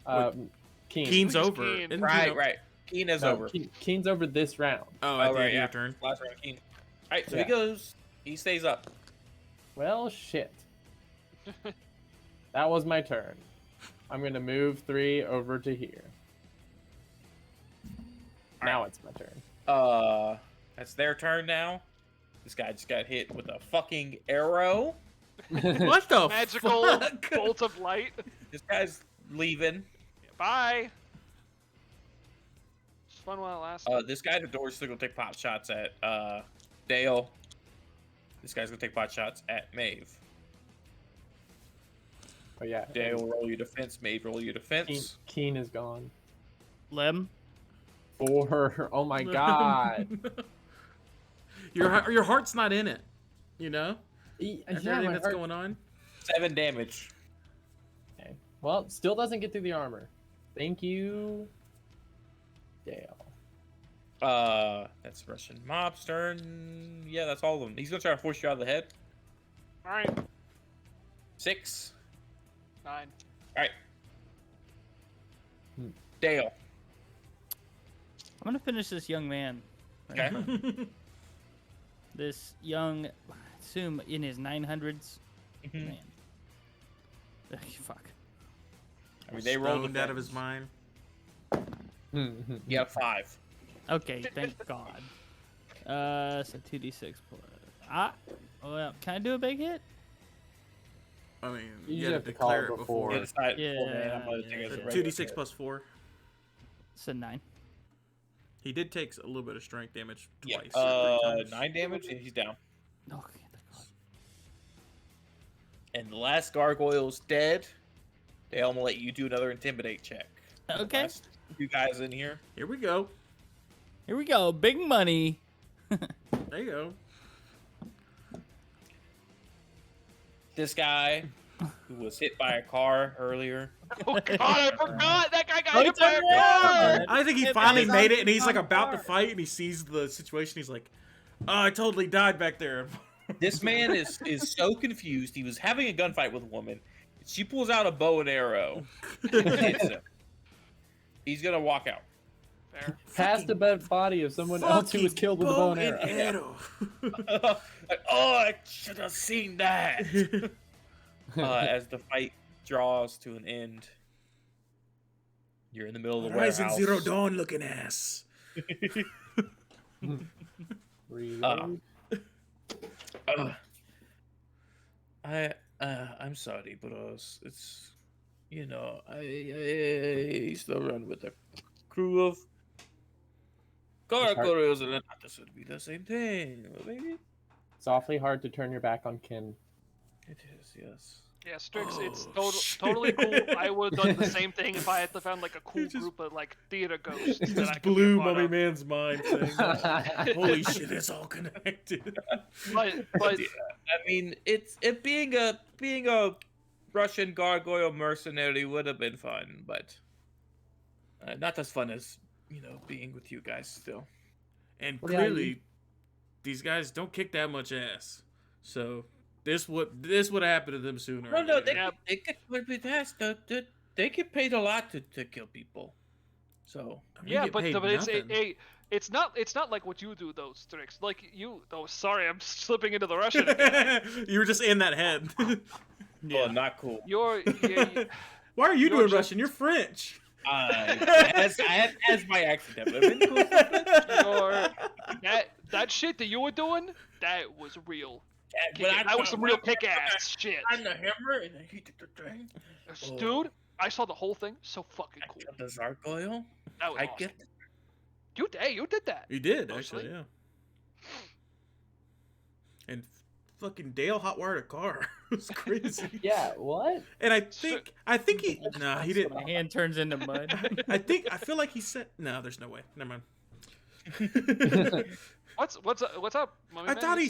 [SPEAKER 3] Keen.
[SPEAKER 2] Keen's
[SPEAKER 4] Please,
[SPEAKER 2] over.
[SPEAKER 4] Keen.
[SPEAKER 2] Isn't
[SPEAKER 1] Right,
[SPEAKER 2] Keen-
[SPEAKER 1] right. Keen is
[SPEAKER 3] No,
[SPEAKER 1] over.
[SPEAKER 3] Keen's over this round.
[SPEAKER 2] Oh,
[SPEAKER 1] Oh,
[SPEAKER 2] at the
[SPEAKER 1] right,
[SPEAKER 2] end
[SPEAKER 1] yeah.
[SPEAKER 2] of your turn.
[SPEAKER 1] Last round, Keen. Alright, so
[SPEAKER 3] Yeah.
[SPEAKER 1] he goes. He stays up.
[SPEAKER 3] Well, shit. That was my turn. I'm gonna move 3 over to here. Now it's my turn.
[SPEAKER 1] That's their turn now. This guy just got hit with a fucking arrow.
[SPEAKER 2] What the
[SPEAKER 4] Magical
[SPEAKER 2] fuck?
[SPEAKER 4] bolt of light.
[SPEAKER 1] This guy's leaving.
[SPEAKER 4] Bye. It's fun while it lasts.
[SPEAKER 1] This guy at the door is still gonna take pot shots at Dale. This guy's gonna take pot shots at Maeve.
[SPEAKER 3] Oh yeah.
[SPEAKER 1] Dale, roll your defense. Maeve, roll your defense.
[SPEAKER 3] Keen is gone.
[SPEAKER 5] Lem.
[SPEAKER 3] 4. Oh my god.
[SPEAKER 2] Your heart's not in it. You know?
[SPEAKER 3] Yeah,
[SPEAKER 2] Everything
[SPEAKER 3] my
[SPEAKER 2] that's
[SPEAKER 3] heart-
[SPEAKER 2] going on.
[SPEAKER 1] 7 damage.
[SPEAKER 3] Okay. Well, still doesn't get through the armor. Thank you, Dale.
[SPEAKER 1] That's Russian mob's turn. Yeah, that's all of them. He's gonna try to force you out of the head.
[SPEAKER 4] All right.
[SPEAKER 1] 6.
[SPEAKER 4] 9.
[SPEAKER 1] Alright.
[SPEAKER 3] Hmm.
[SPEAKER 1] Dale.
[SPEAKER 5] I'm gonna finish this young man.
[SPEAKER 1] Okay.
[SPEAKER 5] This young, I assume in his 900s.
[SPEAKER 1] Mhm.
[SPEAKER 5] Man. Ugh, fuck.
[SPEAKER 1] I mean, they rolled
[SPEAKER 2] Stoned out of
[SPEAKER 1] defense.
[SPEAKER 2] his mind.
[SPEAKER 1] You got a 5.
[SPEAKER 5] Okay, thank God. So 2d6 plus. Well, can I do a big hit?
[SPEAKER 2] I mean,
[SPEAKER 3] You
[SPEAKER 2] you had
[SPEAKER 3] have
[SPEAKER 2] to
[SPEAKER 3] to call
[SPEAKER 2] declare
[SPEAKER 3] it
[SPEAKER 2] it
[SPEAKER 3] before.
[SPEAKER 1] Yeah,
[SPEAKER 2] before.
[SPEAKER 1] decide
[SPEAKER 5] Yeah,
[SPEAKER 1] before, man. I'm gonna take it as a
[SPEAKER 5] yeah.
[SPEAKER 1] regular
[SPEAKER 2] 2d6
[SPEAKER 1] hit.
[SPEAKER 2] plus 4.
[SPEAKER 5] It's a 9.
[SPEAKER 2] He did take a little bit of strength damage
[SPEAKER 1] Yeah,
[SPEAKER 2] twice. Or 3 times.
[SPEAKER 1] 9 damage, and he's down.
[SPEAKER 5] Okay, thank God.
[SPEAKER 1] And the last gargoyle's dead. Dale, I'm gonna let you do another intimidate check.
[SPEAKER 5] Okay.
[SPEAKER 1] Last you guys in here.
[SPEAKER 2] Here we go.
[SPEAKER 5] Here we go. Big money.
[SPEAKER 2] There you go.
[SPEAKER 1] This guy who was hit by a car earlier.
[SPEAKER 4] Oh God, I forgot that guy got
[SPEAKER 5] Oh,
[SPEAKER 4] hit
[SPEAKER 5] it's
[SPEAKER 4] by a car.
[SPEAKER 5] a
[SPEAKER 2] I think he
[SPEAKER 5] It
[SPEAKER 2] finally
[SPEAKER 5] was
[SPEAKER 2] made
[SPEAKER 5] on
[SPEAKER 2] it, and he's like
[SPEAKER 5] the
[SPEAKER 2] about to
[SPEAKER 5] car.
[SPEAKER 2] fight, and he sees the situation. He's like, "Oh, I totally died back there."
[SPEAKER 1] This man is so confused. He was having a gunfight with a woman. She pulls out a bow and arrow and hits him. He's gonna walk out.
[SPEAKER 4] Fair.
[SPEAKER 3] Past the dead body of someone else who was
[SPEAKER 2] Fucking
[SPEAKER 3] killed with a bow and arrow.
[SPEAKER 2] arrow.
[SPEAKER 1] Like, oh, I should have seen that. As the fight draws to an end, you're in the middle of the
[SPEAKER 2] Horizon
[SPEAKER 1] warehouse.
[SPEAKER 2] Zero Dawn looking ass.
[SPEAKER 3] Reload.
[SPEAKER 1] I'm sorry, bros. It's I used to run with a crew of gargoyles, and that would be the same thing, maybe.
[SPEAKER 3] It's awfully hard to turn your back on kin.
[SPEAKER 1] It is, yes.
[SPEAKER 4] Yeah, Strix, it's
[SPEAKER 2] Oh, shit.
[SPEAKER 4] totally cool. I would have done the same thing if I had found like a cool
[SPEAKER 2] It just-
[SPEAKER 4] group of like theater ghosts.
[SPEAKER 2] He
[SPEAKER 4] that I
[SPEAKER 2] just
[SPEAKER 4] could be a
[SPEAKER 2] blew
[SPEAKER 4] part
[SPEAKER 2] Mummy
[SPEAKER 4] of.
[SPEAKER 2] Man's mind, saying, "Holy shit, it's all connected."
[SPEAKER 4] But
[SPEAKER 1] I mean, it being a Russian gargoyle mercenary would have been fun, but not as fun as being with you guys still.
[SPEAKER 2] And
[SPEAKER 3] Well, yeah,
[SPEAKER 2] clearly, these guys don't kick that much ass. So this would happen to them sooner. or
[SPEAKER 1] No,
[SPEAKER 2] later.
[SPEAKER 1] they get they get paid a lot to kill people. So
[SPEAKER 2] I mean, you
[SPEAKER 4] yeah,
[SPEAKER 2] get
[SPEAKER 4] but
[SPEAKER 2] paid
[SPEAKER 4] it's
[SPEAKER 2] nothing.
[SPEAKER 4] it's not like what you do though, Strix. Like you. Oh, sorry, I'm slipping into the Russian again.
[SPEAKER 2] You were just in that head.
[SPEAKER 1] oh, not cool.
[SPEAKER 2] Why are you
[SPEAKER 4] You're
[SPEAKER 2] doing
[SPEAKER 4] just-
[SPEAKER 2] Russian? You're French.
[SPEAKER 1] As my accent, but I've been cool
[SPEAKER 4] that shit that you were doing, that was real.
[SPEAKER 1] But
[SPEAKER 4] That was some real kick-ass shit.
[SPEAKER 1] I'm the hammer, and then he did the thing.
[SPEAKER 4] Dude, I saw the whole thing. So fucking cool.
[SPEAKER 1] The gargoyle.
[SPEAKER 4] That was
[SPEAKER 1] I
[SPEAKER 4] awesome.
[SPEAKER 1] get.
[SPEAKER 4] You did that.
[SPEAKER 2] You did
[SPEAKER 4] Mostly.
[SPEAKER 2] actually, yeah. And fucking Dale hotwired a car. It was crazy.
[SPEAKER 3] Yeah, what?
[SPEAKER 2] And I think he he didn't.
[SPEAKER 5] My hand turns into mud.
[SPEAKER 2] I feel like he said no. There's no way. Never mind.
[SPEAKER 4] What's up, Mummy
[SPEAKER 2] I
[SPEAKER 4] Man?
[SPEAKER 2] thought
[SPEAKER 4] You
[SPEAKER 2] he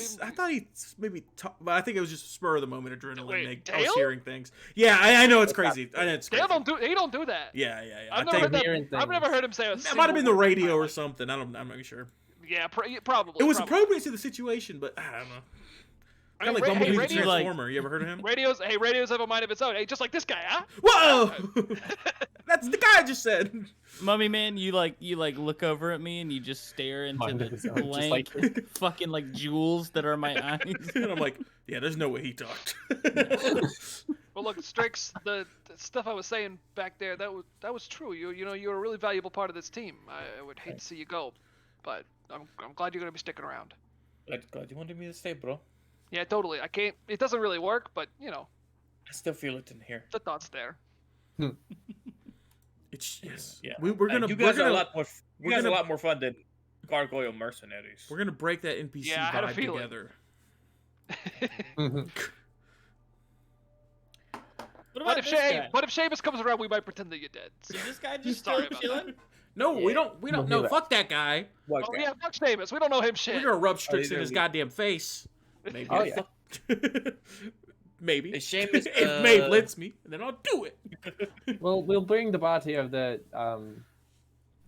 [SPEAKER 4] seem-
[SPEAKER 2] maybe but I think it was just spur of the moment adrenaline.
[SPEAKER 4] Wait,
[SPEAKER 2] I was
[SPEAKER 4] Dale?
[SPEAKER 2] hearing things. Yeah, I know it's crazy. I know it's crazy.
[SPEAKER 4] He don't do that.
[SPEAKER 2] Yeah.
[SPEAKER 4] I've
[SPEAKER 2] I
[SPEAKER 4] never
[SPEAKER 2] think
[SPEAKER 4] heard that.
[SPEAKER 3] hearing
[SPEAKER 4] I've never
[SPEAKER 3] things.
[SPEAKER 4] heard him say a
[SPEAKER 2] that might have been the
[SPEAKER 4] single word in
[SPEAKER 2] radio
[SPEAKER 4] my
[SPEAKER 2] or
[SPEAKER 4] life.
[SPEAKER 2] something. I'm not really sure.
[SPEAKER 4] Yeah, probably.
[SPEAKER 2] It was
[SPEAKER 4] probably.
[SPEAKER 2] appropriate to the situation, but I don't know.
[SPEAKER 4] I
[SPEAKER 2] Kind
[SPEAKER 4] mean,
[SPEAKER 2] of like
[SPEAKER 4] hey,
[SPEAKER 2] Bumblebee the
[SPEAKER 4] radios,
[SPEAKER 2] Transformer. You ever heard of him?
[SPEAKER 4] radios have a mind of its own. Hey, just like this guy, huh?
[SPEAKER 2] Whoa! That's the guy I just said.
[SPEAKER 5] Mummy Man, you look over at me and you just stare into
[SPEAKER 3] Mind
[SPEAKER 5] the
[SPEAKER 3] of his own, just
[SPEAKER 5] blank fucking like jewels that are my eyes.
[SPEAKER 2] And I'm like, yeah, there's no way he talked.
[SPEAKER 4] Well, look, Strix, the stuff I was saying back there, that was true. You're a really valuable part of this team. I would hate to see you go, but I'm glad you're gonna be sticking around.
[SPEAKER 1] Glad you wanted me to stay, bro.
[SPEAKER 4] Yeah, totally. I can't. It doesn't really work, but
[SPEAKER 1] I still feel it in here.
[SPEAKER 4] the thought's there.
[SPEAKER 2] It's yes.
[SPEAKER 1] Yeah.
[SPEAKER 2] We're gonna.
[SPEAKER 1] You
[SPEAKER 2] we're
[SPEAKER 1] guys are
[SPEAKER 2] gonna,
[SPEAKER 1] a lot more. You
[SPEAKER 2] we're
[SPEAKER 1] guys are a
[SPEAKER 2] gonna-
[SPEAKER 1] lot more fun than gargoyle mercenaries.
[SPEAKER 2] We're gonna break that NPC
[SPEAKER 4] Yeah, I had a
[SPEAKER 2] vibe
[SPEAKER 4] feeling.
[SPEAKER 2] together.
[SPEAKER 5] What
[SPEAKER 4] But
[SPEAKER 5] about
[SPEAKER 4] if
[SPEAKER 5] this guy?
[SPEAKER 4] Seamus comes around, we might pretend that you're dead. So.
[SPEAKER 5] Is this guy just
[SPEAKER 4] Sorry
[SPEAKER 5] still
[SPEAKER 4] about
[SPEAKER 5] chilling?
[SPEAKER 2] No, we
[SPEAKER 1] Yeah.
[SPEAKER 2] don't. We don't.
[SPEAKER 3] We'll
[SPEAKER 2] No,
[SPEAKER 3] do that.
[SPEAKER 2] fuck that guy.
[SPEAKER 1] What
[SPEAKER 4] Oh
[SPEAKER 1] guy?
[SPEAKER 4] yeah, fuck Seamus. We don't know him shit.
[SPEAKER 2] We're gonna rub Strix in
[SPEAKER 1] yeah,
[SPEAKER 2] his
[SPEAKER 1] we-
[SPEAKER 2] goddamn face. Maybe.
[SPEAKER 3] Oh, yeah.
[SPEAKER 2] Maybe.
[SPEAKER 1] Is Seamus,
[SPEAKER 2] if Maeve lets me, then I'll do it.
[SPEAKER 3] Well, we'll bring the body of the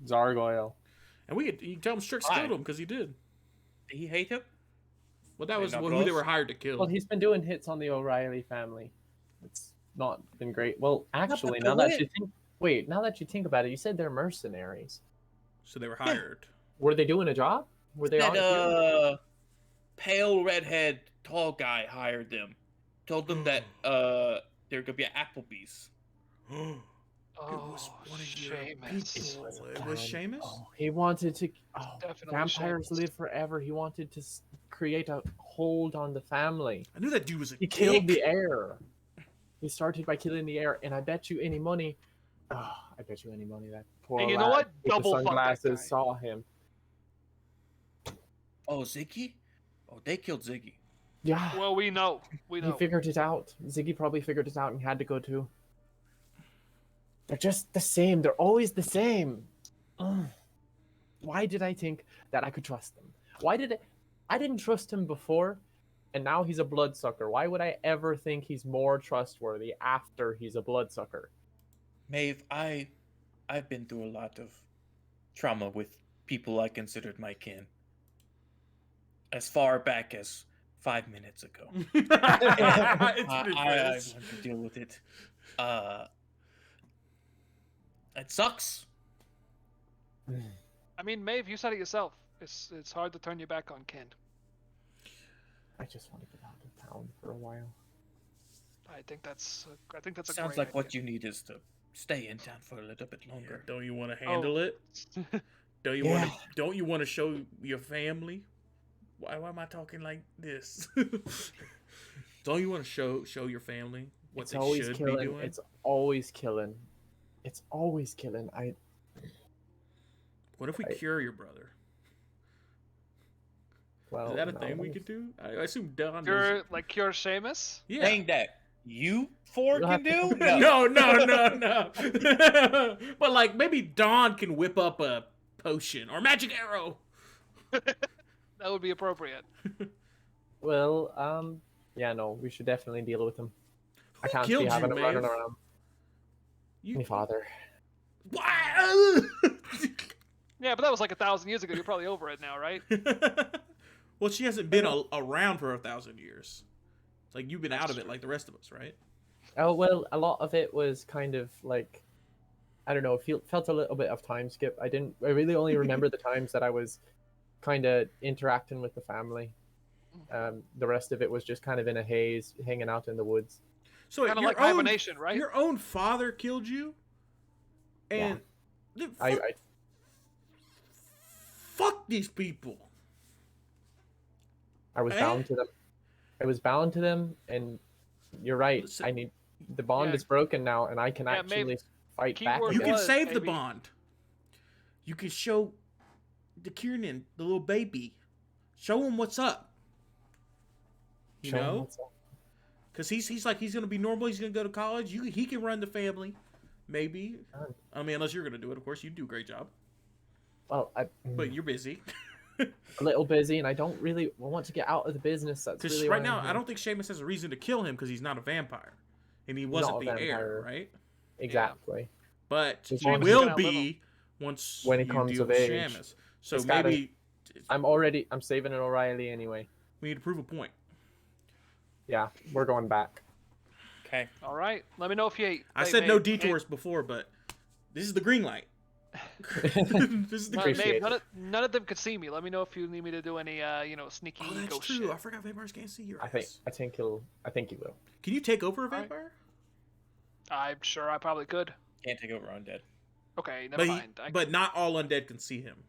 [SPEAKER 3] Zargoyle.
[SPEAKER 2] And you can tell him Strix
[SPEAKER 1] Why?
[SPEAKER 2] killed him because he did.
[SPEAKER 1] Did he hate him?
[SPEAKER 2] Well, that
[SPEAKER 1] Hey,
[SPEAKER 2] was
[SPEAKER 1] not
[SPEAKER 2] who they
[SPEAKER 1] close.
[SPEAKER 2] were hired to kill.
[SPEAKER 3] Well, he's been doing hits on the O'Reilly family. It's not been great. Well, actually,
[SPEAKER 1] but
[SPEAKER 3] now that
[SPEAKER 1] wait.
[SPEAKER 3] you think, wait, now that you think about it, you said they're mercenaries.
[SPEAKER 2] So they were hired.
[SPEAKER 3] Were they doing a job? Were they on?
[SPEAKER 1] That pale redhead tall guy hired them. Told them that they're gonna be at Applebee's.
[SPEAKER 2] was
[SPEAKER 4] Oh,
[SPEAKER 2] one of your
[SPEAKER 4] Seamus.
[SPEAKER 2] people.
[SPEAKER 3] was a
[SPEAKER 2] It was
[SPEAKER 3] plan.
[SPEAKER 2] Seamus?
[SPEAKER 3] Oh, he wanted to. Oh,
[SPEAKER 4] Definitely
[SPEAKER 3] vampires
[SPEAKER 4] Seamus.
[SPEAKER 3] live forever. He wanted to create a hold on the family.
[SPEAKER 2] I knew that dude was a
[SPEAKER 3] He
[SPEAKER 2] dick.
[SPEAKER 3] killed the heir. He started by killing the heir, and I bet you any money. Oh, I bet you any money that poor
[SPEAKER 4] And you know
[SPEAKER 3] lad
[SPEAKER 4] what?
[SPEAKER 3] with the
[SPEAKER 4] Double fuck that
[SPEAKER 3] sunglasses
[SPEAKER 4] guy.
[SPEAKER 3] saw him.
[SPEAKER 1] Oh, Ziggy? Oh, they killed Ziggy.
[SPEAKER 3] Yeah,
[SPEAKER 4] Well, we know. We
[SPEAKER 3] he
[SPEAKER 4] know.
[SPEAKER 3] figured it out. Ziggy probably figured it out and had to go too. They're just the same. They're always the same. Ugh. Why did I think that I could trust them? Why did I didn't trust him before, and now he's a bloodsucker. Why would I ever think he's more trustworthy after he's a bloodsucker?
[SPEAKER 1] Maeve, I've been through a lot of trauma with people I considered my kin. As far back as 5 minutes ago.
[SPEAKER 2] It's been
[SPEAKER 1] I
[SPEAKER 2] fresh.
[SPEAKER 1] want to deal with it. It sucks.
[SPEAKER 4] I mean, Maeve, you said it yourself. It's hard to turn your back on Ken.
[SPEAKER 3] I just want to get out of town for a while.
[SPEAKER 4] I think that's a
[SPEAKER 1] Sounds
[SPEAKER 4] great
[SPEAKER 1] like what
[SPEAKER 4] idea.
[SPEAKER 1] you need is to stay in town for a little bit
[SPEAKER 2] Yeah,
[SPEAKER 1] longer.
[SPEAKER 2] don't you want to handle it? Don't you want to show your family? Why am I talking like this? Don't you want to show your family what
[SPEAKER 3] It's
[SPEAKER 2] they
[SPEAKER 3] always
[SPEAKER 2] should
[SPEAKER 3] killing.
[SPEAKER 2] be doing?
[SPEAKER 3] It's always killing. It's always killing.
[SPEAKER 2] What if we cure your brother?
[SPEAKER 3] Well,
[SPEAKER 2] Is that a
[SPEAKER 3] no,
[SPEAKER 2] thing we could do? I assume Don does.
[SPEAKER 4] You're like you're Seamus.
[SPEAKER 2] Yeah.
[SPEAKER 1] Saying that you four
[SPEAKER 3] You'll
[SPEAKER 1] can
[SPEAKER 3] have to-
[SPEAKER 1] do?
[SPEAKER 2] No. But like maybe Don can whip up a potion or magic arrow.
[SPEAKER 4] That would be appropriate.
[SPEAKER 3] Well, yeah, no, we should definitely deal with him. I can't
[SPEAKER 2] killed
[SPEAKER 3] be having
[SPEAKER 2] you,
[SPEAKER 3] him running
[SPEAKER 2] Maeve?
[SPEAKER 3] around.
[SPEAKER 2] You
[SPEAKER 3] My father.
[SPEAKER 2] Why?
[SPEAKER 4] Yeah, but that was like 1,000 years ago. You're probably over it now, right?
[SPEAKER 2] Well, she hasn't been around for 1,000 years. Like you've been out of it, like the rest of us, right?
[SPEAKER 3] Oh well, a lot of it was kind of like, I don't know, felt a little bit of time skip. I really only remember the times that I was kind of interacting with the family. The rest of it was just kind of in a haze, hanging out in the woods.
[SPEAKER 2] So
[SPEAKER 4] Kind of
[SPEAKER 2] your
[SPEAKER 4] like
[SPEAKER 2] own
[SPEAKER 4] hibernation, right?
[SPEAKER 2] your own father killed you, and
[SPEAKER 3] I
[SPEAKER 2] fuck these people.
[SPEAKER 3] I was
[SPEAKER 2] Eh?
[SPEAKER 3] bound to them. I was bound to them, and you're right.
[SPEAKER 2] Listen-
[SPEAKER 3] The bond
[SPEAKER 4] Yeah.
[SPEAKER 3] is broken now, and I can
[SPEAKER 4] Yeah,
[SPEAKER 3] actually
[SPEAKER 4] maybe-
[SPEAKER 3] fight back.
[SPEAKER 4] keyword
[SPEAKER 2] You can
[SPEAKER 3] again.
[SPEAKER 4] was,
[SPEAKER 2] save the
[SPEAKER 4] baby.
[SPEAKER 2] bond. You can show the Kiernan, the little baby, show him what's up. You
[SPEAKER 3] Show 'em
[SPEAKER 2] know,
[SPEAKER 3] what's up.
[SPEAKER 2] because he's gonna be normal. He's gonna go to college. He can run the family, maybe.
[SPEAKER 3] Done.
[SPEAKER 2] I mean, unless you're gonna do it, of course. You do a great job,
[SPEAKER 3] Well,
[SPEAKER 2] but you're busy.
[SPEAKER 3] a little busy, and I don't really want to get out of the business. That's
[SPEAKER 2] Because
[SPEAKER 3] really
[SPEAKER 2] right
[SPEAKER 3] why
[SPEAKER 2] now,
[SPEAKER 3] I'm
[SPEAKER 2] I
[SPEAKER 3] here.
[SPEAKER 2] don't think Seamus has a reason to kill him because he's not a vampire, and he wasn't
[SPEAKER 3] Not a
[SPEAKER 2] the heir,
[SPEAKER 3] vampire.
[SPEAKER 2] right?
[SPEAKER 3] Exactly.
[SPEAKER 2] But
[SPEAKER 3] He's
[SPEAKER 2] he
[SPEAKER 3] not-
[SPEAKER 2] will
[SPEAKER 4] Seamus is gonna
[SPEAKER 2] be once
[SPEAKER 3] When he
[SPEAKER 2] you
[SPEAKER 3] comes
[SPEAKER 2] deal
[SPEAKER 3] of
[SPEAKER 2] with
[SPEAKER 3] age.
[SPEAKER 2] Seamus. So
[SPEAKER 3] It's gotta-
[SPEAKER 2] maybe
[SPEAKER 3] I'm saving an O'Reilly anyway.
[SPEAKER 2] we need to prove a point.
[SPEAKER 3] Yeah, we're going back.
[SPEAKER 1] Okay.
[SPEAKER 4] All right. Let me know if you.
[SPEAKER 2] I
[SPEAKER 4] hey,
[SPEAKER 2] said no
[SPEAKER 4] Maeve,
[SPEAKER 2] detours before, but this is the green light. This is the
[SPEAKER 4] Maeve,
[SPEAKER 2] green
[SPEAKER 3] Appreciate
[SPEAKER 4] Maeve, none of them could see me. Let me know if you need me to do any, sneaky
[SPEAKER 2] Oh, that's
[SPEAKER 4] ghost
[SPEAKER 2] true.
[SPEAKER 4] shit.
[SPEAKER 2] I forgot vampires can't see your
[SPEAKER 3] I
[SPEAKER 2] ass.
[SPEAKER 3] think he will.
[SPEAKER 2] Can you take over a
[SPEAKER 4] Alright.
[SPEAKER 2] vampire?
[SPEAKER 4] I'm sure I probably could.
[SPEAKER 1] Can't take over undead.
[SPEAKER 4] Okay, never mind.
[SPEAKER 2] But not all undead can see him.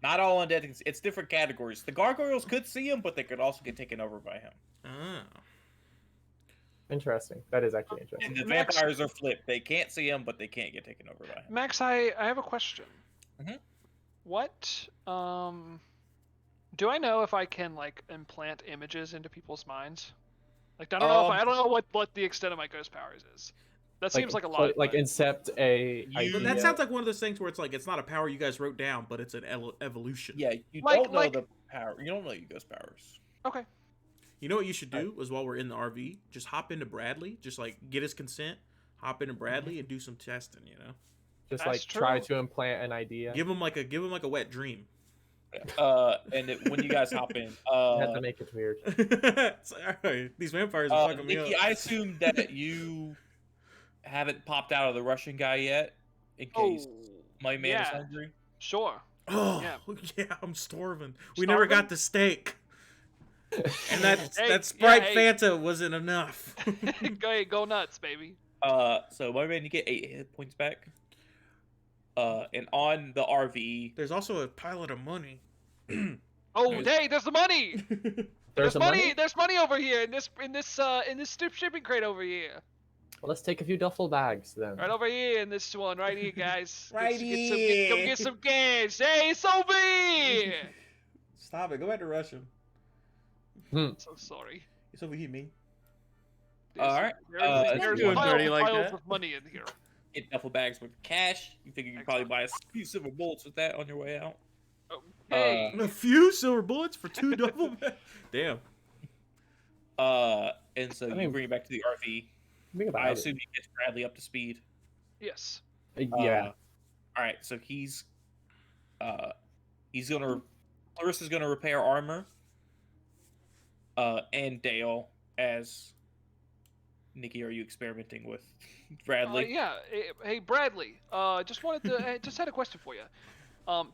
[SPEAKER 1] Not all undead. It's different categories. The gargoyles could see him, but they could also get taken over by him.
[SPEAKER 2] Ah.
[SPEAKER 3] Interesting. That is actually interesting.
[SPEAKER 1] And the
[SPEAKER 4] Max-
[SPEAKER 1] vampires are flipped. They can't see him, but they can't get taken over by him.
[SPEAKER 4] Max, I have a question.
[SPEAKER 1] Mhm.
[SPEAKER 4] What do I know if I can like implant images into people's minds? Like I don't know if I don't know what the extent of my ghost powers is. That seems like a lot.
[SPEAKER 3] Like
[SPEAKER 4] but-
[SPEAKER 3] incept a.
[SPEAKER 1] You-
[SPEAKER 2] But
[SPEAKER 3] idea.
[SPEAKER 2] that sounds like one of those things where it's not a power you guys wrote down, but it's an evolution.
[SPEAKER 1] Yeah, you
[SPEAKER 4] Like-
[SPEAKER 1] don't know
[SPEAKER 4] like-
[SPEAKER 1] the power. You don't know your ghost powers.
[SPEAKER 4] Okay.
[SPEAKER 2] You know what you should do is while we're in the RV, just hop into Bradley, just like get his consent, hop into Bradley and do some testing. You know,
[SPEAKER 3] Just
[SPEAKER 4] That's
[SPEAKER 3] like try
[SPEAKER 4] true.
[SPEAKER 3] to implant an idea.
[SPEAKER 2] give him like a wet dream.
[SPEAKER 1] When you guys hop in,
[SPEAKER 3] You have to make it weird.
[SPEAKER 2] Sorry, these vampires are fucking me
[SPEAKER 1] Nikki,
[SPEAKER 2] up.
[SPEAKER 1] I assume that you haven't popped out of the Russian guy yet, in
[SPEAKER 4] Oh,
[SPEAKER 1] case my man is
[SPEAKER 4] yeah.
[SPEAKER 1] hungry.
[SPEAKER 4] Go
[SPEAKER 2] Oh
[SPEAKER 4] Yeah.
[SPEAKER 2] yeah, I'm starving. We never got
[SPEAKER 4] Starving?
[SPEAKER 2] the steak, and
[SPEAKER 4] Hey,
[SPEAKER 2] that Sprite
[SPEAKER 4] yeah, hey.
[SPEAKER 2] Fanta wasn't enough.
[SPEAKER 4] ahead, go nuts, baby.
[SPEAKER 1] So my man, you get 8 hit points back. And on the RV,
[SPEAKER 2] There's also a pile of money.
[SPEAKER 4] Oh, hey, there's the money.
[SPEAKER 3] There's some money.
[SPEAKER 4] There's money over here in this shipping crate over here.
[SPEAKER 3] Well, let's take a few duffel bags then.
[SPEAKER 4] Right over here in this one, right here, guys.
[SPEAKER 2] Right
[SPEAKER 4] Come
[SPEAKER 2] here.
[SPEAKER 4] get some cash. Hey, it's over here.
[SPEAKER 2] Stop it. Go back to Russian.
[SPEAKER 4] So sorry.
[SPEAKER 2] It's over here, man.
[SPEAKER 1] All right.
[SPEAKER 4] There's
[SPEAKER 5] doing dirty like
[SPEAKER 4] piles
[SPEAKER 5] that.
[SPEAKER 4] of money in here.
[SPEAKER 1] get duffel bags with cash. You figure you can probably buy a few silver bullets with that on your way out.
[SPEAKER 4] Hey,
[SPEAKER 2] A few silver bullets for 2 double bags. Damn.
[SPEAKER 1] And so you
[SPEAKER 3] mean-
[SPEAKER 1] bring it back to the RV.
[SPEAKER 3] Think about
[SPEAKER 1] I
[SPEAKER 3] it.
[SPEAKER 1] assume you get Bradley up to speed.
[SPEAKER 4] yes.
[SPEAKER 3] Yeah.
[SPEAKER 1] All right. So he's gonna Clarissa's gonna repair armor. And Dale, as Nikki, are you experimenting with Bradley?
[SPEAKER 4] Yeah. Hey, Bradley. Just wanted to. I just had a question for you.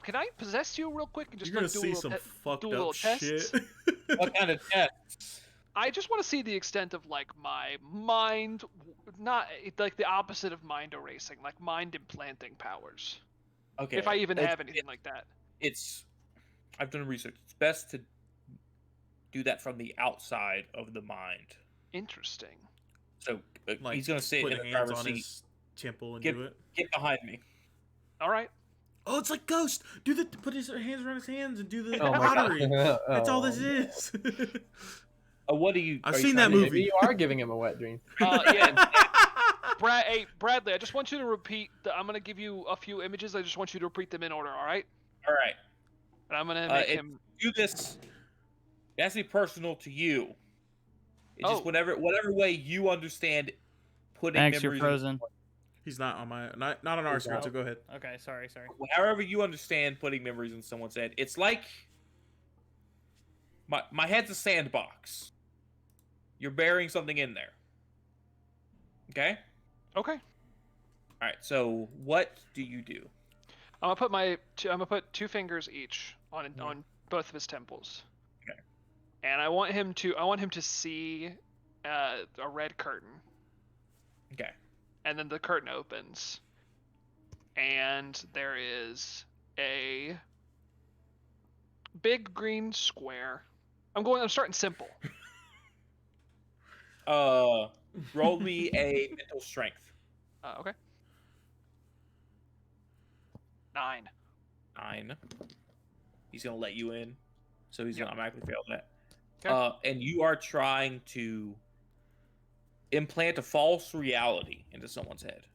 [SPEAKER 4] Can I possess you real quick and just
[SPEAKER 2] You're gonna
[SPEAKER 4] do a
[SPEAKER 2] see
[SPEAKER 4] little
[SPEAKER 2] some fucked
[SPEAKER 4] do a little
[SPEAKER 2] up
[SPEAKER 4] test?
[SPEAKER 2] shit.
[SPEAKER 1] What kind of tests?
[SPEAKER 4] I just want to see the extent of like my mind, not like the opposite of mind erasing, like mind implanting powers.
[SPEAKER 1] Okay.
[SPEAKER 4] If I even
[SPEAKER 1] it's-
[SPEAKER 4] have anything like that.
[SPEAKER 1] It's I've done research. It's best to do that from the outside of the mind.
[SPEAKER 4] Interesting.
[SPEAKER 1] So
[SPEAKER 2] Like,
[SPEAKER 1] he's gonna sit
[SPEAKER 2] put
[SPEAKER 1] in the
[SPEAKER 2] hands
[SPEAKER 1] driver's
[SPEAKER 2] on
[SPEAKER 1] seat.
[SPEAKER 2] his temple and
[SPEAKER 1] Get,
[SPEAKER 2] do it.
[SPEAKER 1] get behind me.
[SPEAKER 4] All right.
[SPEAKER 2] Oh, it's like Ghost. Put his hands around his hands and do the
[SPEAKER 3] Oh my
[SPEAKER 2] lottery.
[SPEAKER 3] god.
[SPEAKER 2] That's all this
[SPEAKER 3] Oh.
[SPEAKER 2] is.
[SPEAKER 1] What do you?
[SPEAKER 2] I've
[SPEAKER 1] are you
[SPEAKER 2] seen
[SPEAKER 1] trying
[SPEAKER 2] that
[SPEAKER 1] to-
[SPEAKER 2] movie.
[SPEAKER 3] Maybe you are giving him a wet dream.
[SPEAKER 4] Yeah. Hey, Bradley, I just want you to repeat. I'm gonna give you a few images. I just want you to repeat them in order. All right.
[SPEAKER 1] All right.
[SPEAKER 4] And I'm gonna make
[SPEAKER 1] it-
[SPEAKER 4] him.
[SPEAKER 1] Do this. It has to be personal to you. It's just
[SPEAKER 4] Oh.
[SPEAKER 1] whatever way you understand putting
[SPEAKER 5] Max, you're
[SPEAKER 1] memories.
[SPEAKER 5] frozen.
[SPEAKER 2] He's not on my not on our
[SPEAKER 3] He's
[SPEAKER 2] screen,
[SPEAKER 3] out.
[SPEAKER 2] so go ahead.
[SPEAKER 5] Okay, sorry.
[SPEAKER 1] However you understand putting memories in someone's head. It's like my head's a sandbox. You're burying something in there. Okay?
[SPEAKER 4] Okay.
[SPEAKER 1] Alright, so what do you do?
[SPEAKER 4] I'm gonna put 2 fingers each on both of his temples.
[SPEAKER 1] Okay.
[SPEAKER 4] And I want him to see a red curtain,
[SPEAKER 1] Okay.
[SPEAKER 4] and then the curtain opens, and there is a big green square. I'm starting simple.
[SPEAKER 1] Roll me a mental strength.
[SPEAKER 4] Okay. 9.
[SPEAKER 1] 9. He's gonna let you in, so he's
[SPEAKER 4] Yep.
[SPEAKER 1] gonna automatically fail that.
[SPEAKER 4] Okay.
[SPEAKER 1] And you are trying to implant a false reality into someone's head.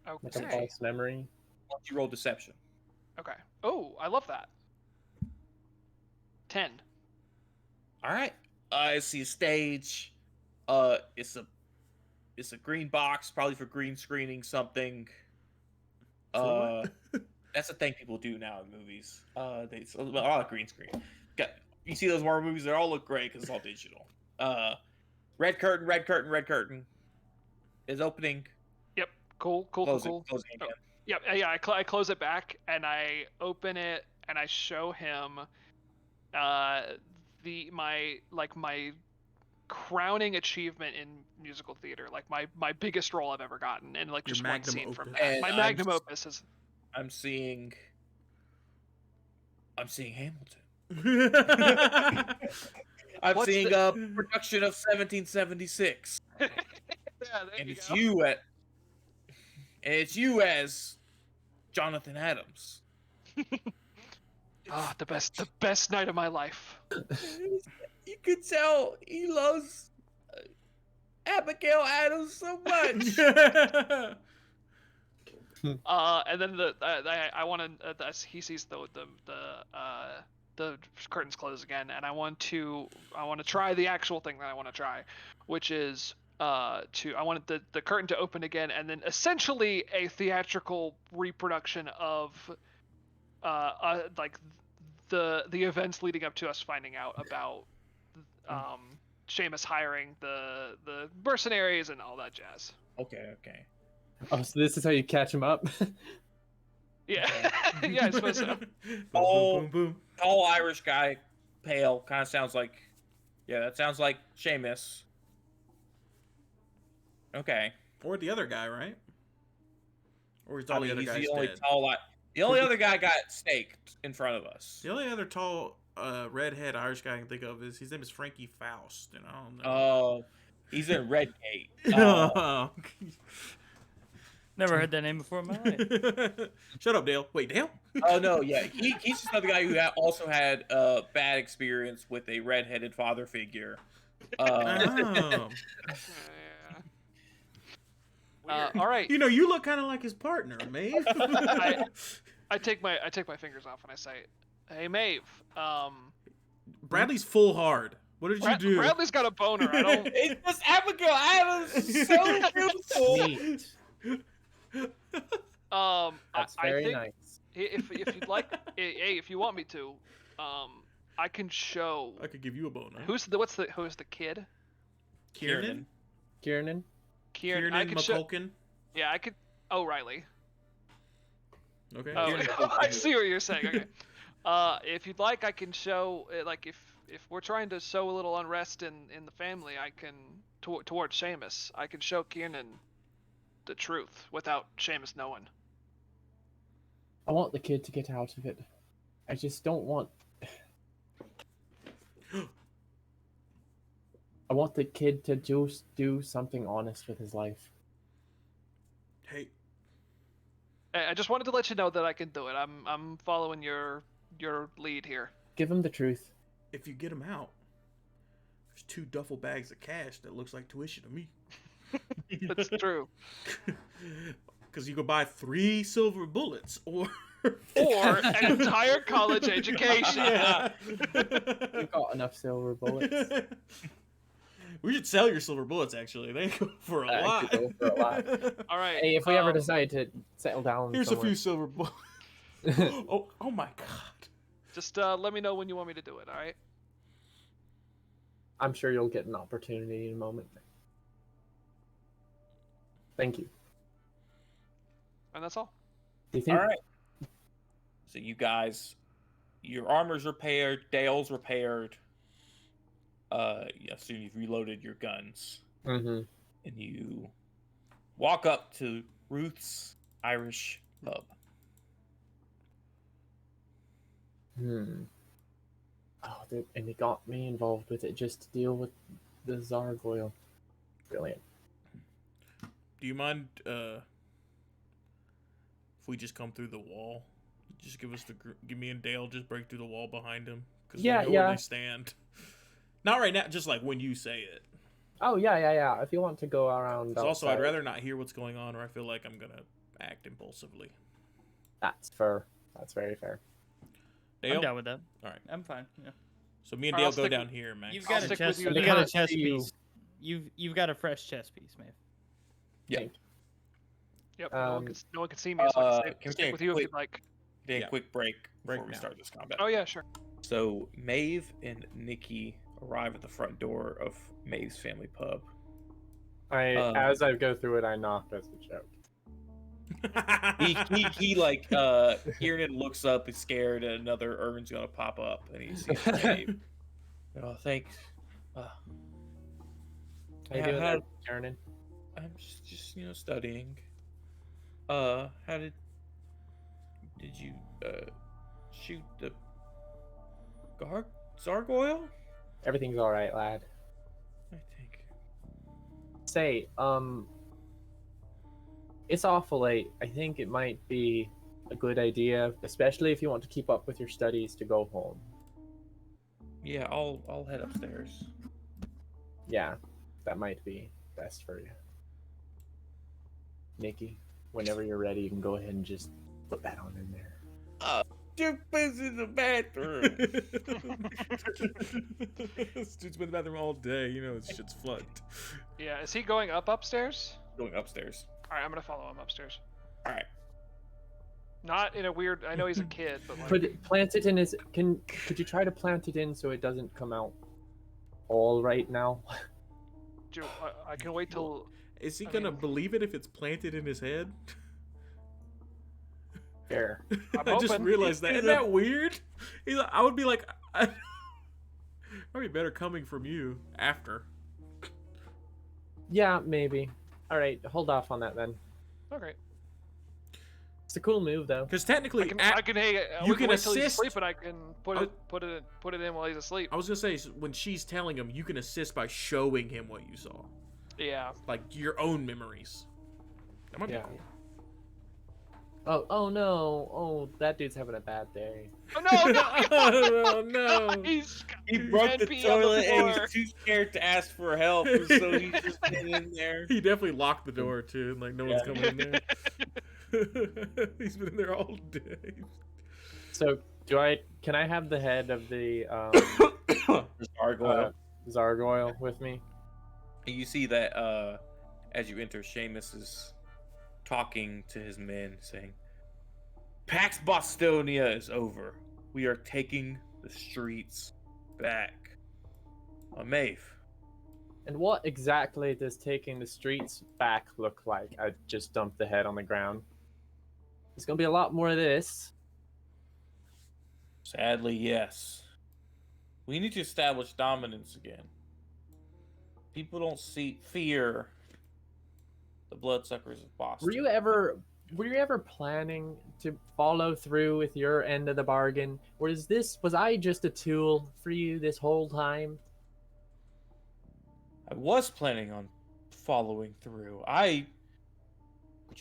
[SPEAKER 3] Like a
[SPEAKER 4] Okay.
[SPEAKER 3] false memory.
[SPEAKER 1] Once you roll deception.
[SPEAKER 4] Okay. Oh, I love that. 10.
[SPEAKER 1] All right. I see a stage. It's a green box, probably for green screening something.
[SPEAKER 2] For what?
[SPEAKER 1] That's a thing people do now in movies. It's a lot of green screen. You see those horror movies? They all look great because it's all digital. Red curtain is opening.
[SPEAKER 4] Yep. Cool.
[SPEAKER 1] Closing again.
[SPEAKER 4] Yep. Yeah. I close it back and I open it and I show him my crowning achievement in musical theater, like my biggest role I've ever gotten, and like
[SPEAKER 2] Your
[SPEAKER 4] just one
[SPEAKER 2] magnum
[SPEAKER 4] scene from
[SPEAKER 2] opus.
[SPEAKER 4] that.
[SPEAKER 1] And
[SPEAKER 4] My
[SPEAKER 1] I'm
[SPEAKER 4] magnum
[SPEAKER 1] s-
[SPEAKER 4] opus is
[SPEAKER 1] I'm seeing Hamilton. I'm
[SPEAKER 4] What's
[SPEAKER 1] seeing
[SPEAKER 4] the-
[SPEAKER 1] a production of 1776.
[SPEAKER 4] yeah, there
[SPEAKER 1] And
[SPEAKER 4] you
[SPEAKER 1] it's
[SPEAKER 4] go.
[SPEAKER 1] you as Jonathan Adams.
[SPEAKER 4] Ah, the best night of my life.
[SPEAKER 1] You could tell he loves Abigail Adams so much.
[SPEAKER 4] And then I want to he sees the curtains close again, and I want to try the actual thing that I want to try, which is I wanted the curtain to open again, and then essentially a theatrical reproduction of like the events leading up to us finding out about Seamus hiring the mercenaries and all that jazz.
[SPEAKER 1] Okay.
[SPEAKER 3] Oh, so this is how you catch him up?
[SPEAKER 4] Yeah, yeah, I suppose so.
[SPEAKER 1] Oh.
[SPEAKER 2] Boom, boom, boom.
[SPEAKER 1] Tall Irish guy, pale, kind of sounds like, that sounds like Seamus. Okay.
[SPEAKER 2] Or the other guy, right? Or is
[SPEAKER 1] I
[SPEAKER 2] all the
[SPEAKER 1] mean,
[SPEAKER 2] other
[SPEAKER 1] he's
[SPEAKER 2] guys
[SPEAKER 1] the only
[SPEAKER 2] dead?
[SPEAKER 1] tall. The only other guy got staked in front of us.
[SPEAKER 2] The only other tall redhead Irish guy I can think of is his name is Frankie Faust, and I don't know.
[SPEAKER 1] Oh, he's in Redgate. Oh,
[SPEAKER 5] Never heard that name before in my life.
[SPEAKER 2] Shut up, Dale. Wait, Dale?
[SPEAKER 1] oh no, yeah, he's just another guy who also had a bad experience with a redheaded father figure.
[SPEAKER 2] Oh.
[SPEAKER 4] Yeah. All right.
[SPEAKER 2] You know, you look kind of like his partner, Maeve.
[SPEAKER 4] I take my fingers off and I say, "Hey, Maeve.
[SPEAKER 2] Bradley's full hard. What did you do?
[SPEAKER 4] Bradley's got a boner. I don't."
[SPEAKER 1] It's just Abigail. I was so beautiful.
[SPEAKER 3] Neat. That's
[SPEAKER 4] I
[SPEAKER 3] very
[SPEAKER 4] think
[SPEAKER 3] nice.
[SPEAKER 4] if you'd like, hey, if you want me to, I can show.
[SPEAKER 2] I could give you a boner.
[SPEAKER 4] Who's the kid?
[SPEAKER 2] Kieran?
[SPEAKER 3] Kieran?
[SPEAKER 4] Kieran. I
[SPEAKER 2] Kieran
[SPEAKER 4] could show.
[SPEAKER 2] McCulkin?
[SPEAKER 4] Yeah, I could. Oh, Riley.
[SPEAKER 2] Okay.
[SPEAKER 4] Oh, I see what you're saying. Okay. If you'd like, I can show. Like, if we're trying to sow a little unrest in the family, I can towards Seamus. I can show Kieran the truth without Seamus knowing.
[SPEAKER 3] I want the kid to get out of it. I just don't want... I want the kid to just do something honest with his life.
[SPEAKER 2] Hey,
[SPEAKER 4] I just wanted to let you know that I can do it. I'm following your lead here.
[SPEAKER 3] Give him the truth.
[SPEAKER 2] if you get him out, there's 2 duffel bags of cash that looks like tuition to me.
[SPEAKER 4] That's true.
[SPEAKER 2] Because you could buy 3 silver bullets or
[SPEAKER 4] an entire college education.
[SPEAKER 2] Yeah.
[SPEAKER 3] You've got enough silver bullets.
[SPEAKER 2] We should sell your silver bullets. Actually, they go for a
[SPEAKER 3] I
[SPEAKER 2] lot.
[SPEAKER 3] could go for a lot.
[SPEAKER 4] All right.
[SPEAKER 3] Hey, if we ever decide to settle down
[SPEAKER 2] Here's
[SPEAKER 3] somewhere.
[SPEAKER 2] a few silver bullets. oh my god.
[SPEAKER 4] Just let me know when you want me to do it. All right.
[SPEAKER 3] I'm sure you'll get an opportunity in a moment. Thank you.
[SPEAKER 4] And that's all.
[SPEAKER 3] Do you think?
[SPEAKER 1] All right. So you guys, your armor's repaired, Dale's repaired. Soon you've reloaded your guns,
[SPEAKER 3] Mm-hmm.
[SPEAKER 1] and you walk up to Ruth's Irish pub.
[SPEAKER 3] Oh, and they got me involved with it just to deal with the Zargoyle. Brilliant.
[SPEAKER 2] Do you mind if we just come through the wall? Just give me and Dale just break through the wall behind him because
[SPEAKER 3] Yeah,
[SPEAKER 2] we know
[SPEAKER 3] yeah.
[SPEAKER 2] where they stand. Not right now, just like when you say it.
[SPEAKER 3] Oh, yeah. If you want to go around
[SPEAKER 2] 'Cause also, I'd
[SPEAKER 3] outside,
[SPEAKER 2] rather not hear what's going on, or I feel like I'm gonna act impulsively.
[SPEAKER 3] That's fair. That's very fair.
[SPEAKER 2] Dale,
[SPEAKER 5] I'm down with that.
[SPEAKER 2] all right.
[SPEAKER 5] I'm fine. Yeah.
[SPEAKER 2] So me and
[SPEAKER 4] All right,
[SPEAKER 2] Dale
[SPEAKER 4] I'll
[SPEAKER 2] go
[SPEAKER 4] stick
[SPEAKER 2] down
[SPEAKER 4] with-
[SPEAKER 2] here, man.
[SPEAKER 5] You've
[SPEAKER 4] I'll
[SPEAKER 5] got a
[SPEAKER 4] stick
[SPEAKER 5] chest.
[SPEAKER 4] with you.
[SPEAKER 5] You got a
[SPEAKER 3] They
[SPEAKER 5] chest
[SPEAKER 3] can't see
[SPEAKER 5] piece. You've got a fresh chest piece, Maeve.
[SPEAKER 1] Yeah.
[SPEAKER 4] Yep.
[SPEAKER 3] Um,
[SPEAKER 4] no one can see me, so I can
[SPEAKER 1] can we
[SPEAKER 4] stick
[SPEAKER 1] take
[SPEAKER 4] with
[SPEAKER 1] a
[SPEAKER 4] you if
[SPEAKER 1] quick-
[SPEAKER 4] you'd like.
[SPEAKER 1] Take a
[SPEAKER 2] Yeah.
[SPEAKER 1] quick break before
[SPEAKER 2] Break
[SPEAKER 1] we
[SPEAKER 2] now.
[SPEAKER 1] start this combat.
[SPEAKER 4] Oh yeah, sure.
[SPEAKER 1] So Maeve and Nikki arrive at the front door of Maeve's family pub.
[SPEAKER 3] As I go through it, I knock as a joke.
[SPEAKER 1] He like Kieran looks up, is scared, and another urn's gonna pop up, and he sees Maeve. Oh, thanks.
[SPEAKER 3] How
[SPEAKER 1] Yeah,
[SPEAKER 3] you doing
[SPEAKER 1] how-
[SPEAKER 3] there, Kieran?
[SPEAKER 1] I'm just studying. How did you shoot the Zargoyle?
[SPEAKER 3] Everything's all right, lad.
[SPEAKER 1] I think.
[SPEAKER 3] Say, it's awful late. I think it might be a good idea, especially if you want to keep up with your studies, to go home.
[SPEAKER 1] Yeah, I'll head upstairs.
[SPEAKER 3] Yeah, that might be best for you. Nikki, whenever you're ready, you can go ahead and just put that on in there.
[SPEAKER 1] Just piss in the bathroom.
[SPEAKER 2] This dude's been in the bathroom all day. You know, his shit's plugged.
[SPEAKER 4] Yeah. Is he going upstairs?
[SPEAKER 1] Going upstairs.
[SPEAKER 4] All right, I'm gonna follow him upstairs.
[SPEAKER 1] All right.
[SPEAKER 4] Not in a weird. I know he's a kid, but like.
[SPEAKER 3] Plant it in his. Could you try to plant it in so it doesn't come out all right now?
[SPEAKER 4] I can wait till.
[SPEAKER 2] Is he
[SPEAKER 4] I
[SPEAKER 2] gonna
[SPEAKER 4] mean-
[SPEAKER 2] believe it if it's planted in his head?
[SPEAKER 3] Fair.
[SPEAKER 4] I'm
[SPEAKER 2] I just
[SPEAKER 4] hoping.
[SPEAKER 2] realized that. Isn't that weird? I would be like, probably better coming from you after.
[SPEAKER 3] Yeah, maybe. All right, hold off on that then.
[SPEAKER 4] Okay.
[SPEAKER 3] It's a cool move though.
[SPEAKER 2] Because technically,
[SPEAKER 4] I can hey,
[SPEAKER 2] you
[SPEAKER 4] we can
[SPEAKER 2] can
[SPEAKER 4] wait till he's
[SPEAKER 2] assist.
[SPEAKER 4] asleep, and I can put it in while he's asleep.
[SPEAKER 2] I was gonna say when she's telling him, you can assist by showing him what you saw,
[SPEAKER 4] Yeah.
[SPEAKER 2] like your own memories. That might
[SPEAKER 3] Yeah.
[SPEAKER 2] be cool.
[SPEAKER 3] Oh no! Oh, that dude's having a bad day.
[SPEAKER 4] Oh no! No!
[SPEAKER 2] Oh no!
[SPEAKER 4] He's
[SPEAKER 1] He broke the
[SPEAKER 4] NP on the
[SPEAKER 1] toilet and
[SPEAKER 4] floor.
[SPEAKER 1] he's too scared to ask for help, so he's just been in there.
[SPEAKER 2] He definitely locked the door too, and like no one's
[SPEAKER 1] Yeah.
[SPEAKER 2] coming in there. He's been in there all day.
[SPEAKER 3] So can I have the head of the
[SPEAKER 1] Gargoyle.
[SPEAKER 3] Zargoyle with me?
[SPEAKER 1] And you see that as you enter, Seamus is talking to his men, saying, Pax Bostonia is over. We are taking the streets back. Maeve.
[SPEAKER 3] And what exactly does taking the streets back look like? I just dumped the head on the ground. There's gonna be a lot more of this.
[SPEAKER 1] Sadly, yes. We need to establish dominance again. People don't fear the bloodsuckers of Boston.
[SPEAKER 3] Were you ever planning to follow through with your end of the bargain? Or was I just a tool for you this whole time?
[SPEAKER 1] I was planning on following through. Would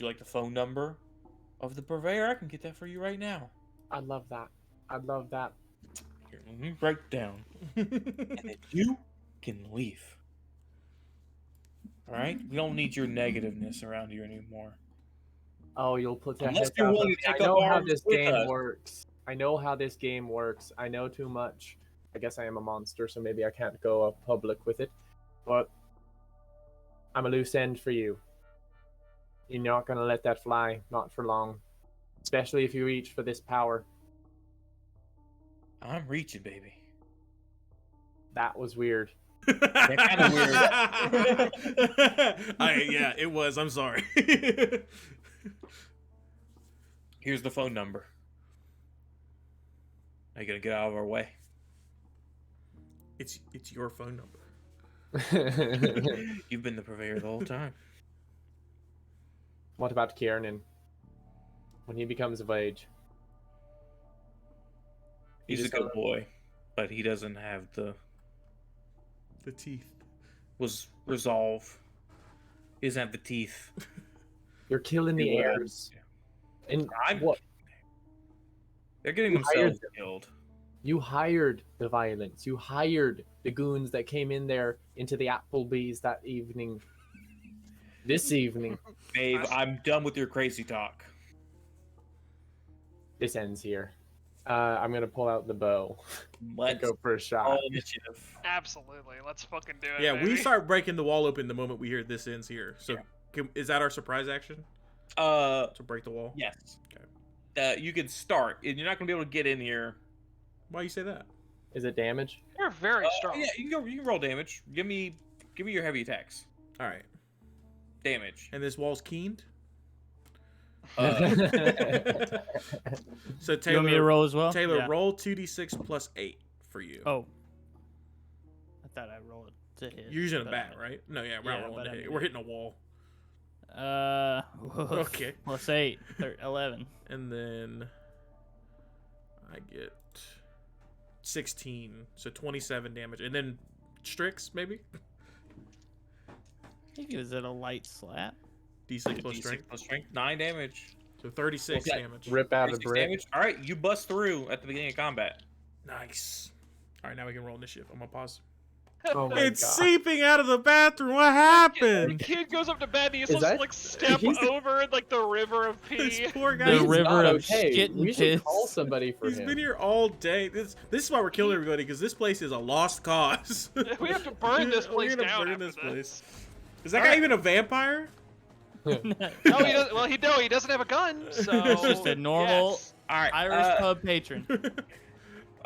[SPEAKER 1] you like the phone number of the purveyor? I can get that for you right now.
[SPEAKER 3] I'd love that. I'd love that.
[SPEAKER 1] Here, let me break down. And then you can leave. Alright? We don't need your negativeness around here anymore.
[SPEAKER 3] Oh, you'll put that
[SPEAKER 1] Unless
[SPEAKER 3] heck
[SPEAKER 1] you're
[SPEAKER 3] up.
[SPEAKER 1] willing to
[SPEAKER 3] I
[SPEAKER 1] take up
[SPEAKER 3] know how
[SPEAKER 1] arms
[SPEAKER 3] this
[SPEAKER 1] with
[SPEAKER 3] game
[SPEAKER 1] us.
[SPEAKER 3] works. I know how this game works. I know too much. I guess I am a monster, so maybe I can't go public with it. But I'm a loose end for you. You're not gonna let that fly, not for long. Especially if you reach for this power.
[SPEAKER 1] I'm reaching, baby.
[SPEAKER 3] That was weird.
[SPEAKER 1] Kind of weird.
[SPEAKER 2] Yeah, it was. I'm sorry.
[SPEAKER 1] Here's the phone number. Are you gonna get out of our way?
[SPEAKER 2] It's your phone number.
[SPEAKER 1] You've been the purveyor the whole time.
[SPEAKER 3] What about Kiernan? When he becomes of age?
[SPEAKER 1] He's a good boy, but he doesn't have the
[SPEAKER 2] teeth.
[SPEAKER 1] resolve. He doesn't have the teeth.
[SPEAKER 3] You're killing the
[SPEAKER 1] Yeah.
[SPEAKER 3] heirs. And
[SPEAKER 1] I'm-
[SPEAKER 3] what?
[SPEAKER 1] They're getting
[SPEAKER 3] You hired
[SPEAKER 1] themselves killed.
[SPEAKER 3] You hired the violence. You hired the goons that came in there into the Applebee's that evening. This evening.
[SPEAKER 1] Babe, I'm done with your crazy talk.
[SPEAKER 3] This ends here. I'm gonna pull out the bow and
[SPEAKER 1] Let's
[SPEAKER 3] go for a shot.
[SPEAKER 1] roll initiative.
[SPEAKER 4] Absolutely. Let's fucking do it.
[SPEAKER 2] Yeah,
[SPEAKER 4] baby.
[SPEAKER 2] we start breaking the wall open the moment we hear this ends here. So, is that our surprise action to break the wall?
[SPEAKER 1] Yes.
[SPEAKER 2] Okay.
[SPEAKER 1] You can start, and you're not gonna be able to get in here.
[SPEAKER 2] Why you say that?
[SPEAKER 3] Is it damage?
[SPEAKER 4] You're very strong.
[SPEAKER 1] Yeah, you can roll damage. Give me your heavy attacks.
[SPEAKER 2] All right.
[SPEAKER 1] Damage.
[SPEAKER 2] And this wall's keened.
[SPEAKER 1] Uh,
[SPEAKER 2] So
[SPEAKER 5] You
[SPEAKER 2] Taylor,
[SPEAKER 5] want me to roll as well?
[SPEAKER 2] Taylor,
[SPEAKER 5] Yeah.
[SPEAKER 2] roll 2d6 plus 8 for you.
[SPEAKER 5] Oh. I thought I rolled to hit.
[SPEAKER 2] You're using a
[SPEAKER 5] but
[SPEAKER 2] bat, right? No, yeah, we're
[SPEAKER 5] Yeah,
[SPEAKER 2] not rolling
[SPEAKER 5] but
[SPEAKER 2] to
[SPEAKER 5] I
[SPEAKER 2] hit.
[SPEAKER 5] mean-
[SPEAKER 2] We're hitting a wall.
[SPEAKER 5] Okay. Plus 8, 11.
[SPEAKER 2] And then I get 16, so 27 damage. And then Strix, maybe?
[SPEAKER 5] I think it was at a light slap.
[SPEAKER 2] D6 plus
[SPEAKER 1] D6
[SPEAKER 2] strength.
[SPEAKER 1] plus strength. 9 damage.
[SPEAKER 2] So 36
[SPEAKER 1] Okay.
[SPEAKER 2] damage.
[SPEAKER 3] Rip out a
[SPEAKER 1] 36
[SPEAKER 3] brick.
[SPEAKER 1] damage. All right, you bust through at the beginning of combat.
[SPEAKER 2] Nice. All right, now we can roll initiative. I'm going to pause.
[SPEAKER 3] Oh my
[SPEAKER 2] It's
[SPEAKER 3] god.
[SPEAKER 2] seeping out of the bathroom. What
[SPEAKER 4] The
[SPEAKER 2] happened?
[SPEAKER 4] kid goes up to bed and he's
[SPEAKER 3] Is
[SPEAKER 4] supposed to
[SPEAKER 3] that-
[SPEAKER 4] like step
[SPEAKER 3] he's-
[SPEAKER 4] over in like the river of
[SPEAKER 2] This
[SPEAKER 4] pee.
[SPEAKER 2] poor guy.
[SPEAKER 5] The
[SPEAKER 3] He's
[SPEAKER 2] He's,
[SPEAKER 5] river
[SPEAKER 3] not
[SPEAKER 5] of
[SPEAKER 3] okay.
[SPEAKER 5] shit and
[SPEAKER 3] We should
[SPEAKER 5] piss.
[SPEAKER 3] call somebody for
[SPEAKER 2] he's
[SPEAKER 3] him.
[SPEAKER 2] been here all day. This is why we're killing everybody, because this place is a lost cause.
[SPEAKER 4] We have to burn this place
[SPEAKER 2] We're gonna
[SPEAKER 4] down
[SPEAKER 2] burn
[SPEAKER 4] after
[SPEAKER 2] this
[SPEAKER 4] this.
[SPEAKER 2] place. Is that guy even a vampire?
[SPEAKER 4] No, he doesn't. Well, he doesn't have a gun, so
[SPEAKER 5] It's just a normal
[SPEAKER 4] yes.
[SPEAKER 1] All right,
[SPEAKER 5] Irish pub patron.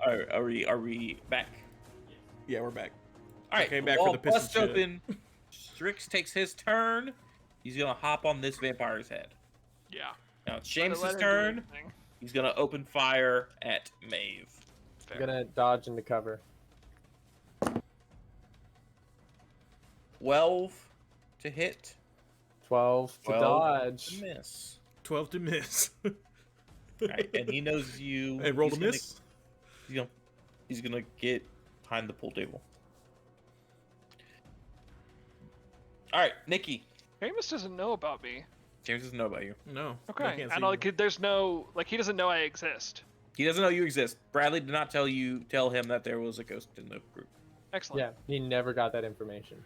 [SPEAKER 1] Are we back?
[SPEAKER 2] Yeah, we're back.
[SPEAKER 1] All right,
[SPEAKER 2] Came back
[SPEAKER 1] wall
[SPEAKER 2] for the piston
[SPEAKER 1] busts
[SPEAKER 2] shit.
[SPEAKER 1] open. Strix takes his turn. He's gonna hop on this vampire's head.
[SPEAKER 4] Yeah.
[SPEAKER 1] Now it's
[SPEAKER 4] Let
[SPEAKER 1] Seamus'
[SPEAKER 4] him do
[SPEAKER 1] turn.
[SPEAKER 4] anything.
[SPEAKER 1] He's gonna open fire at Maeve.
[SPEAKER 4] Fair.
[SPEAKER 3] I'm gonna dodge into cover.
[SPEAKER 1] 12 to hit.
[SPEAKER 3] 12 to
[SPEAKER 1] 12
[SPEAKER 3] dodge.
[SPEAKER 1] Miss.
[SPEAKER 2] 12 to miss.
[SPEAKER 1] All right, and he knows you.
[SPEAKER 2] And roll
[SPEAKER 1] he's
[SPEAKER 2] to miss.
[SPEAKER 1] He's gonna get behind the pool table. All right, Nikki.
[SPEAKER 4] Amos doesn't know about me.
[SPEAKER 1] James doesn't know about you.
[SPEAKER 2] No. they
[SPEAKER 4] Okay.
[SPEAKER 2] can't see
[SPEAKER 4] And
[SPEAKER 2] you.
[SPEAKER 4] like, there's no like he doesn't know I exist.
[SPEAKER 1] He doesn't know you exist. Bradley did not tell him that there was a ghost in the group.
[SPEAKER 4] Excellent.
[SPEAKER 3] Yeah, he never got that information.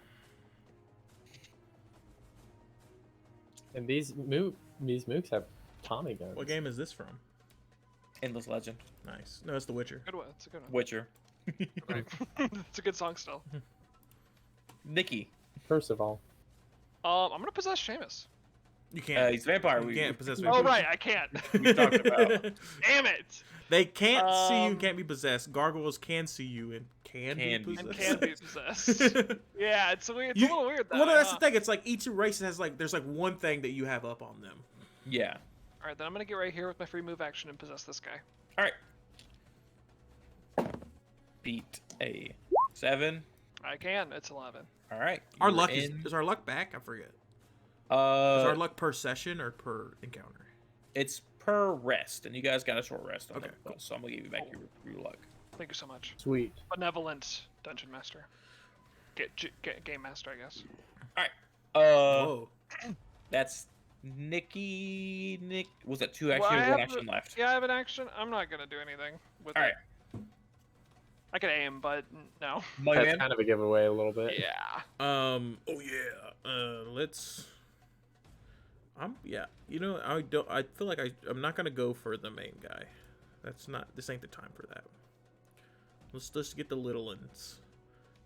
[SPEAKER 3] And these mooks have Tommy guns.
[SPEAKER 2] What game is this from?
[SPEAKER 1] Endless Legend.
[SPEAKER 2] Nice. No, it's The Witcher.
[SPEAKER 4] Good one. It's a good one.
[SPEAKER 1] Witcher.
[SPEAKER 4] Right. It's a good song still.
[SPEAKER 1] Nikki.
[SPEAKER 3] First of all,
[SPEAKER 4] I'm gonna possess Seamus.
[SPEAKER 2] You can't.
[SPEAKER 1] He's a vampire.
[SPEAKER 2] You can't possess
[SPEAKER 4] Oh
[SPEAKER 2] vampires.
[SPEAKER 4] right, I can't.
[SPEAKER 1] We talked about.
[SPEAKER 4] Damn it.
[SPEAKER 2] They can't see you,
[SPEAKER 4] Um,
[SPEAKER 2] can't be possessed. Gargoyles can see you and can
[SPEAKER 1] Can
[SPEAKER 2] be
[SPEAKER 1] be
[SPEAKER 4] And
[SPEAKER 2] possessed.
[SPEAKER 4] can be possessed. Yeah, it's weird. It's
[SPEAKER 2] You-
[SPEAKER 4] a little weird though.
[SPEAKER 2] Well, no, that's
[SPEAKER 4] yeah.
[SPEAKER 2] the thing. It's like each race has like there's like one thing that you have up on them.
[SPEAKER 1] Yeah.
[SPEAKER 4] All right, then I'm gonna get right here with my free move action and possess this guy.
[SPEAKER 1] All right. Beat a 7.
[SPEAKER 4] I can. It's 11.
[SPEAKER 1] All right.
[SPEAKER 2] Our
[SPEAKER 1] you're
[SPEAKER 2] luck
[SPEAKER 1] in.
[SPEAKER 2] is our luck back? I forget. Is our
[SPEAKER 1] Uh,
[SPEAKER 2] luck per session or per encounter?
[SPEAKER 1] it's per rest, and you guys got a short rest on
[SPEAKER 2] Okay,
[SPEAKER 1] the so I'm gonna give you back your luck.
[SPEAKER 4] Thank you so much.
[SPEAKER 3] sweet.
[SPEAKER 4] Benevolent dungeon master. Game master, I guess.
[SPEAKER 2] Whoa.
[SPEAKER 1] That's Nikki. Was that 2 action
[SPEAKER 4] Well, I
[SPEAKER 1] or 1
[SPEAKER 4] have
[SPEAKER 1] action left?
[SPEAKER 4] Yeah, I have an action. I'm not gonna do anything with
[SPEAKER 1] All
[SPEAKER 4] it.
[SPEAKER 1] right.
[SPEAKER 4] I could aim, but no.
[SPEAKER 1] My
[SPEAKER 3] That's
[SPEAKER 1] man.
[SPEAKER 3] kind of a giveaway a little bit.
[SPEAKER 4] Yeah.
[SPEAKER 2] Oh yeah. Let's. Yeah. You know, I don't. I feel like I'm not gonna go for the main guy. That's not. This ain't the time for that. Let's just get the little ones.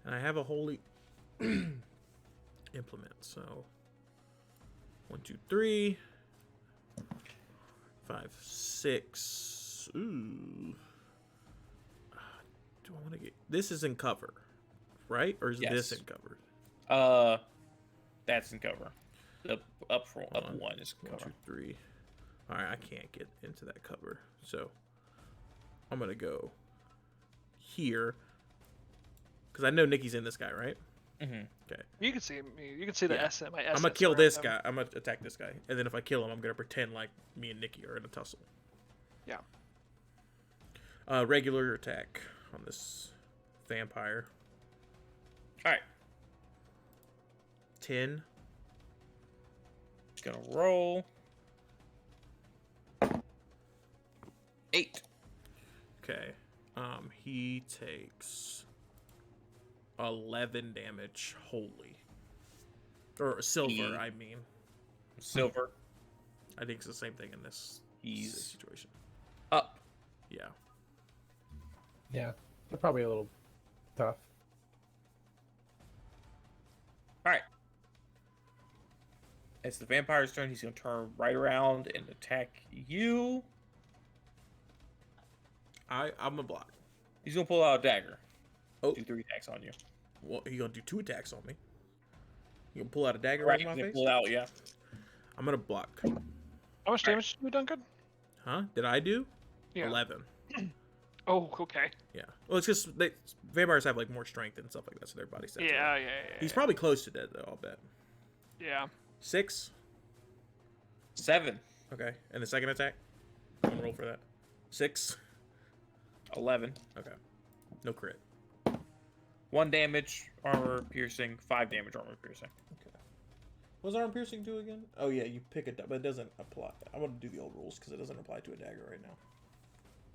[SPEAKER 2] And I have a holy implement. So 1, 2, 3, 5, 6. Ooh. Do I want to get? This is in cover, right? Or is this
[SPEAKER 1] Yes.
[SPEAKER 2] in cover?
[SPEAKER 1] That's in cover. The up
[SPEAKER 2] Hold on.
[SPEAKER 1] 1 is in
[SPEAKER 2] 1,
[SPEAKER 1] cover.
[SPEAKER 2] 2, 3. All right, I can't get into that cover, so I'm gonna go here because I know Nikki's in this guy, right?
[SPEAKER 1] Mm-hmm.
[SPEAKER 2] Okay,
[SPEAKER 4] You can see me. You can see the
[SPEAKER 2] Yeah.
[SPEAKER 4] S. My S.
[SPEAKER 2] I'm gonna kill this guy. I'm gonna attack this guy, and then if I kill him, I'm gonna pretend like me and Nikki are in a tussle.
[SPEAKER 4] Yeah.
[SPEAKER 2] Regular attack on this vampire.
[SPEAKER 1] All right.
[SPEAKER 2] 10.
[SPEAKER 1] Just gonna roll. 8.
[SPEAKER 2] Okay. He takes 11 damage wholly. Or silver,
[SPEAKER 1] He-
[SPEAKER 2] I mean.
[SPEAKER 1] Silver.
[SPEAKER 2] I think it's the same thing in this
[SPEAKER 1] He's
[SPEAKER 2] situation.
[SPEAKER 1] up.
[SPEAKER 2] Yeah.
[SPEAKER 3] Yeah, they're probably a little tough.
[SPEAKER 1] All right. It's the vampire's turn. He's gonna turn right around and attack you.
[SPEAKER 2] I'm a block.
[SPEAKER 1] He's gonna pull out a dagger.
[SPEAKER 2] Oh.
[SPEAKER 1] Do 3 attacks on you.
[SPEAKER 2] Well, he gonna do 2 attacks on me. You gonna pull out a dagger
[SPEAKER 1] Right.
[SPEAKER 2] right
[SPEAKER 1] He's
[SPEAKER 2] in my
[SPEAKER 1] gonna
[SPEAKER 2] face?
[SPEAKER 1] pull out. Yeah.
[SPEAKER 2] I'm gonna block.
[SPEAKER 4] How much damage did you do, Duncan?
[SPEAKER 2] Huh? Did I do?
[SPEAKER 4] Yeah.
[SPEAKER 2] 11.
[SPEAKER 4] Oh, okay.
[SPEAKER 2] Yeah. Well, it's just vampires have like more strength and stuff like that, so their body stats.
[SPEAKER 4] Yeah,
[SPEAKER 2] are-
[SPEAKER 4] yeah, yeah.
[SPEAKER 2] He's
[SPEAKER 4] yeah.
[SPEAKER 2] probably close to dead though. I'll bet.
[SPEAKER 4] Yeah.
[SPEAKER 2] 6.
[SPEAKER 1] 7.
[SPEAKER 2] Okay. And the second attack. I'm gonna roll for that. 6.
[SPEAKER 1] 11.
[SPEAKER 2] Okay. No crit.
[SPEAKER 1] 1 damage, armor piercing. 5 damage, armor piercing.
[SPEAKER 2] Okay. What does armor piercing do again? Oh yeah, you pick it, but it doesn't apply. I'm gonna do the old rules because it doesn't apply to a dagger right now.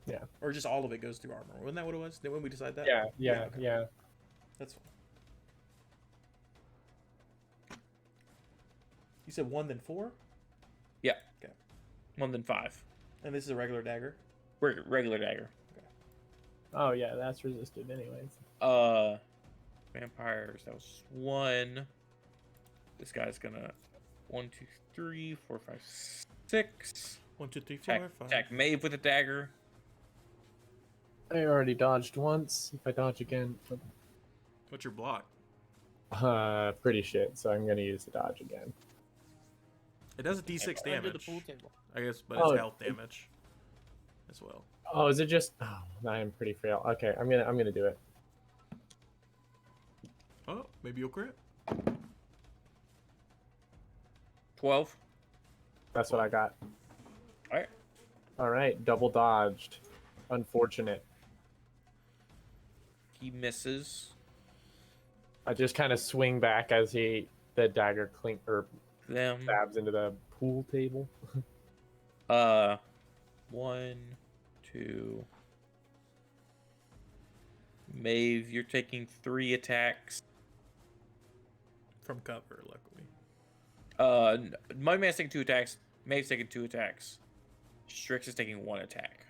[SPEAKER 3] Yeah.
[SPEAKER 2] Or just all of it goes through armor. Wasn't that what it was? Did when we decide that?
[SPEAKER 3] Yeah.
[SPEAKER 2] okay. That's fine. You said 1 then 4,
[SPEAKER 1] Yeah.
[SPEAKER 2] Okay.
[SPEAKER 1] 1 then 5.
[SPEAKER 2] and this is a regular dagger.
[SPEAKER 1] Regular dagger.
[SPEAKER 3] Oh yeah, that's resisted anyways.
[SPEAKER 1] Vampires. That was 1. This guy's gonna 1, 2, 3, 4, 5, 6.
[SPEAKER 2] 1, 2, 3, 4, 5.
[SPEAKER 1] Attack Maeve with a dagger.
[SPEAKER 3] I already dodged once. If I dodge again,
[SPEAKER 2] What's your block?
[SPEAKER 3] pretty shit. So I'm gonna use the dodge again.
[SPEAKER 2] It does a D6
[SPEAKER 5] Under the
[SPEAKER 2] damage.
[SPEAKER 5] pool table.
[SPEAKER 2] I guess, but
[SPEAKER 3] Oh,
[SPEAKER 2] it's health damage as well.
[SPEAKER 3] Oh, is it just? Oh, I am pretty frail. Okay, I'm gonna do it.
[SPEAKER 2] Oh, maybe you'll crit.
[SPEAKER 1] 12.
[SPEAKER 3] That's what I got.
[SPEAKER 1] All right.
[SPEAKER 3] All right, double dodged. Unfortunate.
[SPEAKER 1] He misses.
[SPEAKER 3] I just kind of swing back as the dagger clink or
[SPEAKER 1] Them.
[SPEAKER 3] stabs into the pool table.
[SPEAKER 1] 1, 2. Maeve, you're taking 3 attacks.
[SPEAKER 2] From cover, luckily.
[SPEAKER 1] My man's taking 2 attacks. Maeve's taking 2 attacks. Strix is taking 1 attack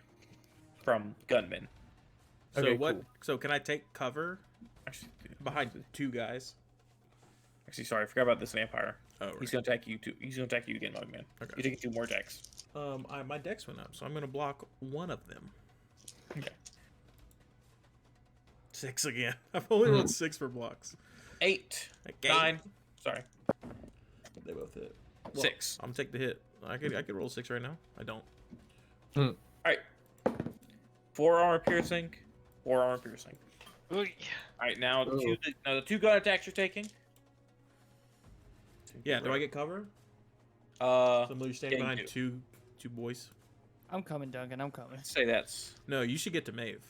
[SPEAKER 1] from gunman.
[SPEAKER 2] So
[SPEAKER 3] Okay,
[SPEAKER 2] what?
[SPEAKER 3] cool.
[SPEAKER 2] So can I take cover
[SPEAKER 1] Actually,
[SPEAKER 2] behind 2 guys?
[SPEAKER 1] sorry, I forgot about this vampire.
[SPEAKER 2] Oh, right.
[SPEAKER 1] He's gonna attack you too. He's gonna attack you again, Mugman.
[SPEAKER 2] Okay.
[SPEAKER 1] You're taking 2 more attacks.
[SPEAKER 2] My dex went up, so I'm gonna block one of them.
[SPEAKER 1] Okay.
[SPEAKER 2] 6 again. I've only rolled 6 for blocks.
[SPEAKER 1] 8,
[SPEAKER 2] Okay.
[SPEAKER 1] 9. Sorry,
[SPEAKER 2] They both hit.
[SPEAKER 1] 6.
[SPEAKER 2] I'm gonna take the hit. I could roll 6 right now. I don't.
[SPEAKER 1] All right. 4 armor piercing. 4 armor piercing.
[SPEAKER 4] Ooh,
[SPEAKER 1] All right, now
[SPEAKER 3] Ooh.
[SPEAKER 1] the 2 gun attacks you're taking.
[SPEAKER 2] Yeah. Do I get cover?
[SPEAKER 1] So
[SPEAKER 2] So you're standing
[SPEAKER 1] yeah, you
[SPEAKER 2] behind
[SPEAKER 1] do.
[SPEAKER 2] two boys.
[SPEAKER 5] I'm coming, Duncan. I'm coming.
[SPEAKER 1] say that's
[SPEAKER 2] No, you should get to Maeve.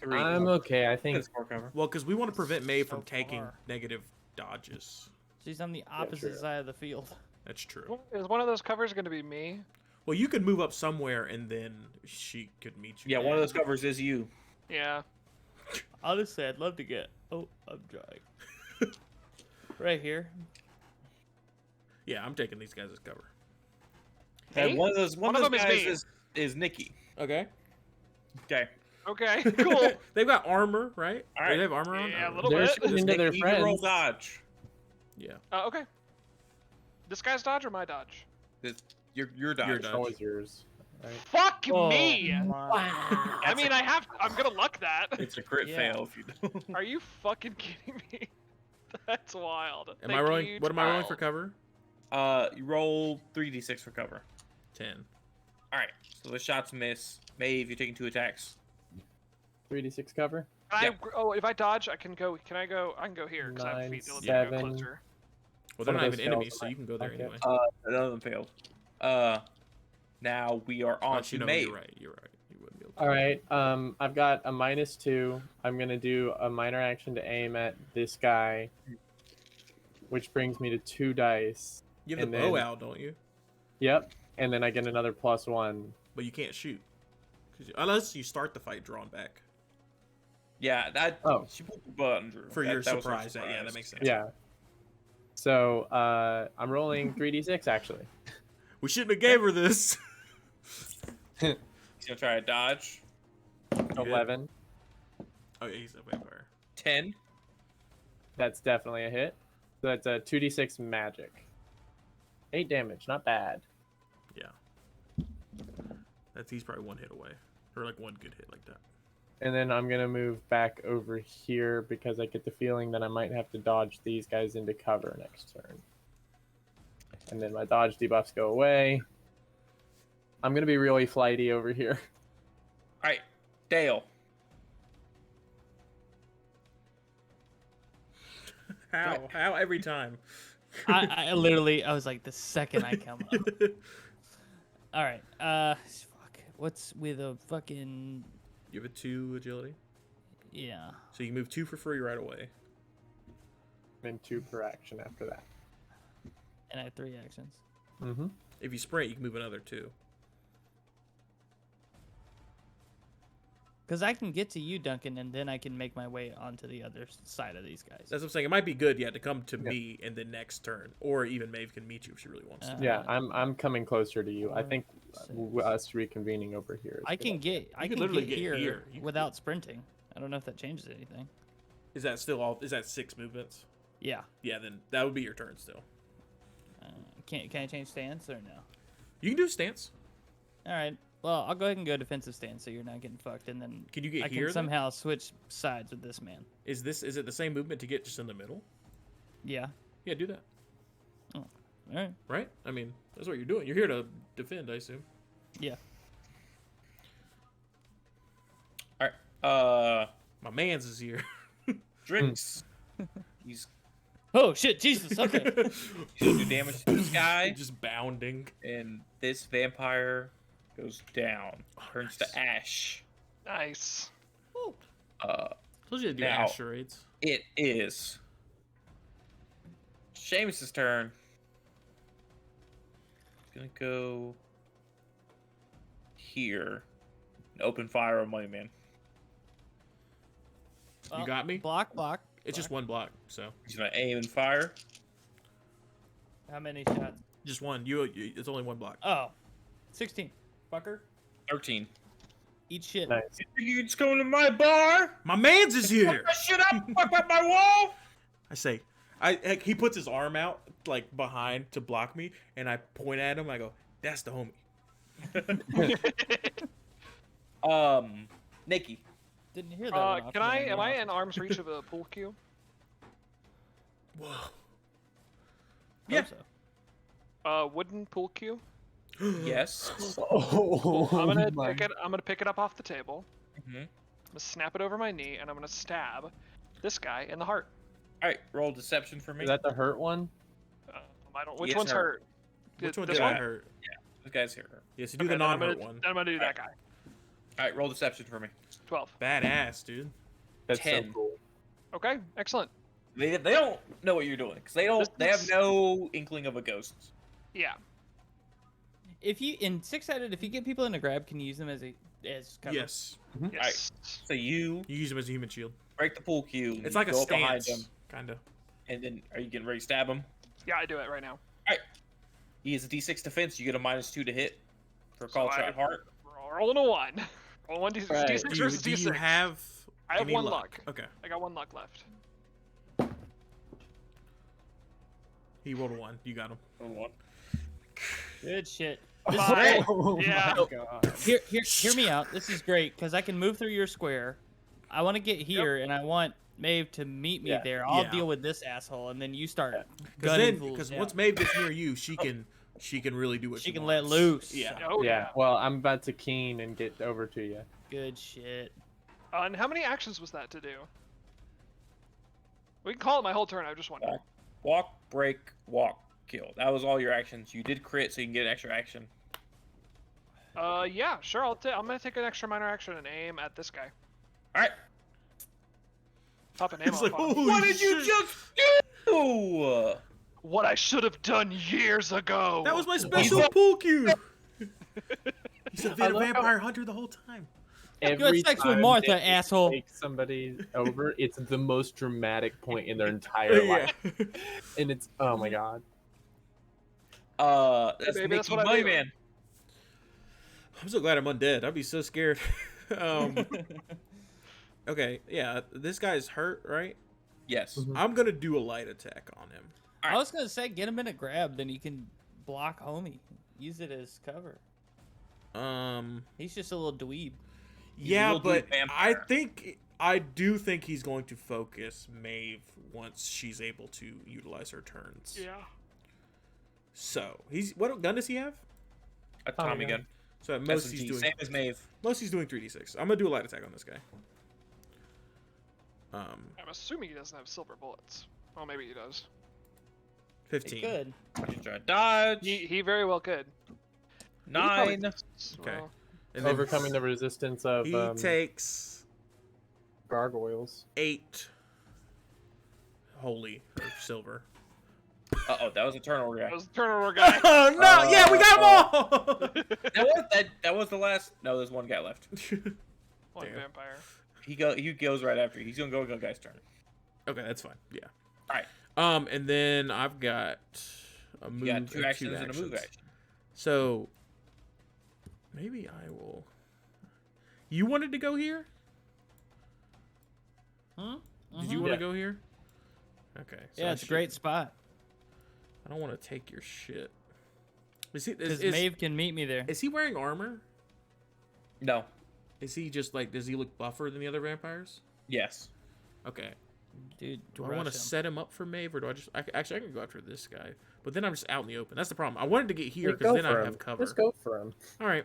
[SPEAKER 1] 3.
[SPEAKER 3] I'm okay. I think
[SPEAKER 1] That's 4 cover.
[SPEAKER 2] Well, because we want to prevent Maeve
[SPEAKER 5] So
[SPEAKER 2] from taking
[SPEAKER 5] far.
[SPEAKER 2] negative dodges.
[SPEAKER 5] She's on the opposite
[SPEAKER 3] true.
[SPEAKER 5] side of the field.
[SPEAKER 2] That's true.
[SPEAKER 4] is one of those covers going to be me?
[SPEAKER 2] Well, you could move up somewhere and then she could meet you.
[SPEAKER 1] Yeah, one of those covers is you.
[SPEAKER 4] Yeah.
[SPEAKER 5] Honestly, I'd love to get. Oh, I'm drying. Right here.
[SPEAKER 2] Yeah, I'm taking these guys as cover.
[SPEAKER 1] And
[SPEAKER 4] Hey?
[SPEAKER 1] one of those
[SPEAKER 4] One of them is
[SPEAKER 1] guys
[SPEAKER 4] me.
[SPEAKER 1] is Nikki.
[SPEAKER 2] Okay.
[SPEAKER 1] Okay.
[SPEAKER 4] Okay, cool.
[SPEAKER 2] They've got armor, right?
[SPEAKER 1] All right.
[SPEAKER 2] They have armor on.
[SPEAKER 4] Yeah, a
[SPEAKER 2] Oh,
[SPEAKER 4] little
[SPEAKER 3] they're
[SPEAKER 4] bit.
[SPEAKER 3] shooting into their
[SPEAKER 1] Nikki, you can roll
[SPEAKER 3] friends.
[SPEAKER 1] dodge.
[SPEAKER 2] Yeah.
[SPEAKER 4] Okay. This guy's dodge or my dodge?
[SPEAKER 1] Your dodge.
[SPEAKER 2] Your dodge.
[SPEAKER 3] always yours. Right?
[SPEAKER 4] Fuck
[SPEAKER 5] Oh,
[SPEAKER 4] me!
[SPEAKER 5] my-
[SPEAKER 4] I mean, I'm gonna luck that.
[SPEAKER 1] It's a crit
[SPEAKER 5] Yeah.
[SPEAKER 1] fail if you don't.
[SPEAKER 4] Are you fucking kidding me? That's wild.
[SPEAKER 2] Am I
[SPEAKER 4] Thank
[SPEAKER 2] rolling?
[SPEAKER 4] you,
[SPEAKER 2] What am I rolling
[SPEAKER 4] child.
[SPEAKER 2] for cover?
[SPEAKER 1] You roll 3d6 for cover.
[SPEAKER 2] 10.
[SPEAKER 1] All right. So the shots miss. Maeve, you're taking 2 attacks.
[SPEAKER 3] 3d6 cover.
[SPEAKER 1] Yeah.
[SPEAKER 4] If I dodge, I can go. Can I go? I can go here because I have
[SPEAKER 3] 9,
[SPEAKER 4] feet. They'll let me go
[SPEAKER 3] 7.
[SPEAKER 4] closer.
[SPEAKER 2] Well, they're
[SPEAKER 3] One
[SPEAKER 2] not
[SPEAKER 3] of
[SPEAKER 2] even
[SPEAKER 3] those
[SPEAKER 2] enemies,
[SPEAKER 3] fails,
[SPEAKER 2] so you can go there
[SPEAKER 3] okay.
[SPEAKER 2] anyway.
[SPEAKER 1] None of them failed. Now we are on
[SPEAKER 2] Actually,
[SPEAKER 1] to
[SPEAKER 2] no,
[SPEAKER 1] Maeve.
[SPEAKER 2] you're right. You're right. You wouldn't be able to.
[SPEAKER 3] All right. I've got a -2. I'm gonna do a minor action to aim at this guy, which brings me to 2 dice.
[SPEAKER 2] You have
[SPEAKER 3] and
[SPEAKER 2] the bow
[SPEAKER 3] then-
[SPEAKER 2] out, don't you?
[SPEAKER 3] Yep. And then I get another +1.
[SPEAKER 2] But you can't shoot. Unless you start the fight drawn back.
[SPEAKER 1] Yeah, that.
[SPEAKER 3] Oh.
[SPEAKER 1] She put the button, Drew.
[SPEAKER 2] For
[SPEAKER 1] That-
[SPEAKER 2] your
[SPEAKER 1] that was her
[SPEAKER 2] surprise. Yeah, that makes sense.
[SPEAKER 3] Yeah. So I'm rolling 3d6 actually.
[SPEAKER 2] We shouldn't have gave her this.
[SPEAKER 1] He's gonna try to dodge.
[SPEAKER 2] You hit.
[SPEAKER 3] 11.
[SPEAKER 2] Oh, yeah, he's a vampire.
[SPEAKER 1] 10.
[SPEAKER 3] That's definitely a hit. So that's a 2d6 magic. 8 damage, not bad.
[SPEAKER 2] Yeah. He's probably 1 hit away. Or like 1 good hit like that.
[SPEAKER 3] And then I'm gonna move back over here because I get the feeling that I might have to dodge these guys into cover next turn. And then my dodge debuffs go away. I'm gonna be really flighty over here.
[SPEAKER 1] All right, Dale.
[SPEAKER 2] How? How every time?
[SPEAKER 5] I literally, I was like, the second I come up. All right. Fuck. What's with a fucking?
[SPEAKER 2] You have a 2 agility.
[SPEAKER 5] Yeah.
[SPEAKER 2] So you move 2 for free right away.
[SPEAKER 3] And 2 per action after that.
[SPEAKER 5] And I have 3 actions.
[SPEAKER 3] Mm-hmm.
[SPEAKER 2] If you sprint, you can move another 2.
[SPEAKER 5] Because I can get to you, Duncan, and then I can make my way onto the other side of these guys.
[SPEAKER 2] That's what I'm saying. It might be good, yeah, to come to me and then next turn, or even Maeve can meet you if she really wants to.
[SPEAKER 3] Yeah, I'm coming closer to you. I
[SPEAKER 5] Four,
[SPEAKER 3] think
[SPEAKER 5] six.
[SPEAKER 3] us reconvening over here. Is
[SPEAKER 5] I
[SPEAKER 3] good.
[SPEAKER 5] can get. I
[SPEAKER 2] could
[SPEAKER 5] can
[SPEAKER 2] literally
[SPEAKER 5] get
[SPEAKER 2] get
[SPEAKER 5] here,
[SPEAKER 2] here. You could-
[SPEAKER 5] without sprinting. I don't know if that changes anything.
[SPEAKER 2] Is that still all? Is that 6 movements?
[SPEAKER 5] Yeah.
[SPEAKER 2] Yeah, then that would be your turn still.
[SPEAKER 5] Can I change stance or no?
[SPEAKER 2] You can do stance.
[SPEAKER 5] All right. Well, I'll go ahead and go defensive stance, so you're not getting fucked, and then
[SPEAKER 2] Can you get
[SPEAKER 5] I
[SPEAKER 2] here?
[SPEAKER 5] can
[SPEAKER 2] then?
[SPEAKER 5] somehow switch sides with this man.
[SPEAKER 2] Is it the same movement to get just in the middle?
[SPEAKER 5] Yeah.
[SPEAKER 2] Yeah, do that.
[SPEAKER 5] All right.
[SPEAKER 2] Right? I mean, that's what you're doing. You're here to defend, I assume.
[SPEAKER 5] Yeah.
[SPEAKER 1] All right.
[SPEAKER 2] My man's is here.
[SPEAKER 1] Drix. He's
[SPEAKER 5] Oh shit, Jesus. Okay.
[SPEAKER 1] You do damage to this guy,
[SPEAKER 2] Just bounding.
[SPEAKER 1] and this vampire goes down, turns
[SPEAKER 2] nice.
[SPEAKER 1] to ash.
[SPEAKER 4] Nice.
[SPEAKER 2] Told you to do
[SPEAKER 1] Now-
[SPEAKER 2] ash charades.
[SPEAKER 1] It is Seamus's turn. He's gonna go here and open fire on Money Man.
[SPEAKER 2] You got me?
[SPEAKER 5] Block.
[SPEAKER 2] It's just one block, so
[SPEAKER 1] He's gonna aim and fire.
[SPEAKER 5] How many shots?
[SPEAKER 2] just one. It's only one block.
[SPEAKER 5] Oh. 16. Fucker.
[SPEAKER 1] 13.
[SPEAKER 5] Eat shit.
[SPEAKER 3] Nice.
[SPEAKER 1] You just going to my bar?
[SPEAKER 2] My man's is here.
[SPEAKER 1] Fuck my shit up! Fuck up my wall!
[SPEAKER 2] I say, he puts his arm out like behind to block me, and I point at him. I go, "That's the homie."
[SPEAKER 1] Nikki.
[SPEAKER 5] Didn't hear that. one off
[SPEAKER 4] Can
[SPEAKER 5] the
[SPEAKER 4] I?
[SPEAKER 5] end.
[SPEAKER 4] Am I in arm's reach of a pool cue?
[SPEAKER 2] Whoa.
[SPEAKER 5] Hope
[SPEAKER 2] Yeah.
[SPEAKER 5] so.
[SPEAKER 4] Wooden pool cue.
[SPEAKER 1] Yes.
[SPEAKER 3] Oh,
[SPEAKER 4] I'm gonna
[SPEAKER 3] my-
[SPEAKER 4] pick it. I'm gonna pick it up off the table.
[SPEAKER 1] Mm-hmm.
[SPEAKER 4] I'm gonna snap it over my knee, and I'm gonna stab this guy in the heart.
[SPEAKER 1] All right, roll deception for me.
[SPEAKER 3] Is that the hurt one?
[SPEAKER 4] I don't. Which
[SPEAKER 1] It's
[SPEAKER 4] one's
[SPEAKER 1] hurt.
[SPEAKER 4] hurt?
[SPEAKER 2] Which one
[SPEAKER 4] This
[SPEAKER 2] did I
[SPEAKER 4] one?
[SPEAKER 2] hurt?
[SPEAKER 1] This guy's here.
[SPEAKER 2] Yes, you do
[SPEAKER 4] Okay,
[SPEAKER 2] the
[SPEAKER 4] then I'm
[SPEAKER 2] non-hurt
[SPEAKER 4] gonna-
[SPEAKER 2] one.
[SPEAKER 4] Then I'm gonna do that guy.
[SPEAKER 1] All right, roll deception for me.
[SPEAKER 4] 12.
[SPEAKER 2] Badass, dude.
[SPEAKER 3] That's
[SPEAKER 1] 10.
[SPEAKER 3] so cool.
[SPEAKER 4] Okay, excellent.
[SPEAKER 1] They don't know what you're doing because they have no inkling of a ghost.
[SPEAKER 4] Yeah.
[SPEAKER 5] If you in 6-sided, if you get people in a grab, can you use them as cover?
[SPEAKER 2] Yes.
[SPEAKER 4] Yes.
[SPEAKER 1] So you
[SPEAKER 2] You use him as a human shield.
[SPEAKER 1] break the pool cue.
[SPEAKER 2] It's like a
[SPEAKER 1] go up behind
[SPEAKER 2] stance,
[SPEAKER 1] him,
[SPEAKER 2] kind of.
[SPEAKER 1] and then are you getting ready to stab him?
[SPEAKER 4] Yeah, I do it right now.
[SPEAKER 1] He has a D6 defense. You get a -2 to hit for
[SPEAKER 4] So
[SPEAKER 1] call
[SPEAKER 4] I-
[SPEAKER 1] shot heart.
[SPEAKER 4] Rolling a 1. Roll 1 d6
[SPEAKER 3] Right.
[SPEAKER 4] d6 versus
[SPEAKER 2] Do you
[SPEAKER 4] d6.
[SPEAKER 2] have?
[SPEAKER 4] I have
[SPEAKER 2] any
[SPEAKER 4] one luck.
[SPEAKER 2] Okay.
[SPEAKER 4] I got 1 luck left.
[SPEAKER 2] He rolled a 1. You got him.
[SPEAKER 1] One.
[SPEAKER 5] Good shit.
[SPEAKER 4] Bye.
[SPEAKER 3] Oh
[SPEAKER 4] Yeah.
[SPEAKER 3] my god.
[SPEAKER 5] Hear me out. This is great because I can move through your square. I want to get here, and I want Maeve to meet me
[SPEAKER 3] Yeah.
[SPEAKER 5] there. I'll
[SPEAKER 2] Yeah.
[SPEAKER 5] deal with this asshole, and then you start
[SPEAKER 2] Because
[SPEAKER 5] gunning fools
[SPEAKER 2] because
[SPEAKER 5] down.
[SPEAKER 2] once Maeve gets near you, she can really do what
[SPEAKER 5] She
[SPEAKER 2] she
[SPEAKER 5] can
[SPEAKER 2] wants.
[SPEAKER 5] let loose.
[SPEAKER 2] Yeah.
[SPEAKER 4] Oh,
[SPEAKER 3] Yeah. Well, I'm about to keen and get over to you.
[SPEAKER 5] Good shit.
[SPEAKER 4] And how many actions was that to do? We can call it my whole turn. I just wondering.
[SPEAKER 1] Walk, break, walk, kill. That was all your actions. You did crit, so you can get an extra action.
[SPEAKER 4] Yeah, sure. I'm gonna take an extra minor action and aim at this guy.
[SPEAKER 1] All right.
[SPEAKER 4] Pop an aim
[SPEAKER 2] It's
[SPEAKER 4] off
[SPEAKER 2] like,
[SPEAKER 4] on him.
[SPEAKER 2] holy
[SPEAKER 1] What did you
[SPEAKER 2] shit.
[SPEAKER 1] just do?
[SPEAKER 4] What I should have done years ago.
[SPEAKER 2] That was my special pool cue. He's a
[SPEAKER 3] I love how-
[SPEAKER 2] vampire hunter the whole time.
[SPEAKER 5] You had
[SPEAKER 3] Every
[SPEAKER 5] sex with
[SPEAKER 3] time
[SPEAKER 5] Martha,
[SPEAKER 3] they
[SPEAKER 5] asshole.
[SPEAKER 3] Take somebody over. It's the most dramatic point in their entire life, and it's oh my god.
[SPEAKER 1] That's
[SPEAKER 4] baby, that's
[SPEAKER 1] Mickey
[SPEAKER 4] what I do.
[SPEAKER 1] Moneyman.
[SPEAKER 2] I'm so glad I'm undead. I'd be so scared. Okay, yeah, this guy's hurt, right?
[SPEAKER 1] Yes.
[SPEAKER 3] Mhm.
[SPEAKER 2] I'm gonna do a light attack on him.
[SPEAKER 5] I was gonna say get him in a grab, then you can block homie. Use it as cover. He's just a little dweeb.
[SPEAKER 2] Yeah,
[SPEAKER 1] little
[SPEAKER 2] but
[SPEAKER 1] dude vampire.
[SPEAKER 2] I do think he's going to focus Maeve once she's able to utilize her turns.
[SPEAKER 4] Yeah.
[SPEAKER 2] So what gun does he have?
[SPEAKER 1] A Tommy gun.
[SPEAKER 2] So at most
[SPEAKER 1] SMG,
[SPEAKER 2] he's doing
[SPEAKER 1] same as Maeve.
[SPEAKER 2] 3d6. I'm gonna do a light attack on this guy.
[SPEAKER 4] I'm assuming he doesn't have silver bullets. Well, maybe he does.
[SPEAKER 2] 15.
[SPEAKER 5] Good.
[SPEAKER 1] You try to dodge.
[SPEAKER 4] He very well could.
[SPEAKER 1] 9.
[SPEAKER 2] Okay.
[SPEAKER 4] Well,
[SPEAKER 2] And then
[SPEAKER 3] Overcoming the resistance of
[SPEAKER 2] he takes
[SPEAKER 3] gargoyles.
[SPEAKER 2] 8 holy or silver.
[SPEAKER 1] Uh-oh, that was a turnover guy.
[SPEAKER 4] that was the turnover guy.
[SPEAKER 2] Oh no! Yeah, we got them all.
[SPEAKER 1] That was the last. No, there's one guy left.
[SPEAKER 4] One
[SPEAKER 2] Damn.
[SPEAKER 4] vampire.
[SPEAKER 1] He goes right after you. He's gonna go on guy's turn.
[SPEAKER 2] Okay, that's fine. Yeah.
[SPEAKER 1] All right.
[SPEAKER 2] And then I've got a move.
[SPEAKER 1] You got 2
[SPEAKER 2] or
[SPEAKER 1] actions and a
[SPEAKER 2] actions.
[SPEAKER 1] move action.
[SPEAKER 2] So maybe I will. You wanted to go here?
[SPEAKER 5] Huh?
[SPEAKER 2] Did you want to go here? Okay. So
[SPEAKER 5] Yeah,
[SPEAKER 2] I
[SPEAKER 5] it's a
[SPEAKER 2] should-
[SPEAKER 5] great spot.
[SPEAKER 2] I don't want to take your shit. Is he?
[SPEAKER 5] Because
[SPEAKER 2] Is,
[SPEAKER 5] Maeve can meet me there.
[SPEAKER 2] is he wearing armor?
[SPEAKER 1] No.
[SPEAKER 2] Is he just like? Does he look buffer than the other vampires?
[SPEAKER 1] Yes.
[SPEAKER 2] Okay.
[SPEAKER 5] Dude,
[SPEAKER 2] Do I want to
[SPEAKER 5] rush him.
[SPEAKER 2] set him up for Maeve, or do I just? Actually, I can go after this guy, but then I'm just out in the open. That's the problem. I wanted to get here
[SPEAKER 3] Yeah,
[SPEAKER 2] because
[SPEAKER 3] go
[SPEAKER 2] then I
[SPEAKER 3] for
[SPEAKER 2] have
[SPEAKER 3] him.
[SPEAKER 2] cover.
[SPEAKER 3] Just go for him.
[SPEAKER 2] All right.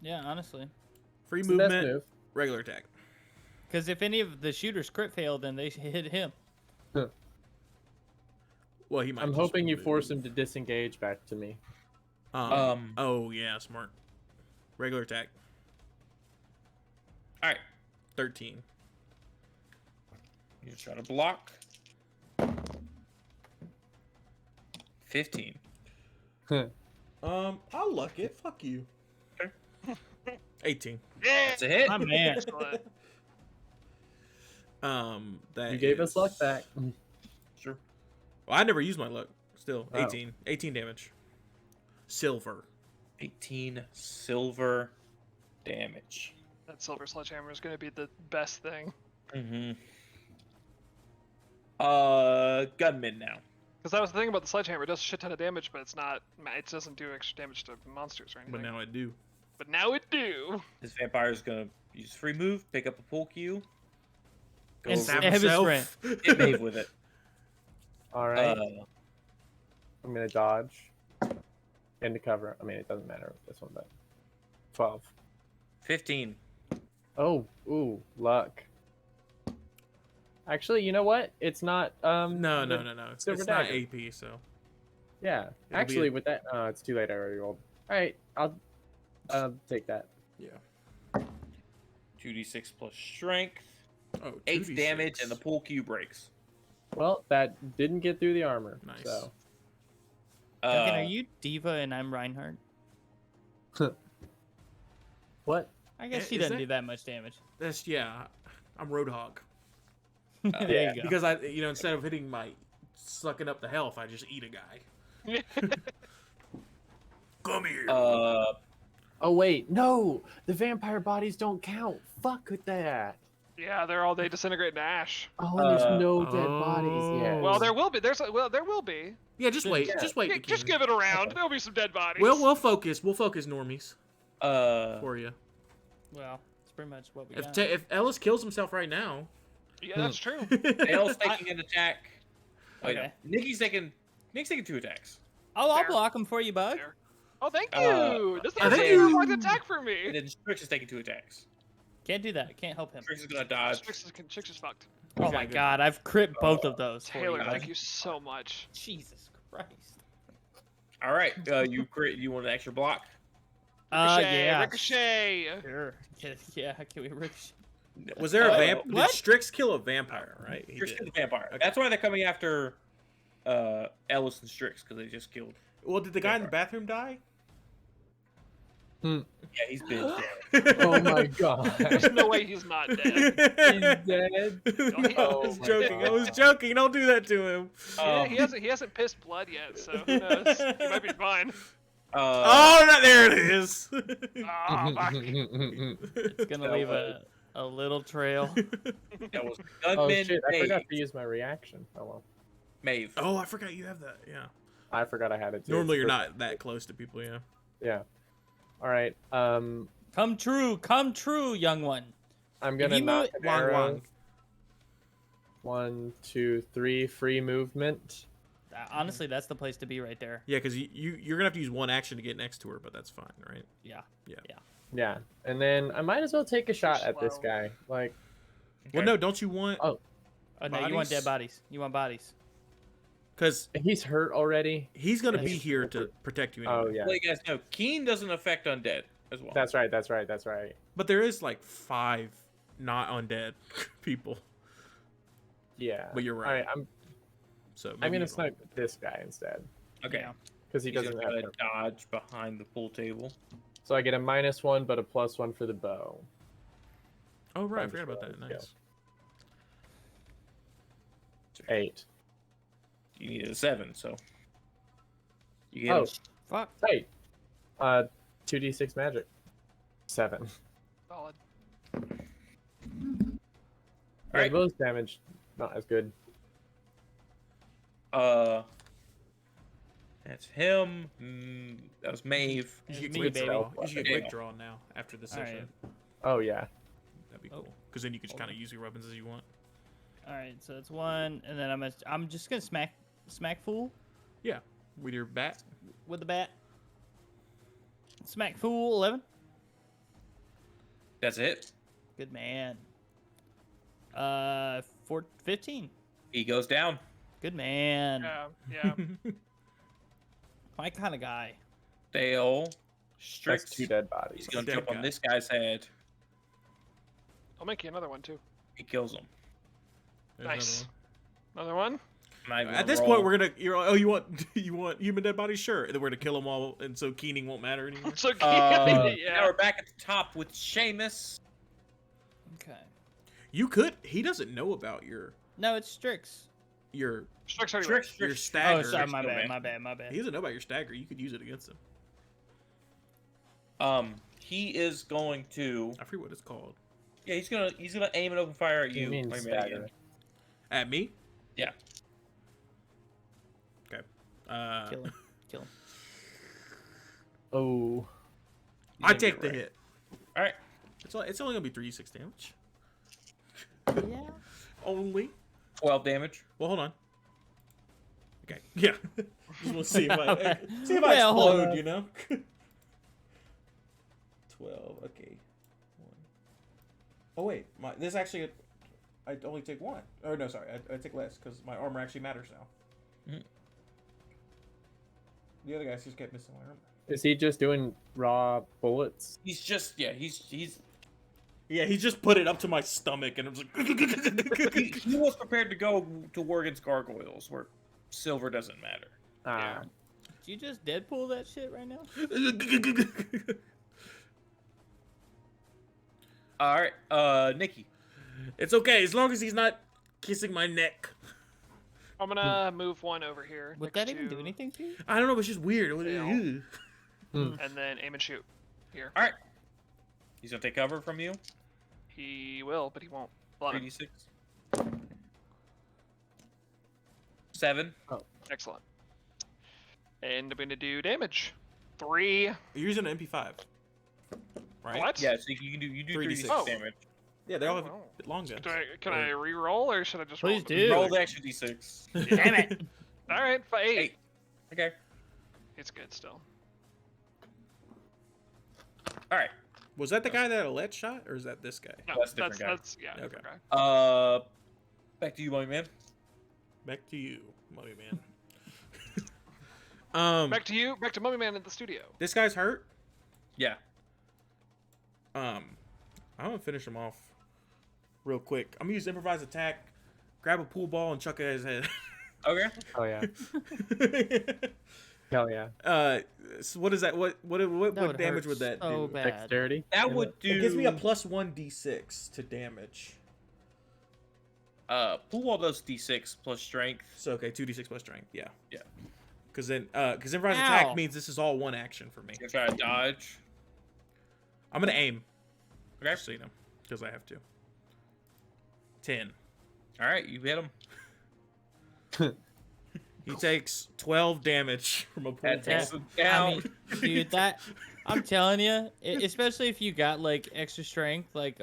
[SPEAKER 5] Yeah, honestly.
[SPEAKER 2] Free
[SPEAKER 3] It's the best
[SPEAKER 2] movement,
[SPEAKER 3] move.
[SPEAKER 2] regular attack.
[SPEAKER 5] Because if any of the shooters crit fail, then they hit him.
[SPEAKER 2] Well, he might.
[SPEAKER 3] I'm
[SPEAKER 2] just
[SPEAKER 3] hoping you
[SPEAKER 2] move.
[SPEAKER 3] force him to disengage back to me.
[SPEAKER 2] Oh yeah, smart. Regular attack.
[SPEAKER 1] All right.
[SPEAKER 2] 13.
[SPEAKER 1] You try to block. 15.
[SPEAKER 2] I'll luck it. Fuck you.
[SPEAKER 1] Okay.
[SPEAKER 2] 18.
[SPEAKER 1] That's a hit.
[SPEAKER 5] My man.
[SPEAKER 4] Excellent.
[SPEAKER 2] That
[SPEAKER 3] You gave us luck
[SPEAKER 2] is-
[SPEAKER 3] back.
[SPEAKER 1] Sure.
[SPEAKER 2] Well, I never used my luck. Still,
[SPEAKER 3] Oh.
[SPEAKER 2] 18. 18 damage. Silver.
[SPEAKER 1] 18 silver damage.
[SPEAKER 4] That silver sledgehammer is going to be the best thing.
[SPEAKER 1] Mm-hmm. Gunman now.
[SPEAKER 4] Because that was the thing about the sledgehammer. It does a shit ton of damage, but it's not. It doesn't do extra damage to monsters or anything.
[SPEAKER 2] But now I do.
[SPEAKER 4] But now it do.
[SPEAKER 1] This vampire is gonna use free move, pick up a pool cue, go
[SPEAKER 5] And
[SPEAKER 1] over
[SPEAKER 5] stab his friend.
[SPEAKER 1] hit Maeve with it.
[SPEAKER 3] All right.
[SPEAKER 1] Uh,
[SPEAKER 3] I'm gonna dodge. Into cover. I mean, it doesn't matter with this one, but 12.
[SPEAKER 1] 15.
[SPEAKER 3] Oh, ooh, luck. Actually, you know what? It's not.
[SPEAKER 2] No. It's
[SPEAKER 3] Silver
[SPEAKER 2] not
[SPEAKER 3] dagger.
[SPEAKER 2] AP, so.
[SPEAKER 3] Yeah.
[SPEAKER 2] be
[SPEAKER 3] Actually,
[SPEAKER 2] a-
[SPEAKER 3] with that, it's too late. I already rolled. All right, I'll take that.
[SPEAKER 2] Yeah.
[SPEAKER 1] 2d6 plus strength.
[SPEAKER 2] Oh,
[SPEAKER 1] 8
[SPEAKER 2] 2d6.
[SPEAKER 1] damage, and the pool cue breaks.
[SPEAKER 3] Well, that didn't get through the armor.
[SPEAKER 2] Nice.
[SPEAKER 3] So
[SPEAKER 5] Duncan, are you Diva and I'm Reinhardt?
[SPEAKER 3] what?
[SPEAKER 5] I guess she
[SPEAKER 2] Is
[SPEAKER 5] doesn't
[SPEAKER 2] that-
[SPEAKER 5] do that much damage.
[SPEAKER 2] That's, yeah. I'm Roadhog.
[SPEAKER 5] There
[SPEAKER 3] yeah,
[SPEAKER 5] you go.
[SPEAKER 2] Because instead of hitting my sucking up the health, I just eat a guy. Come here.
[SPEAKER 3] Oh wait, no, the vampire bodies don't count. Fuck with that.
[SPEAKER 4] Yeah, they disintegrate to ash.
[SPEAKER 3] Oh, and there's no dead bodies yet.
[SPEAKER 4] Well, there will be. There will be.
[SPEAKER 2] Yeah, just wait.
[SPEAKER 3] Yeah.
[SPEAKER 2] Just wait.
[SPEAKER 4] Just
[SPEAKER 2] Nikeen.
[SPEAKER 4] give it a round. There'll be some dead bodies.
[SPEAKER 2] We'll focus. We'll focus normies
[SPEAKER 1] Uh,
[SPEAKER 2] for you.
[SPEAKER 5] Well, it's pretty much what we
[SPEAKER 2] If
[SPEAKER 5] got.
[SPEAKER 2] if Ellis kills himself right now,
[SPEAKER 4] Yeah, that's true.
[SPEAKER 1] Dale's taking an attack. Wait, no.
[SPEAKER 5] Okay.
[SPEAKER 1] Nick's taking 2 attacks.
[SPEAKER 5] I'll
[SPEAKER 4] Fair.
[SPEAKER 5] block him for you, bud.
[SPEAKER 4] Fair. Oh, thank you. This is
[SPEAKER 1] I
[SPEAKER 4] the
[SPEAKER 1] think
[SPEAKER 4] first
[SPEAKER 1] you-
[SPEAKER 4] time to attack for
[SPEAKER 1] And
[SPEAKER 4] me.
[SPEAKER 1] then Strix is taking 2 attacks.
[SPEAKER 5] Can't do that. Can't help him.
[SPEAKER 1] Strix is gonna dodge.
[SPEAKER 4] Chicks is fucked.
[SPEAKER 5] Oh
[SPEAKER 2] Okay,
[SPEAKER 5] my
[SPEAKER 2] good.
[SPEAKER 5] god, I've crit both of those for
[SPEAKER 4] Taylor,
[SPEAKER 5] you.
[SPEAKER 4] thank
[SPEAKER 5] bud.
[SPEAKER 4] you so much.
[SPEAKER 5] Jesus Christ.
[SPEAKER 1] All right, you want an extra block?
[SPEAKER 4] Ricochet,
[SPEAKER 5] Yeah.
[SPEAKER 4] Ricochet.
[SPEAKER 5] Sure. Yeah, can we ricochet?
[SPEAKER 2] was there a vamp?
[SPEAKER 5] what?
[SPEAKER 2] Did Strix kill a vampire? Right. He
[SPEAKER 1] Strix
[SPEAKER 2] did.
[SPEAKER 1] killed the vampire.
[SPEAKER 2] Okay.
[SPEAKER 1] That's why they're coming after Ellis and Strix, because they just killed.
[SPEAKER 2] Well, did the guy in the bathroom die?
[SPEAKER 1] Yeah, he's been
[SPEAKER 3] Oh my god.
[SPEAKER 4] There's no way he's not dead.
[SPEAKER 3] He's dead.
[SPEAKER 2] I
[SPEAKER 3] Oh
[SPEAKER 2] was
[SPEAKER 3] my
[SPEAKER 2] joking. I
[SPEAKER 3] God.
[SPEAKER 2] was joking. Don't do that to him.
[SPEAKER 4] He hasn't pissed blood yet, so who knows? He might be fine.
[SPEAKER 2] Oh, no, there it is.
[SPEAKER 4] Ah, fuck.
[SPEAKER 5] It's gonna
[SPEAKER 1] That
[SPEAKER 5] leave
[SPEAKER 1] was-
[SPEAKER 5] a little trail.
[SPEAKER 1] that was
[SPEAKER 3] Oh
[SPEAKER 1] Gunman
[SPEAKER 3] shit, I
[SPEAKER 1] Maeve.
[SPEAKER 3] forgot to use my reaction. Oh well.
[SPEAKER 1] Maeve.
[SPEAKER 2] Oh, I forgot you have that. Yeah.
[SPEAKER 3] I forgot I had it too.
[SPEAKER 2] Normally
[SPEAKER 3] It's
[SPEAKER 2] you're
[SPEAKER 3] for-
[SPEAKER 2] not that close to people. Yeah.
[SPEAKER 3] Yeah. All right.
[SPEAKER 5] Come true, young one.
[SPEAKER 3] I'm
[SPEAKER 5] If
[SPEAKER 3] gonna
[SPEAKER 5] you
[SPEAKER 3] knock
[SPEAKER 5] move-
[SPEAKER 3] an
[SPEAKER 2] Wong,
[SPEAKER 3] arrow.
[SPEAKER 2] wong.
[SPEAKER 3] 1, 2, 3, free movement.
[SPEAKER 5] Honestly, that's the place to be right there.
[SPEAKER 2] Yeah, because you're gonna have to use one action to get next to her, but that's fine, right?
[SPEAKER 5] Yeah.
[SPEAKER 3] Yeah, and then I might as well take a shot at this
[SPEAKER 4] Slow.
[SPEAKER 3] guy. Like,
[SPEAKER 2] Well, no, don't you want?
[SPEAKER 3] Oh.
[SPEAKER 5] Oh no, you want dead bodies. You want bodies.
[SPEAKER 2] Because
[SPEAKER 3] he's hurt already.
[SPEAKER 2] he's gonna
[SPEAKER 3] Yeah,
[SPEAKER 2] be
[SPEAKER 3] he's
[SPEAKER 2] here
[SPEAKER 3] super-
[SPEAKER 2] to protect you.
[SPEAKER 3] Oh
[SPEAKER 2] Anyway.
[SPEAKER 3] yeah,
[SPEAKER 1] Well, you guys know Keen doesn't affect undead as well.
[SPEAKER 3] that's right. That's right. That's right.
[SPEAKER 2] But there is like 5 not undead people.
[SPEAKER 3] Yeah.
[SPEAKER 2] But you're
[SPEAKER 3] All
[SPEAKER 2] right.
[SPEAKER 3] right, I'm
[SPEAKER 2] So
[SPEAKER 3] I'm
[SPEAKER 2] maybe
[SPEAKER 3] gonna
[SPEAKER 2] you
[SPEAKER 3] snipe this guy instead
[SPEAKER 1] Okay.
[SPEAKER 5] Yeah.
[SPEAKER 3] because he
[SPEAKER 1] He's
[SPEAKER 3] doesn't
[SPEAKER 1] gonna
[SPEAKER 3] have.
[SPEAKER 1] dodge behind the pool table.
[SPEAKER 3] So I get a -1, but a +1 for the bow.
[SPEAKER 2] Oh right, I
[SPEAKER 3] I'm
[SPEAKER 2] forgot about
[SPEAKER 3] sure,
[SPEAKER 2] that.
[SPEAKER 3] yeah.
[SPEAKER 2] Nice.
[SPEAKER 3] 8.
[SPEAKER 1] You needed a 7, so you get
[SPEAKER 3] Oh,
[SPEAKER 5] Fuck.
[SPEAKER 3] hey. 2d6 magic. 7.
[SPEAKER 4] Solid.
[SPEAKER 3] Right.
[SPEAKER 1] right.
[SPEAKER 3] Most damage, not as good.
[SPEAKER 1] That's him. That was Maeve.
[SPEAKER 2] You
[SPEAKER 5] It's
[SPEAKER 2] should
[SPEAKER 5] me,
[SPEAKER 2] get
[SPEAKER 5] baby.
[SPEAKER 2] draw. You should get
[SPEAKER 1] Okay.
[SPEAKER 2] quick draw now after this
[SPEAKER 5] All
[SPEAKER 2] session.
[SPEAKER 3] Oh yeah.
[SPEAKER 2] That'd be
[SPEAKER 5] Oh.
[SPEAKER 2] cool. Because then you can just kind of use your weapons as you want.
[SPEAKER 5] All right, so that's one, and then I'm just gonna smack fool
[SPEAKER 2] Yeah, with your bat.
[SPEAKER 5] with the bat. Smack fool 11.
[SPEAKER 1] That's it.
[SPEAKER 5] Good man. 15.
[SPEAKER 1] He goes down.
[SPEAKER 5] Good man.
[SPEAKER 4] Yeah.
[SPEAKER 5] My kind of guy.
[SPEAKER 1] Dale.
[SPEAKER 3] That's
[SPEAKER 1] Strix.
[SPEAKER 3] 2 dead
[SPEAKER 1] He's
[SPEAKER 3] bodies.
[SPEAKER 1] gonna
[SPEAKER 2] Dead
[SPEAKER 1] jump on
[SPEAKER 2] guy.
[SPEAKER 1] this guy's head.
[SPEAKER 4] I'll make you another one too.
[SPEAKER 1] He kills him.
[SPEAKER 2] There's
[SPEAKER 4] Nice. Another one.
[SPEAKER 1] I'm not even
[SPEAKER 2] At
[SPEAKER 1] gonna
[SPEAKER 2] this
[SPEAKER 1] roll.
[SPEAKER 2] point, we're gonna. You want human dead bodies? Sure. And then we're gonna kill them all, and so keening won't matter anymore.
[SPEAKER 4] So
[SPEAKER 1] Now
[SPEAKER 4] yeah.
[SPEAKER 1] we're back at the top with Seamus.
[SPEAKER 5] Okay.
[SPEAKER 2] You could. He doesn't know about your
[SPEAKER 5] No, it's Strix.
[SPEAKER 4] Strix already
[SPEAKER 1] Strix.
[SPEAKER 2] your
[SPEAKER 5] Oh,
[SPEAKER 2] stagger.
[SPEAKER 5] sorry, my
[SPEAKER 1] Still,
[SPEAKER 5] bad,
[SPEAKER 1] man.
[SPEAKER 5] my bad, my bad.
[SPEAKER 2] He doesn't know about your stagger. You could use it against him.
[SPEAKER 1] He is going to.
[SPEAKER 2] I forget what it's called.
[SPEAKER 1] Yeah, he's gonna aim an open fire at
[SPEAKER 3] You
[SPEAKER 1] you.
[SPEAKER 3] mean
[SPEAKER 1] Wait a minute
[SPEAKER 3] stagger.
[SPEAKER 1] again.
[SPEAKER 2] At me?
[SPEAKER 1] Yeah.
[SPEAKER 2] Okay.
[SPEAKER 5] Kill him. Kill him.
[SPEAKER 3] Oh.
[SPEAKER 1] He's
[SPEAKER 2] I
[SPEAKER 1] gonna
[SPEAKER 2] take
[SPEAKER 1] get
[SPEAKER 2] the
[SPEAKER 1] right.
[SPEAKER 2] hit.
[SPEAKER 1] All right.
[SPEAKER 2] It's only gonna be 3d6 damage.
[SPEAKER 5] Yeah.
[SPEAKER 2] Only.
[SPEAKER 1] 12 damage.
[SPEAKER 2] Well, hold on. Okay. Yeah. Just want to see if I
[SPEAKER 5] Okay.
[SPEAKER 2] explode.
[SPEAKER 3] on.
[SPEAKER 2] You know. 12. Okay. 1. Oh wait, this actually. I only take 1. Or no, sorry, I take less because my armor actually matters now.
[SPEAKER 1] Mhm.
[SPEAKER 2] The other guys just kept missing my armor.
[SPEAKER 3] Is he just doing raw bullets?
[SPEAKER 1] He's just he's
[SPEAKER 2] Yeah, he just put it up to my stomach, and I was like.
[SPEAKER 1] he was prepared to go to war against gargoyles where silver doesn't matter.
[SPEAKER 3] Ah.
[SPEAKER 5] Did you just Deadpool that shit right now?
[SPEAKER 1] All right, Nikki.
[SPEAKER 2] It's okay as long as he's not kissing my neck.
[SPEAKER 4] I'm gonna move one over here.
[SPEAKER 5] Would
[SPEAKER 4] next
[SPEAKER 5] that even
[SPEAKER 4] to-
[SPEAKER 5] do anything to you?
[SPEAKER 2] I don't know, it's just weird.
[SPEAKER 4] Yeah.
[SPEAKER 2] Ugh.
[SPEAKER 4] And then aim and shoot. Here.
[SPEAKER 1] All right. He's gonna take cover from you.
[SPEAKER 4] He will, but he won't. Blood him.
[SPEAKER 1] 3d6. 7.
[SPEAKER 4] Excellent. And I'm gonna do damage. 3.
[SPEAKER 2] You're using an MP5, right?
[SPEAKER 4] What?
[SPEAKER 1] Yeah, so you do 3d6
[SPEAKER 2] 3d6.
[SPEAKER 1] damage.
[SPEAKER 2] Yeah, they all have
[SPEAKER 4] Oh.
[SPEAKER 2] long guns.
[SPEAKER 4] Can I re-roll or should I just roll?
[SPEAKER 5] Please
[SPEAKER 4] them?
[SPEAKER 5] do.
[SPEAKER 1] Roll the extra d6.
[SPEAKER 5] Damn it.
[SPEAKER 4] All right, 8.
[SPEAKER 1] 8. Okay.
[SPEAKER 4] It's good still.
[SPEAKER 1] All right.
[SPEAKER 2] Was that the guy that had a lead shot, or is that this guy?
[SPEAKER 4] No,
[SPEAKER 1] That's a different guy.
[SPEAKER 4] yeah.
[SPEAKER 2] Okay.
[SPEAKER 4] Different guy.
[SPEAKER 1] Back to you, Mummy Man.
[SPEAKER 2] Back to you, Mummy Man.
[SPEAKER 4] Back to you. Back to Mummy Man in the studio.
[SPEAKER 2] This guy's hurt.
[SPEAKER 1] Yeah.
[SPEAKER 2] I'm gonna finish him off real quick. I'm gonna use improvised attack, grab a pool ball, and chuck it at his head.
[SPEAKER 1] Okay.
[SPEAKER 3] Oh yeah. Hell yeah.
[SPEAKER 2] So what is that? What
[SPEAKER 5] That
[SPEAKER 2] damage
[SPEAKER 5] hurt
[SPEAKER 2] would that
[SPEAKER 5] so
[SPEAKER 2] do?
[SPEAKER 5] bad.
[SPEAKER 3] Dexterity.
[SPEAKER 1] That would do.
[SPEAKER 2] It gives me a +1 d6 to damage.
[SPEAKER 1] Pool ball does d6 plus strength.
[SPEAKER 2] So okay, 2d6 plus strength. Yeah.
[SPEAKER 1] Yeah.
[SPEAKER 2] Because improvised
[SPEAKER 5] Ow.
[SPEAKER 2] attack means this is all one action for me.
[SPEAKER 1] You're trying to dodge.
[SPEAKER 2] I'm gonna aim.
[SPEAKER 1] Okay.
[SPEAKER 2] Just so you know, because I have to. 10.
[SPEAKER 1] All right, you hit him.
[SPEAKER 2] He takes 12 damage from a pool
[SPEAKER 1] That
[SPEAKER 2] ball.
[SPEAKER 1] takes him down.
[SPEAKER 5] I mean, dude, I'm telling you, especially if you got like extra strength, like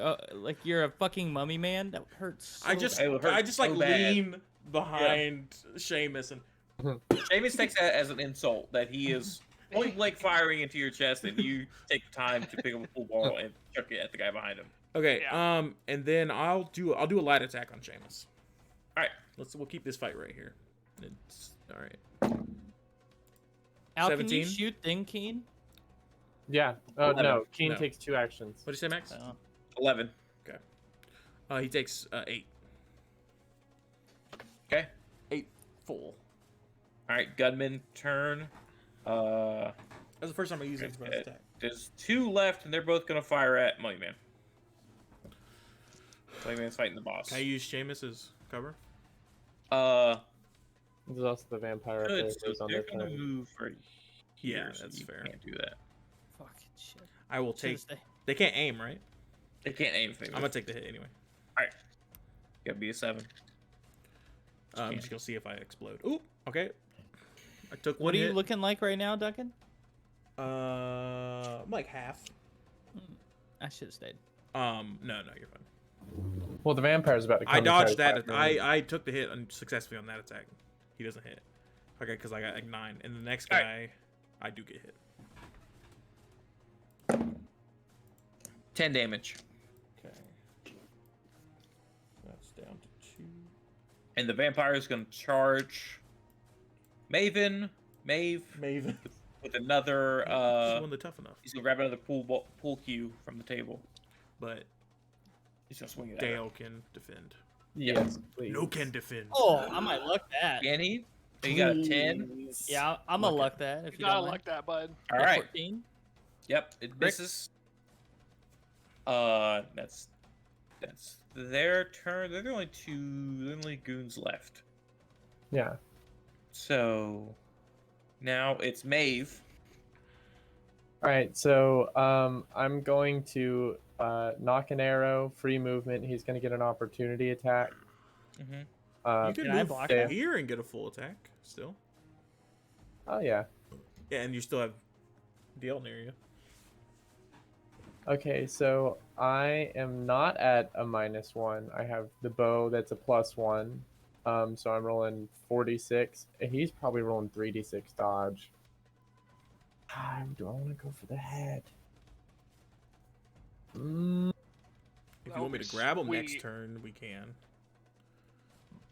[SPEAKER 5] you're a fucking mummy man, that hurts. So
[SPEAKER 2] I just
[SPEAKER 1] It would hurt
[SPEAKER 2] like
[SPEAKER 1] so bad.
[SPEAKER 2] lean behind Seamus and
[SPEAKER 1] Seamus takes that as an insult that he is point blank firing into your chest, and you take the time to pick up a pool ball and chuck it at the guy behind him.
[SPEAKER 2] okay,
[SPEAKER 4] Yeah.
[SPEAKER 2] and then I'll do a light attack on Seamus.
[SPEAKER 1] All right.
[SPEAKER 2] We'll keep this fight right here. It's all right.
[SPEAKER 5] Al, can you
[SPEAKER 2] 17?
[SPEAKER 5] shoot then, Keen?
[SPEAKER 3] Yeah. Oh no. Keen
[SPEAKER 2] No.
[SPEAKER 3] takes 2 actions.
[SPEAKER 2] What did you say, Max?
[SPEAKER 1] 11.
[SPEAKER 2] He takes 8.
[SPEAKER 1] Okay.
[SPEAKER 2] 8 full.
[SPEAKER 1] All right, gunman turn.
[SPEAKER 2] That's the first time I use improvised
[SPEAKER 1] Okay.
[SPEAKER 2] attack.
[SPEAKER 1] There's 2 left, and they're both gonna fire at Mummy Man. Mummy Man's fighting the boss.
[SPEAKER 2] Can I use Seamus as cover?
[SPEAKER 3] There's also the vampire up
[SPEAKER 1] Good.
[SPEAKER 3] there
[SPEAKER 1] So
[SPEAKER 3] who's on
[SPEAKER 1] they're
[SPEAKER 3] their
[SPEAKER 1] gonna
[SPEAKER 3] turn.
[SPEAKER 1] move for here.
[SPEAKER 2] Yeah,
[SPEAKER 1] so
[SPEAKER 2] that's
[SPEAKER 1] you
[SPEAKER 2] fair.
[SPEAKER 1] Can't do that.
[SPEAKER 5] Fucking shit.
[SPEAKER 2] I will take.
[SPEAKER 5] Should've
[SPEAKER 2] They can't aim, right?
[SPEAKER 1] They can't aim if they
[SPEAKER 2] I'm
[SPEAKER 1] move.
[SPEAKER 2] gonna take the hit anyway.
[SPEAKER 1] Gotta be a 7.
[SPEAKER 2] I'm just gonna see if I explode. Ooh, okay. I took
[SPEAKER 5] What
[SPEAKER 2] one
[SPEAKER 5] are you
[SPEAKER 2] hit.
[SPEAKER 5] looking like right now, Duncan?
[SPEAKER 2] I'm like half.
[SPEAKER 5] I should have stayed.
[SPEAKER 2] No, you're fine.
[SPEAKER 3] Well, the vampire's about to come.
[SPEAKER 2] I
[SPEAKER 3] and try to
[SPEAKER 2] dodged that.
[SPEAKER 3] fight me.
[SPEAKER 2] I took the hit unsuccessfully on that attack. He doesn't hit. Okay, because I got like 9, and the next guy,
[SPEAKER 1] Alright.
[SPEAKER 2] I do get hit.
[SPEAKER 1] 10 damage.
[SPEAKER 2] Okay. That's down to 2.
[SPEAKER 1] And the vampire is going to charge Maven,
[SPEAKER 2] Maven.
[SPEAKER 1] with another.
[SPEAKER 2] She's one the tough enough.
[SPEAKER 1] He's going to grab another pool cue from the table.
[SPEAKER 2] But
[SPEAKER 1] He's going to swing it at her.
[SPEAKER 2] Dale can defend.
[SPEAKER 3] Yes, please.
[SPEAKER 2] No can defend.
[SPEAKER 5] Oh, I might luck that.
[SPEAKER 1] Can he? You got a 10.
[SPEAKER 3] Please.
[SPEAKER 5] Yeah, I'm gonna
[SPEAKER 2] Luck it.
[SPEAKER 5] luck that if
[SPEAKER 4] You
[SPEAKER 5] you
[SPEAKER 4] gotta
[SPEAKER 5] don't mind.
[SPEAKER 4] like that, bud.
[SPEAKER 1] All
[SPEAKER 5] Yeah,
[SPEAKER 1] right.
[SPEAKER 5] 14.
[SPEAKER 1] Yep, it misses. That's their turn. There are only only goons left.
[SPEAKER 3] Yeah.
[SPEAKER 1] So now it's Maeve.
[SPEAKER 3] All right, so I'm going to knock an arrow, free movement. He's going to get an opportunity attack.
[SPEAKER 1] Mm-hmm.
[SPEAKER 2] You can
[SPEAKER 5] Can I
[SPEAKER 2] move
[SPEAKER 5] block
[SPEAKER 3] that?
[SPEAKER 2] here and get a full attack still.
[SPEAKER 3] Oh yeah.
[SPEAKER 2] Yeah, and you still have Dale near you.
[SPEAKER 3] Okay, so I am not at a -1. I have the bow that's a +1. So I'm rolling 46. And he's probably rolling 3d6 dodge. Do I want to go for the head?
[SPEAKER 2] If
[SPEAKER 4] That
[SPEAKER 2] you
[SPEAKER 4] would
[SPEAKER 2] want me
[SPEAKER 4] be
[SPEAKER 2] to grab him next
[SPEAKER 4] sweet.
[SPEAKER 2] turn, we can.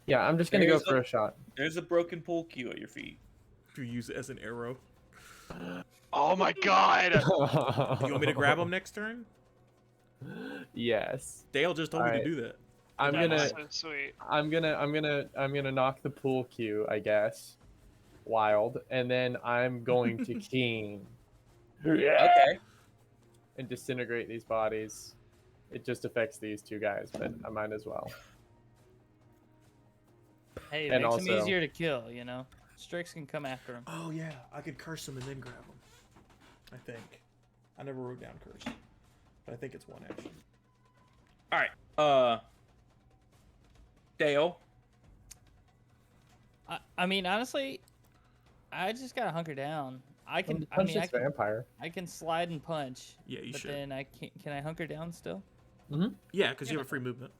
[SPEAKER 3] Yeah, I'm just gonna go
[SPEAKER 1] There's
[SPEAKER 3] for a shot.
[SPEAKER 1] There's a broken pool cue at your feet.
[SPEAKER 2] To use it as an arrow.
[SPEAKER 4] Oh my god!
[SPEAKER 2] You want me to grab him next turn?
[SPEAKER 3] Yes.
[SPEAKER 2] Dale just told me
[SPEAKER 3] Alright.
[SPEAKER 2] to do that.
[SPEAKER 3] I'm
[SPEAKER 4] That's
[SPEAKER 3] gonna
[SPEAKER 4] so sweet.
[SPEAKER 3] I'm gonna knock the pool cue, I guess. Wild. And then I'm going to keen.
[SPEAKER 1] Okay.
[SPEAKER 3] And disintegrate these bodies. It just affects these two guys, but I might as well.
[SPEAKER 5] Hey, it
[SPEAKER 3] And
[SPEAKER 5] makes him
[SPEAKER 3] also-
[SPEAKER 5] easier to kill, you know? Strix can come after him.
[SPEAKER 2] Oh yeah, I could curse him and then grab him. I think. I never wrote down curse. But I think it's one action.
[SPEAKER 1] All right. Dale.
[SPEAKER 5] I mean, honestly, I just gotta hunker down. I can. I
[SPEAKER 3] Punch
[SPEAKER 5] mean,
[SPEAKER 3] this vampire.
[SPEAKER 5] I can slide and punch.
[SPEAKER 2] Yeah, you
[SPEAKER 5] but
[SPEAKER 2] should.
[SPEAKER 5] then I can't. Can I hunker down still?
[SPEAKER 2] Yeah, because you have a free movement.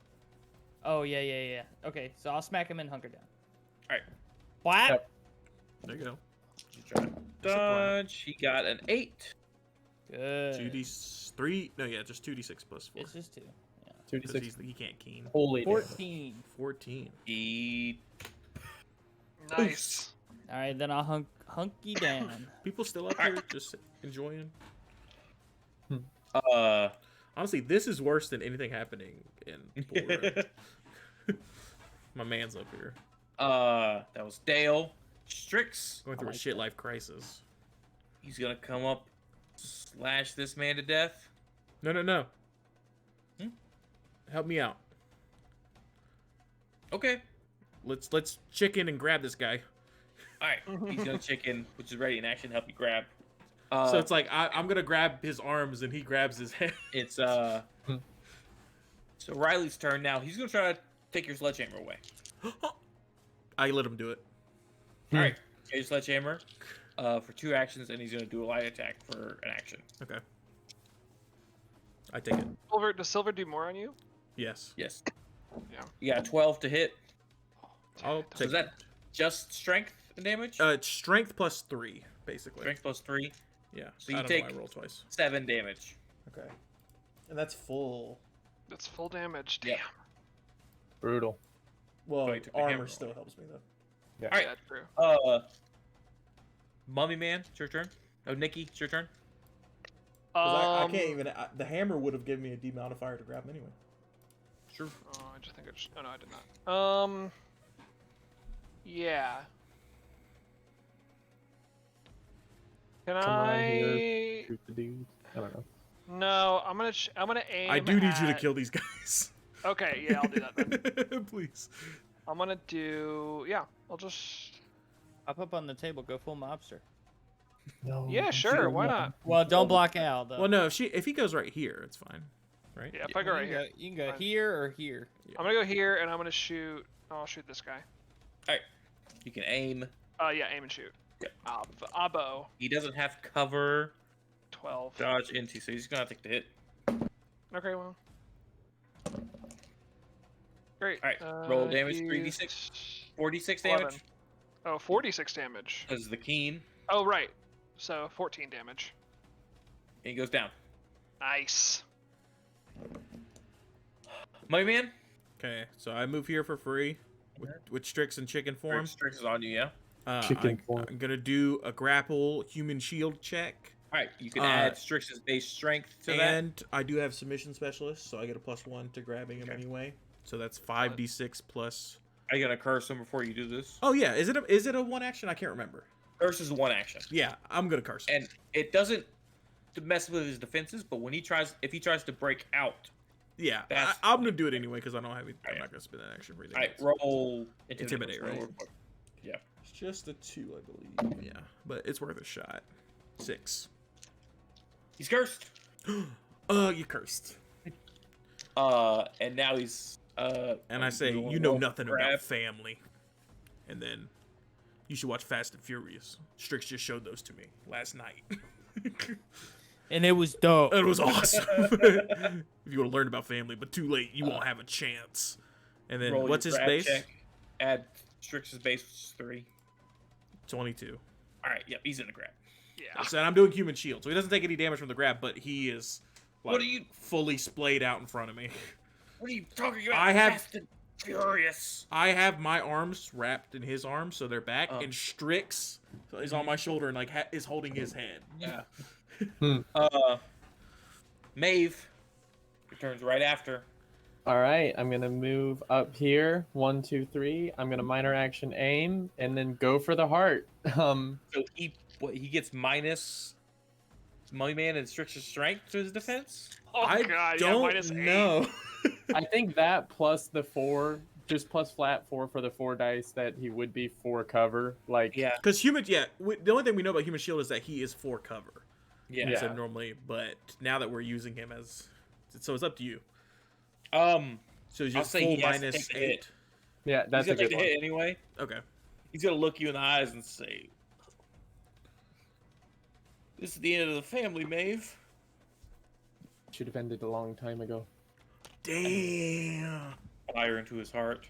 [SPEAKER 5] Oh yeah. Okay, so I'll smack him and hunker down.
[SPEAKER 1] All right.
[SPEAKER 5] What?
[SPEAKER 3] Yep.
[SPEAKER 2] There you go.
[SPEAKER 1] Dodge. He got an 8.
[SPEAKER 5] Good.
[SPEAKER 2] 2d3. No, yeah, just 2d6 plus 4.
[SPEAKER 5] It's just 2. Yeah.
[SPEAKER 3] 2d6.
[SPEAKER 2] He can't keen.
[SPEAKER 3] Holy damage.
[SPEAKER 5] 14.
[SPEAKER 2] 14.
[SPEAKER 1] He.
[SPEAKER 4] Nice.
[SPEAKER 5] All right, then I'll hunky down.
[SPEAKER 2] People still up here just enjoying. Honestly, this is worse than anything happening in Bull Run. My man's up here.
[SPEAKER 1] That was Dale. Strix.
[SPEAKER 2] Going through a shit life crisis.
[SPEAKER 1] He's gonna come up, slash this man to death.
[SPEAKER 2] No.
[SPEAKER 1] Hmm?
[SPEAKER 2] Help me out.
[SPEAKER 1] Okay.
[SPEAKER 2] Let's chicken and grab this guy.
[SPEAKER 1] All right. He's gonna chicken, which is ready in action. Help you grab.
[SPEAKER 2] So it's like I'm gonna grab his arms and he grabs his head.
[SPEAKER 1] It's So Riley's turn now. He's gonna try to take your sledgehammer away.
[SPEAKER 2] I let him do it.
[SPEAKER 1] All right. Get your sledgehammer for 2 actions, and he's gonna do a light attack for an action.
[SPEAKER 2] Okay. I take it.
[SPEAKER 4] Silver, does Silver do more on you?
[SPEAKER 2] Yes.
[SPEAKER 1] Yes.
[SPEAKER 4] Yeah.
[SPEAKER 1] You got a 12 to hit.
[SPEAKER 2] I'll
[SPEAKER 1] So
[SPEAKER 2] take
[SPEAKER 1] is that just strength and damage?
[SPEAKER 2] It's strength plus 3, basically.
[SPEAKER 1] Strength plus 3.
[SPEAKER 2] Yeah.
[SPEAKER 1] So
[SPEAKER 2] I
[SPEAKER 1] you
[SPEAKER 2] don't
[SPEAKER 1] take-
[SPEAKER 2] know why I roll twice.
[SPEAKER 1] 7 damage.
[SPEAKER 2] Okay. And that's full.
[SPEAKER 4] That's full damage. Damn.
[SPEAKER 1] Yeah.
[SPEAKER 3] Brutal.
[SPEAKER 2] Well,
[SPEAKER 1] Oh, you took the hammer
[SPEAKER 2] armor
[SPEAKER 1] away.
[SPEAKER 2] still helps me though.
[SPEAKER 3] Yeah.
[SPEAKER 1] All right.
[SPEAKER 4] Yeah, true.
[SPEAKER 1] Mummy Man, it's your turn. Oh, Nikki, it's your turn.
[SPEAKER 2] 'Cause I can't even. The hammer would have given me a demodifier to grab him anyway.
[SPEAKER 1] Sure.
[SPEAKER 4] Oh, I just think I just. Oh no, I did not. Yeah. Can
[SPEAKER 3] Come around
[SPEAKER 4] I?
[SPEAKER 3] here. Shoot the dude. I don't know.
[SPEAKER 4] No, I'm gonna aim.
[SPEAKER 2] I do need you to
[SPEAKER 4] at-
[SPEAKER 2] kill these guys.
[SPEAKER 4] Okay, yeah, I'll do that then.
[SPEAKER 2] Please.
[SPEAKER 4] I'm gonna do. Yeah, I'll just.
[SPEAKER 5] Hop up on the table, go full mobster.
[SPEAKER 3] No.
[SPEAKER 4] Yeah, sure. Why not?
[SPEAKER 5] Well, don't block out though.
[SPEAKER 2] Well, no. If he goes right here, it's fine, right?
[SPEAKER 4] Yeah, if I go right here,
[SPEAKER 5] You can go
[SPEAKER 4] Fine.
[SPEAKER 5] here or here.
[SPEAKER 4] I'm gonna go here and I'm gonna shoot. I'll shoot this guy.
[SPEAKER 1] You can aim.
[SPEAKER 4] Yeah, aim and shoot.
[SPEAKER 1] Yep.
[SPEAKER 4] Abo.
[SPEAKER 1] He doesn't have cover,
[SPEAKER 4] 12.
[SPEAKER 1] dodge into, so he's gonna have to take the hit.
[SPEAKER 4] Okay, well. Great.
[SPEAKER 1] Alright, roll damage,
[SPEAKER 4] he's
[SPEAKER 1] 3d6. 46
[SPEAKER 4] 11.
[SPEAKER 1] damage.
[SPEAKER 4] Oh, 46 damage.
[SPEAKER 1] Because the keen.
[SPEAKER 4] Oh, right. So 14 damage.
[SPEAKER 1] And he goes down.
[SPEAKER 4] Nice.
[SPEAKER 1] Mummy Man?
[SPEAKER 2] Okay. So I move here for free. with Strix and chicken form.
[SPEAKER 1] Strix is on you, yeah.
[SPEAKER 3] Chicken form.
[SPEAKER 2] I'm gonna do a grapple human shield check.
[SPEAKER 1] All right, you can add Strix's base strength to that.
[SPEAKER 2] And I do have submission specialist, so I get a +1 to grabbing him anyway. So that's 5d6 plus.
[SPEAKER 1] Are you gonna curse him before you do this?
[SPEAKER 2] Oh yeah, is it a one action? I can't remember.
[SPEAKER 1] Curse is one action,
[SPEAKER 2] Yeah, I'm gonna curse him.
[SPEAKER 1] and it doesn't mess with his defenses. But when if he tries to break out,
[SPEAKER 2] Yeah,
[SPEAKER 1] that's
[SPEAKER 2] I'm gonna do it anyway because I don't have. I'm not gonna spend an action for anything.
[SPEAKER 1] all right, roll
[SPEAKER 2] Intimidate, right?
[SPEAKER 1] real quick. Yeah.
[SPEAKER 2] It's just a 2, I believe. Yeah, but it's worth a shot. 6.
[SPEAKER 1] He's cursed.
[SPEAKER 2] You cursed.
[SPEAKER 1] And now he's
[SPEAKER 2] And I say,
[SPEAKER 1] wanna
[SPEAKER 2] you know
[SPEAKER 1] roll
[SPEAKER 2] nothing
[SPEAKER 1] grab?
[SPEAKER 2] about family. And then, you should watch Fast and Furious. Strix just showed those to me last night.
[SPEAKER 5] And it was dope.
[SPEAKER 2] It was awesome. If you want to learn about family, but too late, you won't have a chance. And then,
[SPEAKER 1] roll
[SPEAKER 2] what's
[SPEAKER 1] your
[SPEAKER 2] his
[SPEAKER 1] grab
[SPEAKER 2] base?
[SPEAKER 1] check. Add Strix's base, which is 3.
[SPEAKER 2] 22.
[SPEAKER 1] All right, yep, he's in the grab.
[SPEAKER 4] Yeah.
[SPEAKER 2] So I'm doing human shield, so he doesn't take any damage from the grab, but he is
[SPEAKER 1] What are you-
[SPEAKER 2] fully splayed out in front of me.
[SPEAKER 1] What are you talking about?
[SPEAKER 2] I have-
[SPEAKER 1] Fast and Furious.
[SPEAKER 2] I have my arms wrapped in his arms, so they're back,
[SPEAKER 1] Oh.
[SPEAKER 2] and Strix is on my shoulder and like is holding his head.
[SPEAKER 1] Yeah.
[SPEAKER 3] Hmm.
[SPEAKER 1] Maeve returns right after.
[SPEAKER 3] All right, I'm gonna move up here. 1, 2, 3. I'm gonna minor action aim and then go for the heart.
[SPEAKER 1] So he gets minus Mummy Man and Strix's strength to his defense.
[SPEAKER 4] Oh
[SPEAKER 2] I
[SPEAKER 4] god,
[SPEAKER 2] don't
[SPEAKER 4] yeah, -8.
[SPEAKER 2] know.
[SPEAKER 3] I think that plus the 4, just plus flat 4 for the 4 dice that he would be for cover. Like,
[SPEAKER 1] Yeah.
[SPEAKER 2] Because the only thing we know about human shield is that he is for cover.
[SPEAKER 1] Yeah.
[SPEAKER 3] Yeah.
[SPEAKER 2] So normally, but now that we're using him as, so it's up to you.
[SPEAKER 1] So
[SPEAKER 2] So he's
[SPEAKER 1] I'll
[SPEAKER 2] just
[SPEAKER 1] say
[SPEAKER 2] full
[SPEAKER 1] he has to
[SPEAKER 2] minus
[SPEAKER 1] take the
[SPEAKER 2] 8.
[SPEAKER 1] hit.
[SPEAKER 3] yeah, that's
[SPEAKER 1] he's
[SPEAKER 3] a
[SPEAKER 1] gonna
[SPEAKER 3] good
[SPEAKER 1] take
[SPEAKER 3] one.
[SPEAKER 1] the hit anyway.
[SPEAKER 2] Okay.
[SPEAKER 1] He's gonna look you in the eyes and say, "This is the end of the family, Maeve."
[SPEAKER 3] Should have ended a long time ago.
[SPEAKER 2] Damn.
[SPEAKER 1] Fire into his heart.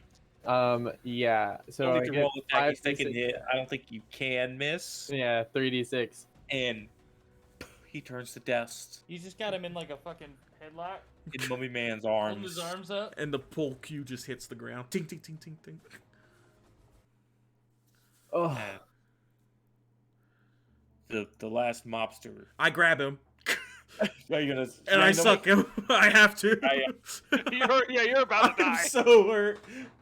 [SPEAKER 3] Yeah. So
[SPEAKER 1] Only
[SPEAKER 3] I
[SPEAKER 1] to
[SPEAKER 3] get
[SPEAKER 1] roll attack. He's
[SPEAKER 3] 5d6.
[SPEAKER 1] taking hit. I don't think you can miss.
[SPEAKER 3] Yeah, 3d6.
[SPEAKER 1] And he turns to dust
[SPEAKER 5] You just got him in like a fucking headlock,
[SPEAKER 1] in Mummy Man's
[SPEAKER 5] holding his
[SPEAKER 1] arms.
[SPEAKER 5] arms up.
[SPEAKER 2] And the pull cue just hits the ground. Ting, ting, ting, ting, ting.
[SPEAKER 3] Oh,
[SPEAKER 1] And the last mobster.
[SPEAKER 2] I grab him
[SPEAKER 1] Are you gonna?
[SPEAKER 2] and I suck him. I have to.
[SPEAKER 4] You're about to
[SPEAKER 2] I'm
[SPEAKER 4] die.
[SPEAKER 2] so hurt.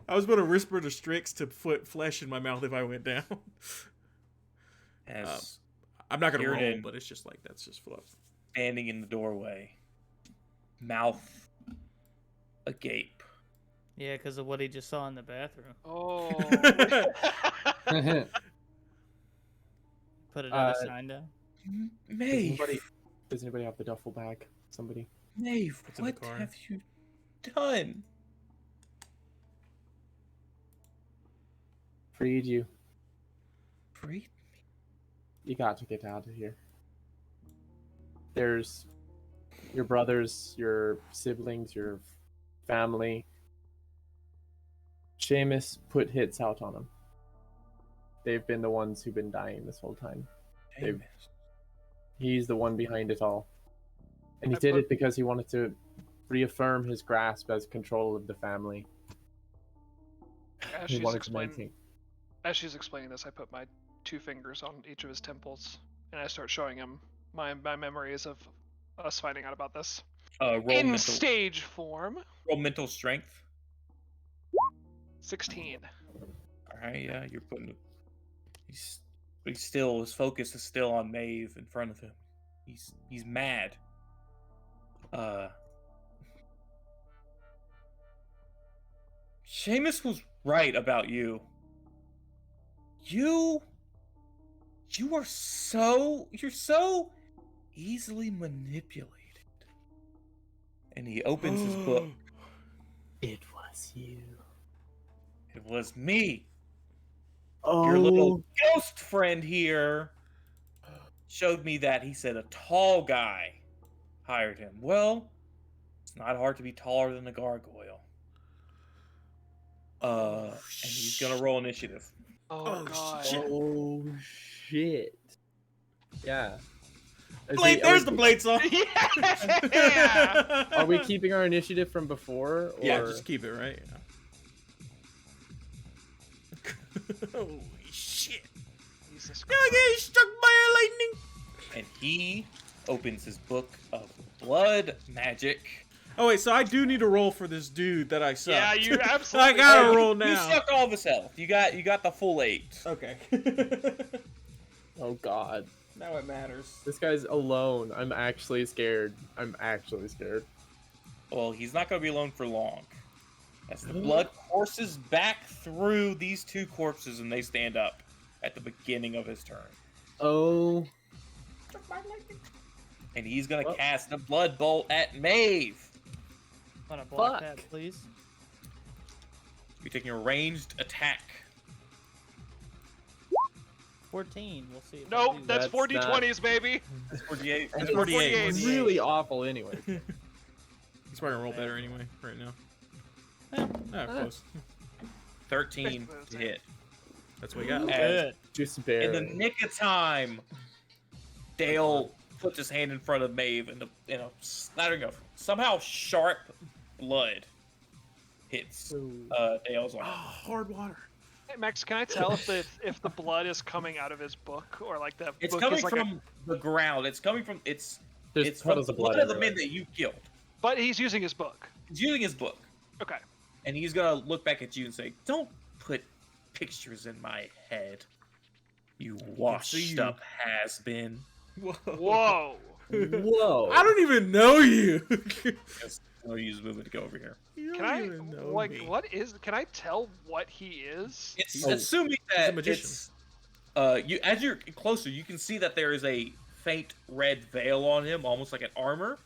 [SPEAKER 2] I was going to whisper to Strix to put flesh in my mouth if I went down.
[SPEAKER 1] As
[SPEAKER 2] I'm not going to roll,
[SPEAKER 1] Kieran.
[SPEAKER 2] but it's just like, that's just fluff.
[SPEAKER 1] standing in the doorway, mouth agape.
[SPEAKER 5] Yeah, because of what he just saw in the bathroom.
[SPEAKER 4] Oh.
[SPEAKER 5] Put another sign down.
[SPEAKER 1] Maeve,
[SPEAKER 3] does anybody have the duffel bag? Somebody.
[SPEAKER 1] Maeve,
[SPEAKER 2] It's in the
[SPEAKER 1] what
[SPEAKER 2] car.
[SPEAKER 1] have you done?
[SPEAKER 3] Freed you.
[SPEAKER 1] Freed?
[SPEAKER 3] You got to get out of here. There's your brothers, your siblings, your family. Seamus put hits out on them. They've been the ones who've been dying this whole time.
[SPEAKER 1] Seamus.
[SPEAKER 3] He's the one behind it all. And he
[SPEAKER 4] I
[SPEAKER 3] did
[SPEAKER 4] put-
[SPEAKER 3] it because he wanted to reaffirm his grasp as control of the family.
[SPEAKER 4] As
[SPEAKER 3] He
[SPEAKER 4] she's,
[SPEAKER 3] wanted to maintain.
[SPEAKER 4] as she's explaining this, I put my 2 fingers on each of his temples, and I start showing him my memories of us finding out about this.
[SPEAKER 1] Roll
[SPEAKER 4] In
[SPEAKER 1] mental,
[SPEAKER 4] stage form,
[SPEAKER 1] roll mental strength.
[SPEAKER 4] 16.
[SPEAKER 1] All right, yeah, you're putting. He's still. His focus is still on Maeve in front of him. He's mad. Seamus was right about you. You're so easily manipulated. And he opens his book.
[SPEAKER 3] It was you.
[SPEAKER 1] It was me.
[SPEAKER 3] Oh,
[SPEAKER 1] Your little ghost friend here showed me that. He said a tall guy hired him. Well, it's not hard to be taller than a gargoyle. And he's gonna roll initiative.
[SPEAKER 4] Oh, god.
[SPEAKER 2] shit.
[SPEAKER 3] Oh shit. Yeah. Is
[SPEAKER 2] Blade,
[SPEAKER 3] he-
[SPEAKER 2] there's the blade song.
[SPEAKER 4] Yeah!
[SPEAKER 3] Are we keeping our initiative from before? Or...
[SPEAKER 2] Yeah, just keep it, right? Holy shit!
[SPEAKER 4] Jesus
[SPEAKER 2] You're getting struck by lightning.
[SPEAKER 1] And he opens his book of blood magic.
[SPEAKER 2] Oh wait, so I do need to roll for this dude that I sucked.
[SPEAKER 4] Yeah, you absolutely.
[SPEAKER 2] I gotta
[SPEAKER 1] You-
[SPEAKER 2] roll
[SPEAKER 1] You
[SPEAKER 2] now.
[SPEAKER 1] sucked all of his health. You got the full 8.
[SPEAKER 2] Okay.
[SPEAKER 3] Oh God,
[SPEAKER 2] Now it matters.
[SPEAKER 3] this guy's alone. I'm actually scared. I'm actually scared.
[SPEAKER 1] Well, he's not going to be alone for long. As the blood courses back through these 2 corpses and they stand up at the beginning of his turn.
[SPEAKER 3] Oh,
[SPEAKER 1] And he's going to cast a blood bolt at Maeve.
[SPEAKER 5] Want to block
[SPEAKER 3] Fuck.
[SPEAKER 5] that, please?
[SPEAKER 1] You're taking a ranged attack.
[SPEAKER 5] 14. We'll see. If I
[SPEAKER 4] Nope,
[SPEAKER 5] do
[SPEAKER 4] that's
[SPEAKER 3] That's
[SPEAKER 4] 4
[SPEAKER 3] not-
[SPEAKER 4] d20s, baby.
[SPEAKER 1] That's 48.
[SPEAKER 2] That's
[SPEAKER 4] 48.
[SPEAKER 2] 48.
[SPEAKER 3] really awful anyway.
[SPEAKER 2] He's probably gonna roll better anyway, right now. Oh, close.
[SPEAKER 1] 13 to hit.
[SPEAKER 2] That's what we got.
[SPEAKER 5] that.
[SPEAKER 1] As
[SPEAKER 5] Good.
[SPEAKER 3] Just
[SPEAKER 1] in
[SPEAKER 3] barely.
[SPEAKER 1] the nick of time, Dale puts his hand in front of Maeve and a splattering of somehow sharp blood hits Dale's
[SPEAKER 2] Oh,
[SPEAKER 1] arm.
[SPEAKER 2] hard water.
[SPEAKER 4] Hey, Max, can I tell if the blood is coming out of his book or like the
[SPEAKER 1] It's
[SPEAKER 4] book
[SPEAKER 1] coming
[SPEAKER 4] is like
[SPEAKER 1] from the ground. It's coming from
[SPEAKER 3] There's
[SPEAKER 1] it's from
[SPEAKER 3] puddles
[SPEAKER 1] the
[SPEAKER 3] of blood
[SPEAKER 1] blood of the
[SPEAKER 3] everywhere.
[SPEAKER 1] men that you killed.
[SPEAKER 4] but he's using his book.
[SPEAKER 1] He's using his book,
[SPEAKER 4] Okay.
[SPEAKER 1] and he's gonna look back at you and say, "Don't put pictures in my head, you washed up has been."
[SPEAKER 2] Whoa.
[SPEAKER 4] Whoa.
[SPEAKER 3] Whoa.
[SPEAKER 2] I don't even know you.
[SPEAKER 1] I'm gonna use movement to go over here.
[SPEAKER 2] You
[SPEAKER 4] Can
[SPEAKER 2] don't
[SPEAKER 4] I
[SPEAKER 2] even know
[SPEAKER 4] like
[SPEAKER 2] me.
[SPEAKER 4] what is? Can I tell what he is?
[SPEAKER 1] It's
[SPEAKER 3] Oh,
[SPEAKER 1] assuming
[SPEAKER 2] he's a
[SPEAKER 1] that
[SPEAKER 2] magician.
[SPEAKER 1] it's you as you're closer, you can see that there is a faint red veil on him, almost like an armor,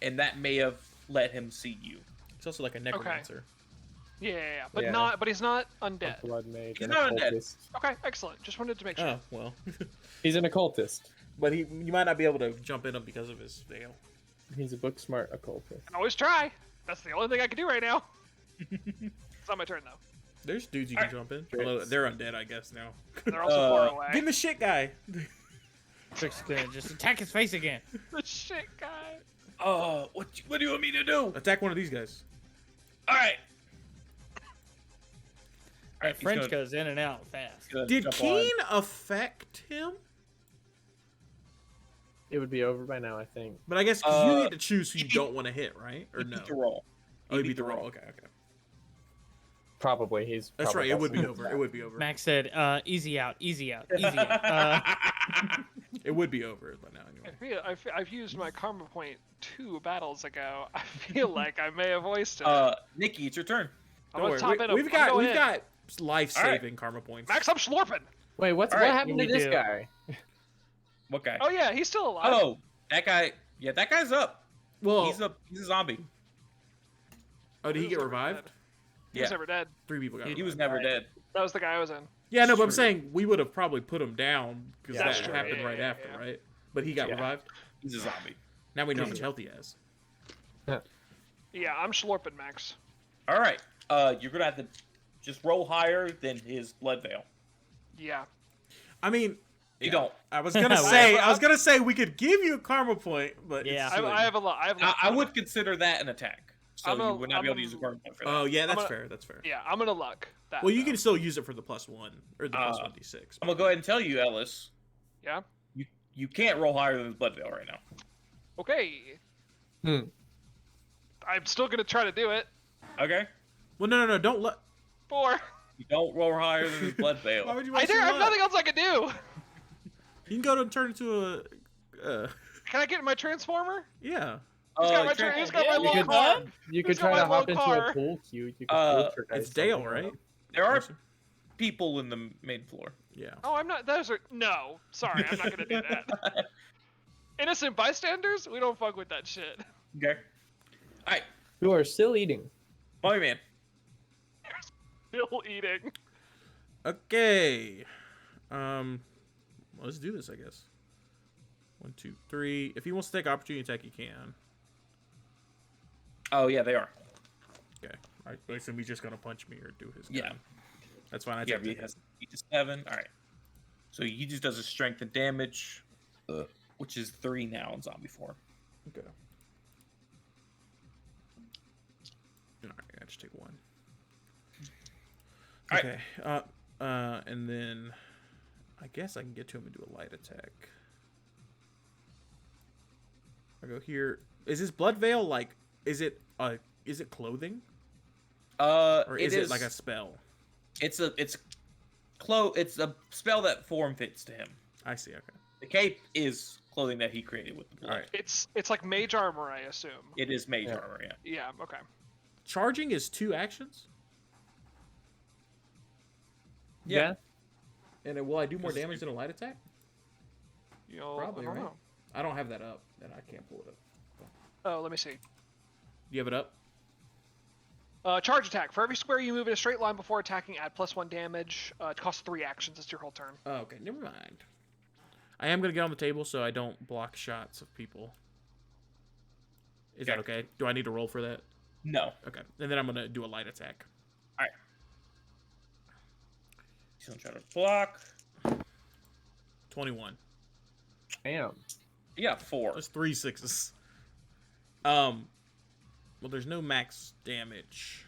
[SPEAKER 1] and that may have let him see you.
[SPEAKER 2] It's also like a necromancer.
[SPEAKER 4] Yeah, but
[SPEAKER 3] Yeah.
[SPEAKER 4] not. But he's not
[SPEAKER 3] A
[SPEAKER 4] undead.
[SPEAKER 3] blood mage.
[SPEAKER 1] He's
[SPEAKER 3] An
[SPEAKER 1] not undead.
[SPEAKER 3] occultist.
[SPEAKER 4] Okay, excellent. Just wanted to make sure.
[SPEAKER 2] Oh well.
[SPEAKER 3] He's an occultist.
[SPEAKER 2] But you might not be able to jump in him because of his veil.
[SPEAKER 3] He's a book smart occultist.
[SPEAKER 4] I can always try. That's the only thing I can do right now. It's not my turn though.
[SPEAKER 2] There's dudes you can jump in. Although they're undead, I guess now.
[SPEAKER 4] They're also far away.
[SPEAKER 2] Get in the shit guy.
[SPEAKER 5] Trick's gonna just attack his face again.
[SPEAKER 4] The shit guy.
[SPEAKER 1] What do you want me to do?
[SPEAKER 2] Attack one of these guys.
[SPEAKER 1] All right. All right,
[SPEAKER 5] French goes in and out fast.
[SPEAKER 2] Did Keen affect him?
[SPEAKER 3] It would be over by now, I think.
[SPEAKER 2] But I guess 'cause you
[SPEAKER 1] Uh,
[SPEAKER 2] get to choose who you
[SPEAKER 1] he-
[SPEAKER 2] don't want to hit, right? Or
[SPEAKER 1] He
[SPEAKER 2] no?
[SPEAKER 1] beat the roll.
[SPEAKER 2] Oh, you
[SPEAKER 1] He
[SPEAKER 2] beat the roll. Okay, okay.
[SPEAKER 3] Probably. He's.
[SPEAKER 2] That's
[SPEAKER 3] probably
[SPEAKER 2] right. It would be
[SPEAKER 3] also-
[SPEAKER 2] over. It would be over.
[SPEAKER 5] Max said, easy out, easy out, easy out.
[SPEAKER 2] It would be over by now anyway.
[SPEAKER 4] I've used my karma point 2 battles ago. I feel like I may have wasted it.
[SPEAKER 1] Nikki, it's your turn.
[SPEAKER 4] I'm
[SPEAKER 2] Don't
[SPEAKER 4] gonna top
[SPEAKER 2] worry.
[SPEAKER 4] in.
[SPEAKER 2] We've got life-saving karma points.
[SPEAKER 4] Max, I'm slurping.
[SPEAKER 3] Wait, what
[SPEAKER 1] All right,
[SPEAKER 3] happened to
[SPEAKER 5] we
[SPEAKER 3] this
[SPEAKER 5] do.
[SPEAKER 3] guy?
[SPEAKER 1] What guy?
[SPEAKER 4] Oh yeah, he's still alive.
[SPEAKER 1] Oh, that guy. Yeah, that guy's up.
[SPEAKER 2] Well,
[SPEAKER 1] He's a zombie.
[SPEAKER 2] oh, did he
[SPEAKER 4] He
[SPEAKER 2] get
[SPEAKER 4] was never
[SPEAKER 2] revived?
[SPEAKER 4] dead. He was never dead.
[SPEAKER 2] 3 people got
[SPEAKER 1] He
[SPEAKER 2] revived.
[SPEAKER 1] was never dead.
[SPEAKER 4] That was the guy I was in.
[SPEAKER 2] Yeah, no, but I'm
[SPEAKER 1] True.
[SPEAKER 2] saying we would have probably put him down because
[SPEAKER 3] That's
[SPEAKER 2] that
[SPEAKER 3] true.
[SPEAKER 2] happened
[SPEAKER 4] Yeah,
[SPEAKER 2] right
[SPEAKER 4] yeah,
[SPEAKER 2] after,
[SPEAKER 4] yeah.
[SPEAKER 2] right? But he got
[SPEAKER 3] Yeah.
[SPEAKER 2] revived.
[SPEAKER 1] He's a zombie.
[SPEAKER 2] Now we know how much health he has.
[SPEAKER 4] Yeah, I'm slurping, Max.
[SPEAKER 1] All right. You're gonna have to just roll higher than his blood veil.
[SPEAKER 4] Yeah.
[SPEAKER 2] I mean,
[SPEAKER 1] You don't.
[SPEAKER 2] I was gonna say we could give you a karma point, but
[SPEAKER 5] Yeah.
[SPEAKER 2] it's
[SPEAKER 4] I,
[SPEAKER 2] too
[SPEAKER 4] I
[SPEAKER 2] late.
[SPEAKER 4] have a lot. I have. A lot
[SPEAKER 1] I would consider that an attack. So
[SPEAKER 4] I'm
[SPEAKER 1] you
[SPEAKER 4] a-
[SPEAKER 1] would not be
[SPEAKER 4] I'm
[SPEAKER 1] able to use a card point for that.
[SPEAKER 2] Oh yeah, that's
[SPEAKER 4] gonna-
[SPEAKER 2] fair. That's fair.
[SPEAKER 4] Yeah, I'm gonna luck that.
[SPEAKER 2] Well, you
[SPEAKER 4] though.
[SPEAKER 2] can still use it for the +1 or the
[SPEAKER 1] Uh,
[SPEAKER 2] +1d6.
[SPEAKER 1] I'm gonna go ahead and tell you, Ellis.
[SPEAKER 4] Yeah.
[SPEAKER 1] You can't roll higher than his blood veil right now.
[SPEAKER 4] Okay.
[SPEAKER 3] Hmm.
[SPEAKER 4] I'm still gonna try to do it.
[SPEAKER 1] Okay.
[SPEAKER 2] Well, no, don't let.
[SPEAKER 4] 4.
[SPEAKER 1] You don't roll higher than his blood
[SPEAKER 2] Why
[SPEAKER 1] veil.
[SPEAKER 2] would you
[SPEAKER 4] I
[SPEAKER 2] waste
[SPEAKER 4] dare.
[SPEAKER 2] your
[SPEAKER 4] I have
[SPEAKER 2] luck?
[SPEAKER 4] nothing else I can do.
[SPEAKER 2] You can go and turn into a.
[SPEAKER 4] Can I get my transformer?
[SPEAKER 2] Yeah.
[SPEAKER 4] He's got my,
[SPEAKER 1] Trent-
[SPEAKER 4] he's got
[SPEAKER 5] yeah,
[SPEAKER 4] my
[SPEAKER 5] you
[SPEAKER 4] little
[SPEAKER 5] could-
[SPEAKER 4] car.
[SPEAKER 3] You could
[SPEAKER 4] Who's got
[SPEAKER 3] try to
[SPEAKER 4] my
[SPEAKER 3] hop
[SPEAKER 4] low
[SPEAKER 3] into
[SPEAKER 4] car?
[SPEAKER 3] a pool cue. You could
[SPEAKER 1] Uh,
[SPEAKER 3] poltergeist
[SPEAKER 2] It's Dale,
[SPEAKER 3] something.
[SPEAKER 2] right?
[SPEAKER 1] There are people in the main floor.
[SPEAKER 2] Yeah.
[SPEAKER 4] Oh, I'm not. Those are no. Sorry, I'm not gonna do that. Innocent bystanders? We don't fuck with that shit.
[SPEAKER 1] Okay. All right,
[SPEAKER 3] You are still eating.
[SPEAKER 1] Mummy Man.
[SPEAKER 4] Still eating.
[SPEAKER 2] Okay. Let's do this, I guess. 1, 2, 3. If he wants to take opportunity attack, he can.
[SPEAKER 1] Oh yeah, they are.
[SPEAKER 2] Okay. I assume he's just gonna punch me or do his.
[SPEAKER 1] Yeah.
[SPEAKER 2] gun. That's fine. I
[SPEAKER 1] Yeah,
[SPEAKER 2] take
[SPEAKER 1] he has 8 to 7. All right. So he just does a strength and damage, which is 3 now in zombie form.
[SPEAKER 2] Okay. All right, I just take 1.
[SPEAKER 1] All right.
[SPEAKER 2] Okay. And then I guess I can get to him and do a light attack. I go here. Is this blood veil like? Is it clothing? Or is it like a spell?
[SPEAKER 1] It's a spell that form fits to him.
[SPEAKER 2] I see. Okay.
[SPEAKER 1] The cape is clothing that he created with the blood.
[SPEAKER 2] All right.
[SPEAKER 4] It's like mage armor, I assume.
[SPEAKER 1] It is mage armor, yeah.
[SPEAKER 4] Yeah. Okay.
[SPEAKER 2] Charging is 2 actions.
[SPEAKER 3] Yeah.
[SPEAKER 2] And will I do more damage than a light attack? Probably,
[SPEAKER 4] I don't
[SPEAKER 2] right?
[SPEAKER 4] know.
[SPEAKER 2] I don't have that up, and I can't pull it up.
[SPEAKER 4] Oh, let me see.
[SPEAKER 2] Do you have it up?
[SPEAKER 4] Charge attack. For every square you move in a straight line before attacking, add +1 damage. It costs 3 actions. It's your whole turn.
[SPEAKER 2] Oh, okay. Never mind. I am going to get on the table so I don't block shots of people. Is that okay? Do I need to roll for that?
[SPEAKER 1] No.
[SPEAKER 2] Okay. And then I'm going to do a light attack.
[SPEAKER 1] Alright. He's gonna try to block.
[SPEAKER 2] 21.
[SPEAKER 3] Damn.
[SPEAKER 1] You got 4.
[SPEAKER 2] That's 3 6s. Well, there's no max damage.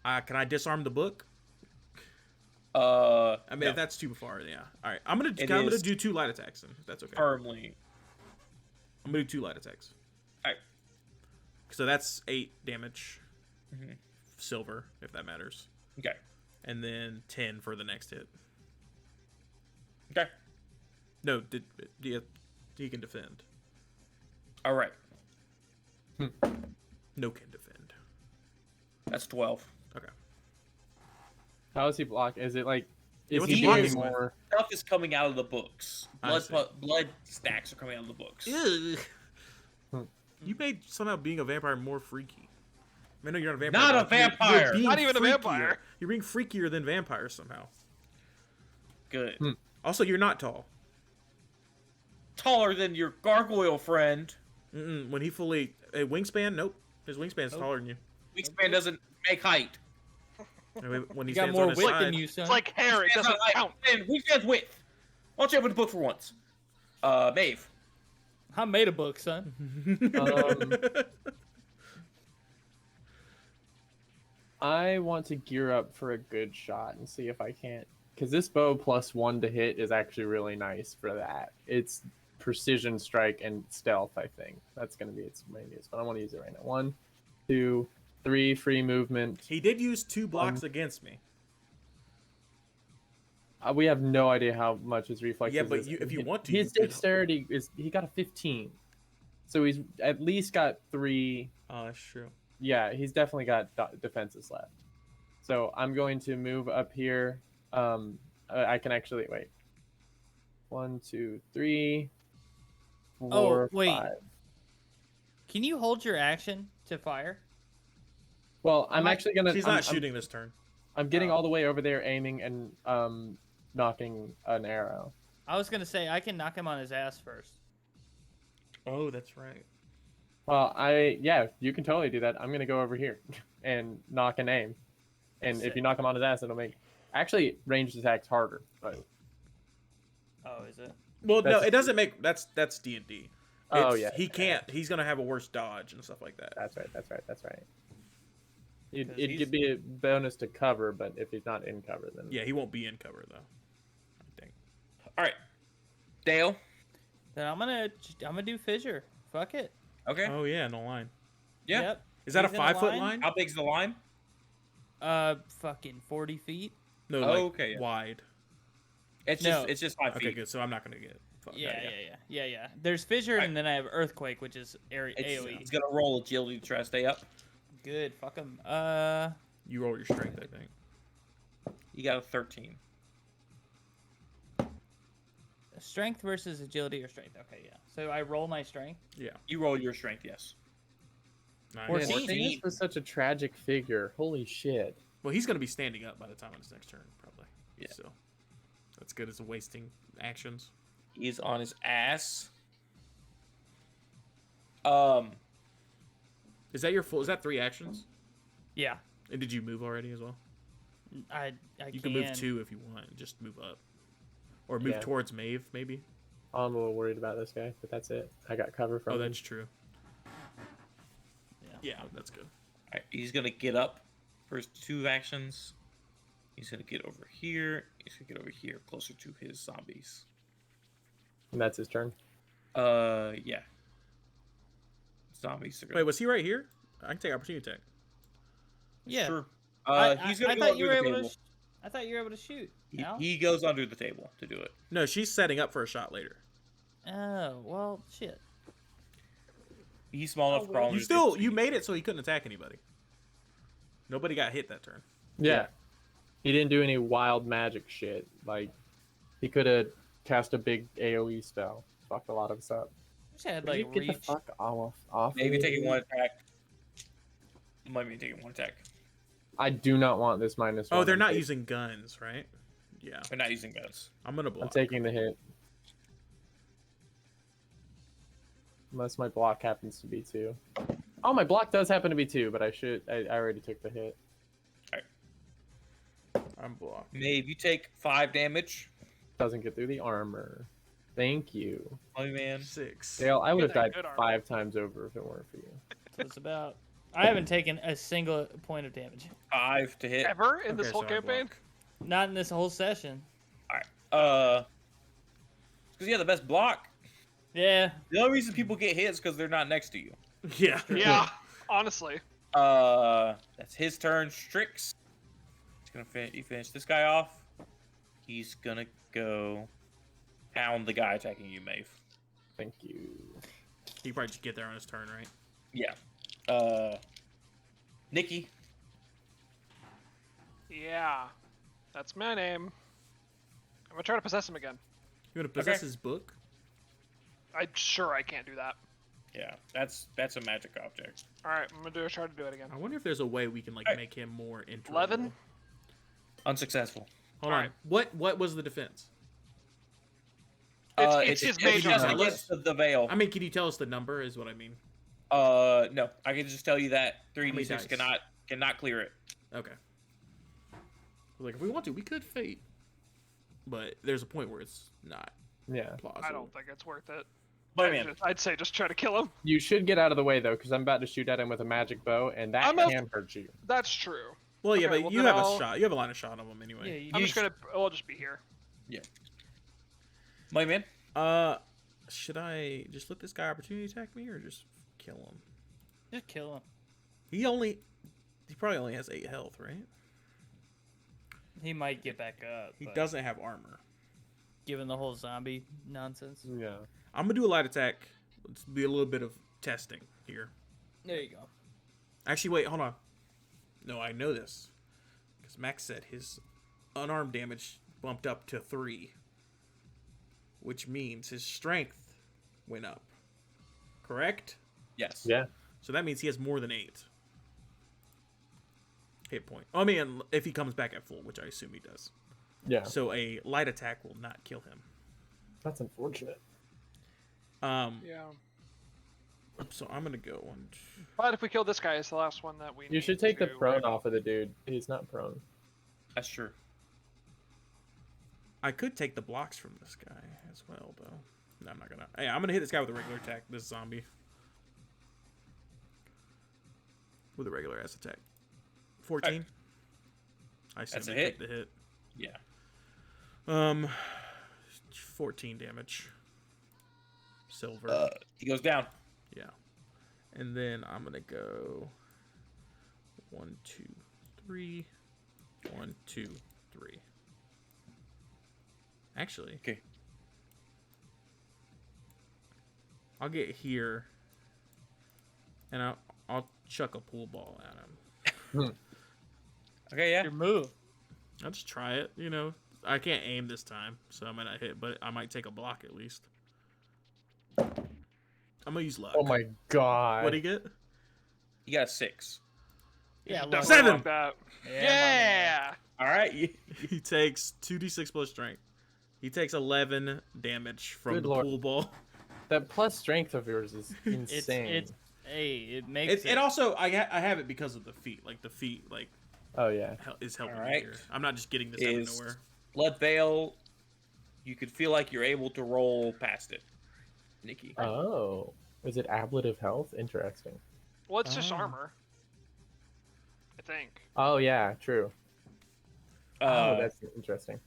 [SPEAKER 2] Can I disarm the book? I mean,
[SPEAKER 1] no.
[SPEAKER 2] if that's too far, yeah. All right, I'm gonna do 2 light attacks then, if that's okay.
[SPEAKER 1] Firmly.
[SPEAKER 2] I'm gonna do 2 light attacks.
[SPEAKER 1] Alright.
[SPEAKER 2] So that's 8 damage.
[SPEAKER 1] Mhm.
[SPEAKER 2] Silver, if that matters.
[SPEAKER 1] Okay.
[SPEAKER 2] And then 10 for the next hit.
[SPEAKER 1] Okay.
[SPEAKER 2] No, he can defend.
[SPEAKER 1] Alright.
[SPEAKER 2] No can defend.
[SPEAKER 1] That's 12.
[SPEAKER 2] Okay.
[SPEAKER 3] How is he block? Is it like?
[SPEAKER 2] Yeah,
[SPEAKER 3] Is
[SPEAKER 2] what's
[SPEAKER 3] he
[SPEAKER 2] he
[SPEAKER 3] doing
[SPEAKER 2] blocking with?
[SPEAKER 3] more?
[SPEAKER 1] Stuff is coming out of the books.
[SPEAKER 2] I see.
[SPEAKER 1] Blood stacks are coming out of the books.
[SPEAKER 2] Ew.
[SPEAKER 3] Hmm.
[SPEAKER 2] You made somehow being a vampire more freaky. I know you're not a vampire.
[SPEAKER 1] Not a
[SPEAKER 2] but you're
[SPEAKER 1] vampire!
[SPEAKER 2] being
[SPEAKER 4] Not even a
[SPEAKER 2] freakier.
[SPEAKER 4] vampire.
[SPEAKER 2] You're being freakier than vampires somehow.
[SPEAKER 1] Good.
[SPEAKER 2] Also, you're not tall.
[SPEAKER 1] Taller than your gargoyle friend.
[SPEAKER 2] When he fully a wingspan, nope. His wingspan's taller than you.
[SPEAKER 1] Wingspan doesn't make height.
[SPEAKER 2] When he
[SPEAKER 5] You got
[SPEAKER 2] stands
[SPEAKER 5] more
[SPEAKER 2] on his
[SPEAKER 5] width
[SPEAKER 2] side,
[SPEAKER 5] than you, son.
[SPEAKER 4] It's like hair. It
[SPEAKER 1] Wingspan's
[SPEAKER 4] doesn't
[SPEAKER 1] not height.
[SPEAKER 4] count.
[SPEAKER 1] Wingspan's width. Why don't you open the book for once? Maeve.
[SPEAKER 5] I made a book, son.
[SPEAKER 3] I want to gear up for a good shot and see if I can't. Because this bow +1 to hit is actually really nice for that. It's precision strike and stealth, I think. That's going to be its main use. But I want to use it right now. 1, 2, 3, free movement.
[SPEAKER 2] He did use 2 blocks against me.
[SPEAKER 3] We have no idea how much his reflex
[SPEAKER 2] Yeah,
[SPEAKER 3] is.
[SPEAKER 2] but if you want to,
[SPEAKER 3] His
[SPEAKER 2] you can-
[SPEAKER 3] dexterity is. He got a 15. So he's at least got 3.
[SPEAKER 2] Oh, that's true.
[SPEAKER 3] Yeah, he's definitely got defenses left. So I'm going to move up here. I can actually wait. 1, 2, 3, 4,
[SPEAKER 5] Oh, wait.
[SPEAKER 3] 5.
[SPEAKER 5] Can you hold your action to fire?
[SPEAKER 3] Well, I'm actually gonna.
[SPEAKER 2] He's not shooting this turn.
[SPEAKER 3] I'm getting all the way over there, aiming and knocking an arrow.
[SPEAKER 5] I was gonna say I can knock him on his ass first.
[SPEAKER 2] Oh, that's right.
[SPEAKER 3] Well, you can totally do that. I'm gonna go over here and knock and aim, and if
[SPEAKER 5] Sick.
[SPEAKER 3] you knock him on his ass, it'll make. Actually, ranged attacks harder. But
[SPEAKER 5] Oh, is it?
[SPEAKER 2] Well, no,
[SPEAKER 3] That's-
[SPEAKER 2] it doesn't make that's D&D.
[SPEAKER 3] Oh, yeah.
[SPEAKER 2] He can't. He's gonna have a worse dodge and stuff like that.
[SPEAKER 3] that's right.
[SPEAKER 5] Because
[SPEAKER 3] It'd
[SPEAKER 5] he's-
[SPEAKER 3] give me a bonus to cover, but if he's not in cover, then
[SPEAKER 2] Yeah, he won't be in cover though. I think.
[SPEAKER 1] Alright. Dale.
[SPEAKER 5] Then I'm gonna do fissure. Fuck it.
[SPEAKER 1] Okay.
[SPEAKER 2] Oh yeah, no line.
[SPEAKER 1] Yeah.
[SPEAKER 5] Yep.
[SPEAKER 2] Is that a
[SPEAKER 5] He's in a
[SPEAKER 2] 5-foot
[SPEAKER 5] line?
[SPEAKER 2] line?
[SPEAKER 1] How big's the line?
[SPEAKER 5] Fucking 40 feet.
[SPEAKER 2] No,
[SPEAKER 1] Oh,
[SPEAKER 2] like
[SPEAKER 1] okay, yeah.
[SPEAKER 2] wide.
[SPEAKER 1] It's
[SPEAKER 5] No.
[SPEAKER 1] just 5
[SPEAKER 2] Okay,
[SPEAKER 1] feet.
[SPEAKER 2] good. So I'm not gonna get. Fuck
[SPEAKER 5] Yeah,
[SPEAKER 2] that,
[SPEAKER 5] yeah. There's fissure,
[SPEAKER 1] Alright.
[SPEAKER 5] and then I have earthquake, which is area AOE.
[SPEAKER 1] He's gonna roll agility to try to stay up.
[SPEAKER 5] Good. Fuck him.
[SPEAKER 2] You roll your strength, I think.
[SPEAKER 1] You got a 13.
[SPEAKER 5] Strength versus agility or strength. Okay, yeah. So I roll my strength.
[SPEAKER 2] Yeah.
[SPEAKER 1] You roll your strength, yes.
[SPEAKER 2] Nice.
[SPEAKER 5] Or
[SPEAKER 3] Man,
[SPEAKER 5] 14.
[SPEAKER 3] Sting was such a tragic figure. Holy shit.
[SPEAKER 2] Well, he's gonna be standing up by the time of his next turn, probably.
[SPEAKER 1] Yeah.
[SPEAKER 2] So that's good as wasting actions.
[SPEAKER 1] He's on his ass.
[SPEAKER 2] Is that your full? Is that 3 actions?
[SPEAKER 5] Yeah.
[SPEAKER 2] And did you move already as well?
[SPEAKER 5] I
[SPEAKER 2] You can move 2 if you want. Just move up, or move
[SPEAKER 3] Yeah.
[SPEAKER 2] towards Maeve, maybe.
[SPEAKER 3] I'm a little worried about this guy, but that's it. I got cover from
[SPEAKER 2] Oh,
[SPEAKER 3] him.
[SPEAKER 2] that's true.
[SPEAKER 5] Yeah.
[SPEAKER 2] Yeah, that's good.
[SPEAKER 1] Alright, he's gonna get up for his 2 actions. He's gonna get over here. He's gonna get over here, closer to his zombies.
[SPEAKER 3] And that's his turn.
[SPEAKER 1] Yeah. Zombies are gonna.
[SPEAKER 2] Wait, was he right here? I can take opportunity attack.
[SPEAKER 5] Yeah.
[SPEAKER 1] Sure.
[SPEAKER 5] I
[SPEAKER 1] He's gonna go
[SPEAKER 5] thought you
[SPEAKER 1] under
[SPEAKER 5] were
[SPEAKER 1] the
[SPEAKER 5] able
[SPEAKER 1] table.
[SPEAKER 5] to. I thought you were able to shoot.
[SPEAKER 1] He,
[SPEAKER 5] Al?
[SPEAKER 1] he goes under the table to do it.
[SPEAKER 2] No, she's setting up for a shot later.
[SPEAKER 5] Oh well, shit.
[SPEAKER 1] He's small enough to crawl under
[SPEAKER 2] You
[SPEAKER 1] the
[SPEAKER 2] still
[SPEAKER 1] table.
[SPEAKER 2] you made it so he couldn't attack anybody. Nobody got hit that turn.
[SPEAKER 3] Yeah. He didn't do any wild magic shit. Like, he could have cast a big AoE spell. Fucked a lot of us up.
[SPEAKER 5] Just had
[SPEAKER 3] Would
[SPEAKER 5] like
[SPEAKER 3] you get the
[SPEAKER 5] reach.
[SPEAKER 3] fuck off
[SPEAKER 1] Maybe
[SPEAKER 3] me?
[SPEAKER 1] taking one attack. Might be taking one attack.
[SPEAKER 3] I do not want this -1.
[SPEAKER 2] Oh, they're
[SPEAKER 3] I'm
[SPEAKER 2] not
[SPEAKER 3] taking-
[SPEAKER 2] using guns, right? Yeah.
[SPEAKER 1] They're not using guns.
[SPEAKER 2] I'm gonna
[SPEAKER 3] I'm
[SPEAKER 2] block.
[SPEAKER 3] taking the hit. Unless my block happens to be 2. Oh, my block does happen to be 2, but I already took the hit.
[SPEAKER 2] I'm blocked.
[SPEAKER 1] Maeve, you take 5 damage.
[SPEAKER 3] Doesn't get through the armor. Thank you.
[SPEAKER 1] Oh man.
[SPEAKER 2] 6.
[SPEAKER 3] Dale, I would have
[SPEAKER 4] Get that
[SPEAKER 3] died
[SPEAKER 4] good armor.
[SPEAKER 3] 5 times over if it weren't for you.
[SPEAKER 5] So it's about. I haven't taken a single point of damage.
[SPEAKER 1] 5 to hit.
[SPEAKER 4] Ever in this
[SPEAKER 2] Okay,
[SPEAKER 4] whole
[SPEAKER 2] so I
[SPEAKER 4] campaign?
[SPEAKER 2] block.
[SPEAKER 5] Not in this whole session.
[SPEAKER 1] Because you have the best block.
[SPEAKER 5] Yeah.
[SPEAKER 1] The only reason people get hit is because they're not next to you.
[SPEAKER 2] Yeah.
[SPEAKER 4] Yeah, honestly.
[SPEAKER 1] That's his turn. Strix. He's gonna finish this guy off. He's gonna go pound the guy attacking you, Maeve.
[SPEAKER 3] Thank you.
[SPEAKER 2] He probably just get there on his turn, right?
[SPEAKER 1] Yeah. Nikki.
[SPEAKER 4] Yeah, that's my name. I'm gonna try to possess him again.
[SPEAKER 2] You want to possess
[SPEAKER 1] Okay.
[SPEAKER 2] his book?
[SPEAKER 4] I'm sure I can't do that.
[SPEAKER 1] Yeah, that's a magic object.
[SPEAKER 4] All right, I'm gonna try to do it again.
[SPEAKER 2] I wonder if there's a way we can like
[SPEAKER 1] Alright.
[SPEAKER 2] make him more interesting.
[SPEAKER 4] 11?
[SPEAKER 1] Unsuccessful.
[SPEAKER 2] Hold on.
[SPEAKER 4] Alright.
[SPEAKER 2] What was the defense?
[SPEAKER 4] It's his major
[SPEAKER 1] just
[SPEAKER 2] number.
[SPEAKER 1] against the veil.
[SPEAKER 2] I mean, can you tell us the number? Is what I mean.
[SPEAKER 1] No, I can just tell you that
[SPEAKER 2] many
[SPEAKER 1] 3d6
[SPEAKER 2] dice?
[SPEAKER 1] cannot clear it.
[SPEAKER 2] Okay. Like if we want to, we could fate, but there's a point where it's not
[SPEAKER 3] Yeah.
[SPEAKER 2] plausible.
[SPEAKER 4] I don't think it's worth it.
[SPEAKER 1] But man,
[SPEAKER 4] I'd say just try to kill him.
[SPEAKER 3] You should get out of the way, though, because I'm about to shoot at him with a magic bow, and that
[SPEAKER 4] I'm a-
[SPEAKER 3] can hurt you.
[SPEAKER 4] That's true.
[SPEAKER 2] Well, yeah,
[SPEAKER 4] Okay,
[SPEAKER 2] but
[SPEAKER 4] well,
[SPEAKER 2] you
[SPEAKER 4] then
[SPEAKER 2] have
[SPEAKER 4] I'll-
[SPEAKER 2] a shot. You have a line of shot on him
[SPEAKER 5] Yeah.
[SPEAKER 2] anyway.
[SPEAKER 5] You,
[SPEAKER 4] I'm just gonna. I'll just be here.
[SPEAKER 1] my man.
[SPEAKER 2] Should I just let this guy opportunity attack me or just kill him?
[SPEAKER 5] just kill him.
[SPEAKER 2] He probably only has 8 health, right?
[SPEAKER 5] He might get back up.
[SPEAKER 2] He
[SPEAKER 5] but
[SPEAKER 2] doesn't have armor.
[SPEAKER 5] Given the whole zombie nonsense.
[SPEAKER 3] Yeah.
[SPEAKER 2] I'm gonna do a light attack. Let's be a little bit of testing here.
[SPEAKER 5] There you go.
[SPEAKER 2] Actually, wait, hold on. No, I know this because Max said his unarmed damage bumped up to 3, which means his strength went up. Correct?
[SPEAKER 1] Yes.
[SPEAKER 3] Yeah.
[SPEAKER 2] So that means he has more than 8 hit point. I mean, if he comes back at full, which I assume he does.
[SPEAKER 3] Yeah.
[SPEAKER 2] So a light attack will not kill him.
[SPEAKER 3] That's unfortunate.
[SPEAKER 4] Yeah.
[SPEAKER 2] So I'm gonna go on.
[SPEAKER 4] But if we kill this guy, it's the last one that we.
[SPEAKER 3] You should
[SPEAKER 4] need
[SPEAKER 3] take the
[SPEAKER 4] to-
[SPEAKER 3] prone off of the dude. He's not prone.
[SPEAKER 1] That's true.
[SPEAKER 2] I could take the blocks from this guy as well, though. No, I'm not gonna. Hey, I'm gonna hit this guy with a regular attack. This zombie with a regular ass attack. 14. I
[SPEAKER 1] That's
[SPEAKER 2] assume
[SPEAKER 1] a
[SPEAKER 2] I
[SPEAKER 1] hit.
[SPEAKER 2] take the hit.
[SPEAKER 1] Yeah.
[SPEAKER 2] 14 damage. Silver.
[SPEAKER 1] He goes down.
[SPEAKER 2] Yeah. And then I'm gonna go 1, 2, 3. 1, 2, 3. Actually,
[SPEAKER 1] Okay.
[SPEAKER 2] I'll get here, and I'll chuck a pool ball at him.
[SPEAKER 1] Okay. Yeah.
[SPEAKER 5] Your move.
[SPEAKER 2] I'll just try it. You know, I can't aim this time, so I might not hit, but I might take a block at least. I'm gonna use luck.
[SPEAKER 3] Oh my god.
[SPEAKER 2] What do you get?
[SPEAKER 1] You got a 6.
[SPEAKER 4] You
[SPEAKER 5] Yeah.
[SPEAKER 4] should
[SPEAKER 5] well,
[SPEAKER 4] definitely
[SPEAKER 2] 7.
[SPEAKER 4] lock that.
[SPEAKER 5] Yeah.
[SPEAKER 4] Yeah.
[SPEAKER 1] All right.
[SPEAKER 2] He takes 2d6 plus strength. He takes 11 damage from
[SPEAKER 3] Good
[SPEAKER 2] the
[SPEAKER 3] lord.
[SPEAKER 2] pool ball.
[SPEAKER 3] That plus strength of yours is
[SPEAKER 5] It's
[SPEAKER 3] insane.
[SPEAKER 5] hey, it makes
[SPEAKER 2] It also I have it because of the feet. Like the feet
[SPEAKER 3] Oh yeah.
[SPEAKER 2] is helping me
[SPEAKER 1] Alright.
[SPEAKER 2] here. I'm not just getting this out of
[SPEAKER 1] Is
[SPEAKER 2] nowhere.
[SPEAKER 1] Blood Veil. You could feel like you're able to roll past it, Nikki.
[SPEAKER 3] Oh. Is it ablative health? Interesting.
[SPEAKER 4] Well, it's just
[SPEAKER 2] Oh.
[SPEAKER 4] armor. I think.
[SPEAKER 3] Oh yeah, true. Oh, that's interesting.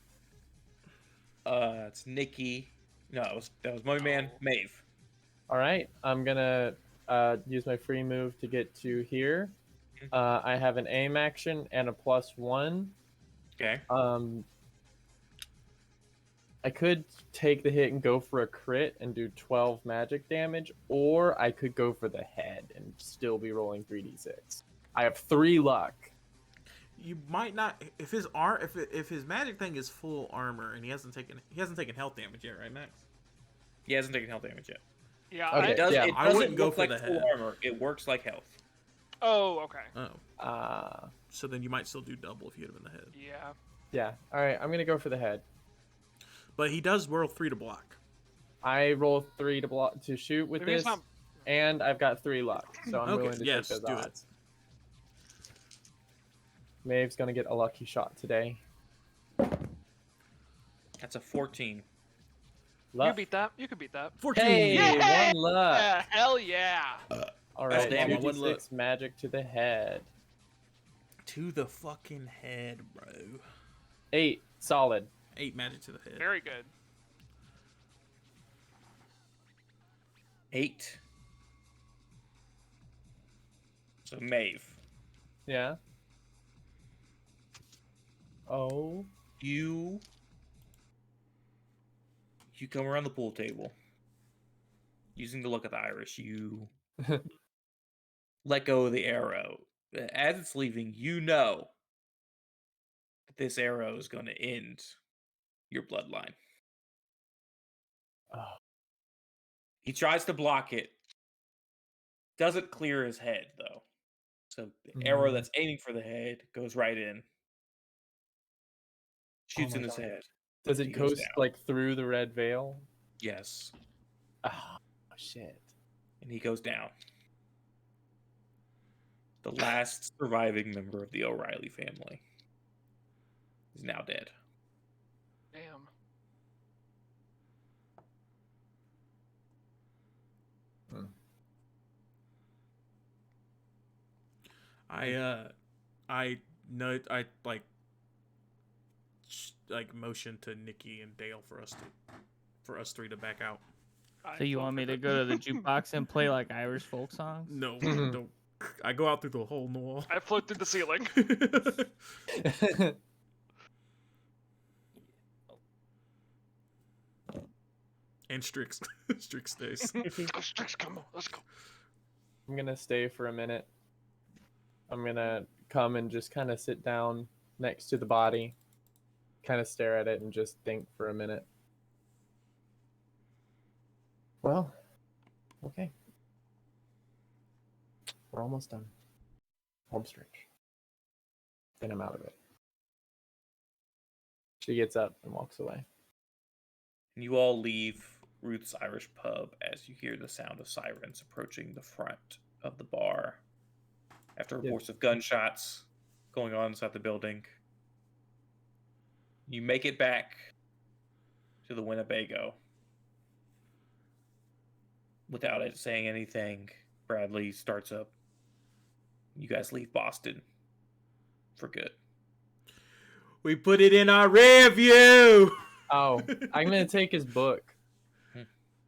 [SPEAKER 1] It's Nikki. No, that was my man,
[SPEAKER 4] Oh.
[SPEAKER 1] Maeve.
[SPEAKER 3] All right, I'm gonna use my free move to get to here. I have an aim action and a +1.
[SPEAKER 1] Okay.
[SPEAKER 3] I could take the hit and go for a crit and do 12 magic damage, or I could go for the head and still be rolling 3d6. I have 3 luck.
[SPEAKER 2] You might not if his if his magic thing is full armor and he hasn't taken health damage yet, right, Max?
[SPEAKER 1] He hasn't taken health damage yet.
[SPEAKER 4] Yeah.
[SPEAKER 3] Okay.
[SPEAKER 1] It
[SPEAKER 3] Yeah,
[SPEAKER 1] it
[SPEAKER 2] I
[SPEAKER 1] doesn't
[SPEAKER 2] wouldn't go
[SPEAKER 1] look
[SPEAKER 2] for
[SPEAKER 1] like
[SPEAKER 2] the
[SPEAKER 1] full
[SPEAKER 2] head.
[SPEAKER 1] armor. It works like health.
[SPEAKER 4] Oh, okay.
[SPEAKER 2] Oh, so then you might still do double if you hit him in the head.
[SPEAKER 4] Yeah.
[SPEAKER 3] Yeah. All right, I'm gonna go for the head.
[SPEAKER 2] But he does roll 3 to block.
[SPEAKER 3] I roll 3 to block to shoot with
[SPEAKER 4] Maybe it's
[SPEAKER 3] this,
[SPEAKER 4] not-
[SPEAKER 3] and I've got 3 luck, so I'm
[SPEAKER 2] Okay,
[SPEAKER 3] willing to
[SPEAKER 2] yes,
[SPEAKER 3] take
[SPEAKER 2] do
[SPEAKER 3] those
[SPEAKER 2] it.
[SPEAKER 3] odds. Maeve's gonna get a lucky shot today.
[SPEAKER 1] That's a 14.
[SPEAKER 4] You
[SPEAKER 3] Luck.
[SPEAKER 4] can beat that. You can beat that.
[SPEAKER 2] 14.
[SPEAKER 3] Hey,
[SPEAKER 4] Yeah!
[SPEAKER 3] 1 luck.
[SPEAKER 4] Yeah, hell yeah.
[SPEAKER 3] All
[SPEAKER 1] That's
[SPEAKER 3] right,
[SPEAKER 1] damage.
[SPEAKER 3] 2d6 magic to the head.
[SPEAKER 2] To the fucking head, bro.
[SPEAKER 3] 8 solid.
[SPEAKER 2] 8 magic to the head.
[SPEAKER 4] Very good.
[SPEAKER 1] 8. So Maeve,
[SPEAKER 3] Yeah. Oh.
[SPEAKER 1] you come around the pool table. Using the look of the Irish, you let go of the arrow. As it's leaving, you know that this arrow is going to end your bloodline.
[SPEAKER 3] Oh.
[SPEAKER 1] He tries to block it. Doesn't clear his head, though. So the arrow that's aiming for the head goes right in. Shoots
[SPEAKER 3] my
[SPEAKER 1] in his
[SPEAKER 3] God.
[SPEAKER 1] head.
[SPEAKER 3] Does
[SPEAKER 1] He
[SPEAKER 3] it
[SPEAKER 1] goes
[SPEAKER 3] coast
[SPEAKER 1] down.
[SPEAKER 3] like through the red veil?
[SPEAKER 1] Yes.
[SPEAKER 3] Oh, shit.
[SPEAKER 1] And he goes down. The last surviving member of the O'Reilly family is now dead.
[SPEAKER 4] Damn.
[SPEAKER 2] I know I like motion to Nikki and Dale for us 3 to back out.
[SPEAKER 5] So you want me to go to the jukebox and play like Irish folk songs?
[SPEAKER 2] No, don't. I go out through the whole wall.
[SPEAKER 4] I float through the ceiling.
[SPEAKER 2] And Strix stays.
[SPEAKER 4] Strix, come on, let's go.
[SPEAKER 3] I'm gonna stay for a minute. I'm gonna come and just kind of sit down next to the body, kind of stare at it and just think for a minute. Well, okay. We're almost done. Home stretch. Then I'm out of it. She gets up and walks away.
[SPEAKER 1] And you all leave Ruth's Irish pub as you hear the sound of sirens approaching the front of the bar. After reports of gunshots going on inside the building, you make it back to the Winnebago. Without it saying anything, Bradley starts up. You guys leave Boston for good.
[SPEAKER 2] We put it in our rear view.
[SPEAKER 3] Oh, I'm gonna take his book.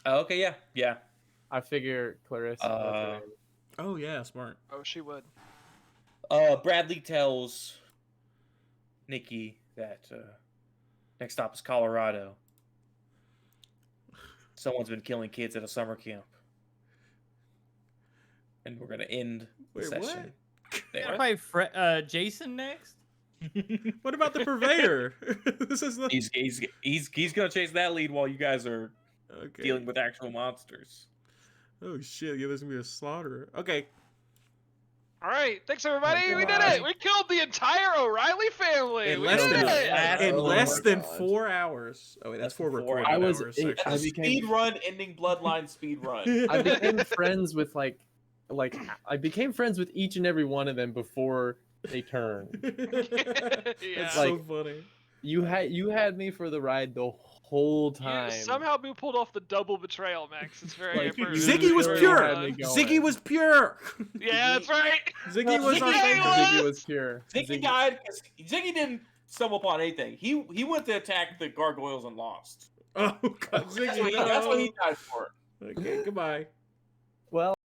[SPEAKER 1] Oh, okay, yeah.
[SPEAKER 3] I figure Clarissa. That's her name.
[SPEAKER 2] Oh yeah, smart.
[SPEAKER 4] Oh, she would.
[SPEAKER 1] Bradley tells Nikki that next stop is Colorado. Someone's been killing kids at a summer camp. And we're going to end the
[SPEAKER 2] Wait,
[SPEAKER 1] session there.
[SPEAKER 5] By Jason next?
[SPEAKER 2] What about the purveyor? This is the...
[SPEAKER 1] He's going to chase that lead while you guys are
[SPEAKER 2] okay.
[SPEAKER 1] dealing with actual monsters.
[SPEAKER 2] Oh shit! Yeah, this is gonna be a slaughter. Okay.
[SPEAKER 4] All right, thanks everybody.
[SPEAKER 3] Oh,
[SPEAKER 4] We did
[SPEAKER 3] God.
[SPEAKER 4] it. We killed the entire O'Reilly family.
[SPEAKER 2] In
[SPEAKER 4] We
[SPEAKER 2] less
[SPEAKER 4] did
[SPEAKER 2] than
[SPEAKER 4] it.
[SPEAKER 2] in
[SPEAKER 3] Oh
[SPEAKER 2] less
[SPEAKER 3] my
[SPEAKER 2] than
[SPEAKER 3] God.
[SPEAKER 2] 4 hours. Oh wait, that's
[SPEAKER 1] Less than
[SPEAKER 2] 4
[SPEAKER 1] 4
[SPEAKER 2] recording
[SPEAKER 3] hours.
[SPEAKER 2] hours.
[SPEAKER 3] I
[SPEAKER 2] Actually.
[SPEAKER 3] became-
[SPEAKER 1] Speed run ending bloodline speed run.
[SPEAKER 3] I became friends with like I became friends with each and every one of them before they turned.
[SPEAKER 2] That's
[SPEAKER 4] Yeah.
[SPEAKER 2] so
[SPEAKER 3] Like,
[SPEAKER 2] funny.
[SPEAKER 3] You had me for the ride the whole time.
[SPEAKER 4] Somehow we pulled off the double betrayal, Max. It's very
[SPEAKER 3] Like,
[SPEAKER 4] impressive.
[SPEAKER 2] Ziggy was
[SPEAKER 3] really
[SPEAKER 2] pure.
[SPEAKER 3] had me going.
[SPEAKER 2] Ziggy was pure.
[SPEAKER 4] Yeah, that's right.
[SPEAKER 2] Ziggy was our
[SPEAKER 1] Ziggy
[SPEAKER 2] favorite.
[SPEAKER 3] Ziggy was pure.
[SPEAKER 1] Ziggy died because Ziggy didn't
[SPEAKER 7] stumble upon anything. He went to attack the gargoyles and lost.
[SPEAKER 2] Oh, God,
[SPEAKER 7] That's
[SPEAKER 2] Ziggy,
[SPEAKER 7] what he
[SPEAKER 2] no.
[SPEAKER 7] died for.
[SPEAKER 2] Okay, goodbye.
[SPEAKER 3] Well,